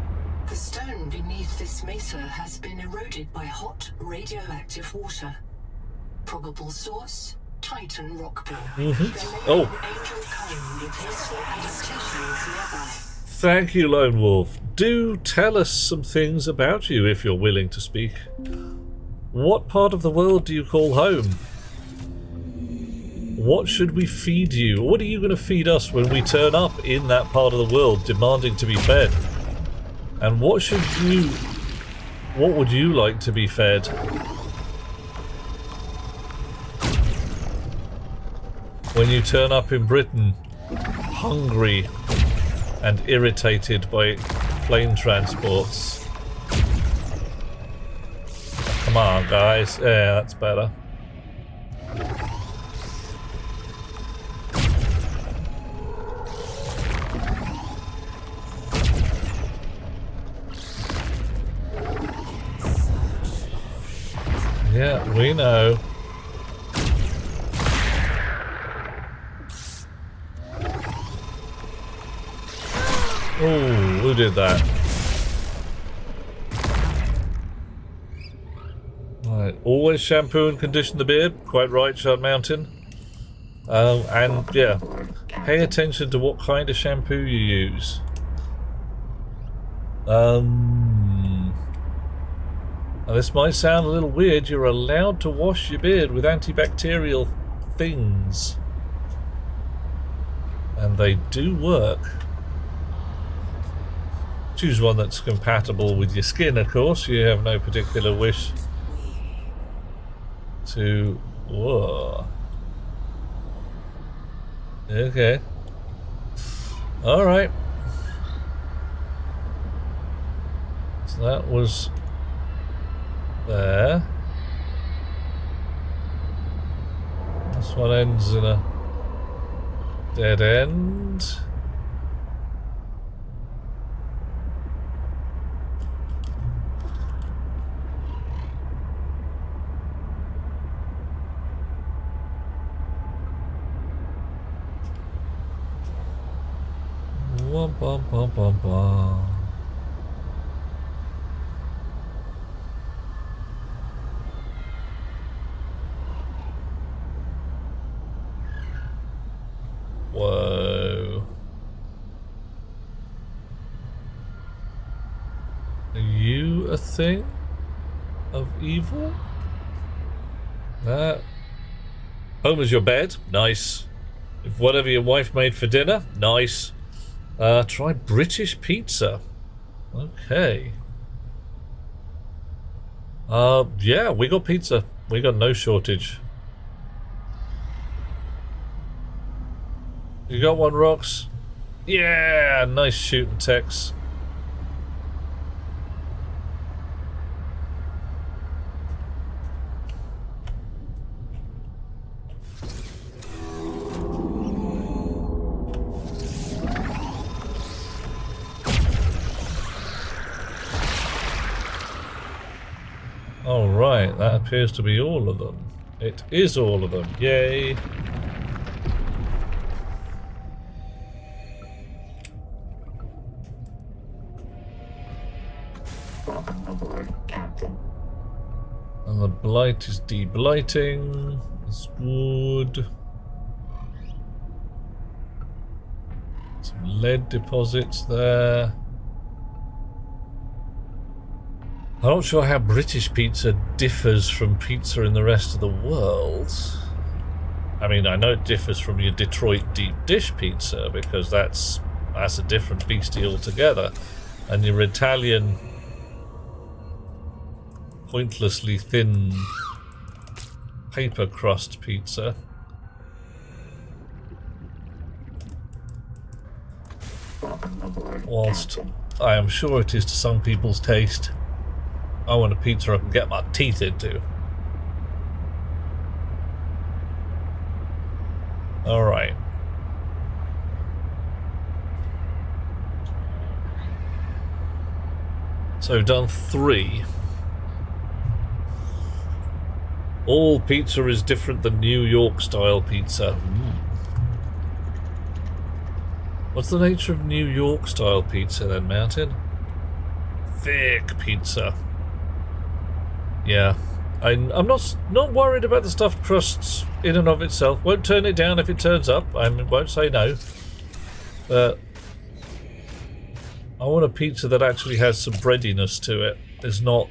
S3: The stone beneath this mesa has been eroded by hot, radioactive water. Probable source, Titan rock pool.
S1: Oh. Thank you, Lone Wolf. Do tell us some things about you if you're willing to speak. What part of the world do you call home? What should we feed you? What are you going to feed us when we turn up in that part of the world demanding to be fed? And what would you like to be fed? When you turn up in Britain, hungry and irritated by plane transports. Come on, guys. Yeah, that's better. Yeah, we know. Oh, who did that? Right, always shampoo and condition the beard. Quite right, Shard Mountain. And yeah, pay attention to what kind of shampoo you use. Now this might sound a little weird. You're allowed to wash your beard with antibacterial things, and they do work. Choose one that's compatible with your skin, of course. You have no particular wish to... Whoa. Okay. Alright. So that was there. This one ends in a dead end. Bum, bum, bum, bum, bum. Whoa. Are you a thing of evil? Home is your bed. Nice. If whatever your wife made for dinner, nice. Try British pizza. Okay. Yeah, we got pizza. We got no shortage. You got one, Rox? Yeah, nice shooting Tex. Right, that appears to be all of them. It is all of them. Yay!
S8: Welcome aboard, Captain.
S1: And the blight is de-blighting. That's good. Some lead deposits there. I'm not sure how British pizza differs from pizza in the rest of the world. I mean, I know it differs from your Detroit deep dish pizza because that's a different beastie altogether. And your Italian pointlessly thin paper crust pizza. Whilst I am sure it is to some people's taste, I want a pizza I can get my teeth into. Alright. So we've done 3. All pizza is different than New York style pizza. What's the nature of New York style pizza then, Mountain? Thick pizza. Yeah, I'm not worried about the stuffed crusts in and of itself. Won't turn it down if it turns up. I won't say no. But I want a pizza that actually has some breadiness to it. It's not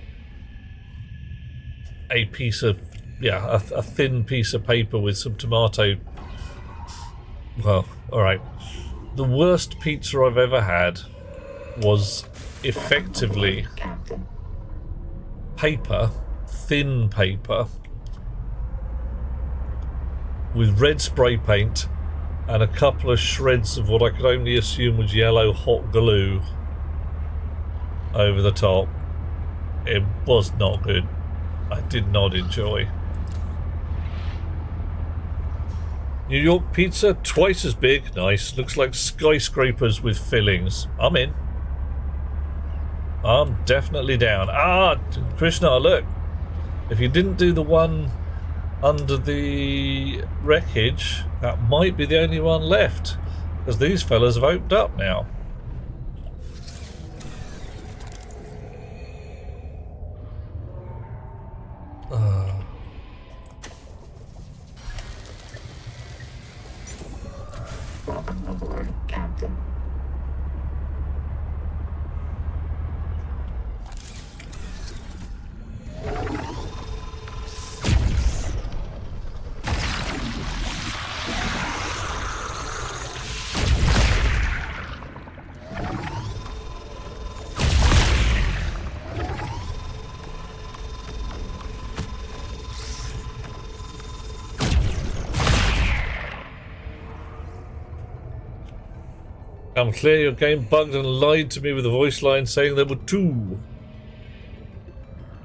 S1: a piece of, a thin piece of paper with some tomato. Well, alright. The worst pizza I've ever had was effectively paper, thin paper, with red spray paint and a couple of shreds of what I could only assume was yellow hot glue over the top. It was not good. I did not enjoy. New York pizza, twice as big. Nice. Looks like skyscrapers with fillings. I'm in. I'm definitely down. Ah, Krishna, look. If you didn't do the one under the wreckage, that might be the only one left. Because these fellas have opened up now.
S8: Welcome aboard, Captain.
S1: I'm clear your game bugged and lied to me with a voice line saying there were 2.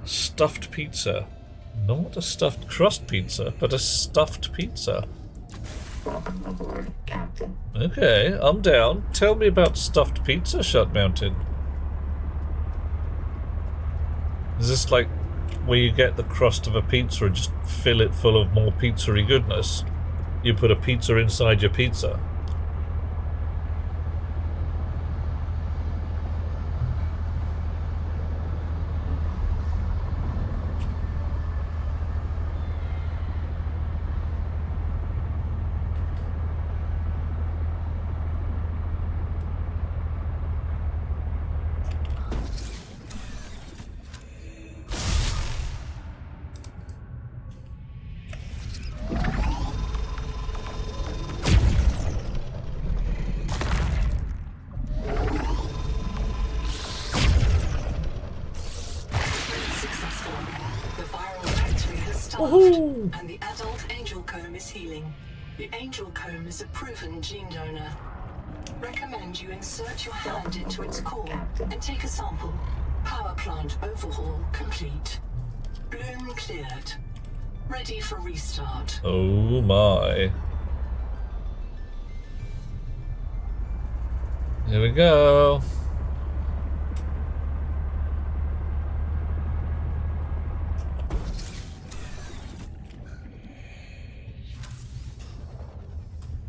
S1: Stuffed pizza. Not a stuffed crust pizza, but a stuffed pizza.
S8: Welcome aboard, Captain.
S1: Okay, I'm down. Tell me about stuffed pizza, Shut Mountain. Is this like where you get the crust of a pizza and just fill it full of more pizza-y goodness? You put a pizza inside your pizza.
S3: And the adult angel comb is healing. The angel comb is a proven gene donor. Recommend you insert your hand into its core and take a sample. Power plant overhaul complete. Bloom cleared. Ready for restart.
S1: Oh my. Here we go.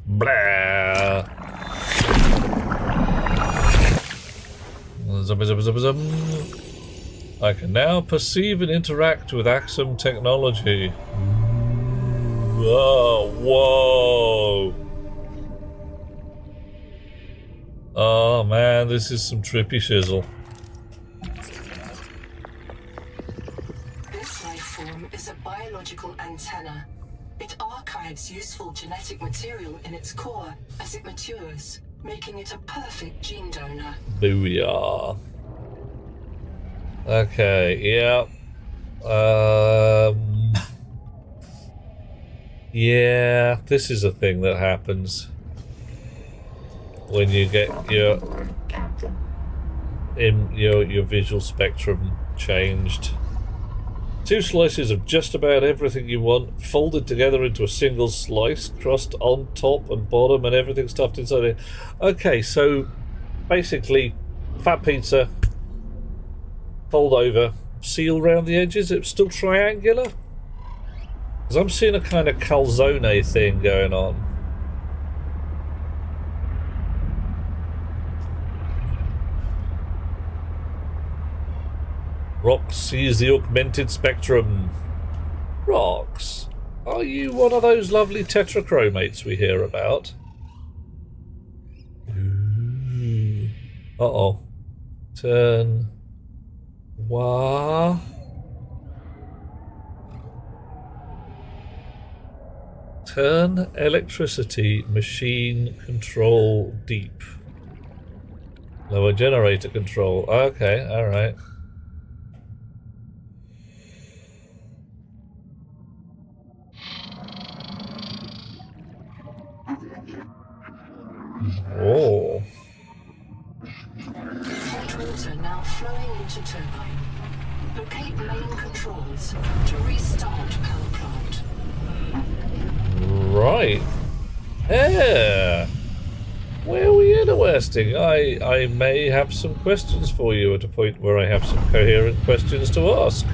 S1: Blah. I can now perceive and interact with Axum technology. Oh, whoa. Oh man, this is some trippy shizzle.
S3: This life form is a biological antenna. It archives useful genetic material in its core as it matures, making it a perfect gene donor.
S1: Booyah. Okay, yeah. Yeah, this is a thing that happens when you get your visual spectrum changed. 2 slices of just about everything you want, folded together into a single slice, crust on top and bottom, and everything stuffed inside it. Okay, so basically, fat pizza, fold over, seal around the edges. It's still triangular, because I'm seeing a kind of calzone thing going on. Rox sees the augmented spectrum. Rox, are you one of those lovely tetrachromates we hear about? Ooh. Uh-oh. Turn. Wah. Turn electricity machine control deep. Lower generator control. Okay, alright. Oh.
S3: Hot water now flowing into turbine. Locate main controls to restart power plant.
S1: Right. Yeah. Well, we interesting. I may have some questions for you at a point where I have some coherent questions to ask.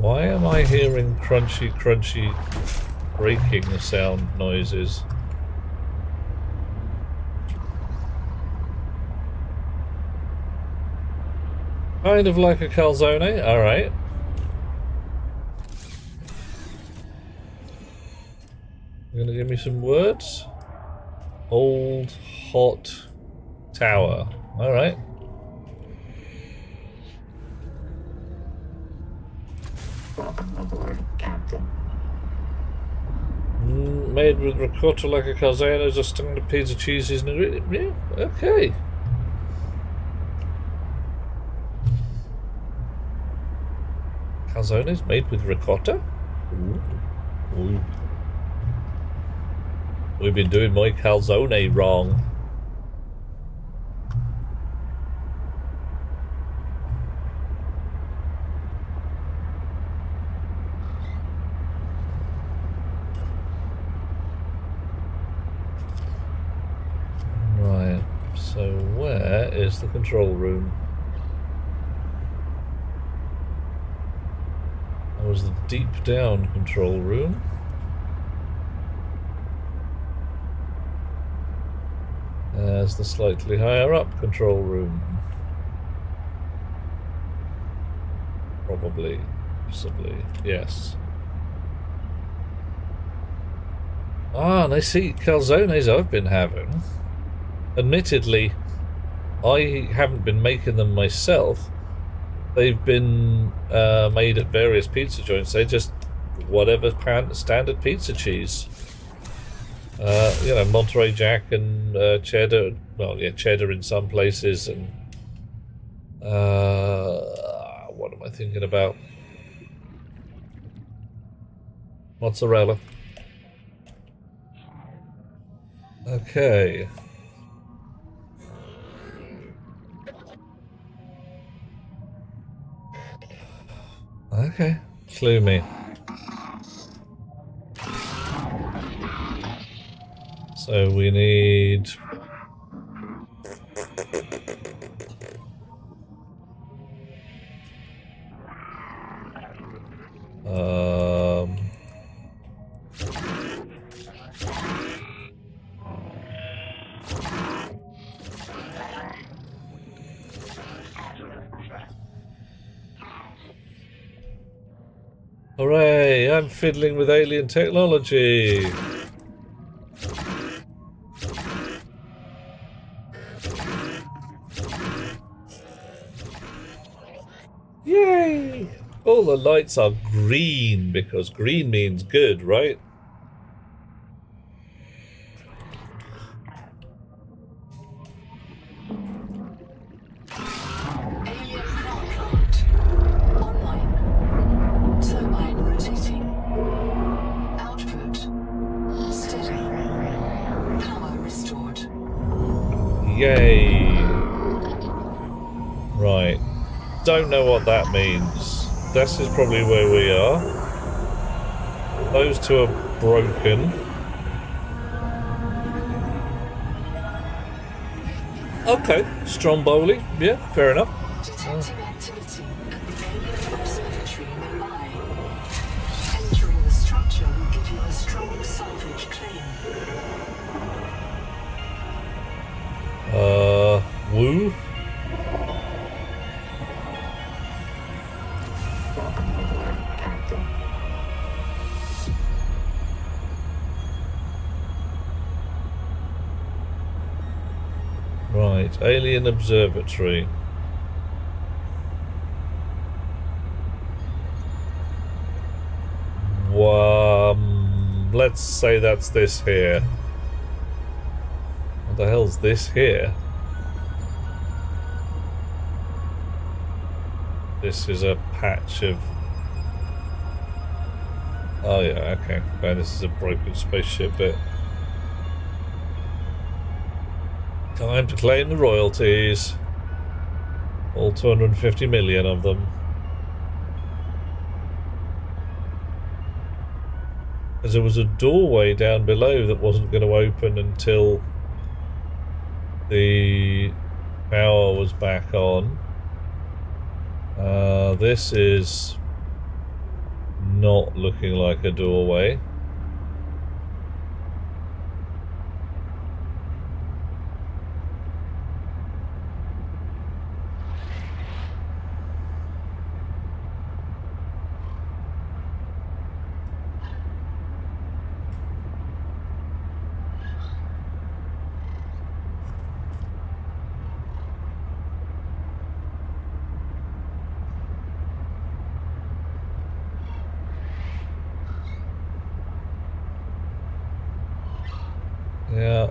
S1: Why am I hearing crunchy, crunchy breaking sound noises? Kind of like a calzone, alright. You're gonna give me some words? Old hot tower. Alright. Made with ricotta like a calzone as a standard pizza cheese is an ingredient. Yeah, okay. Calzones made with ricotta? Ooh. Ooh. We've been doing my calzone wrong. Right, so where is the control room? That was the deep down control room. There's the slightly higher up control room. Probably, possibly, yes. Ah, and I see calzones I've been having. Admittedly, I haven't been making them myself. They've been made at various pizza joints. They're just whatever standard pizza cheese. You know, Monterey Jack and cheddar. Well, yeah, cheddar in some places, and what am I thinking about? Mozzarella. Okay. Okay, clue me. So we need... Hooray! I'm fiddling with alien technology! Yay! All the lights are green because green means good, right?
S3: Alien power plant. Online. Turbine rotating. Output. Steady. Power restored.
S1: Yay! Right. Don't know what that means. This is probably where we are. Those two are broken. Okay, Stromboli. Yeah, fair enough.
S3: Detecting activity at the Alien Observatory nearby. Entering the structure will give you a strong salvage claim.
S1: Woo? Right, Alien Observatory. Let's say that's this here. What the hell's this here? This is a patch of... Oh yeah, okay. Well, this is a broken spaceship bit. Time to claim the royalties. All 250 million of them. Because there was a doorway down below that wasn't going to open until the power was back on. This is not looking like a doorway. Yeah,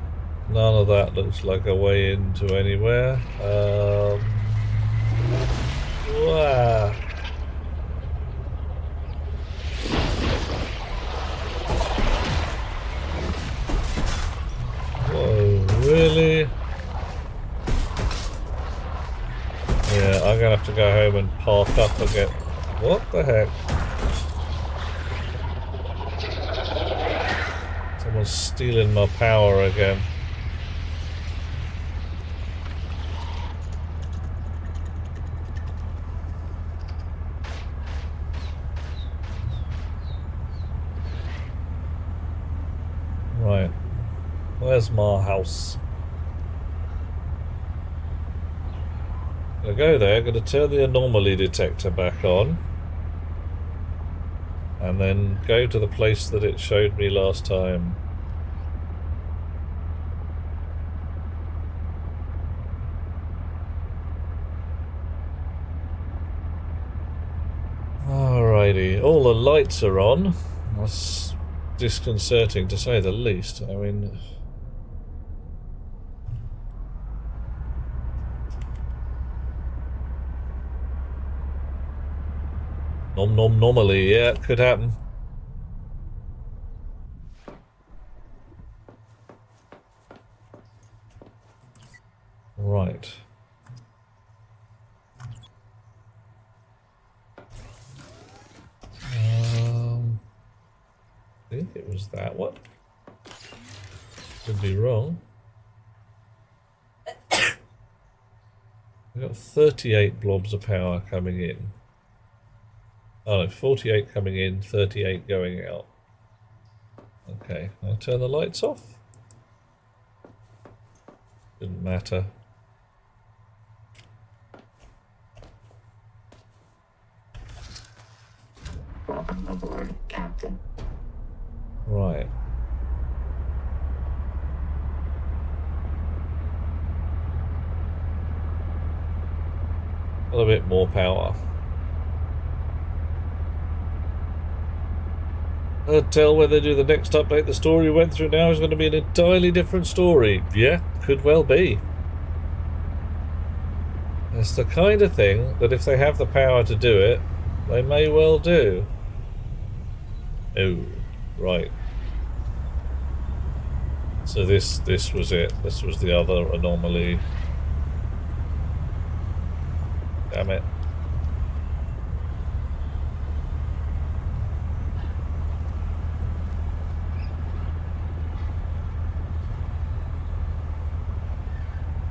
S1: none of that looks like a way into anywhere. Wow. Whoa, really? Yeah, I'm gonna have to go home and park up again. What the heck? Someone's stealing my power again. Right. Where's my house? I go there, gonna turn the anomaly detector back on. And then go to the place that it showed me last time. Alrighty, all the lights are on. That's disconcerting to say the least. I mean... Normally, yeah, it could happen. Right. think it was that one. Could be wrong. We've got 38 blobs of power coming in. Oh no, 48 coming in, 38 going out. Okay, I'll turn the lights off. Didn't matter.
S8: Welcome aboard, Captain.
S1: Right. A little bit more power. I'd tell when they do the next update, the story we went through now is going to be an entirely different story. Yeah, could well be. It's the kind of thing that if they have the power to do it, they may well do. Oh, right. So this was it. This was the other anomaly. Damn it.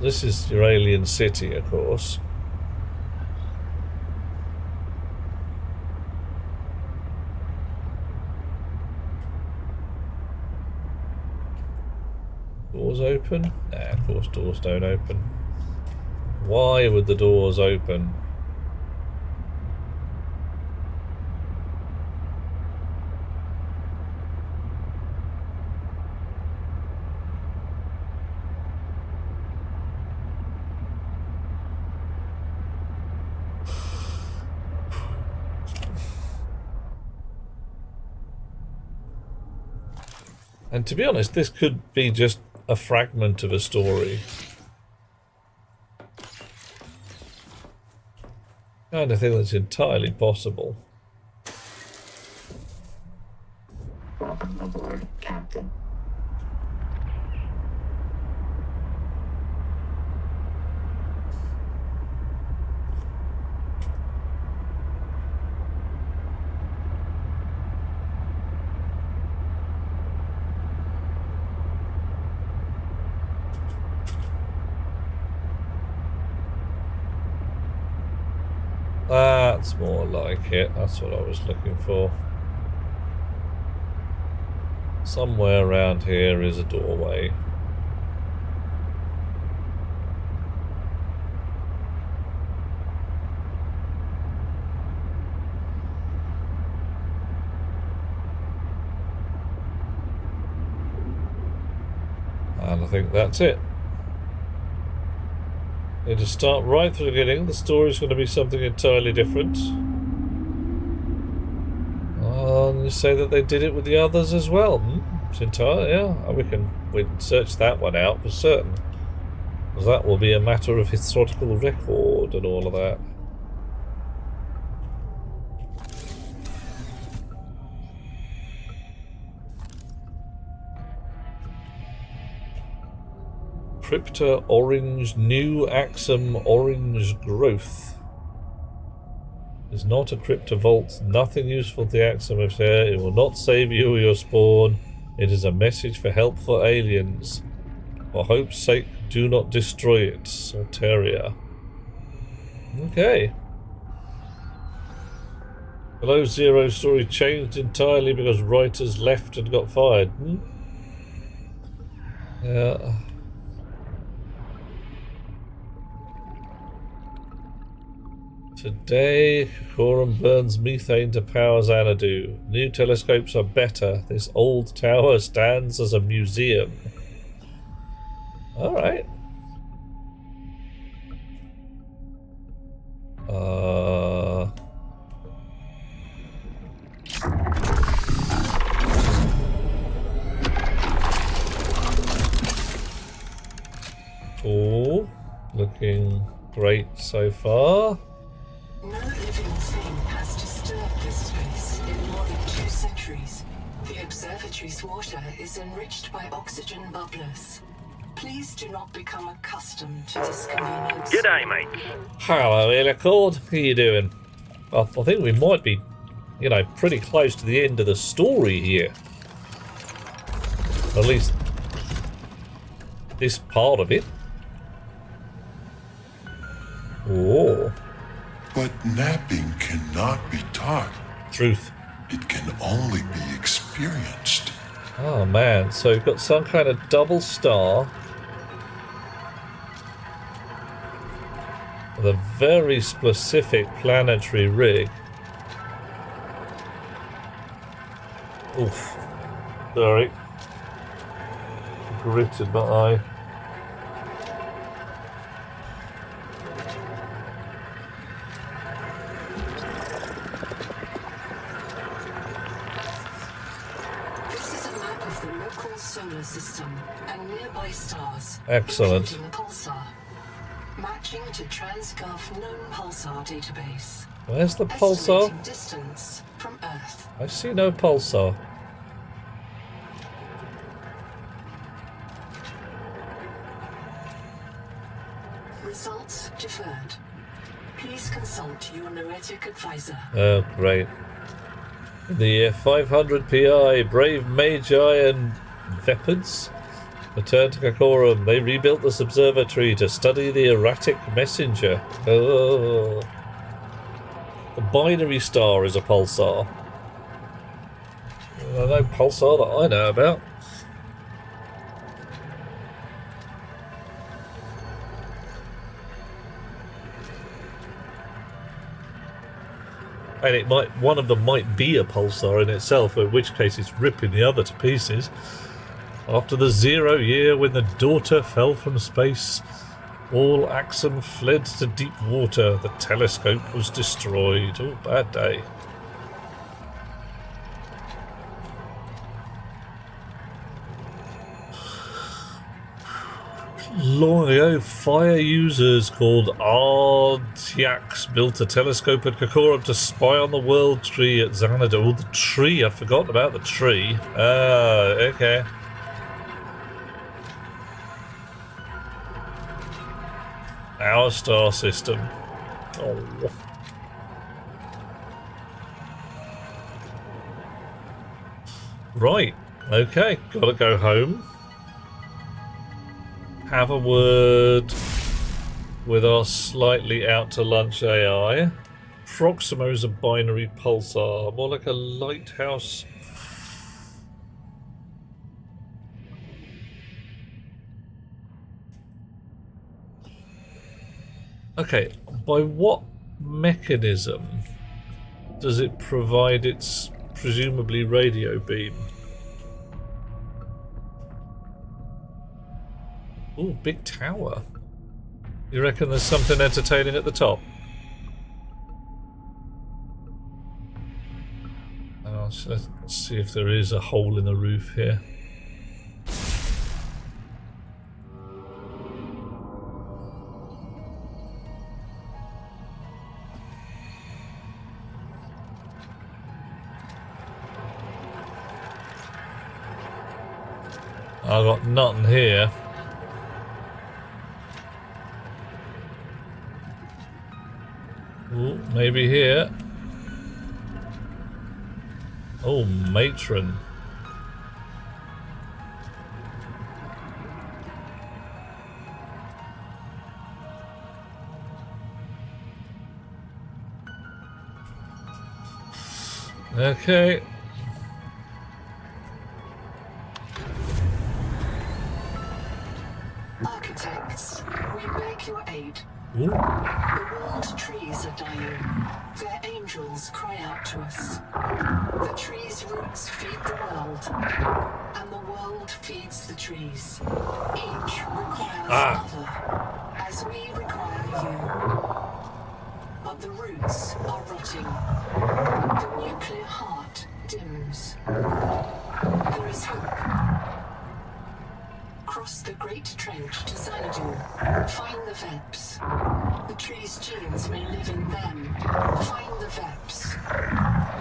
S1: This is your alien city, of course. Doors open? Nah, of course doors don't open. Why would the doors open? And to be honest, this could be just a fragment of a story. Kind of thing that's entirely possible.
S8: Welcome aboard, Captain.
S1: That's more like it. That's what I was looking for. Somewhere around here is a doorway. And I think that's it. They just start right from the beginning. The story's going to be something entirely different. And you say that they did it with the others as well. It's entirely, yeah. We can search that one out for certain. Because that will be a matter of historical record and all of that. Crypta orange, new Axum orange growth. Is not a crypta vault, nothing useful to the Axum of here. It will not save you or your spawn. It is a message for help for aliens. For hope's sake, do not destroy it. Salteria. Okay. Below Zero story changed entirely because writers left and got fired. Yeah. Today, Korum burns methane to power Xanadu. New telescopes are better. This old tower stands as a museum. Alright. Cool. Looking great so far.
S3: No living thing has disturbed this space in more than 2 centuries. The observatory's water is enriched by oxygen bubblers. Please do not become accustomed to this convenience.
S9: G'day, mate.
S1: Hello, Elicord. How you doing? I think we might be, pretty close to the end of the story here. At least this part of it. Oh.
S2: But napping cannot be taught.
S1: Truth.
S2: It can only be experienced.
S1: Oh man, so we've got some kind of double star with a very specific planetary rig. Oof. Sorry. Gritted my eye.
S3: This is a map of the local solar system and nearby stars.
S1: Excellent.
S3: Including the pulsar, matching to TransGov known pulsar database.
S1: Where's the pulsar?
S3: Estimating distance from Earth.
S1: I see no pulsar.
S3: Results deferred. Please consult your noetic advisor.
S1: Oh, great. In the year 500 PI, brave Magi and Vepids returned to Kakorum. They rebuilt this observatory to study the erratic messenger. Oh. The binary star is a pulsar. No pulsar that I know about. And it might, one of them might be a pulsar in itself, in which case it's ripping the other to pieces. After the 0 year when the daughter fell from space, all Axum fled to deep water. The telescope was destroyed. Oh, bad day. Long ago, fire users called Artiax built a telescope at Kakorum to spy on the world tree at Xanadu. Oh, the tree. I forgot about the tree. Ah, okay. Our star system. Oh. Right. Okay. Gotta go home. Have a word with our slightly out to lunch AI. Proxima is a binary pulsar, more like a lighthouse. Okay, by what mechanism does it provide its presumably radio beam? Ooh, big tower. You reckon there's something entertaining at the top? So let's see if there is a hole in the roof here. I've got nothing here. Ooh, maybe here. Oh, matron. Okay.
S3: Architects, we beg your aid.
S1: Ooh.
S3: The world trees are dying. Their angels cry out to us. The trees' roots feed the world, and the world feeds the trees. Each requires another, as we require you. But the roots are rotting. The nuclear heart dims. There is hope. Cross the Great Trench to Xanadu. Find the Veps. The tree's genes may live in them. Find the Veps.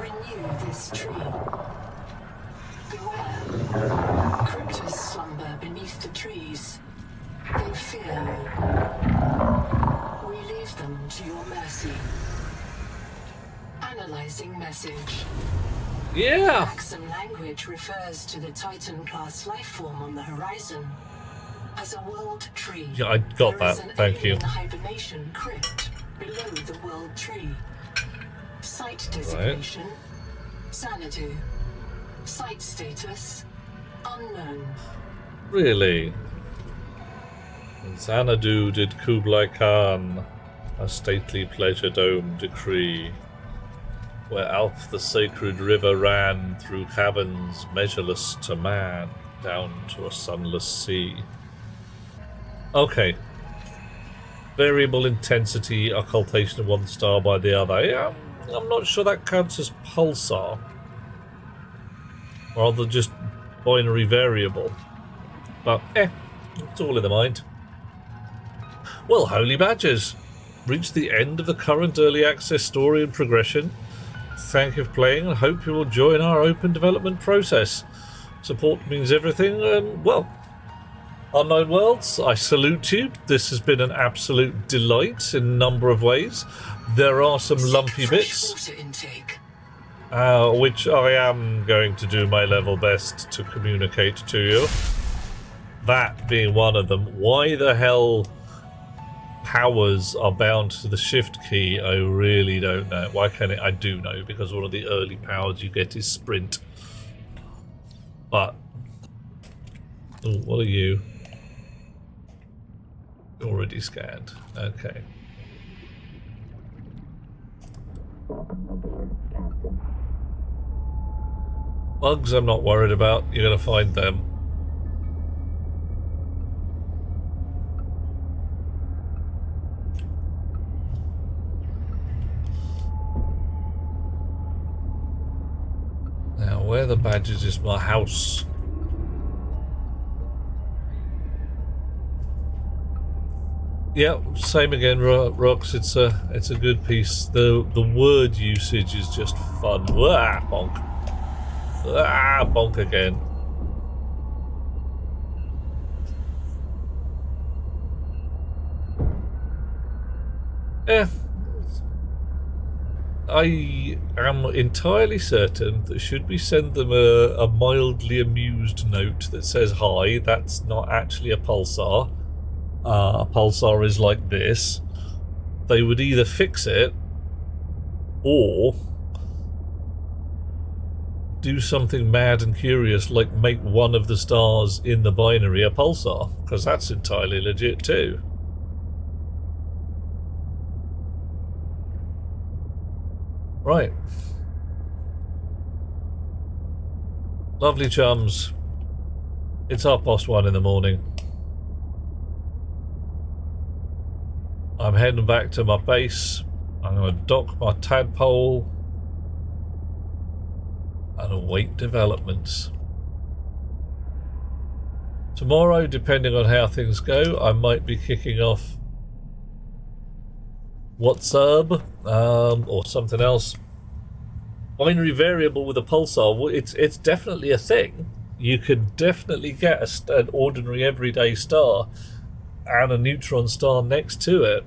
S3: Renew this tree. Beware. Cryptos slumber beneath the trees. They fear you. We leave them to your mercy. Analyzing message.
S1: Yeah.
S3: Maxim language refers to the Titan-class life form on the horizon as a world tree.
S1: Yeah, I got that. Thank you.
S3: Hibernation crypt below the world tree. Site designation: Xanadu. Site status: unknown.
S1: Really? In Xanadu did Kublai Khan a stately pleasure dome decree, where Alp the sacred river ran through caverns measureless to man, down to a sunless sea. Okay. Variable intensity, occultation of one star by the other. Yeah, I'm not sure that counts as pulsar. Rather just binary variable. But, it's all in the mind. Well, holy badgers. Reached the end of the current early access story and progression. Thank you for playing and hope you will join our open development process. Support means everything, and, well, Unknown Worlds, I salute you. This has been an absolute delight in a number of ways. There are some lumpy bits, which I am going to do my level best to communicate to you. That being one of them. Why the hell powers are bound to the shift key, I really don't know. Why can it? I do know, because one of the early powers you get is sprint. But, ooh, what are you? Already scanned. Okay. Bugs I'm not worried about. You're going to find them. Now, where the badges is my house. Yep, same again, Rox. It's a good piece. The word usage is just fun. Ah, bonk. Ah, bonk again. Yeah. I am entirely certain that should we send them a mildly amused note that says, hi, that's not actually a pulsar. A pulsar is like this. They would either fix it or do something mad and curious, like make one of the stars in the binary a pulsar, because that's entirely legit too. Right. Lovely chums. It's 1:30 in the morning. I'm heading back to my base. I'm going to dock my tadpole and await developments. Tomorrow, depending on how things go, I might be kicking off What's Up or something else. Binary variable with a pulsar. It's definitely a thing. You could definitely get an ordinary everyday star and a neutron star next to it,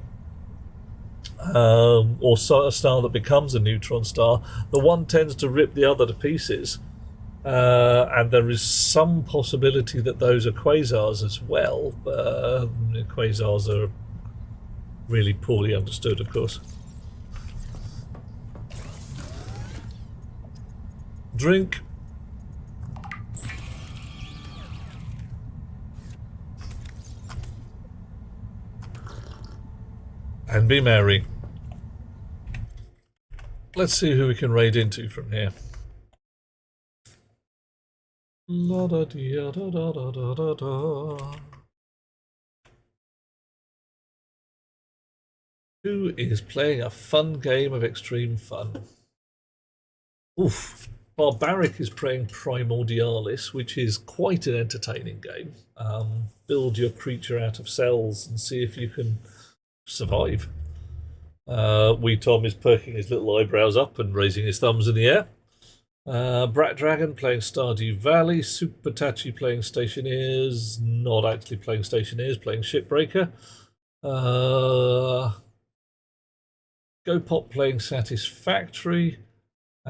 S1: or a star that becomes a neutron star. The one tends to rip the other to pieces, and there is some possibility that those are quasars as well. Quasars are really poorly understood, of course. Drink. And be merry. Let's see who we can raid into from here. La da da da da da da da. Who is playing a fun game of extreme fun? Oof. Barbaric is playing Primordialis, which is quite an entertaining game. Build your creature out of cells and see if you can survive. Wee Tom is perking his little eyebrows up and raising his thumbs in the air. Brat Dragon playing Stardew Valley. Super Tachi playing Stationeers. Not actually playing Stationeers, playing Shipbreaker. Go Pop playing Satisfactory.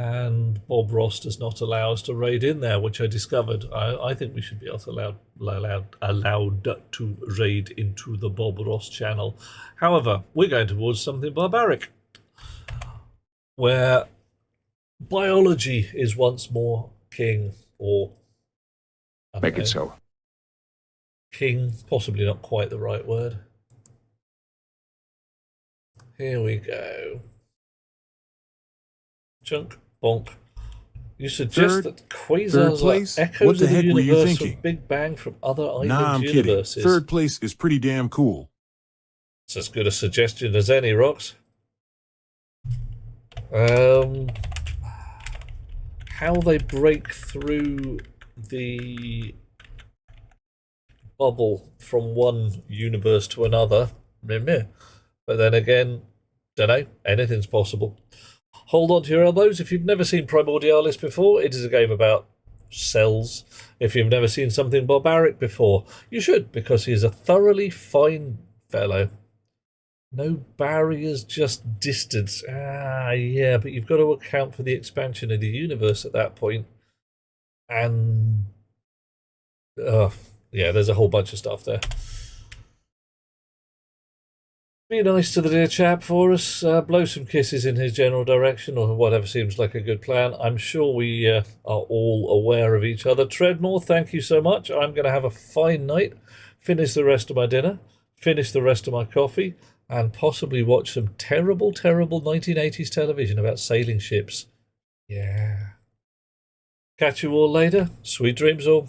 S1: and Bob Ross does not allow us to raid in there, which I discovered. I think we should be allowed to raid into the Bob Ross channel. However, we're going towards something barbaric, where biology is once more king, or
S15: make it so.
S1: King, possibly not quite the right word. Here we go. Chunk, bonk. You suggest that quasars are echoes
S15: what the
S1: of the
S15: heck were you
S1: universe
S15: thinking?
S1: from Big Bang from other island
S15: Nah, I'm
S1: universes?
S15: kidding. Third place is pretty damn cool.
S1: It's as good a suggestion as any, Rox. How they break through the bubble from one universe to another, but then again, don't know, anything's possible. Hold on to your elbows. If you've never seen Primordialis before, it is a game about cells. If you've never seen something barbaric before, you should, because he is a thoroughly fine fellow. No barriers, just distance. Yeah, but you've got to account for the expansion of the universe at that point. And yeah, there's a whole bunch of stuff there. Be nice to the dear chap for us. Blow some kisses in his general direction, or whatever seems like a good plan. I'm sure we are all aware of each other. Treadmore, thank you so much. I'm going to have a fine night, finish the rest of my dinner, finish the rest of my coffee, and possibly watch some terrible, terrible 1980s television about sailing ships. Yeah. Catch you all later. Sweet dreams all.